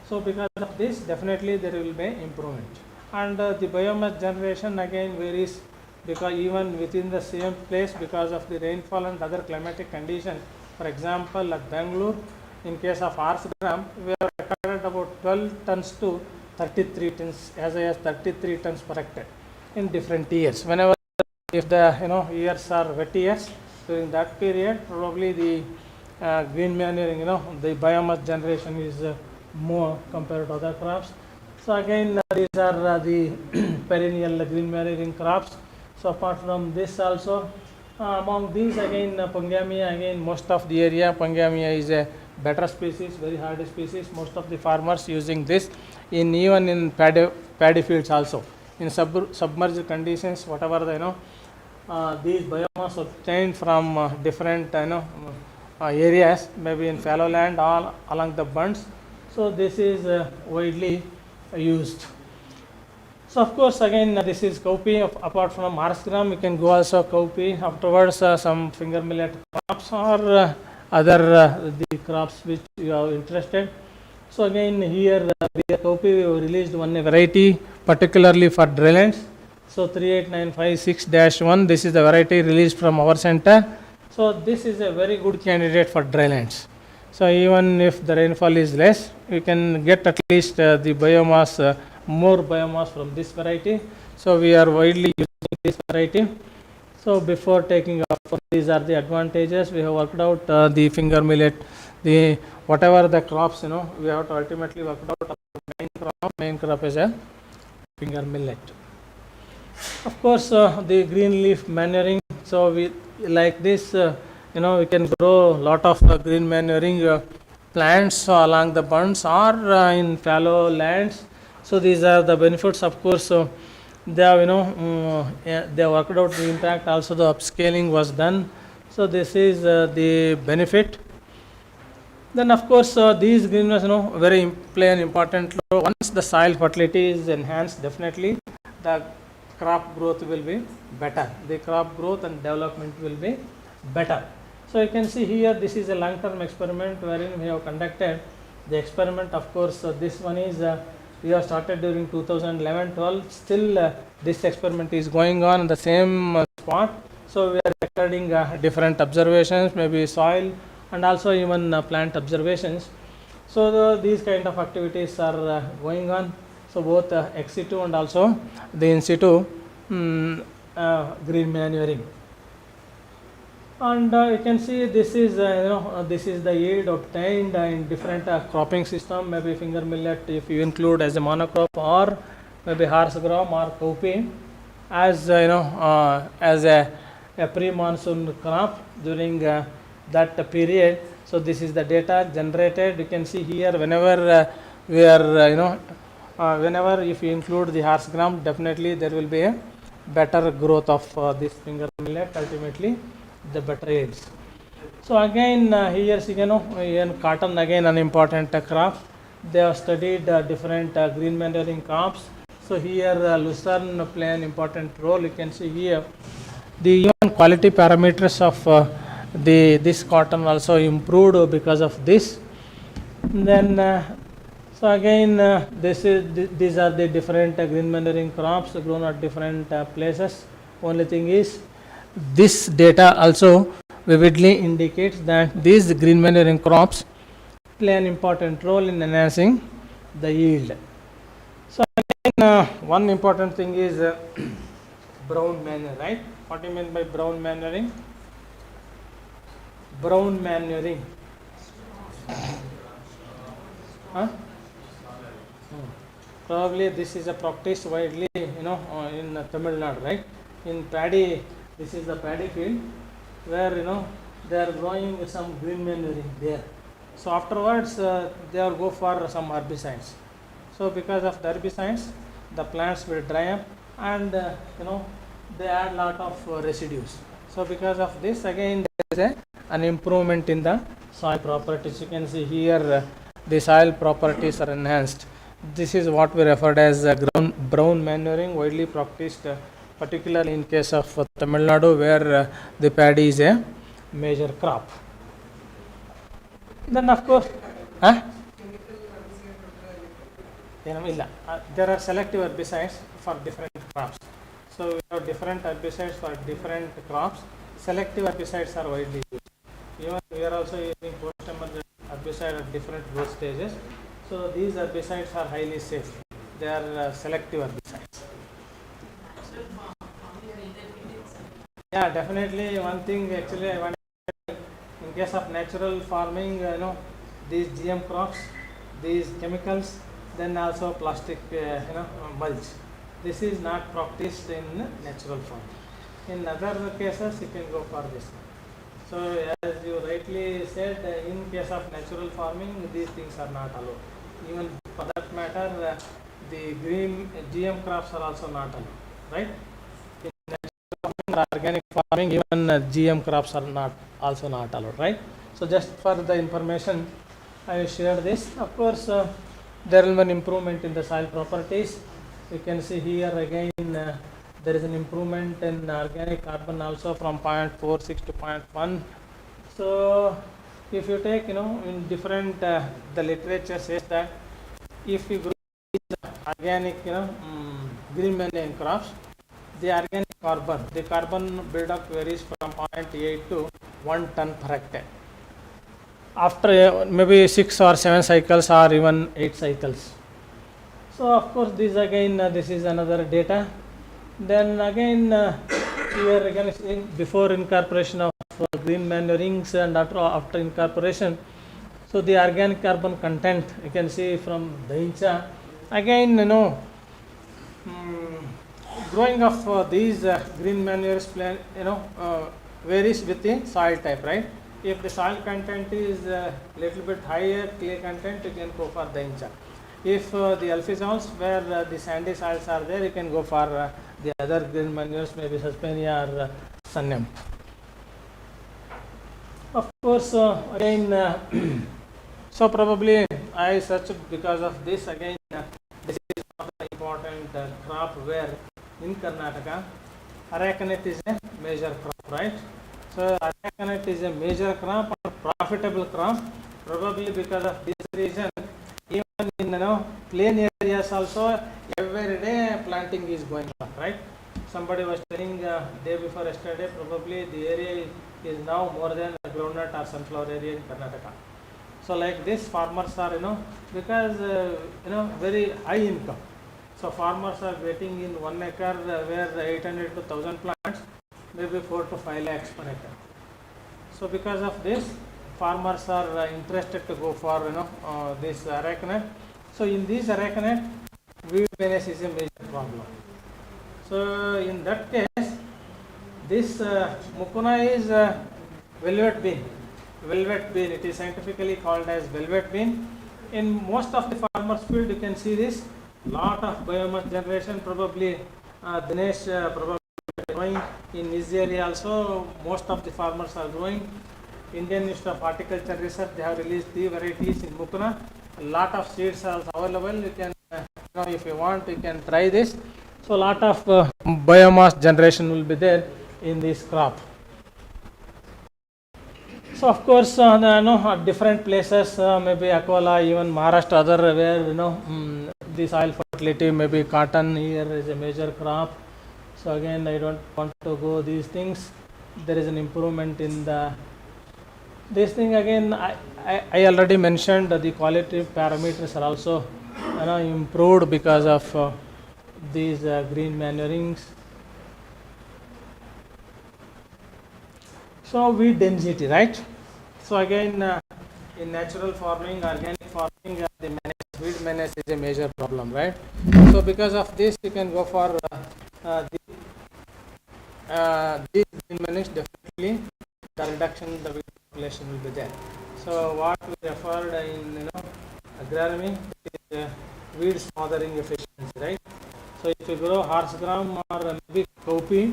So because of this, definitely there will be improvement. And the biomass generation again varies, because even within the same place, because of the rainfall and other climatic conditions. For example, at Bangalore, in case of Gram, we have recorded about 12 tons to 33 tons, as high as 33 tons per hectare in different years. Whenever, if the years are wet years, during that period, probably the green manuring, the biomass generation is more compared to other crops. So again, these are the perennial green manuring crops. So apart from this also, among these again, Pangamia, again most of the area, Pangamia is a better species, very hardy species. Most of the farmers using this even in paddy fields also. In submerged conditions, whatever these biomass obtained from different areas, maybe in fallow land all along the bunds. So this is widely used. So of course again this is cowpea. Apart from gram, you can go also cowpea. Afterwards some finger millet crops or other the crops which you are interested. So again here cowpea we have released one variety particularly for drylands. So 38956-1, this is the variety released from our center. So this is a very good candidate for drylands. So even if the rainfall is less, you can get at least the biomass, more biomass from this variety. So we are widely using this variety. So before taking off, these are the advantages. We have worked out the finger millet, the whatever the crops, we have to ultimately work out main crop is a finger millet. Of course, the green leaf manuring. So we like this, we can grow lot of green manuring plants along the bunds or in fallow lands. So these are the benefits. Of course, they have they worked out the impact. Also, the upscaling was done. So this is the benefit. Then of course these greenhouse very play an important role. Once the soil fertility is enhanced, definitely the crop growth will be better. The crop growth and development will be better. So you can see here this is a long-term experiment wherein we have conducted the experiment. Of course this one is we have started during 2011-12. Still this experiment is going on in the same spot. So we are recording different observations, maybe soil and also even plant observations. So these kind of activities are going on. So both ex situ and also the in situ green manuring. And you can see this is this is the yield obtained in different cropping system, maybe finger millet if you include as a monocrop, or maybe horse gram or cowpea as as a pre-monsoon crop during that period. So this is the data generated. You can see here whenever we are whenever if you include the horse gram, definitely there will be a better growth of this finger millet, ultimately the better yields. So again here in cotton, again an important crop. They have studied different green manuring crops. So here lucerne play an important role. You can see here the even quality parameters of this cotton also improved because of this. Then so again these are the different green manuring crops grown at different places. Only thing is this data also vividly indicates that these green manuring crops play an important role in enhancing the yield. So again one important thing is brown manure, right? What do you mean by brown manuring? Brown manuring. Huh? Probably this is a practice widely, in Tamil Nadu, right? In paddy, this is the paddy field where they are growing some green manuring there. So afterwards, they will go for some herbicides. So because of the herbicides, the plants will dry up, and they add lot of residues. So because of this, again there is an improvement in the soil properties. You can see here the soil properties are enhanced. This is what we referred as brown manuring, widely practiced, particularly in case of Tamil Nadu, where the paddy is a major crop. Then of course, there are selective herbicides for different crops. So we have different herbicides for different crops. Selective herbicides are widely used. Even we are also using post-emergent herbicide at different growth stages. So these herbicides are highly safe. They are selective herbicides. Yeah, definitely. One thing actually I want to, in case of natural farming, these GM crops, these chemicals, then also plastic, mulch. This is not practiced in natural farming. In other cases, you can go for this. So as you rightly said, in case of natural farming, these things are not allowed. Even for that matter, the green GM crops are also not allowed, right? In natural farming or organic farming, even GM crops are also not allowed, right? So just for the information, I share this. Of course, there will be an improvement in the soil properties. You can see here again, there is an improvement in organic carbon also from 0.46 to 0.1. So if you take, in different, the literature says that if you grow organic, green manuring crops, the organic carbon, the carbon buildup varies from 0.8 to 1 ton per hectare. After maybe 6 or 7 cycles or even 8 cycles. So of course this again, this is another data. Then again, here again before incorporation of green manurings and after incorporation, so the organic carbon content you can see from Daincha. Again, growing of these green manures plant, varies with the soil type, right? If the soil content is little bit higher clay content, you can go for Daincha. If the alphizols where the sandy soils are there, you can go for the other green manures, maybe Suspenia or Sunyam. Of course, again, so probably I searched because of this. Again, this is one of the important crop where in Karnataka, Aracanut is a major crop, right? So Aracanut is a major crop or profitable crop, probably because of this reason. Even in plain areas also, every day planting is going on, right? Somebody was telling day before yesterday, probably the area is now more than groundnut or sunflower area in Karnataka. So like this, farmers are, because very high income. So farmers are getting in 1 acre where 800 to 1000 plants, maybe 4 to 5 lakhs per acre. So because of this, farmers are interested to go for this Aracanut. So in this Aracanut, weed menace is a major problem. So in that case, this mucuna is velvet bean. Velvet bean, it is scientifically called as velvet bean. In most of the farmers field, you can see this lot of biomass generation. Probably Dinesh probably growing in his area also. Most of the farmers are growing. Indian Institute of Horticulture Research, they have released the varieties in mucuna. A lot of seeds are available. You can, if you want, you can try this. So, lot of biomass generation will be there in this crop. So, of course, at different places, maybe Akola, even Maharashtra, other where the soil fertility, maybe cotton here is a major crop. So, again, I don't want to go these things. There is an improvement in the this thing. Again, I already mentioned the quality parameters are also improved because of these green manurings. So weed density, right? So again, in natural farming, organic farming, the weed menace is a major problem, right? So because of this, you can go for these green menace. Definitely, the reduction in the weed population will be there. So what we referred in agronomy is weed smothering efficiency, right? So if you grow horse gram or maybe cowpea,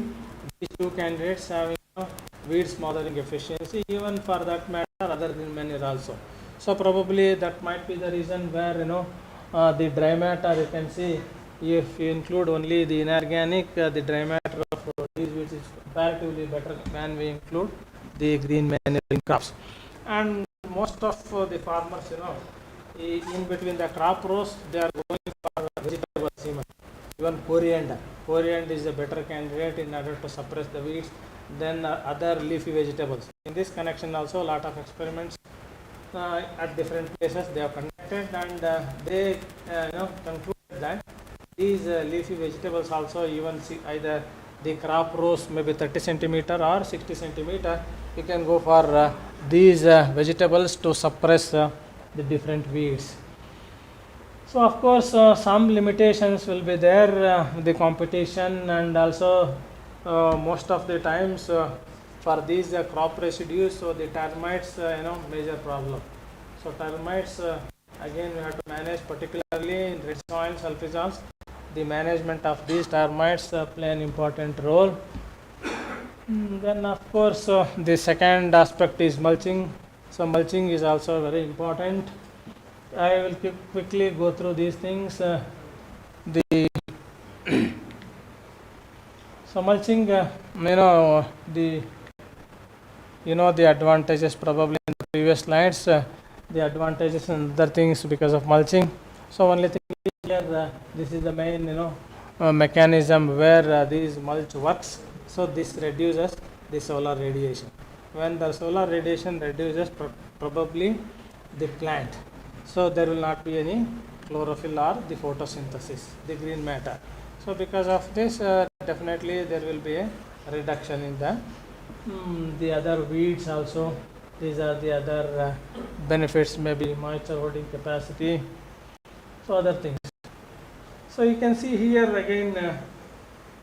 these two candidates have weed smothering efficiency. Even for that matter, other green manure also. So probably that might be the reason where the dry matter, you can see if you include only the inorganic, the dry matter of these weeds is comparatively better when we include the green manure in crops. And most of the farmers, in between the crop rows, they are going for vegetable semen. Even coriander. Coriander is a better candidate in order to suppress the weeds than other leafy vegetables. In this connection also, a lot of experiments at different places they have conducted, and they concluded that these leafy vegetables also, even see either the crop rows maybe 30 centimeter or 60 centimeter, you can go for these vegetables to suppress the different weeds. So of course some limitations will be there, the competition, and also most of the times for these crop residues, so the termites, major problem. So termites, again we have to manage, particularly in red soil sulfisols. The management of these termites play an important role. Then of course the second aspect is mulching. So mulching is also very important. I will quickly go through these things. So mulching, the advantages probably in the previous slides, the advantages and other things because of mulching. So only thing here, this is the main mechanism where this mulch works. So this reduces the solar radiation. When the solar radiation reduces, probably the plant, so there will not be any chlorophyll or the photosynthesis, the green matter. So because of this, definitely there will be a reduction in the other weeds also. These are the other benefits, maybe moisture holding capacity, so other things. So you can see here again,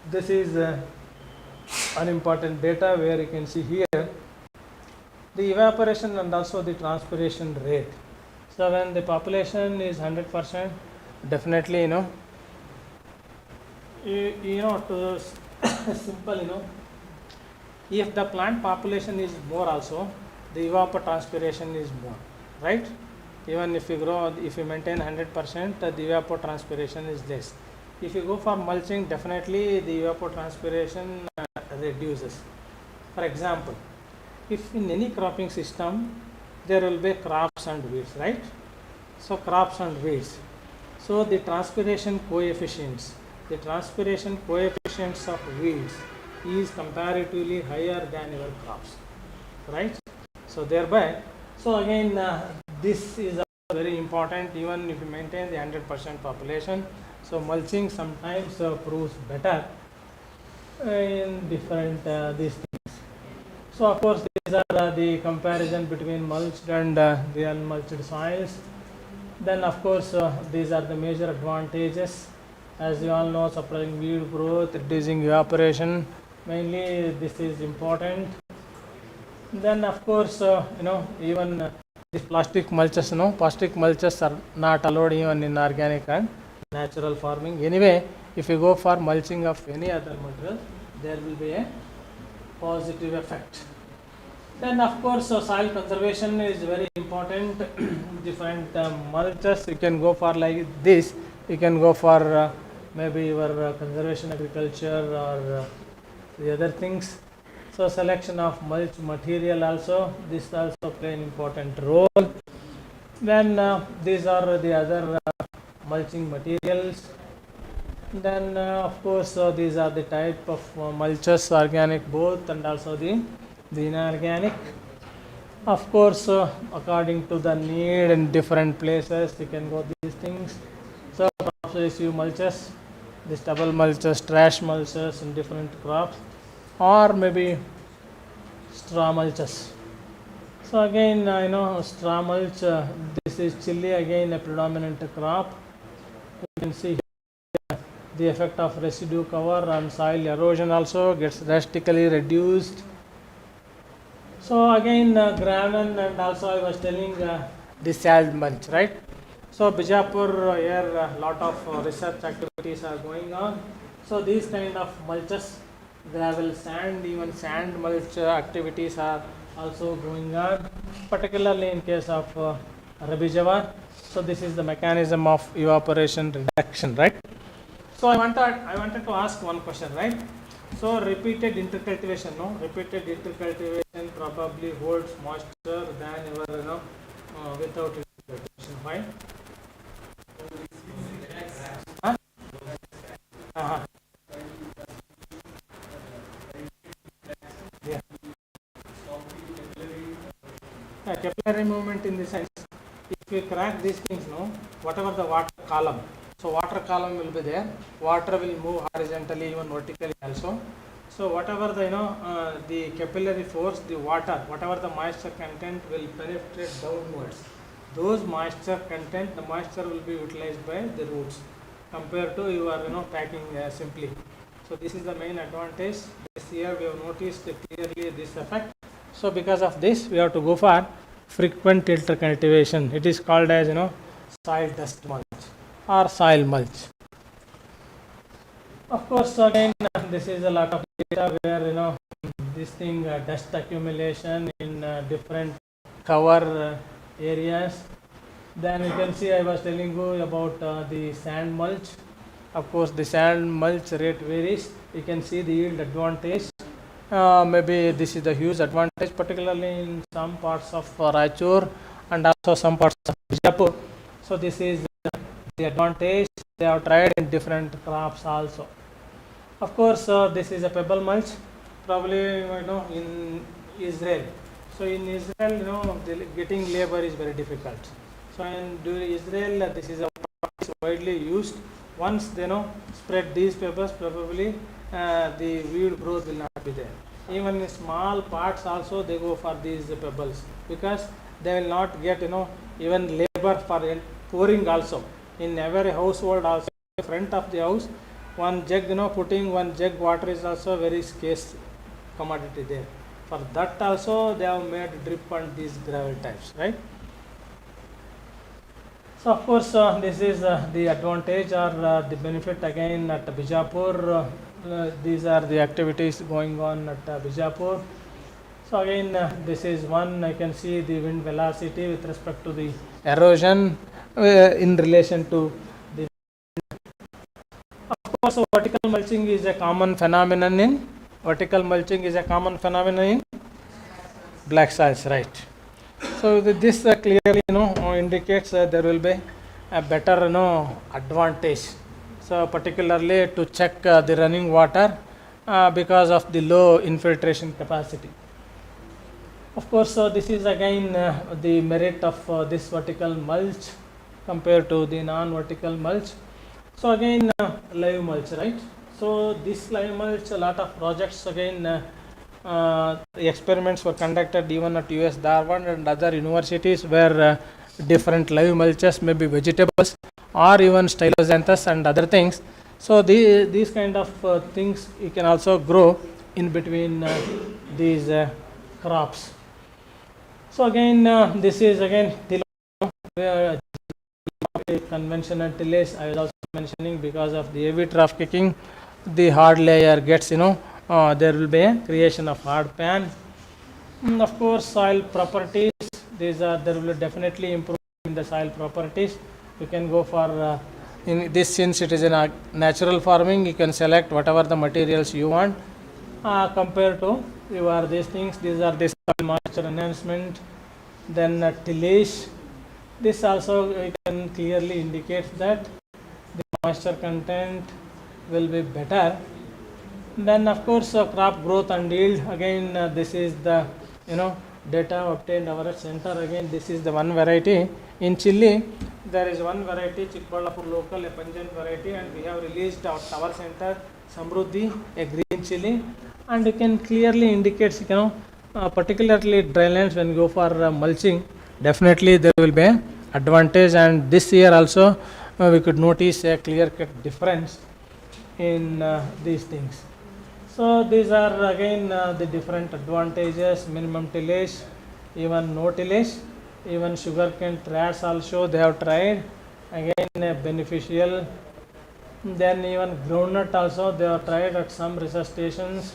this is an important data where you can see here the evaporation and also the transpiration rate. So when the population is 100%, definitely to simple, if the plant population is more also, the evapotranspiration is more, right? Even if you maintain 100%, the evapotranspiration is less. If you go for mulching, definitely the evapotranspiration reduces. For example, if in any cropping system there will be crops and weeds, right? So crops and weeds. So the transpiration coefficients of weeds is comparatively higher than your crops, right? So thereby, so again this is very important even if you maintain the 100% population. So mulching sometimes proves better in different these things. So of course these are the comparison between mulched and the unmulched soils. Then of course these are the major advantages. As you all know, suppressing weed growth, reducing evaporation, mainly this is important. Then of course even these plastic mulches are not allowed even in organic and natural farming. Anyway, if you go for mulching of any other material, there will be a positive effect. Then of course soil conservation is very important. Different mulches you can go for like this. You can go for maybe your conservation agriculture or the other things. So selection of mulch material also, this also play an important role. Then these are the other mulching materials. Then of course these are the type of mulches, organic both and also the inorganic. Of course according to the need in different places you can go these things. So crops receive mulches, the stubble mulches, trash mulches in different crops, or maybe straw mulches. So again straw mulch, this this is chili, again a predominant crop. You can see the effect of residue cover on soil erosion also gets drastically reduced. So again gravel, and also I was telling the salt mulch, right? So Bijapur here a lot of research activities are going on. So these kind of mulches, gravel, sand, even sand mulch activities are also going on, particularly in case of Rabi Jawar. So this is the mechanism of evaporation reduction, right? So I wanted to ask one question, right? So repeated intercultivation, no? Repeated intercultivation probably holds moisture than ever, without intercultivation. Why? Huh? Uh-huh. Yeah. Yeah, capillary movement in the sense, if we crack these things, no, whatever the water column, so water column will be there, water will move horizontally, even vertically also. So whatever the the capillary force, the water, whatever the moisture content will penetrate downwards. Those moisture content, the moisture will be utilized by the roots compared to you are packing simply. So this is the main advantage. This year we have noticed clearly this effect. So because of this, we have to go for frequent intercultivation. It is called as soil dust mulch or soil mulch. Of course, again this is a lot of data where this thing dust accumulation in different cover areas. Then you can see I was telling you about the sand mulch. Of course, the sand mulch rate varies. You can see the yield advantage. Maybe this is the huge advantage, particularly in some parts of Raichur and also some parts of Bijapur. So this is the advantage. They have tried in different crops also. Of course, this is a pebble mulch, probably in Israel. So in Israel, getting labor is very difficult. So in during Israel, this is a practice widely used. Once they spread these pebbles, probably the weed growth will not be there. Even in small parts also they go for these pebbles because they will not get even labor for pouring also. In every household also, in front of the house, one jug putting one jug water is also very scarce commodity there. For that also they have made drip on these gravel types, right? So of course this is the advantage or the benefit again at Bijapur. These are the activities going on at Bijapur. So again this is one, I can see the wind velocity with respect to the erosion in relation to the. Of course vertical mulching is a common phenomenon in black soils, right? So this clearly indicates there will be a better advantage. So particularly to check the running water because of the low infiltration capacity. Of course, this is again the merit of this vertical mulch compared to the non-vertical mulch. So again live mulch, right? So this live mulch, a lot of projects again. Experiments were conducted even at US Darwin and other universities where different live mulches, maybe vegetables or even styloxanthus and other things. So these kind of things you can also grow in between these crops. So again this is again conventional tillage. I was also mentioning because of the heavy trough kicking, the hard layer gets there will be a creation of hard pan. Of course, soil properties, there will definitely improve in the soil properties. You can go for in this, since it is a natural farming, you can select whatever the materials you want compared to these things. These are the soil moisture enhancement, then tillage. This also you can clearly indicate that the moisture content will be better. Then of course crop growth and yield, again this is the data obtained our center. Again this is the one variety in chili. There is one variety Chikballapur local, a pungent variety, and we have released at our center Samruddhi, a green chili, and you can clearly indicate particularly dry lands when you go for mulching, definitely there will be advantage, and this year also we could notice a clear-cut difference in these things. So these are again the different advantages: minimum tillage, even no tillage, even sugarcane trash also they have tried, again beneficial. Then even groundnut also they have tried at some research stations.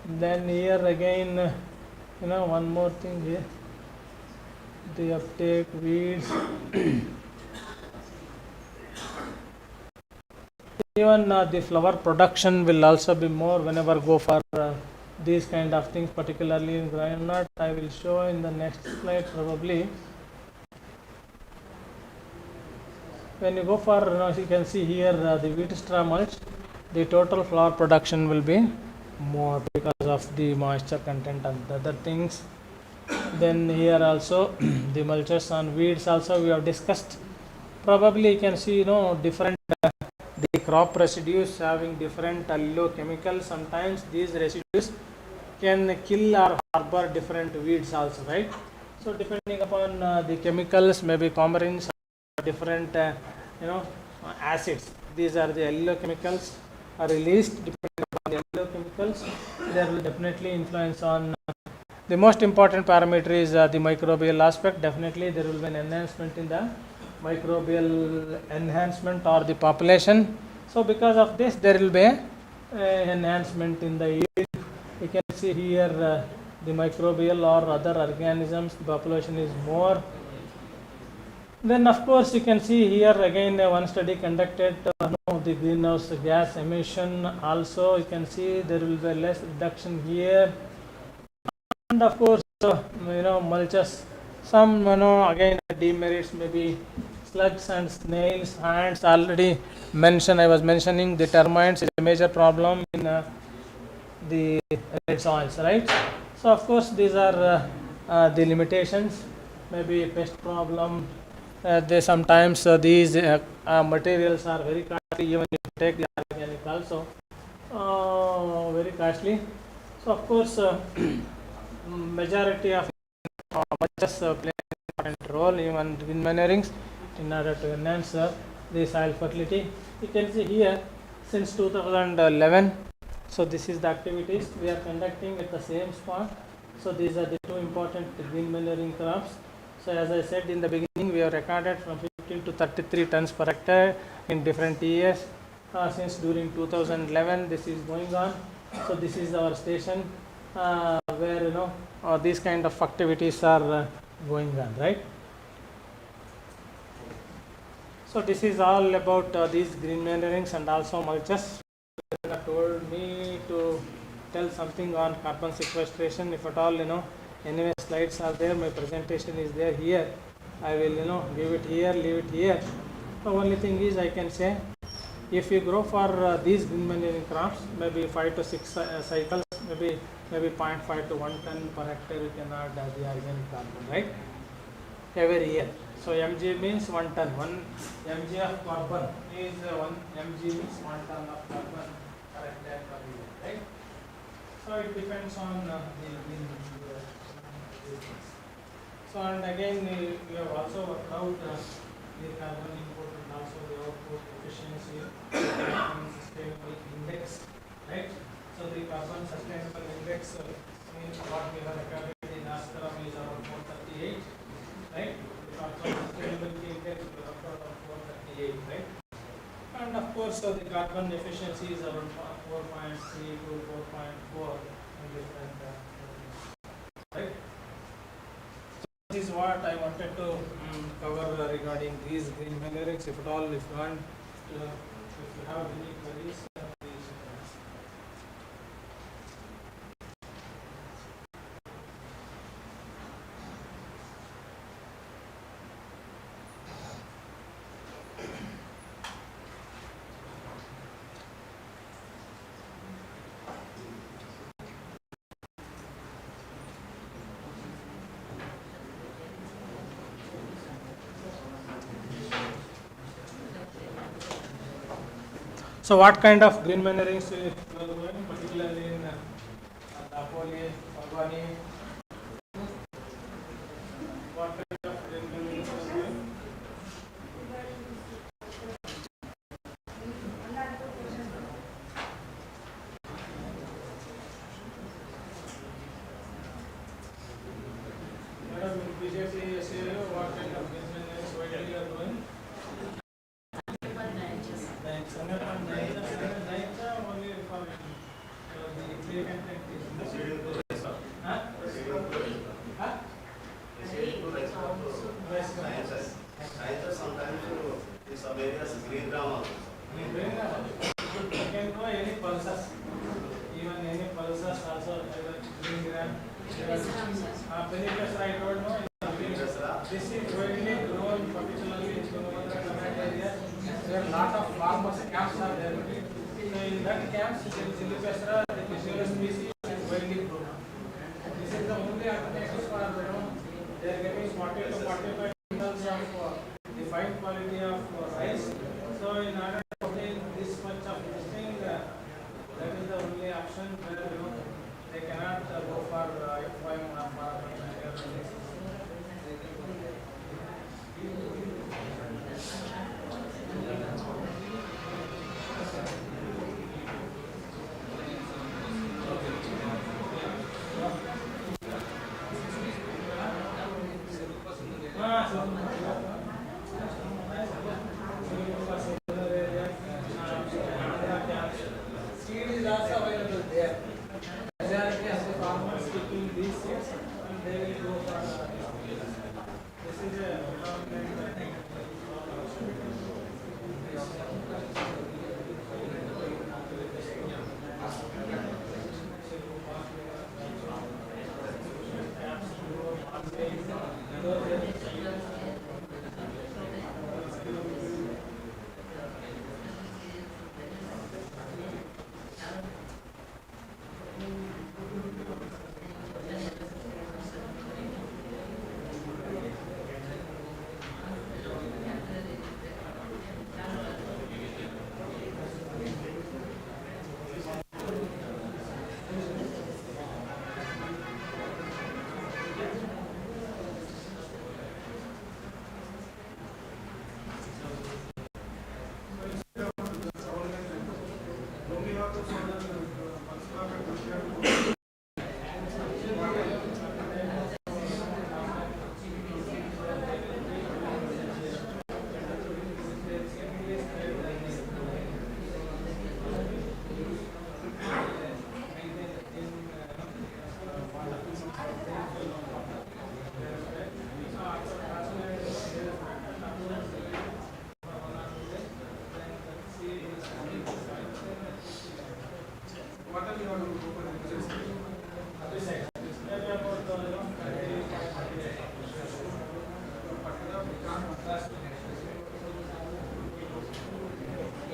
Then here again, one more thing here, the uptake weeds. Even the flower production will also be more whenever go for these kind of things, particularly in groundnut. I will show in the next slide probably. When you go for, you can see here the wheat straw mulch, the total flower production will be more because of the moisture content and other things. Then here also the mulches on weeds also we have discussed. Probably you can see different the crop residues having different allochemicals. Sometimes these residues can kill or harbor different weeds also, right? So depending upon the chemicals, maybe coumarins, different acids, these are the allochemicals are released. Depending upon the allochemicals, there will definitely influence on the most important parameter is the microbial aspect. Definitely there will be an enhancement in the microbial enhancement or the population. So because of this there will be a enhancement in the yield. You can see here the microbial or other organisms, the population is more. Then of course you can see here again one study conducted the greenhouse gas emission. Also you can see there will be less reduction here. And of course mulches, some again demerits, maybe slugs and snails, ants. Already mentioned, I was mentioning the termites is a major problem in the red soils, right? So of course these are the limitations, maybe pest problem. They sometimes these materials are very costly, even if you take the organic also very costly. So of course majority of mulches play an important role, even in manurings, in order to enhance the soil fertility. You can see here since 2011. So this is the activities we are conducting at the same spot. So these are the two important green manuring crops. So as I said in the beginning, we have recorded from 15 to 33 tons per hectare in different years since during 2011 this is going on. So this is our station where these kind of activities are going on, right? So this is all about these green manurings and also mulches. They have told me to tell something on carbon sequestration. If at all anyway slides are there, my presentation is there here. I will give it here, leave it here. The only thing is I can say, if you grow for these green manuring crops, maybe 5 to 6 cycles, maybe 0.5 to 1 ton per hectare you can add the organic carbon, right? Every year. So mg means 1 ton. 1 mg of carbon is 1 mg means 1 ton of carbon per hectare per year, right? So it depends on the green. So and again we have also worked out the carbon input and also the output efficiency carbon sustainable index, right? So the carbon sustainable index means what we have recorded in Askaram is around 438, right? The carbon sustainability index we have around 438, right? And of course the carbon efficiency is around 4.3 to 4.4 in different right? This is what I wanted to cover regarding these green manurings. If at all, if you want to, if you have any queries, please. So what kind of green manurings we are doing, particularly in Napoli, Albani? What kind of green manurings we are doing? sometimes in some areas green gram also. You can grow any pulses, even any pulses also, green gram. Pennycress, I don't know. This is widely grown, particularly in Shivamogga area. There are a lot of farmers camps are there. So in that camps, Pennycress, the visual species is widely grown. This is the only alternative for they are getting 40 to 45 quintals of the fine quality of rice. So in order to obtain this much of this thing, that is the only option where they cannot go for FY seed is also available there. Majority of the farmers keeping these seeds and they will go for this is a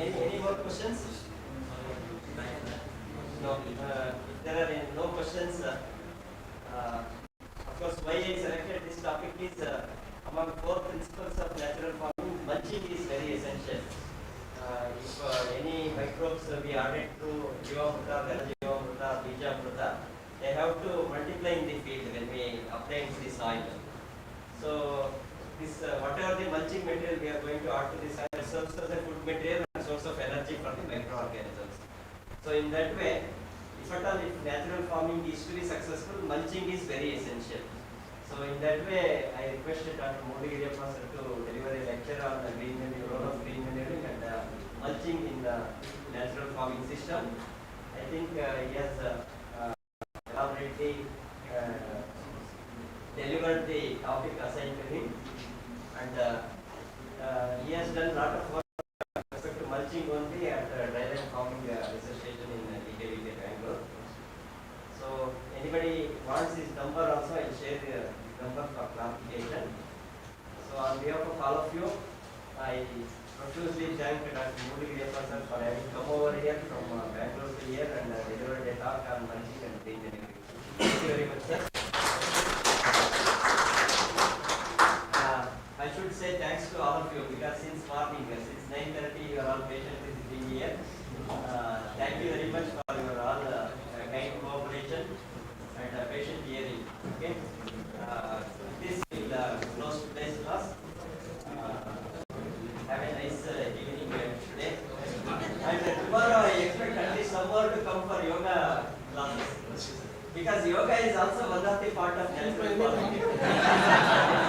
Any more questions? No. If there are no questions, of course, why I selected this topic is among 4 principles of natural farming, mulching is very essential. If any microbes we added through Shivamogga, Shivamogga, Bijamruta, they have to multiply in the field when we apply the soil. So this whatever the mulching material we are going to add to the soil serves as a food material and source of energy for the microorganisms. So in that way, if at all if natural farming is to be successful, mulching is very essential. So in that way, I requested Dr. Modi Professor to deliver a lecture on the green manure, role of green manuring and mulching in the natural farming system. I think he has elaborately delivered the topic assigned to him, and he has done a lot of work with respect to mulching only at dryland farming research station in DKVK Bangalore. So anybody wants his number also, I will share the number for clarification. So on behalf of all of you, I profusely thank Dr. Modi Professor for having come over here from Bangalore to here and delivered a talk on mulching and green manuring. Thank you very much, sir. I should say thanks to all of you because since morning, since 9:30, you are all patiently sitting here. Thank you very much for your all kind cooperation and patient hearing. Okay. This will close today's class. Have a nice evening today. And tomorrow I expect at least some more to come for yoga classes because yoga is also one of the part of natural farming.